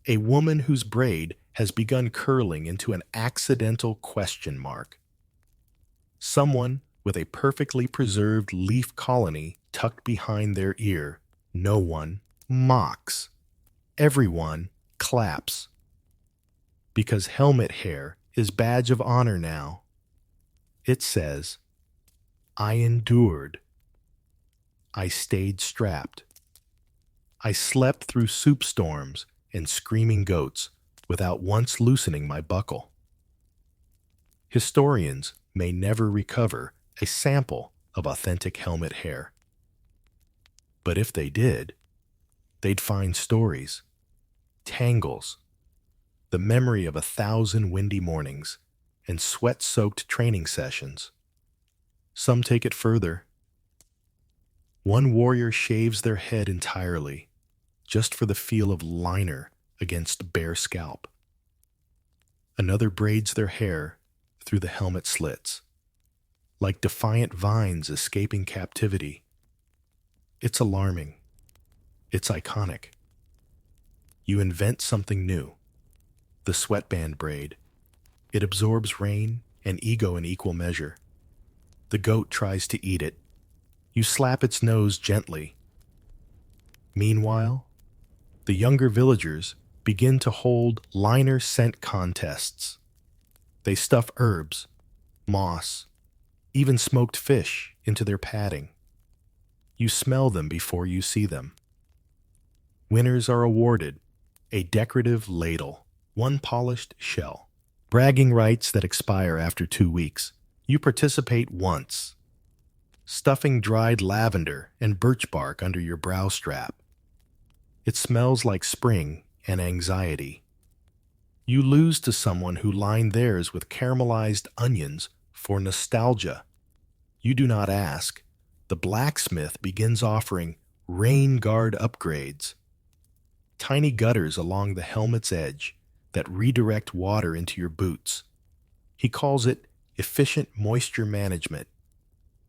Speaker 1: a woman whose braid has begun curling into an accidental question mark, someone with a perfectly preserved leaf colony tucked behind their ear. No one mocks. Everyone claps. Because helmet hair is badge of honor now. It says, I endured. I stayed strapped. I slept through soup storms and screaming goats without once loosening my buckle. Historians may never recover a sample of authentic helmet hair. But if they did, they'd find stories, tangles, the memory of 1,000 windy mornings and sweat-soaked training sessions. Some take it further. One warrior shaves their head entirely, just for the feel of liner against bare scalp. Another braids their hair through the helmet slits, like defiant vines escaping captivity. It's alarming. It's iconic. You invent something new. The sweatband braid. It absorbs rain and ego in equal measure. The goat tries to eat it. You slap its nose gently. Meanwhile, the younger villagers begin to hold liner scent contests. They stuff herbs, moss, even smoked fish into their padding. You smell them before you see them. Winners are awarded a decorative ladle, one polished shell. Bragging rights that expire after 2 weeks. You participate once, stuffing dried lavender and birch bark under your brow strap. It smells like spring and anxiety. You lose to someone who lined theirs with caramelized onions for nostalgia. You do not ask. The blacksmith begins offering rain guard upgrades, tiny gutters along the helmet's edge that redirect water into your boots. He calls it efficient moisture management.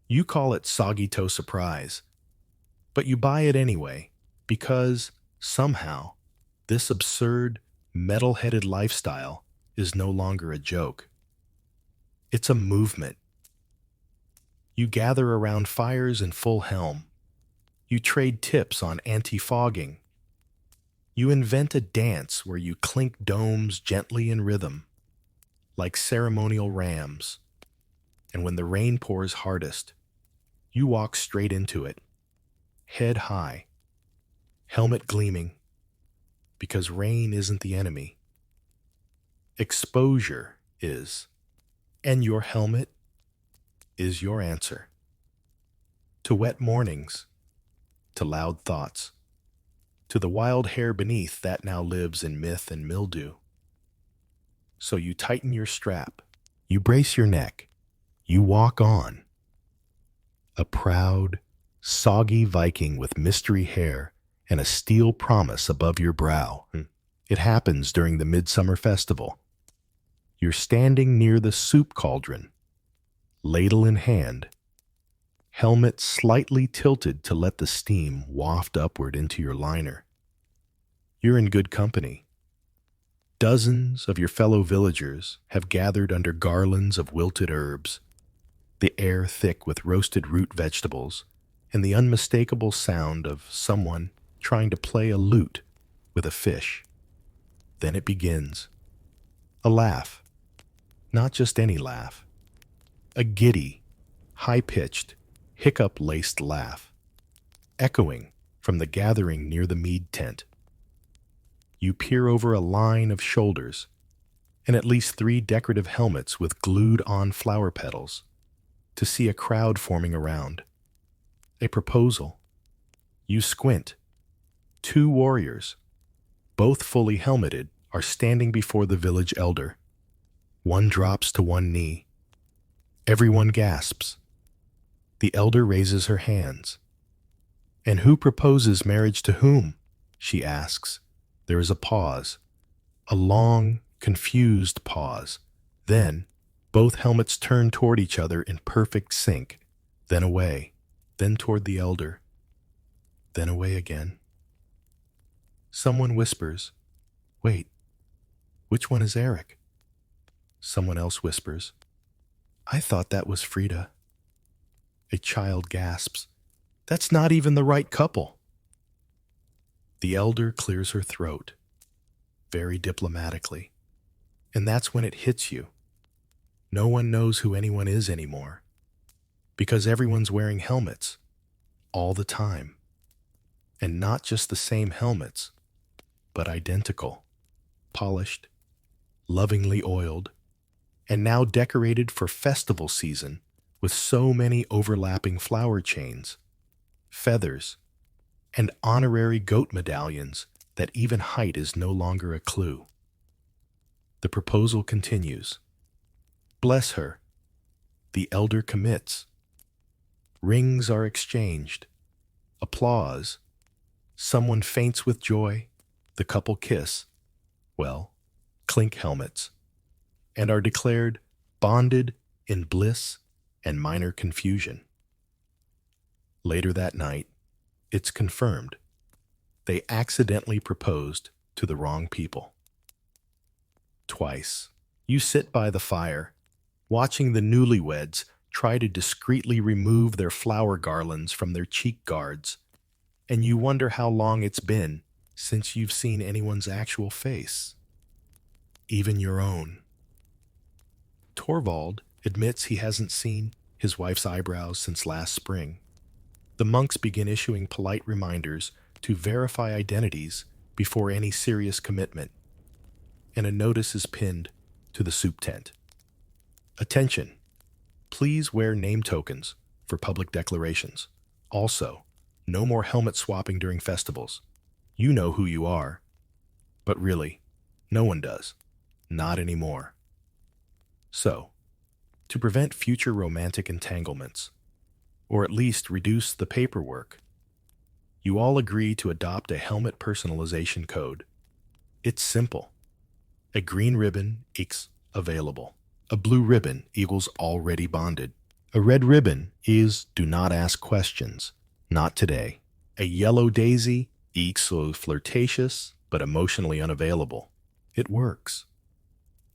Speaker 1: You call it soggy toe surprise. But you buy it anyway, because, somehow, this absurd, metal-headed lifestyle is no longer a joke. It's a movement. You gather around fires in full helm. You trade tips on anti-fogging. You invent a dance where you clink domes gently in rhythm, like ceremonial rams. And when the rain pours hardest, you walk straight into it, head high, helmet gleaming, because rain isn't the enemy. Exposure is, and your helmet is your answer. To wet mornings, to loud thoughts, to the wild hair beneath that now lives in myth and mildew. So you tighten your strap, you brace your neck, you walk on. A proud, soggy Viking with mystery hair and a steel promise above your brow. It happens during the Midsummer Festival. You're standing near the soup cauldron, ladle in hand, helmet slightly tilted to let the steam waft upward into your liner. You're in good company. Dozens of your fellow villagers have gathered under garlands of wilted herbs, the air thick with roasted root vegetables, and the unmistakable sound of someone trying to play a lute with a fish. Then it begins. A laugh. Not just any laugh. A giddy, high-pitched, hiccup-laced laugh, echoing from the gathering near the mead tent. You peer over a line of shoulders and at least 3 decorative helmets with glued-on flower petals to see a crowd forming around. A proposal. You squint. 2 warriors, both fully helmeted, are standing before the village elder. One drops to one knee. Everyone gasps. The elder raises her hands. "And who proposes marriage to whom?" she asks. There is a pause. A long, confused pause. Then, both helmets turn toward each other in perfect sync, then away, then toward the elder, then away again. Someone whispers, "Wait, which one is Eric?" Someone else whispers, "I thought that was Frida." A child gasps, "That's not even the right couple." The elder clears her throat, very diplomatically, and that's when it hits you. No one knows who anyone is anymore, because everyone's wearing helmets, all the time. And not just the same helmets, but identical, polished, lovingly oiled, and now decorated for festival season with so many overlapping flower chains, feathers, and honorary goat medallions that even height is no longer a clue. The proposal continues. Bless her. The elder commits. Rings are exchanged. Applause. Someone faints with joy. The couple kiss. Well, clink helmets. And are declared bonded in bliss and minor confusion. Later that night, it's confirmed. They accidentally proposed to the wrong people. Twice, you sit by the fire, watching the newlyweds try to discreetly remove their flower garlands from their cheek guards, and you wonder how long it's been since you've seen anyone's actual face, even your own. Torvald admits he hasn't seen his wife's eyebrows since last spring. The monks begin issuing polite reminders to verify identities before any serious commitment, and a notice is pinned to the soup tent. Attention! Please wear name tokens for public declarations. Also, no more helmet swapping during festivals. You know who you are. But really, no one does. Not anymore. So, to prevent future romantic entanglements, or at least reduce the paperwork, you all agree to adopt a helmet personalization code. It's simple. A green ribbon equals available. A blue ribbon equals already bonded. A red ribbon is do not ask questions. Not today. A yellow daisy equals flirtatious but emotionally unavailable. It works.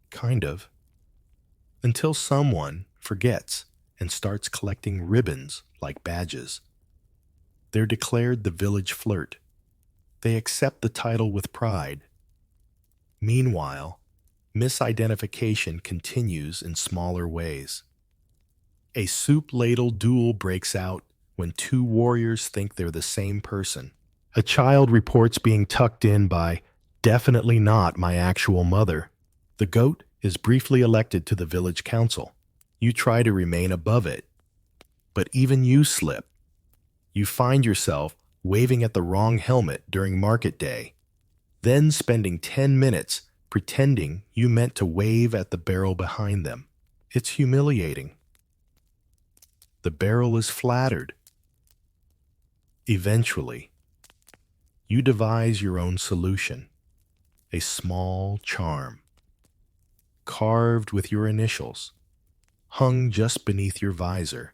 Speaker 1: Kind of. Until someone forgets and starts collecting ribbons like badges. They're declared the village flirt. They accept the title with pride. Meanwhile, misidentification continues in smaller ways. A soup ladle duel breaks out when two warriors think they're the same person. A child reports being tucked in by definitely not my actual mother. The goat is briefly elected to the village council. You try to remain above it, but even you slip. You find yourself waving at the wrong helmet during market day, then spending 10 minutes pretending you meant to wave at the barrel behind them. It's humiliating. The barrel is flattered. Eventually, you devise your own solution, a small charm, carved with your initials, hung just beneath your visor.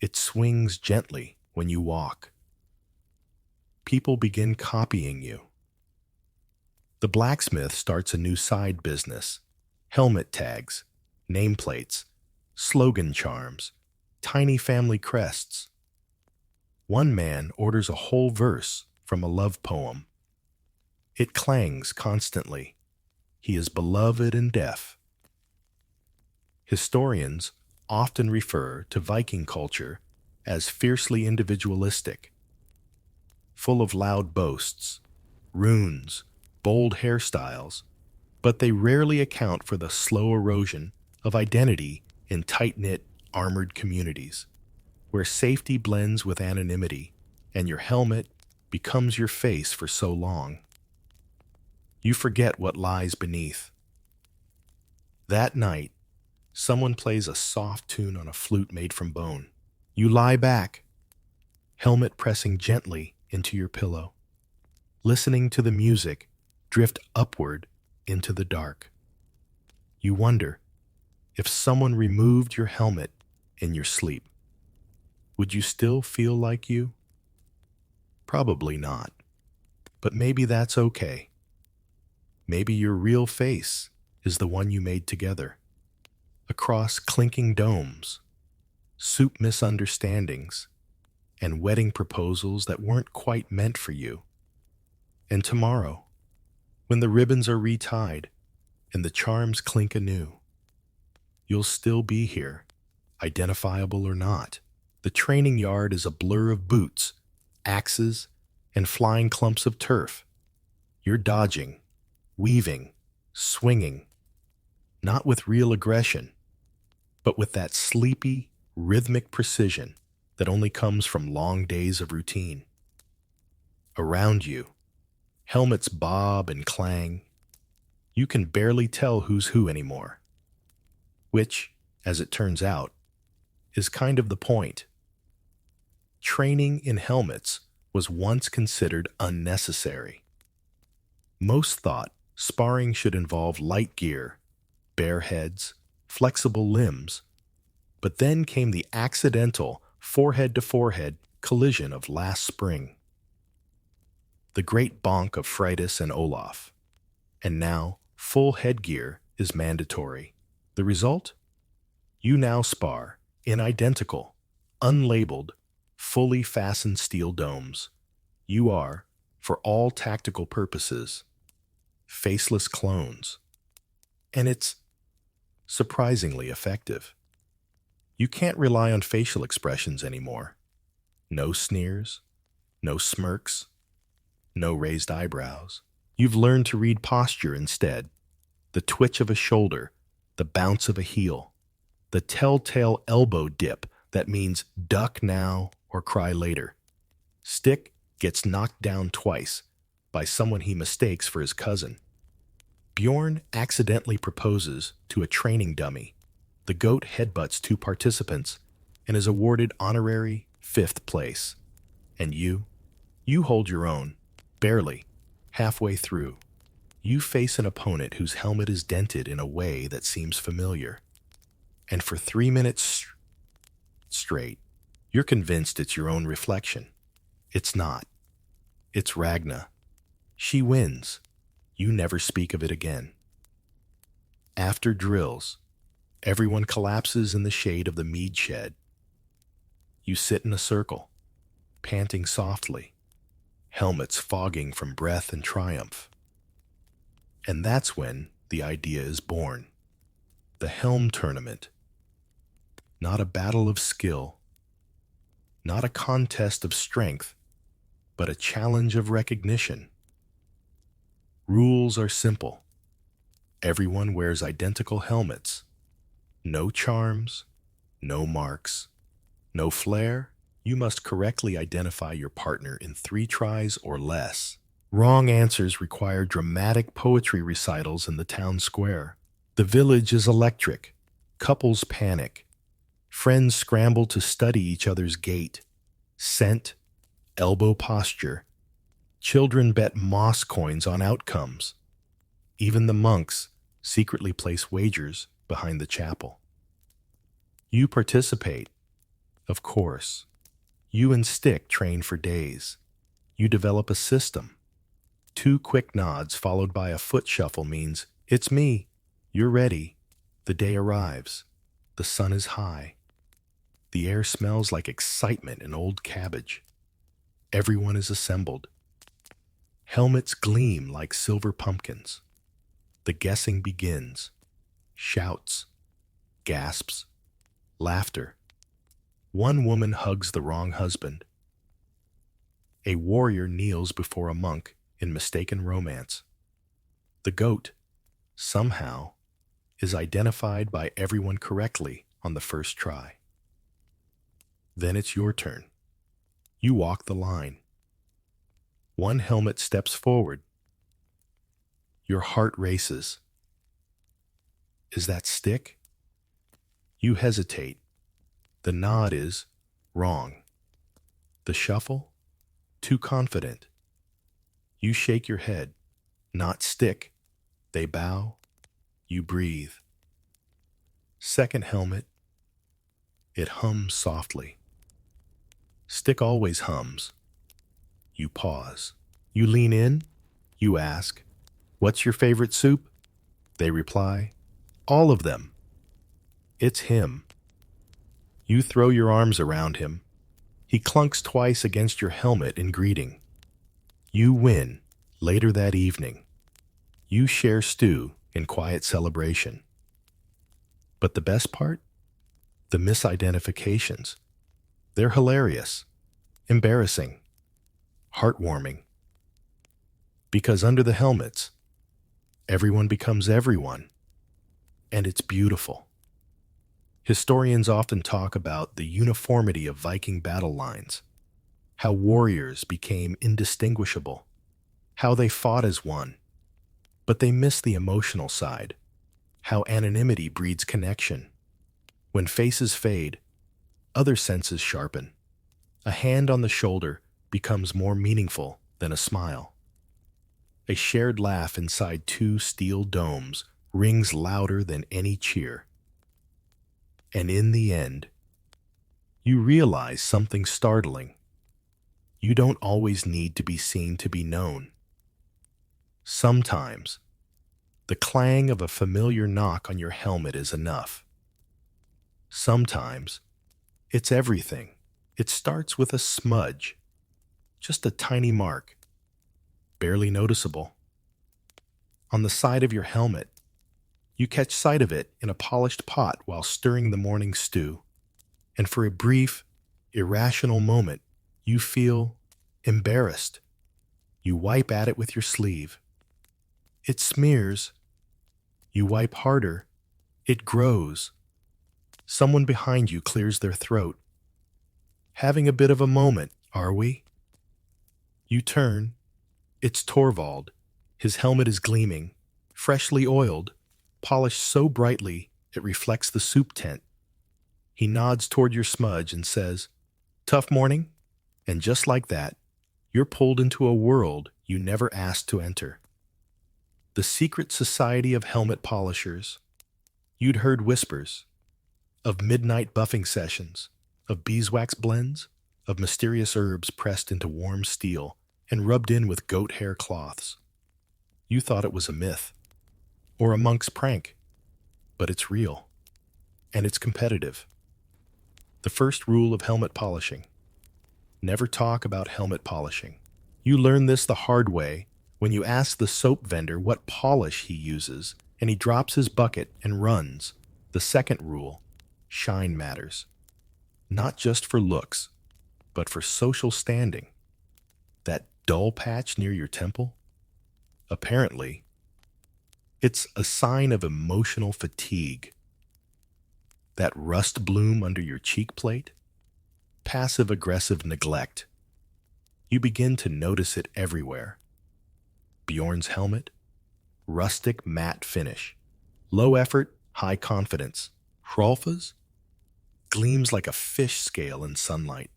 Speaker 1: It swings gently when you walk. People begin copying you. The blacksmith starts a new side business: helmet tags, nameplates, slogan charms, tiny family crests. One man orders a whole verse from a love poem. It clangs constantly. He is beloved and deaf. Historians often refer to Viking culture as fiercely individualistic, full of loud boasts, runes, bold hairstyles, but they rarely account for the slow erosion of identity in tight-knit, armored communities, where safety blends with anonymity and your helmet becomes your face for so long. You forget what lies beneath. That night, someone plays a soft tune on a flute made from bone. You lie back, helmet pressing gently into your pillow, listening to the music drift upward into the dark. You wonder if someone removed your helmet in your sleep. Would you still feel like you? Probably not. But maybe that's okay. Maybe your real face is the one you made together. Across clinking domes, soup misunderstandings, and wedding proposals that weren't quite meant for you. And tomorrow, when the ribbons are retied and the charms clink anew, you'll still be here, identifiable or not. The training yard is a blur of boots, axes, and flying clumps of turf. You're dodging, weaving, swinging, not with real aggression, but with that sleepy, rhythmic precision that only comes from long days of routine. Around you, helmets bob and clang. You can barely tell who's who anymore, which, as it turns out, is kind of the point. Training in helmets was once considered unnecessary. Most thought sparring should involve light gear, bare heads, flexible limbs, but then came the accidental forehead-to-forehead collision of last spring. The great bonk of Fritus and Olaf, and now full headgear is mandatory. The result? You now spar in identical, unlabeled, fully fastened steel domes. You are, for all tactical purposes, faceless clones. And it's surprisingly effective. You can't rely on facial expressions anymore. No sneers, no smirks, no raised eyebrows. You've learned to read posture instead. The twitch of a shoulder, the bounce of a heel, the telltale elbow dip that means duck now or cry later. Stick gets knocked down twice by someone he mistakes for his cousin. Bjorn accidentally proposes to a training dummy. The goat headbutts two participants and is awarded honorary 5th place. And you hold your own, barely, halfway through. You face an opponent whose helmet is dented in a way that seems familiar. And for 3 minutes straight, you're convinced it's your own reflection. It's not. It's Ragna. She wins. You never speak of it again. After drills, Everyone collapses in the shade of the mead shed. You sit in a circle, panting softly, helmets fogging from breath and triumph. And that's when the idea is born. The Helm Tournament. Not a battle of skill, not a contest of strength, but a challenge of recognition. Rules are simple. Everyone wears identical helmets. No charms, no marks, no flair. You must correctly identify your partner in 3 tries or less. Wrong answers require dramatic poetry recitals in the town square. The village is electric. Couples panic. Friends scramble to study each other's gait, scent, elbow posture. Children bet moss coins on outcomes. Even the monks secretly place wagers behind the chapel. You participate, of course. You and Stick train for days. You develop a system. 2 quick nods followed by a foot shuffle means, "It's me. You're ready." The day arrives. The sun is high. The air smells like excitement and old cabbage. Everyone is assembled. Helmets gleam like silver pumpkins. The guessing begins. Shouts, gasps, laughter. One woman hugs the wrong husband. A warrior kneels before a monk in mistaken romance. The goat, somehow, is identified by everyone correctly on the first try. Then it's your turn. You walk the line. One helmet steps forward. Your heart races. Is that Stick? You hesitate. The nod is wrong. The shuffle? Too confident. You shake your head. Not Stick. They bow. You breathe. Second helmet. It hums softly. Stick always hums. You pause. You lean in. You ask, "What's your favorite soup?" They reply, "All of them." It's him. You throw your arms around him. He clunks twice against your helmet in greeting. You win. Later that evening, you share stew in quiet celebration. But the best part? The misidentifications. They're hilarious, embarrassing, heartwarming. Because under the helmets, everyone becomes everyone, and it's beautiful. Historians often talk about the uniformity of Viking battle lines, how warriors became indistinguishable, how they fought as one, but they miss the emotional side, how anonymity breeds connection. When faces fade, other senses sharpen. A hand on the shoulder becomes more meaningful than a smile. A shared laugh inside 2 steel domes rings louder than any cheer. And in the end, you realize something startling. You don't always need to be seen to be known. Sometimes, the clang of a familiar knock on your helmet is enough. Sometimes, it's everything. It starts with a smudge, just a tiny mark, barely noticeable. On the side of your helmet, you catch sight of it in a polished pot while stirring the morning stew, and for a brief, irrational moment, you feel embarrassed. You wipe at it with your sleeve. It smears. You wipe harder. It grows. Someone behind you clears their throat. Having a bit of a moment, are we? You turn. It's Torvald. His helmet is gleaming, freshly oiled, polished so brightly it reflects the soup tent. He nods toward your smudge and says, "Tough morning?" And just like that, you're pulled into a world you never asked to enter. The secret society of helmet polishers. You'd heard whispers of midnight buffing sessions, of beeswax blends, of mysterious herbs pressed into warm steel and rubbed in with goat hair cloths. You thought it was a myth, or a monk's prank, but it's real. and it's competitive. The first rule of helmet polishing: never talk about helmet polishing. You learn this the hard way when you ask the soap vendor what polish he uses and he drops his bucket and runs. The second rule: shine matters. Not just for looks, but for social standing. That dull patch near your temple? Apparently, it's a sign of emotional fatigue. That rust bloom under your cheek plate? Passive-aggressive neglect. You begin to notice it everywhere. Bjorn's helmet? Rustic matte finish. Low effort, high confidence. Hrolfa's? Gleams like a fish scale in sunlight.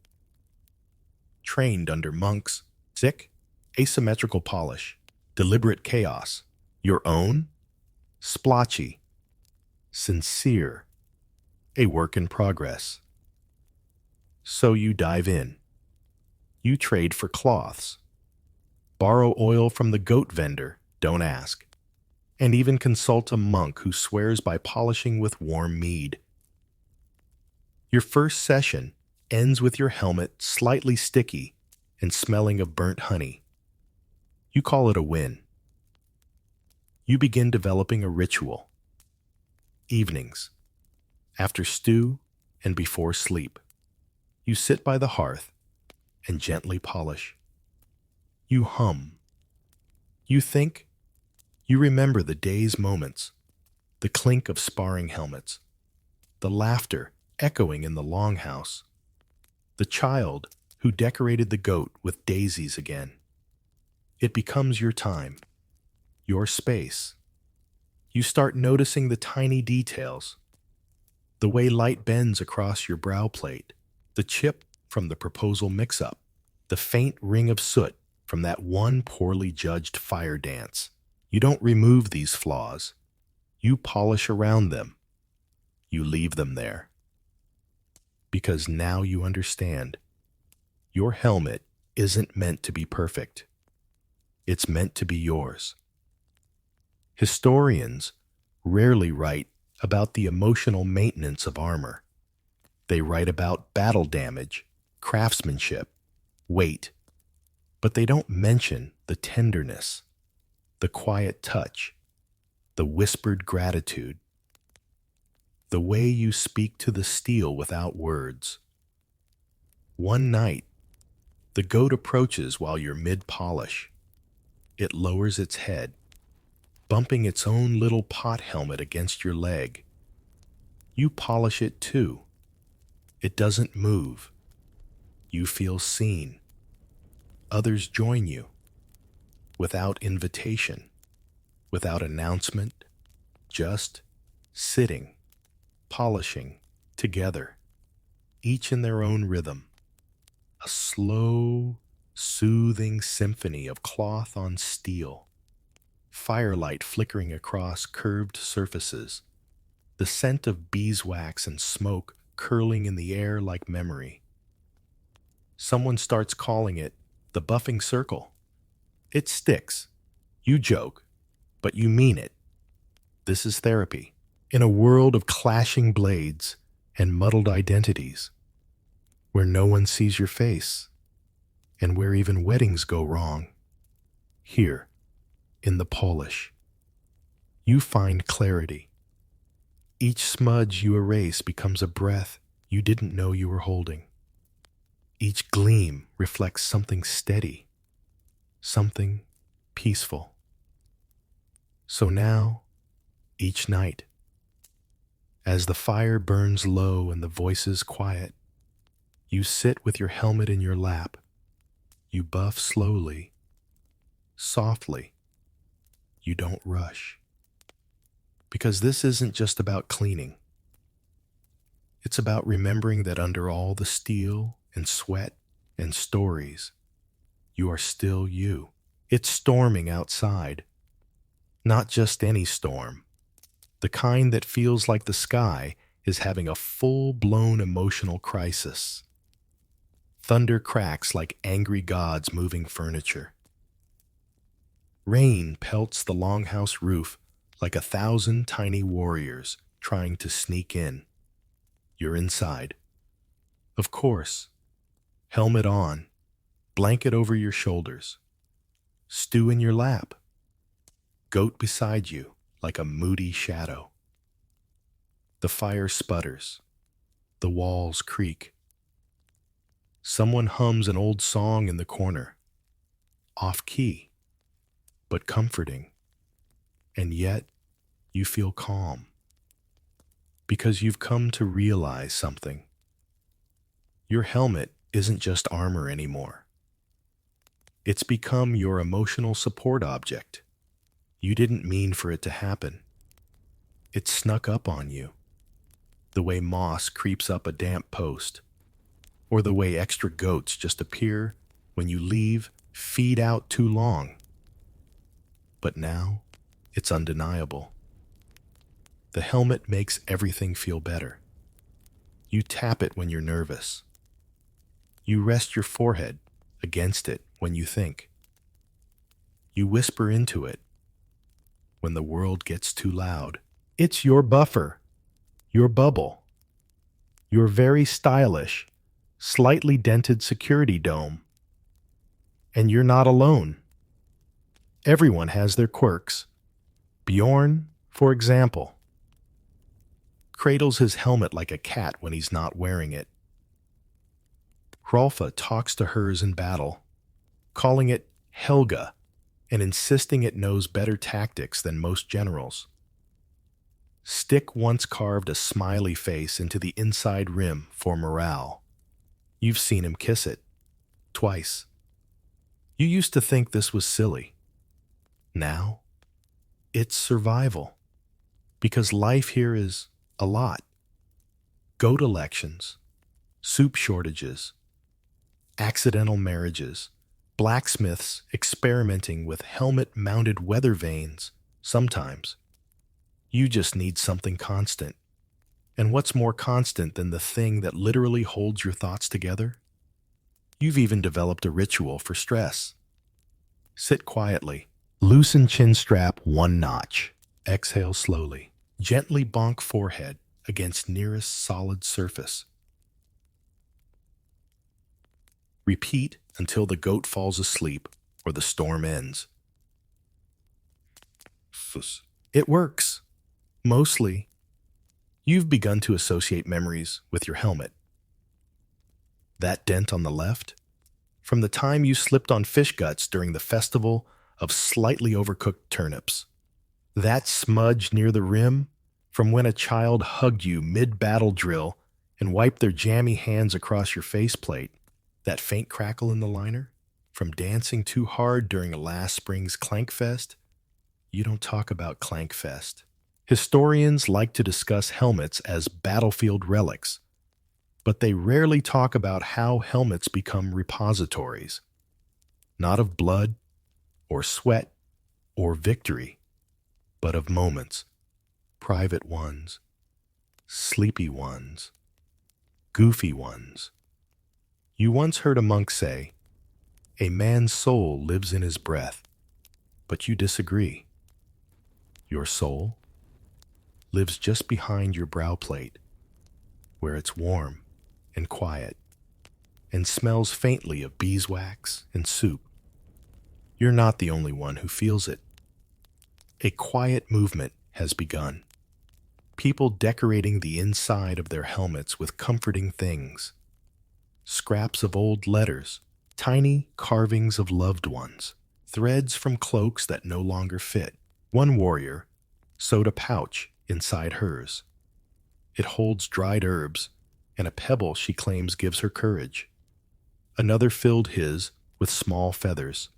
Speaker 1: Trained under monks? Sick? Asymmetrical polish. Deliberate chaos. Your own? Splotchy. Sincere. A work in progress. So you dive in. You trade for cloths. Borrow oil from the goat vendor, don't ask. And even consult a monk who swears by polishing with warm mead. Your first session ends with your helmet slightly sticky and smelling of burnt honey. You call it a win. You begin developing a ritual. Evenings, after stew and before sleep, you sit by the hearth and gently polish. You hum. You think. You remember the day's moments, the clink of sparring helmets, the laughter echoing in the longhouse, the child who decorated the goat with daisies again. It becomes your time, your space. You start noticing the tiny details, the way light bends across your brow plate, the chip from the proposal mix-up, the faint ring of soot from that one poorly judged fire dance. You don't remove these flaws. You polish around them. You leave them there. Because now you understand. Your helmet isn't meant to be perfect. It's meant to be yours. Historians rarely write about the emotional maintenance of armor. They write about battle damage, craftsmanship, weight, but they don't mention the tenderness, the quiet touch, the whispered gratitude, the way you speak to the steel without words. One night, the goat approaches while you're mid-polish. It lowers its head, bumping its own little pot helmet against your leg. You polish it too. It doesn't move. You feel seen. Others join you. Without invitation, without announcement, just sitting, polishing, together, each in their own rhythm. A slow, soothing symphony of cloth on steel, firelight flickering across curved surfaces, the scent of beeswax and smoke curling in the air like memory. Someone starts calling it the buffing circle. It sticks. You joke, but you mean it. This is therapy. In a world of clashing blades and muddled identities, where no one sees your face, and where even weddings go wrong, here, in the polish, you find clarity. Each smudge you erase becomes a breath you didn't know you were holding. Each gleam reflects something steady, something peaceful. So now, each night, as the fire burns low and the voices quiet, you sit with your helmet in your lap. You buff slowly, softly. You don't rush. Because this isn't just about cleaning. It's about remembering that under all the steel and sweat and stories, you are still you. It's storming outside. Not just any storm. The kind that feels like the sky is having a full-blown emotional crisis. Thunder cracks like angry gods moving furniture. Rain pelts the longhouse roof like 1,000 tiny warriors trying to sneak in. you're inside. Of course, helmet on, blanket over your shoulders, stew in your lap, goat beside you like a moody shadow. The fire sputters, the walls creak. Someone hums an old song in the corner, off key, but comforting. And yet, you feel calm, because you've come to realize something. Your helmet isn't just armor anymore. It's become your emotional support object. You didn't mean for it to happen. It snuck up on you, the way moss creeps up a damp post, or the way extra goats just appear when you leave feed out too long. But now, it's undeniable. The helmet makes everything feel better. You tap it when you're nervous. You rest your forehead against it when you think. You whisper into it when the world gets too loud. It's your buffer, your bubble, your very stylish, slightly dented security dome. And you're not alone. Everyone has their quirks. Bjorn, for example, cradles his helmet like a cat when he's not wearing it. Hrolfa talks to hers in battle, calling it Helga and insisting it knows better tactics than most generals. Stick once carved a smiley face into the inside rim for morale. You've seen him kiss it. Twice. You used to think this was silly. Now, it's survival. Because life here is a lot. Goat elections, soup shortages, accidental marriages, blacksmiths experimenting with helmet-mounted weather vanes sometimes. You just need something constant. And what's more constant than the thing that literally holds your thoughts together? You've even developed a ritual for stress. Sit quietly. Loosen chin strap one notch. Exhale slowly. Gently bonk forehead against nearest solid surface. Repeat until the goat falls asleep or the storm ends. It works. Mostly. You've begun to associate memories with your helmet. That dent on the left? From the time you slipped on fish guts during the festival of slightly overcooked turnips. That smudge near the rim? From when a child hugged you mid-battle drill and wiped their jammy hands across your faceplate. That faint crackle in the liner? From dancing too hard during last spring's Clankfest? You don't talk about Clankfest. Historians like to discuss helmets as battlefield relics, but they rarely talk about how helmets become repositories, not of blood or sweat or victory, but of moments, private ones, sleepy ones, goofy ones. You once heard a monk say, "A man's soul lives in his breath," but you disagree. Your soul lives just behind your brow plate, where it's warm and quiet and smells faintly of beeswax and soup. You're not the only one who feels it. A quiet movement has begun. People decorating the inside of their helmets with comforting things. Scraps of old letters, tiny carvings of loved ones, threads from cloaks that no longer fit. One warrior sewed a pouch inside hers. It holds dried herbs and a pebble she claims gives her courage. Another filled his with small feathers.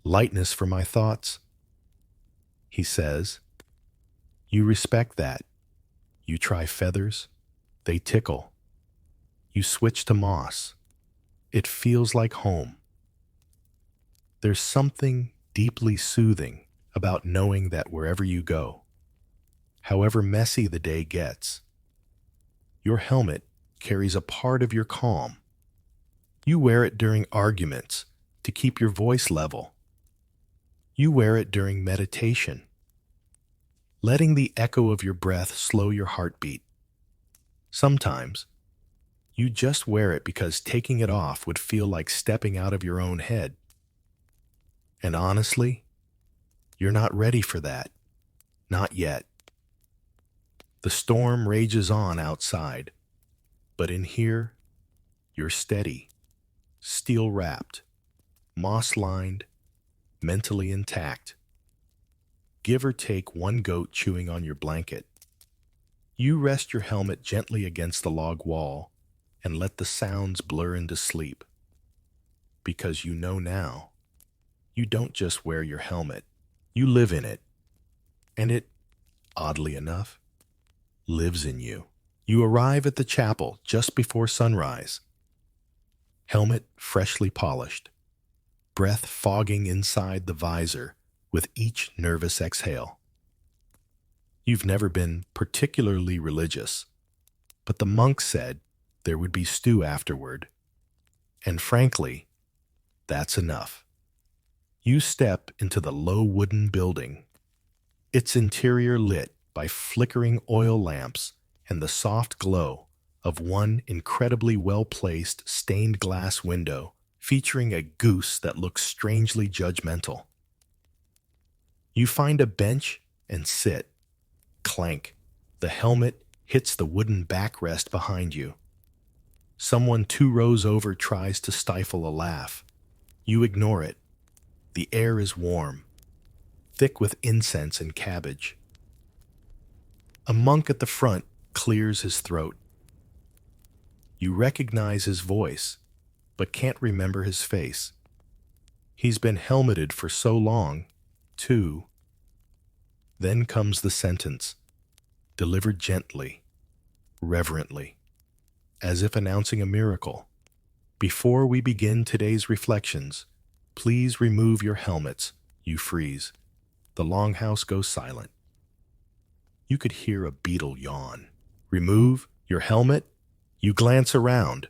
Speaker 1: Lightness for my thoughts, he says. You respect that. You try feathers, they tickle. You switch to moss. It feels like home. There's something deeply soothing about knowing that wherever you go, however messy the day gets, your helmet carries a part of your calm. You wear it during arguments to keep your voice level. You wear it during meditation, letting the echo of your breath slow your heartbeat. Sometimes, you just wear it because taking it off would feel like stepping out of your own head. And honestly, you're not ready for that. Not yet. The storm rages on outside, but in here, you're steady, steel-wrapped, moss-lined, mentally intact. Give or take one goat chewing on your blanket. You rest your helmet gently against the log wall and let the sounds blur into sleep. Because you know now, you don't just wear your helmet, you live in it. And it, oddly enough, lives in you. You arrive at the chapel just before sunrise. Helmet freshly polished, breath fogging inside the visor with each nervous exhale. You've never been particularly religious, but the monk said there would be stew afterward. And frankly, that's enough. You step into the low wooden building, its interior lit by flickering oil lamps and the soft glow of one incredibly well-placed stained glass window featuring a goose that looks strangely judgmental. You find a bench and sit. Clank. The helmet hits the wooden backrest behind you. Someone 2 rows over tries to stifle a laugh. You ignore it. The air is warm, thick with incense and cabbage. A monk at the front clears his throat. You recognize his voice, but can't remember his face. He's been helmeted for so long, too. Then comes the sentence, delivered gently, reverently, as if announcing a miracle. Before we begin today's reflections, please remove your helmets. You freeze. The longhouse goes silent. You could hear a beetle yawn. Remove your helmet? You glance around.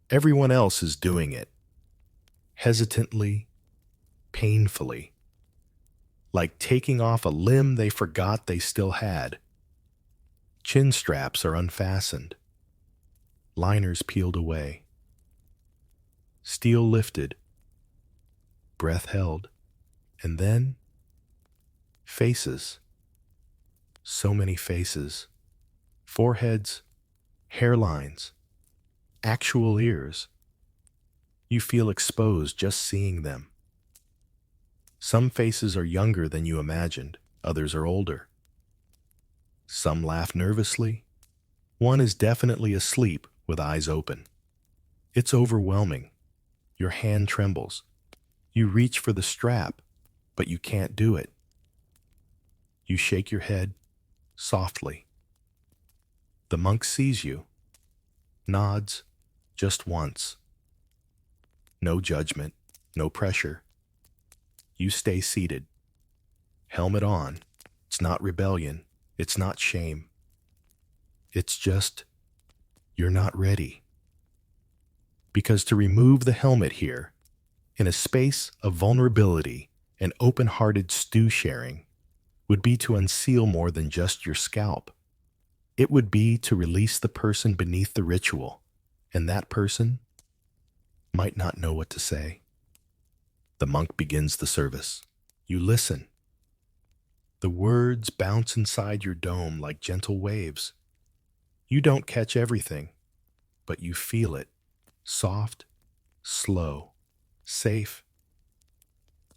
Speaker 1: Everyone else is doing it. Hesitantly, painfully. Like taking off a limb they forgot they still had. Chin straps are unfastened. Liners peeled away. Steel lifted. Breath held. And then, faces. So many faces. Foreheads, hairlines, actual ears. You feel exposed just seeing them. Some faces are younger than you imagined, others are older. Some laugh nervously. One is definitely asleep with eyes open. It's overwhelming. Your hand trembles. You reach for the strap, but you can't do it. You shake your head softly. The monk sees you, nods just once. No judgment, no pressure. You stay seated. Helmet on. It's not rebellion. It's not shame. It's just, you're not ready. Because to remove the helmet here, in a space of vulnerability and open-hearted stew sharing, would be to unseal more than just your scalp. It would be to release the person beneath the ritual, and that person might not know what to say. The monk begins the service. You listen. The words bounce inside your dome like gentle waves. You don't catch everything, but you feel it. Soft, slow, safe.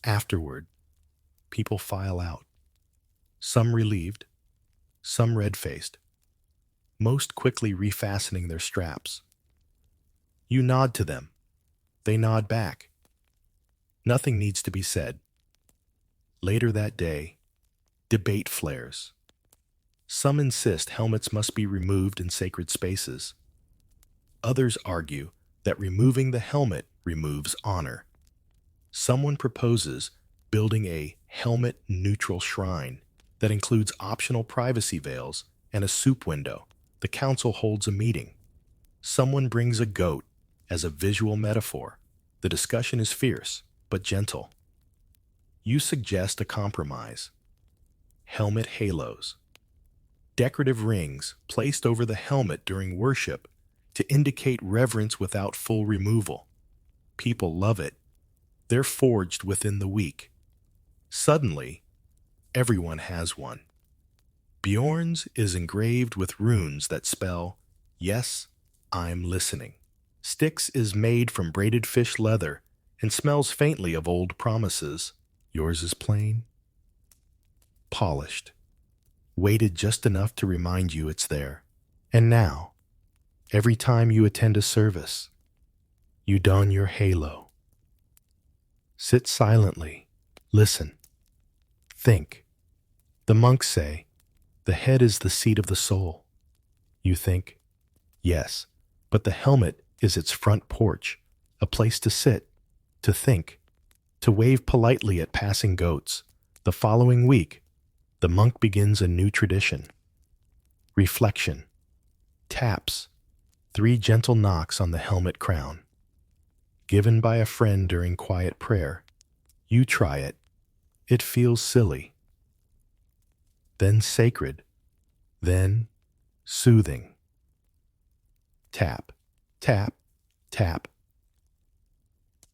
Speaker 1: Afterward, people file out. Some relieved, some red-faced, most quickly refastening their straps. You nod to them. They nod back. Nothing needs to be said. Later that day, debate flares. Some insist helmets must be removed in sacred spaces. Others argue that removing the helmet removes honor. Someone proposes building a helmet-neutral shrine that includes optional privacy veils and a soup window. The council holds a meeting. Someone brings a goat as a visual metaphor. The discussion is fierce, but gentle. You suggest a compromise. Helmet halos. Decorative rings placed over the helmet during worship to indicate reverence without full removal. People love it. They're forged within the week. Suddenly, everyone has one. Bjorn's is engraved with runes that spell, "Yes, I'm listening." Styx is made from braided fish leather and smells faintly of old promises. Yours is plain, polished, weighted just enough to remind you it's there. And now, every time you attend a service, you don your halo. Sit silently, listen, think. The monks say, the head is the seat of the soul. You think, yes, but the helmet is its front porch, a place to sit, to think, to wave politely at passing goats. The following week, the monk begins a new tradition. Reflection. Taps. 3 gentle knocks on the helmet crown. Given by a friend during quiet prayer. You try it. It feels silly. Then sacred. Then soothing. Tap, tap, tap.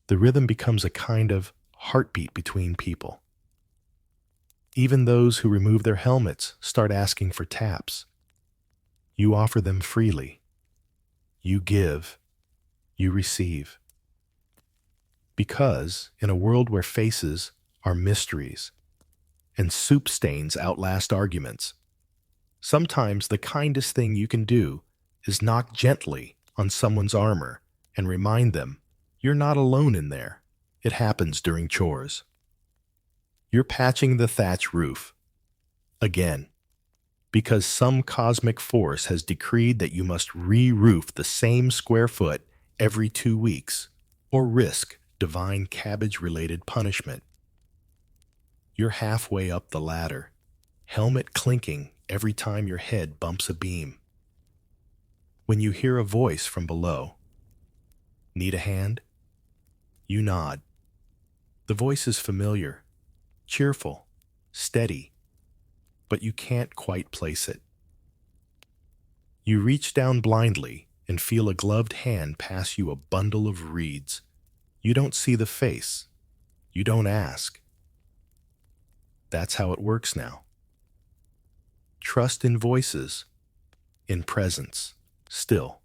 Speaker 1: The rhythm becomes a kind of heartbeat between people. Even those who remove their helmets start asking for taps. You offer them freely. You give. You receive. Because in a world where faces are mysteries and soup stains outlast arguments, sometimes the kindest thing you can do is knock gently on someone's armor and remind them you're not alone in there. It happens during chores. You're patching the thatch roof. Again. Because some cosmic force has decreed that you must re-roof the same square foot every 2 weeks, or risk divine cabbage-related punishment. You're halfway up the ladder, helmet clinking every time your head bumps a beam. When you hear a voice from below, "Need a hand?" You nod. The voice is familiar, cheerful, steady, but you can't quite place it. You reach down blindly and feel a gloved hand pass you a bundle of reeds. You don't see the face. You don't ask. That's how it works now. Trust in voices, in presence, still.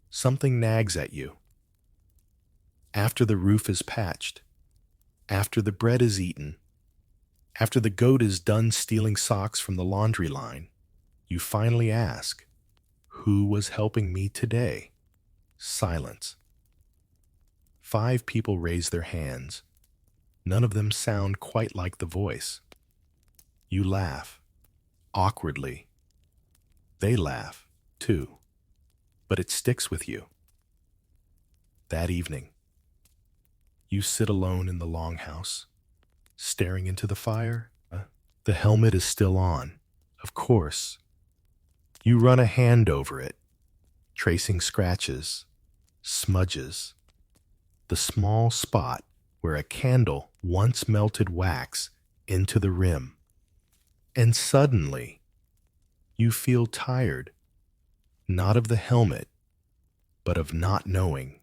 Speaker 1: Something nags at you. After the roof is patched, after the bread is eaten, after the goat is done stealing socks from the laundry line, you finally ask, "Who was helping me today?" Silence. 5 people raise their hands. None of them sound quite like the voice. You laugh, awkwardly. They laugh, too, but it sticks with you. That evening, you sit alone in the longhouse, staring into the fire. The helmet is still on, of course. You run a hand over it, tracing scratches, smudges, the small spot where a candle once melted wax into the rim. And suddenly, you feel tired, not of the helmet, but of not knowing,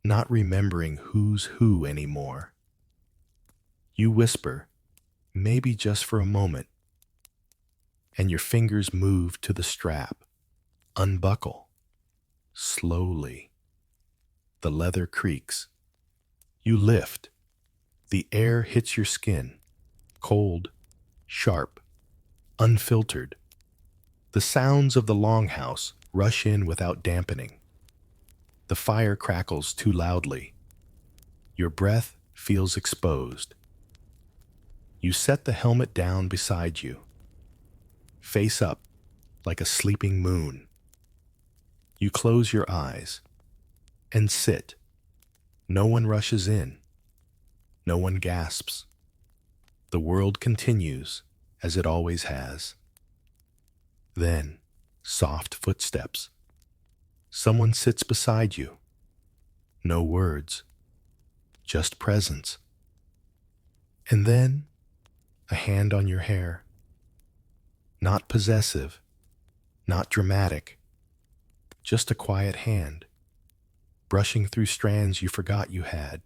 Speaker 1: not remembering who's who anymore. You whisper, maybe just for a moment, and your fingers move to the strap. Unbuckle. Slowly. The leather creaks. You lift. The air hits your skin. Cold, sharp, unfiltered. The sounds of the longhouse rush in without dampening. The fire crackles too loudly. Your breath feels exposed. You set the helmet down beside you. Face up, like a sleeping moon. You close your eyes and sit. No one rushes in. No one gasps. The world continues as it always has. Then, soft footsteps. Someone sits beside you. No words, just presence. And then, a hand on your hair. Not possessive, not dramatic, just a quiet hand, brushing through strands you forgot you had,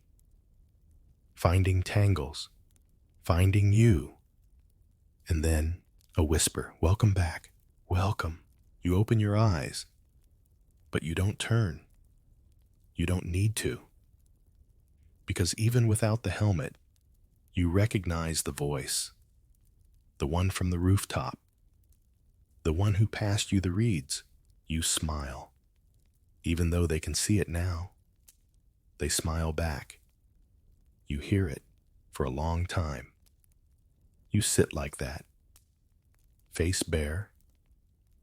Speaker 1: finding tangles, finding you, and then a whisper, welcome back, welcome. You open your eyes, but you don't turn. You don't need to. Because even without the helmet, you recognize the voice, the one from the rooftop, the one who passed you the reeds. You smile. Even though they can see it now, they smile back. You hear it for a long time. You sit like that, face bare,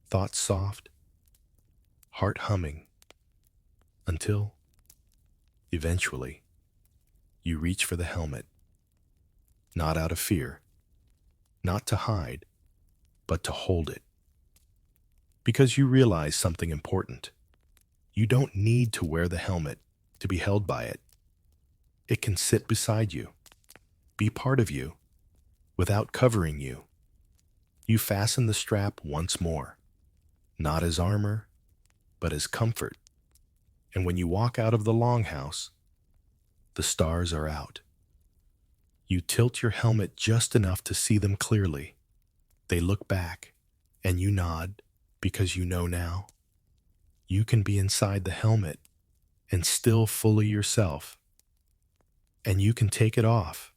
Speaker 1: thoughts soft, heart humming, until, eventually, you reach for the helmet, not out of fear, not to hide, but to hold it. Because you realize something important. You don't need to wear the helmet to be held by it. It can sit beside you, be part of you, without covering you. You fasten the strap once more, not as armor, but as comfort. And when you walk out of the longhouse, the stars are out. You tilt your helmet just enough to see them clearly. They look back, and you nod, because you know now. You can be inside the helmet and still fully yourself. And you can take it off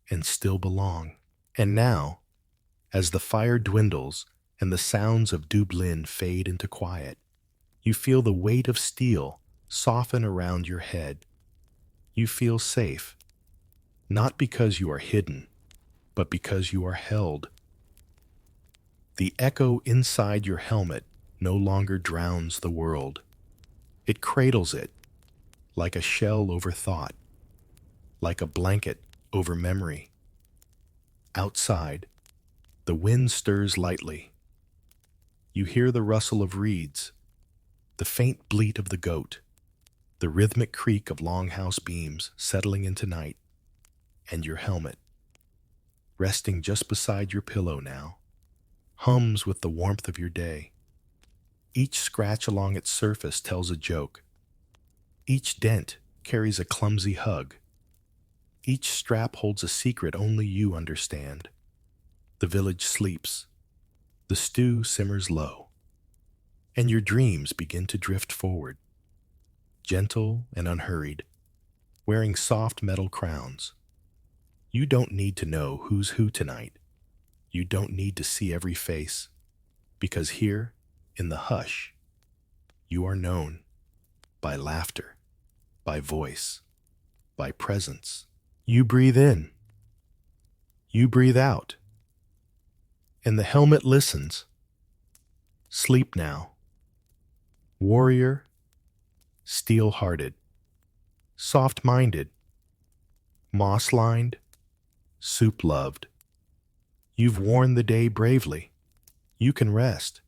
Speaker 1: and still belong. And now, as the fire dwindles and the sounds of Dublin fade into quiet, you feel the weight of steel soften around your head. You feel safe, not because you are hidden, but because you are held. The echo inside your helmet no longer drowns the world. It cradles it, like a shell over thought, like a blanket over memory. Outside, the wind stirs lightly. You hear the rustle of reeds, the faint bleat of the goat, the rhythmic creak of longhouse beams settling into night, and your helmet, resting just beside your pillow now, hums with the warmth of your day. Each scratch along its surface tells a joke. Each dent carries a clumsy hug. Each strap holds a secret only you understand. The village sleeps. The stew simmers low. And your dreams begin to drift forward, gentle and unhurried, wearing soft metal crowns. You don't need to know who's who tonight. You don't need to see every face, because here, in the hush, you are known by laughter, by voice, by presence. You breathe in. You breathe out. And the helmet listens. Sleep now. Warrior, steel-hearted, soft-minded, moss-lined, soup-loved. You've worn the day bravely. You can rest.